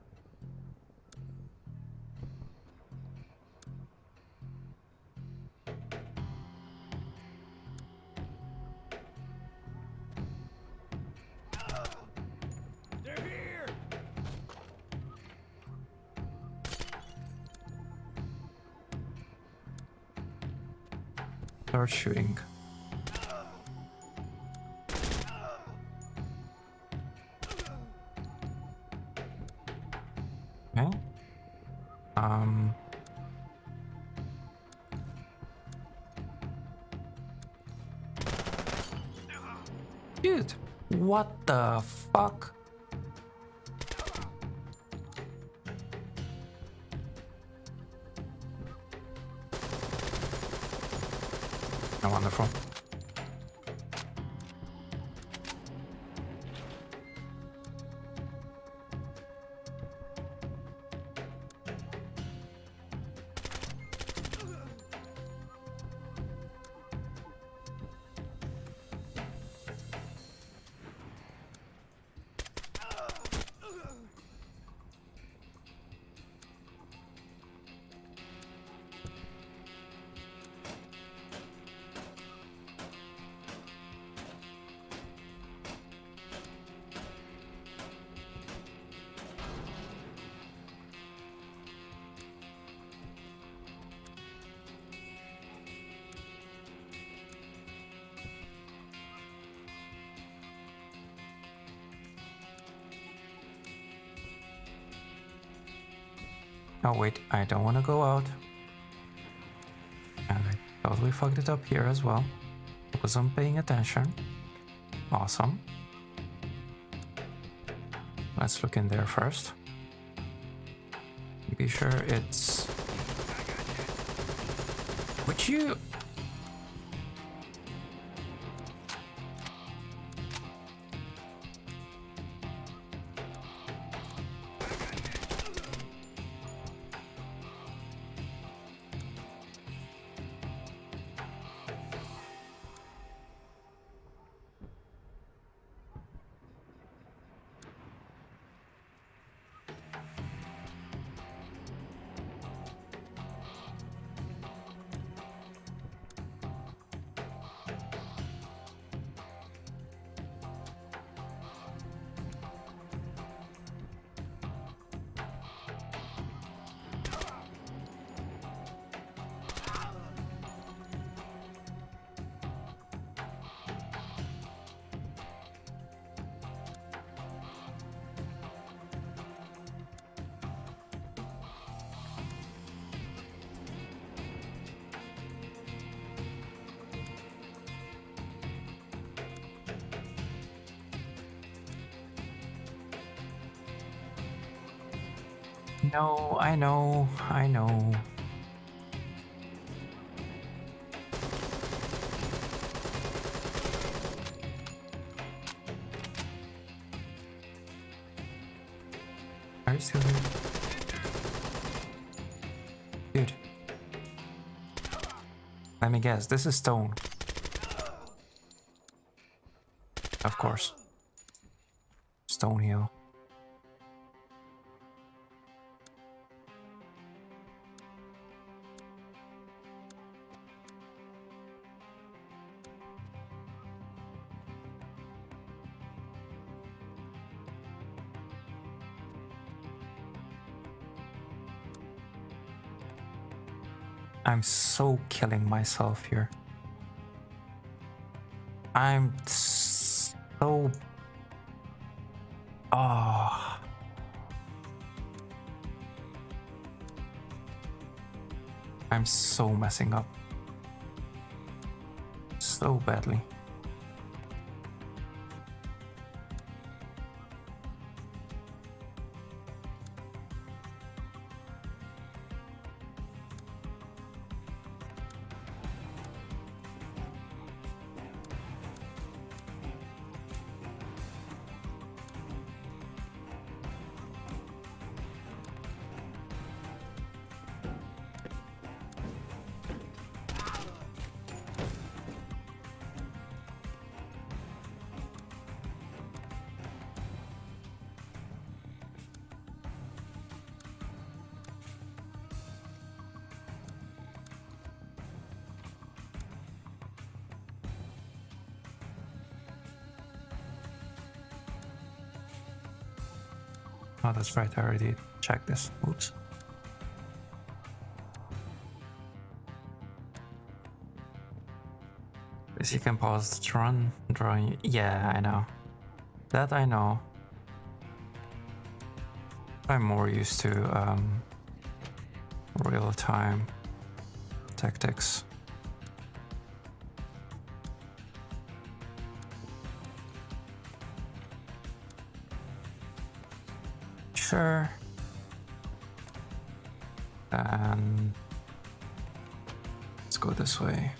They're here! Start shooting. Okay. Dude, what the fuck? Oh, wonderful. Oh wait, I don't want to go out. And I totally fucked it up here as well. I wasn't paying attention. Awesome. Let's look in there first. Be sure it's... Would you... No, I know, I know. Are you still here? Dude. Let me guess, this is stone. Of course. Stone heal. I'm so killing myself here. I'm so... Oh. I'm so messing up. So badly. Oh, that's right. I already checked this. Oops. Yes, you can pause to run drawing. Yeah, I know. That I know. I'm more used to real-time tactics. Sure. And let's go this way.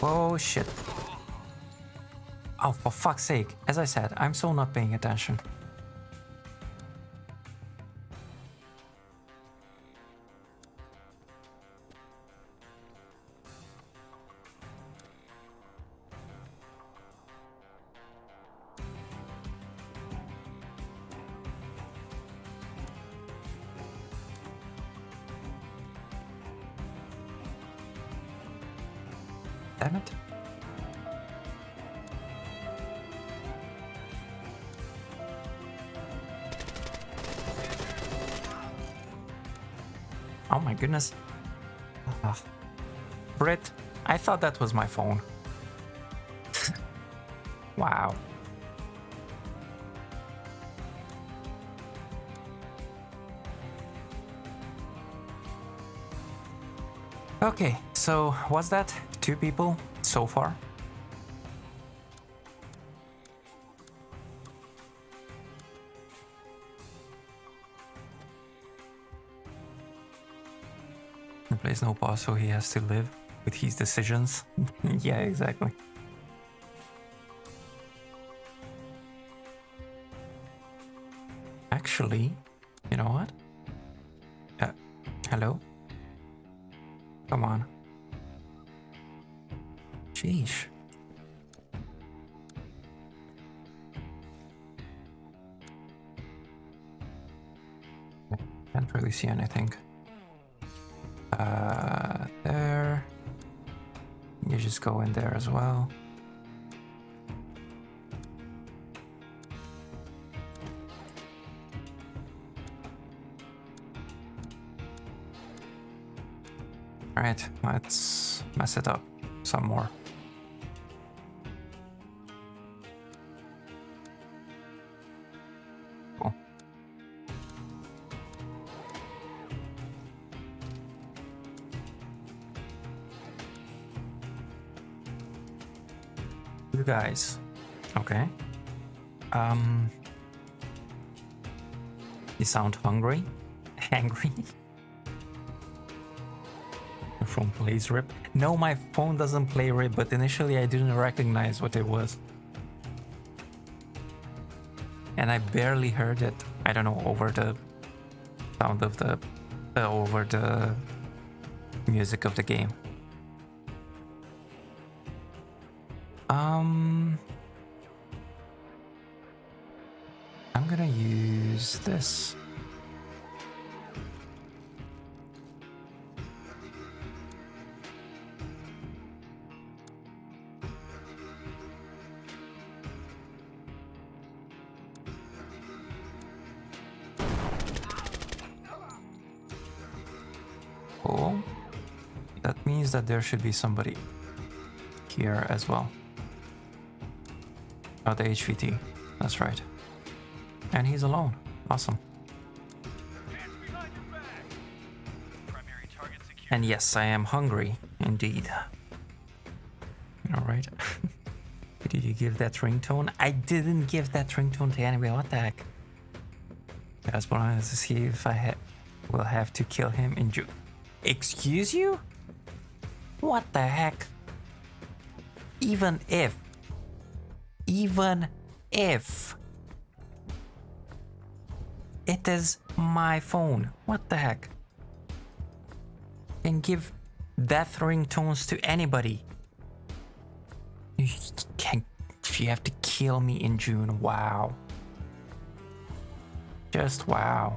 Oh shit. Oh, for fuck's sake. As I said, I'm so not paying attention. Damn it. Oh my goodness. Ugh. Brit, I thought that was my phone. Wow. Okay, so what's that? 2 people so far? He plays no boss, so he has to live with his decisions. Yeah, exactly. Actually, you know what? Hello? Come on. Sheesh. Can't really see anything. There. You just go in there as well. Alright, let's mess it up some more. Cool. You guys. Okay. You sound hungry? Angry? Your phone plays RIP? No, my phone doesn't play RIP, but initially I didn't recognize what it was. And I barely heard it. I don't know, over the sound of the... over the music of the game. I'm gonna use this. Cool. That means that there should be somebody here as well. Oh, the HVT. That's right. And he's alone. Awesome. Primary target secure. And yes, I am hungry, indeed. Alright. Did you give that ringtone? I didn't give that ringtone to anybody. What the heck? I just wanted to see if I will have to kill him in June. Excuse you? What the heck? Even if it is my phone, what the heck? Can give death ringtones to anybody. You can't. If you have to kill me in June, wow. Just wow.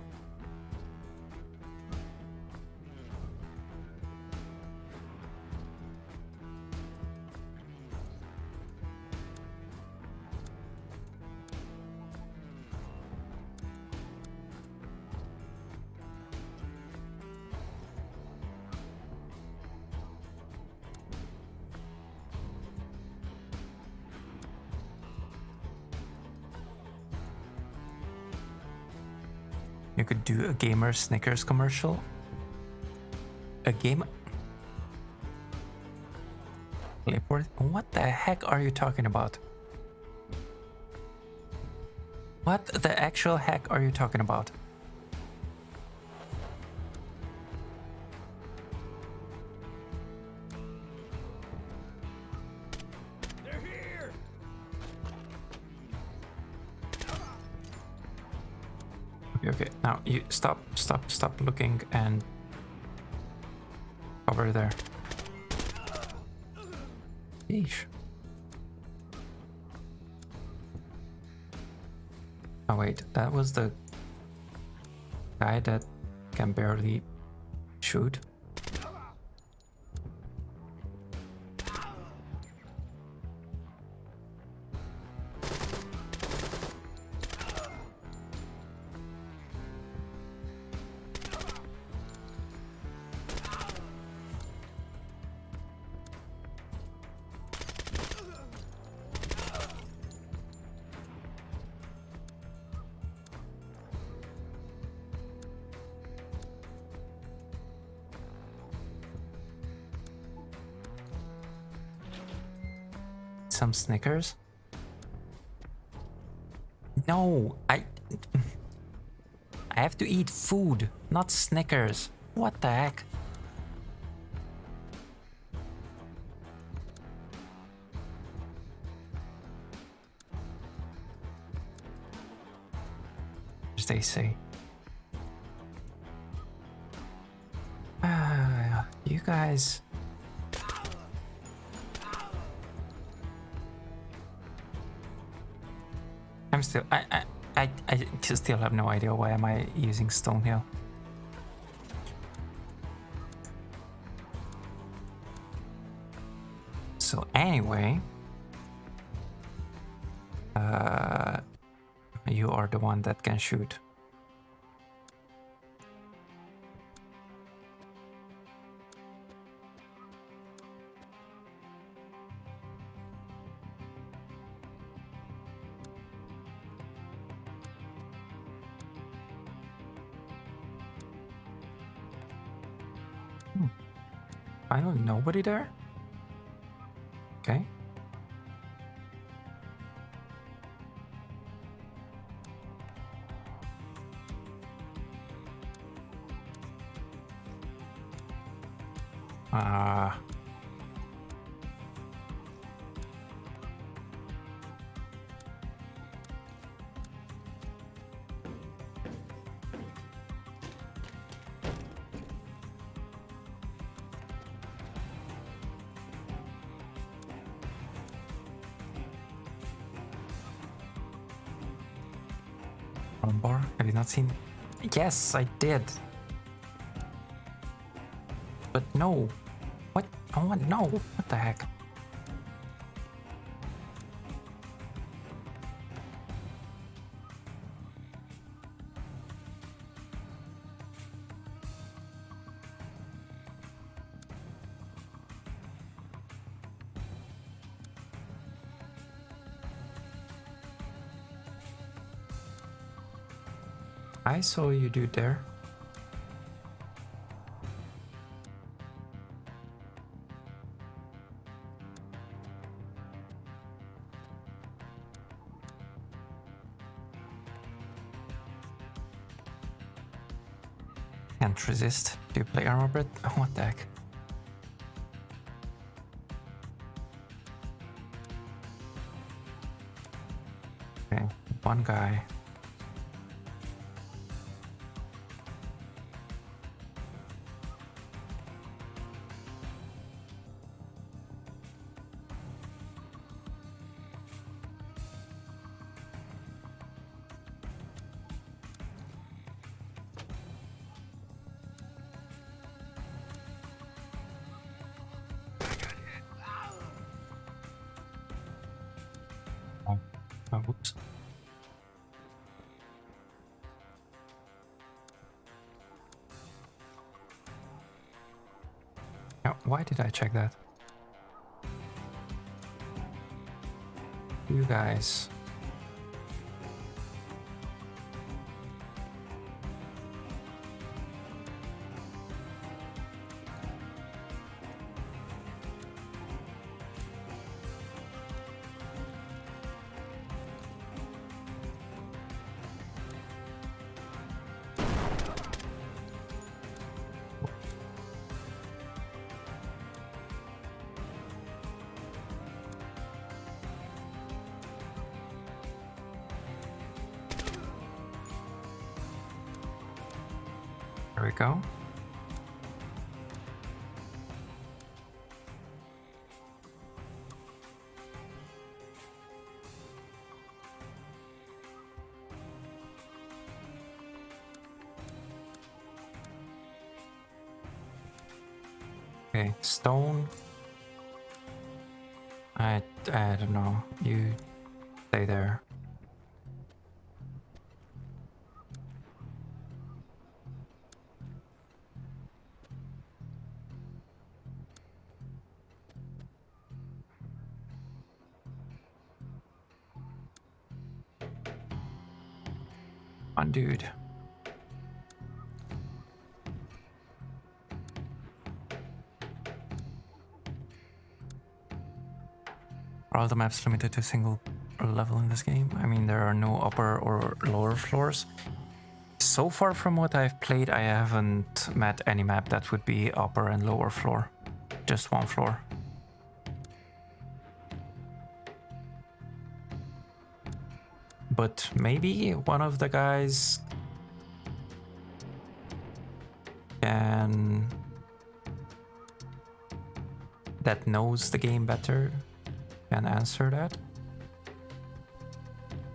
You could do a gamer Snickers commercial. A game. Clipboard? What the heck are you talking about? What the actual heck are you talking about? They're here! Okay, now you stop looking and cover there. Yeesh. Oh wait, that was the guy that can barely shoot. Some Snickers? No, I have to eat food, not Snickers. What the heck? As they say. You guys. I'm still, I just still have no idea why am I using Stonehill. So anyway, you are the one that can shoot. Finally, nobody there? Okay. Bar? Have you not seen? Yes, I did. But no. What? Oh, no. What the heck? I saw you do there. Can't resist. Do you play armor bread? Oh, what the heck? Okay, one guy. Oh, whoops. Now, why did I check that? You guys. There we go. Okay, stone. I don't know. You stay there. On dude. Are all the maps limited to a single level in this game? I mean, there are no upper or lower floors. So far from what I've played, I haven't met any map that would be upper and lower floor. Just one floor. But maybe one of the guys can... that knows the game better can answer that.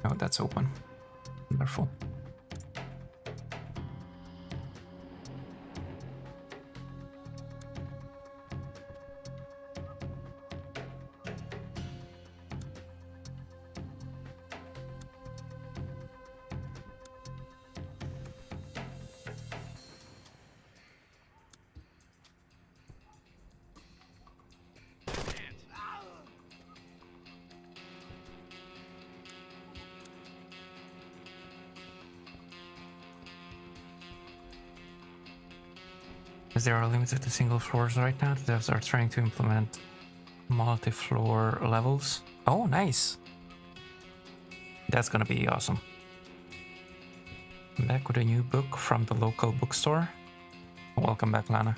Oh, that's open. Wonderful. As they are limited to single floors right now, the devs are trying to implement multi-floor levels. Oh, nice. That's gonna be awesome. I'm back with a new book from the local bookstore. Welcome back, Lana.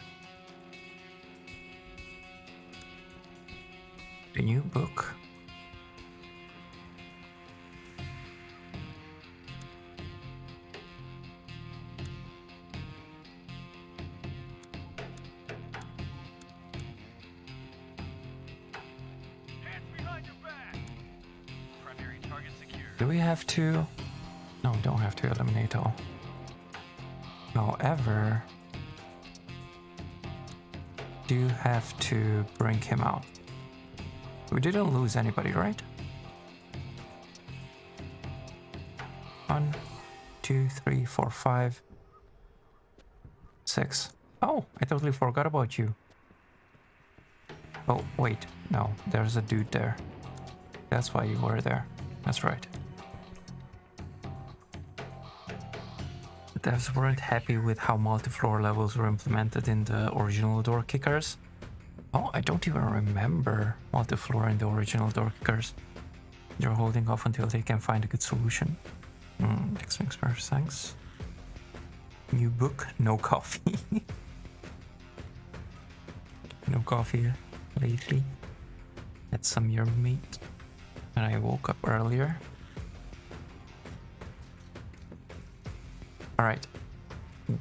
The new book. Do we have to? No, we don't have to eliminate all. However, do have to bring him out. We didn't lose anybody, right? 1, 2, 3, 4, 5, 6. Oh, I totally forgot about you. Oh, wait, no, there's a dude there. That's why you were there. That's right. The devs weren't happy with how multi-floor levels were implemented in the original door kickers. Oh, I don't even remember multi-floor in the original door kickers. They're holding off until they can find a good solution. Thanks. New book, no coffee. No coffee lately. Had some yerba meat. And I woke up earlier. Alright.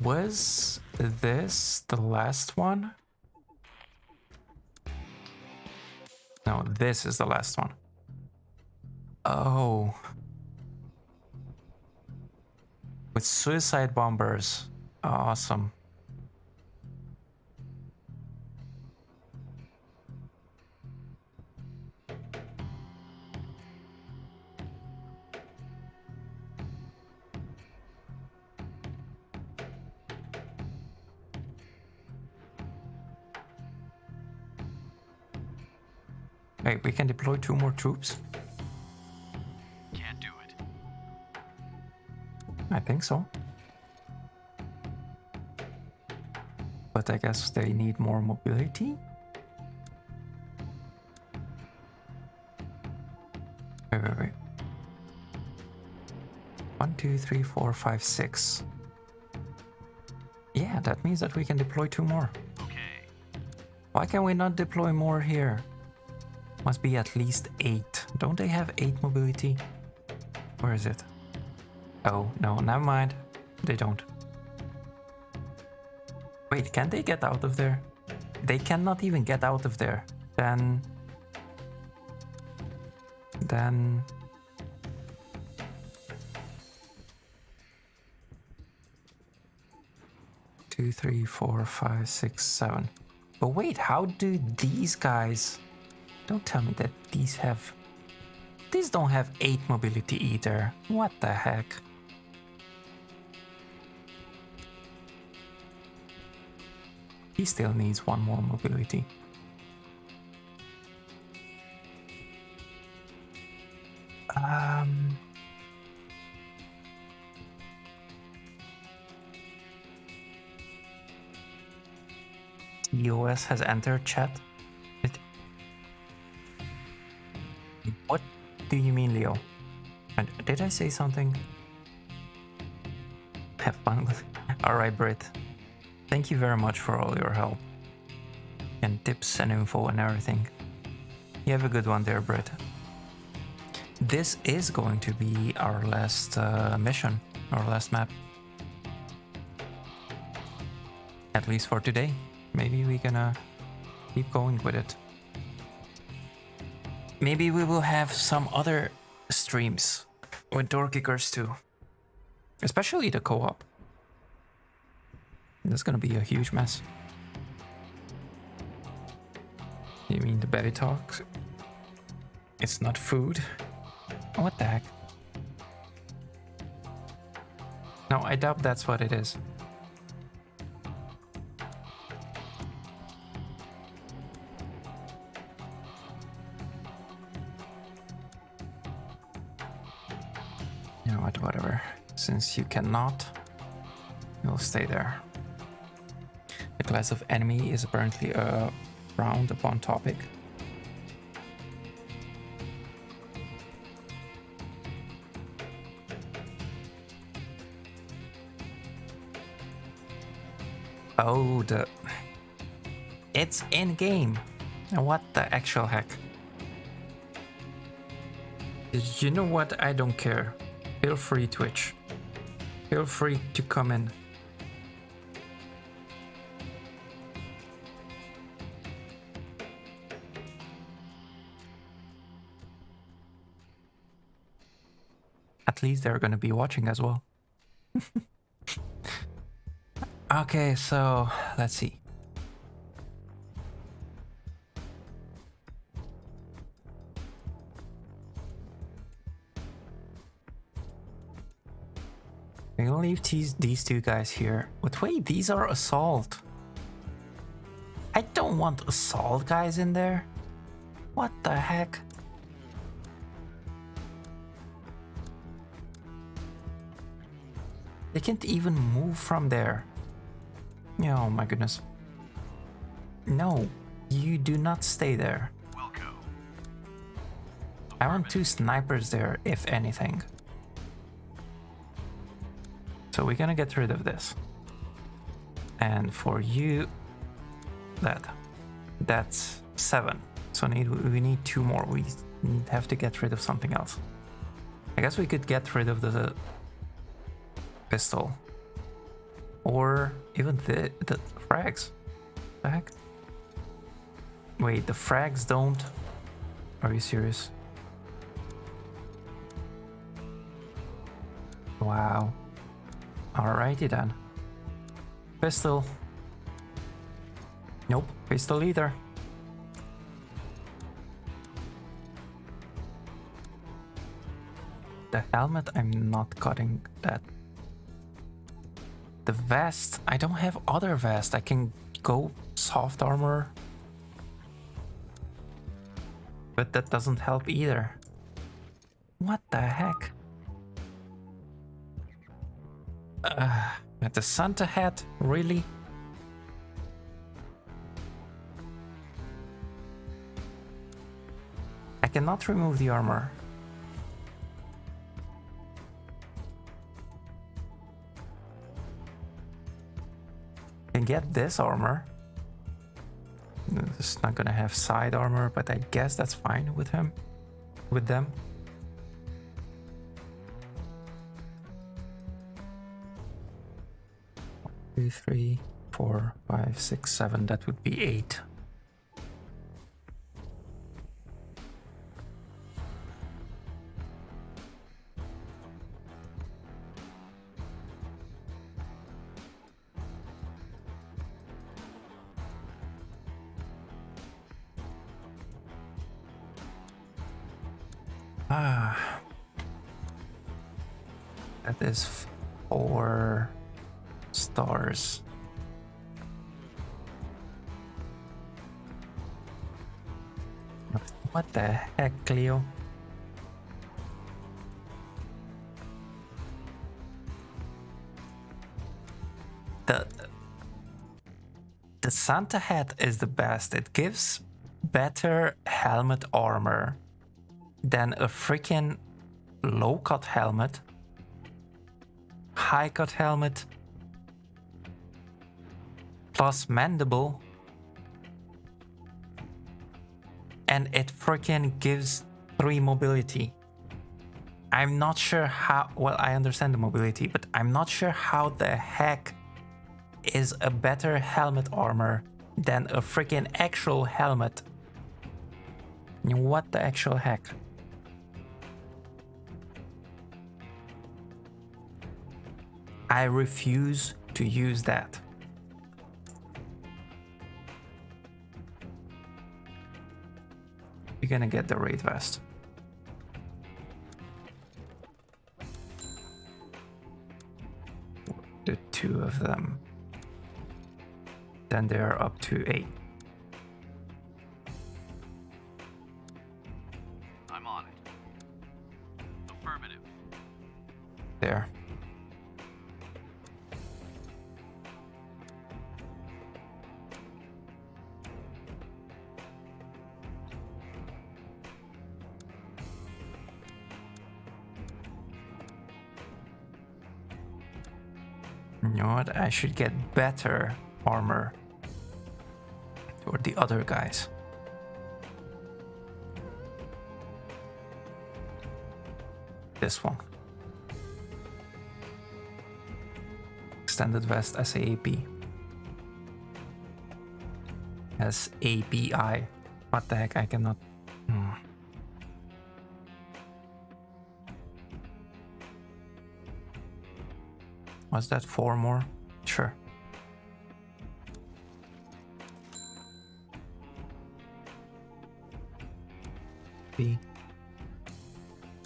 Was this the last one? No, this is the last one. Oh. With suicide bombers. Awesome. Wait, we can deploy 2 more troops? Can't do it. I think so. But I guess they need more mobility? Wait. 1, 2, 3, 4, 5, 6. Yeah, that means that we can deploy 2 more. Okay. Why can we not deploy more here? Must be at least 8. Don't they have 8 mobility? Where is it? Oh, no, never mind. They don't. Wait, can they get out of there? They cannot even get out of there. Then 2, 3, 4, 5, 6, 7. But wait, how do these guys... Don't tell me that these have... These don't have 8 mobility either. What the heck? He still needs 1 more mobility. EOS has entered chat. What do you mean, Leo? And did I say something? Have fun with it. Alright, Brit. Thank you very much for all your help. And tips and info and everything. You have a good one there, Brit. This is going to be our last mission, our last map. At least for today. Maybe we're gonna keep going with it. Maybe we will have some other streams with Door Kickers too. Especially the co-op. That's gonna be a huge mess. You mean the belly talk? It's not food? What the heck? No, I doubt that's what it is. You know what, whatever. Since you cannot, you'll stay there. The class of enemy is apparently a round upon topic. Oh, it's in game. What the actual heck? You know what? I don't care. Feel free, Twitch. Feel free to come in. At least they're gonna be watching as well. Okay, so let's see. I'm gonna leave these two guys here. But wait, these are assault. I don't want assault guys in there. What the heck? They can't even move from there. Oh my goodness. No, you do not stay there. I want 2 snipers there, if anything. So we're gonna get rid of this. And for you, that's 7. So we need 2 more. We have to get rid of something else. I guess we could get rid of the pistol. Or even the frags. The heck? Wait, the frags don't? Are you serious? Wow. Alrighty then. Pistol. Nope, pistol either. The helmet, I'm not cutting that. The vest, I don't have other vest. I can go soft armor. But that doesn't help either. What the heck? The Santa hat, really? I cannot remove the armor. Can get this armor. It's not gonna have side armor, but I guess that's fine with him, with them. Two, 3. 4, 5, 6, 7. That would be 8. That is 4 stars. What the heck, Cleo? The Santa hat is the best. It gives better helmet armor than a freaking low-cut helmet, high-cut helmet, plus mandible, and it freaking gives 3 mobility. I'm not sure how, well, I understand the mobility, but I'm not sure how the heck is a better helmet armor than a freaking actual helmet. What the actual heck? I refuse to use that. You're gonna get the raid vest. The 2 of them. Then they're up to 8. I'm on it. Affirmative. There. You know what? I should get better armor for the other guys. This one. Extended vest SAP. SAPI. What the heck? I cannot. Was that 4 more? Sure. B.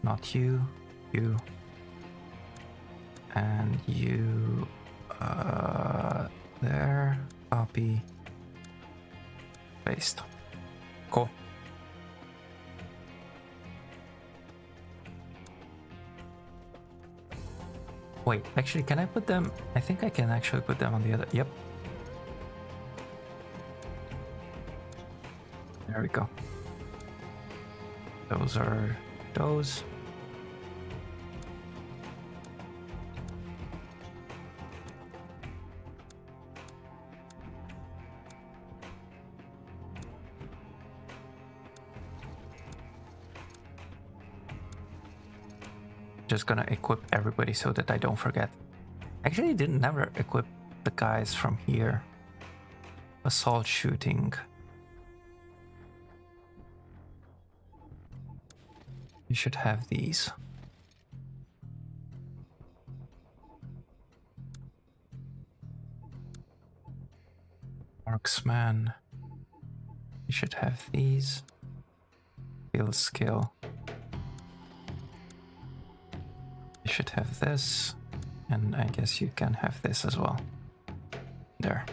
Not you. You. And you. There. Copy. Paste. Cool. Wait, actually, can I put them? I think I can actually put them on the other. Yep. There we go. Those are those. Just gonna equip everybody so that I don't forget. Actually, didn't never equip the guys from here. Assault shooting. You should have these. Marksman. You should have these. Field skill. You should have this, and I guess you can have this as well. There.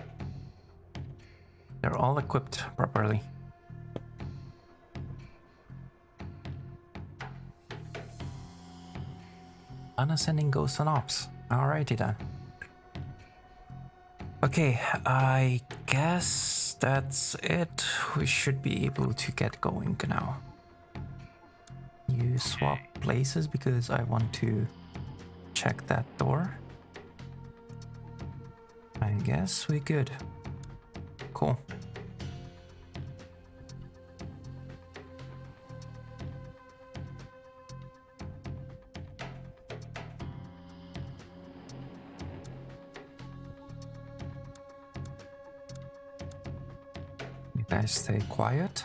They're all equipped properly. Unascending Ghost and Ops. Alrighty then. Okay, I guess that's it. We should be able to get going now. You swap places because I want to check that door. I guess we good. Cool. Guys, stay quiet.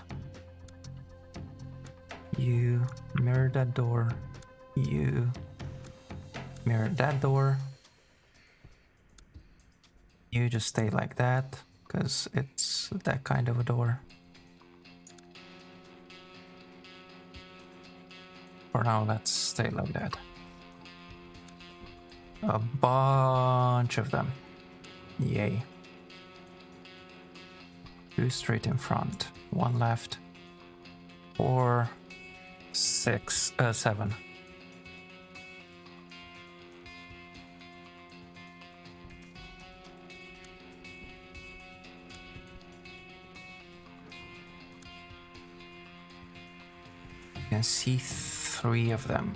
You mirror that door. You mirror that door. You just stay like that, because it's that kind of a door. For now, let's stay like that. A bunch of them. Yay. 2 straight in front, 1 left, 4, 6, 7. You can see 3 of them.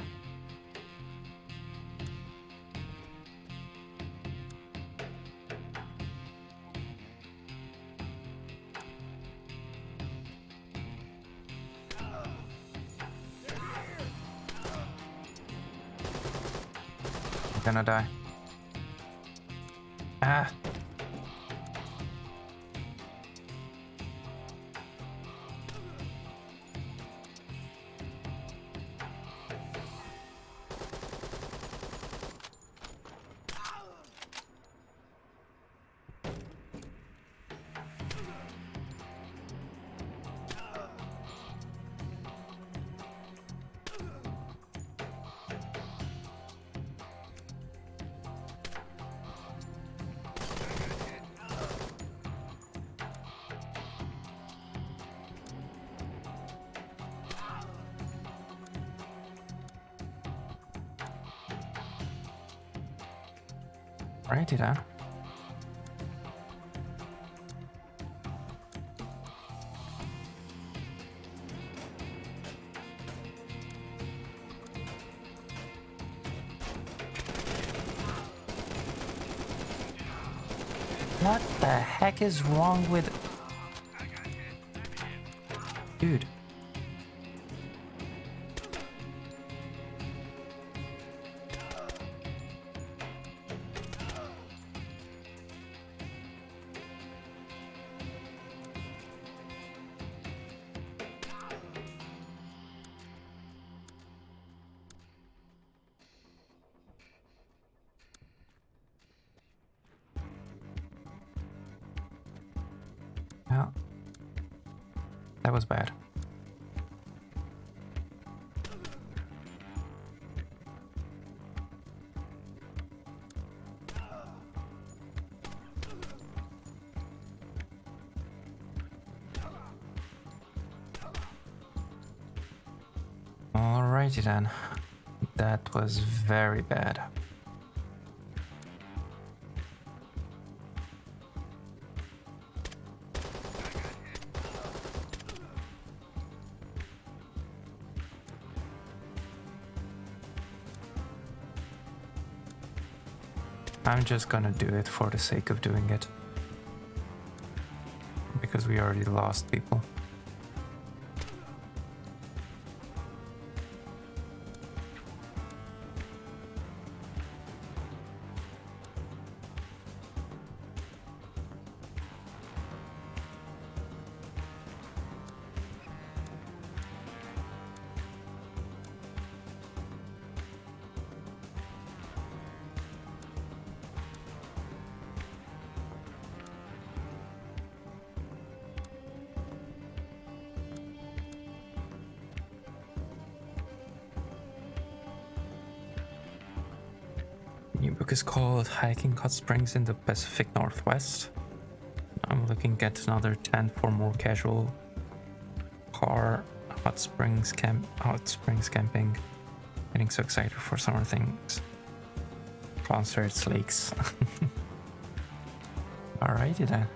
I'm gonna die. Ah! Righty then. What the heck is wrong with... Dude. Yeah. That was bad. Alrighty then. That was very bad. I'm just gonna do it for the sake of doing it. Because we already lost people. New book is called Hiking Hot Springs in the Pacific Northwest. I'm looking at another 10 for more casual car hot springs camping. Getting so excited for summer things. Concerts, lakes. Alrighty then.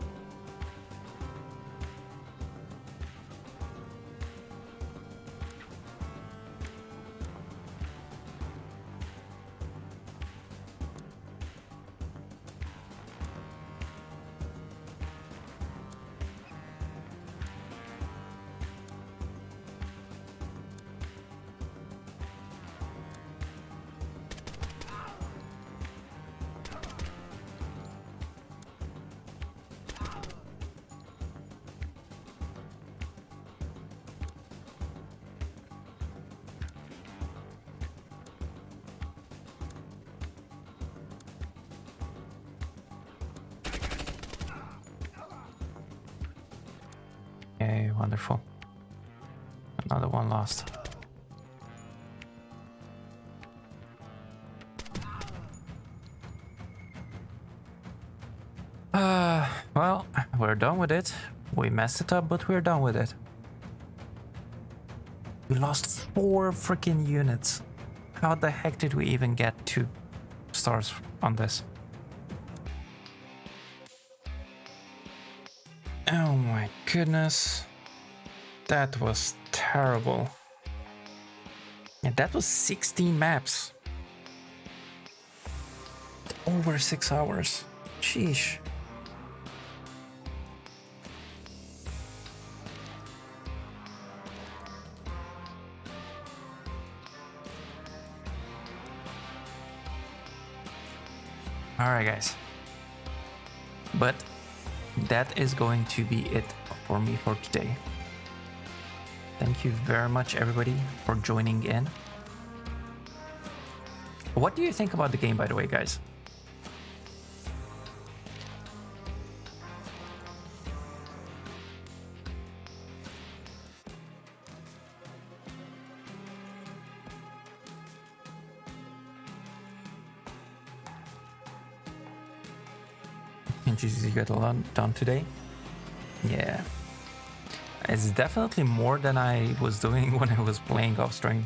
wonderful. Another one lost. Well, we're done with it. We messed it up, but we're done with it. We lost 4 freaking units. How the heck did we even get 2 stars on this? Oh my goodness. That was terrible. And that was 16 maps. Over 6 hours. Sheesh. Alright guys, but that is going to be it for me for today. Thank you very much everybody for joining in. What do you think about the game, by the way, guys? Jesus, you got a lot done today. Yeah, it's definitely more than I was doing when I was playing off stream.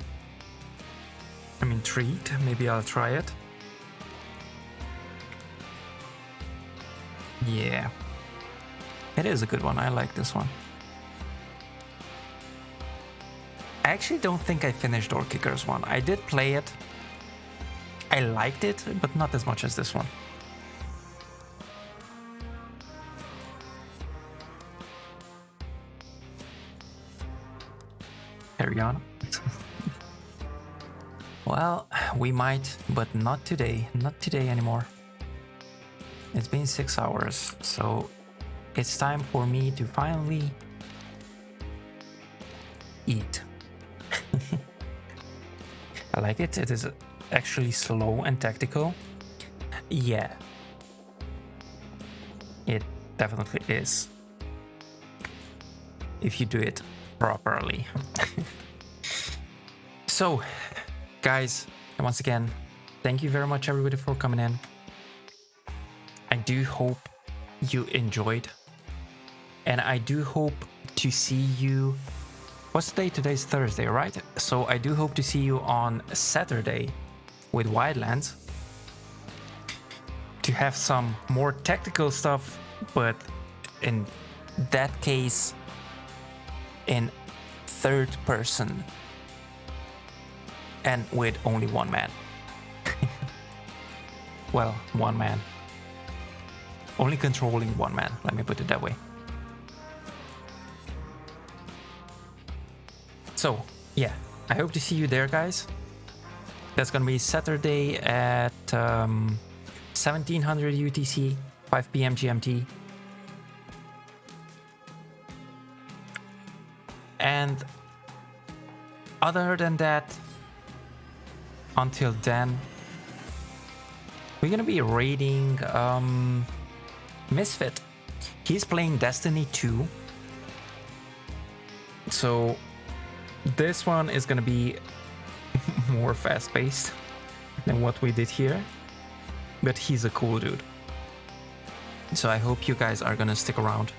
I'm intrigued. Maybe I'll try it. Yeah, it is a good one. I like this one. I actually don't think I finished Door Kickers 1. I did play it. I liked it, but not as much as this one. Carry on. Well, we might, but not today. Not today anymore. It's been 6 hours, so it's time for me to finally eat. I like it. It is actually slow and tactical. Yeah. It definitely is. If you do it properly. So, guys, once again, thank you very much everybody for coming in. I do hope you enjoyed, and I do hope to see you. What's the day? Today's Thursday, right? So I do hope to see you on Saturday with Wildlands to have some more tactical stuff, but in that case in third person and with only one man. Well, one man. Only controlling one man, let me put it that way. So, yeah, I hope to see you there, guys. That's gonna be Saturday at 1700 UTC, 5 p.m. GMT. And other than that, until then, we're gonna be raiding Misfit. He's playing Destiny 2. So this one is gonna be more fast-paced than what we did here, but he's a cool dude. So I hope you guys are gonna stick around.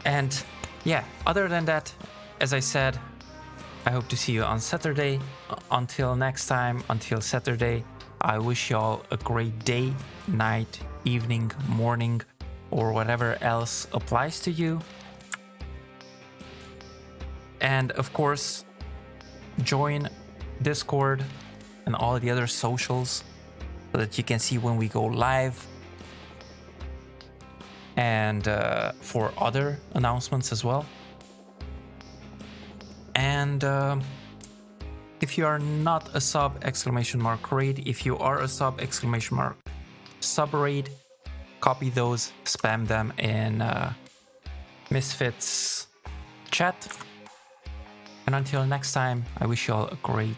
And yeah, other than that, as I said, I hope to see you on Saturday. Until next time, until Saturday, I wish y'all a great day, night, evening, morning, or whatever else applies to you. And of course, join Discord and all the other socials so that you can see when we go live, and for other announcements as well. And if you are not a sub raid, if you are a sub raid, copy those, spam them in Misfits chat. And until next time, I wish you all a great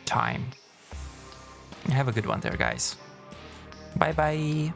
time. Have a good one there, guys. Bye bye.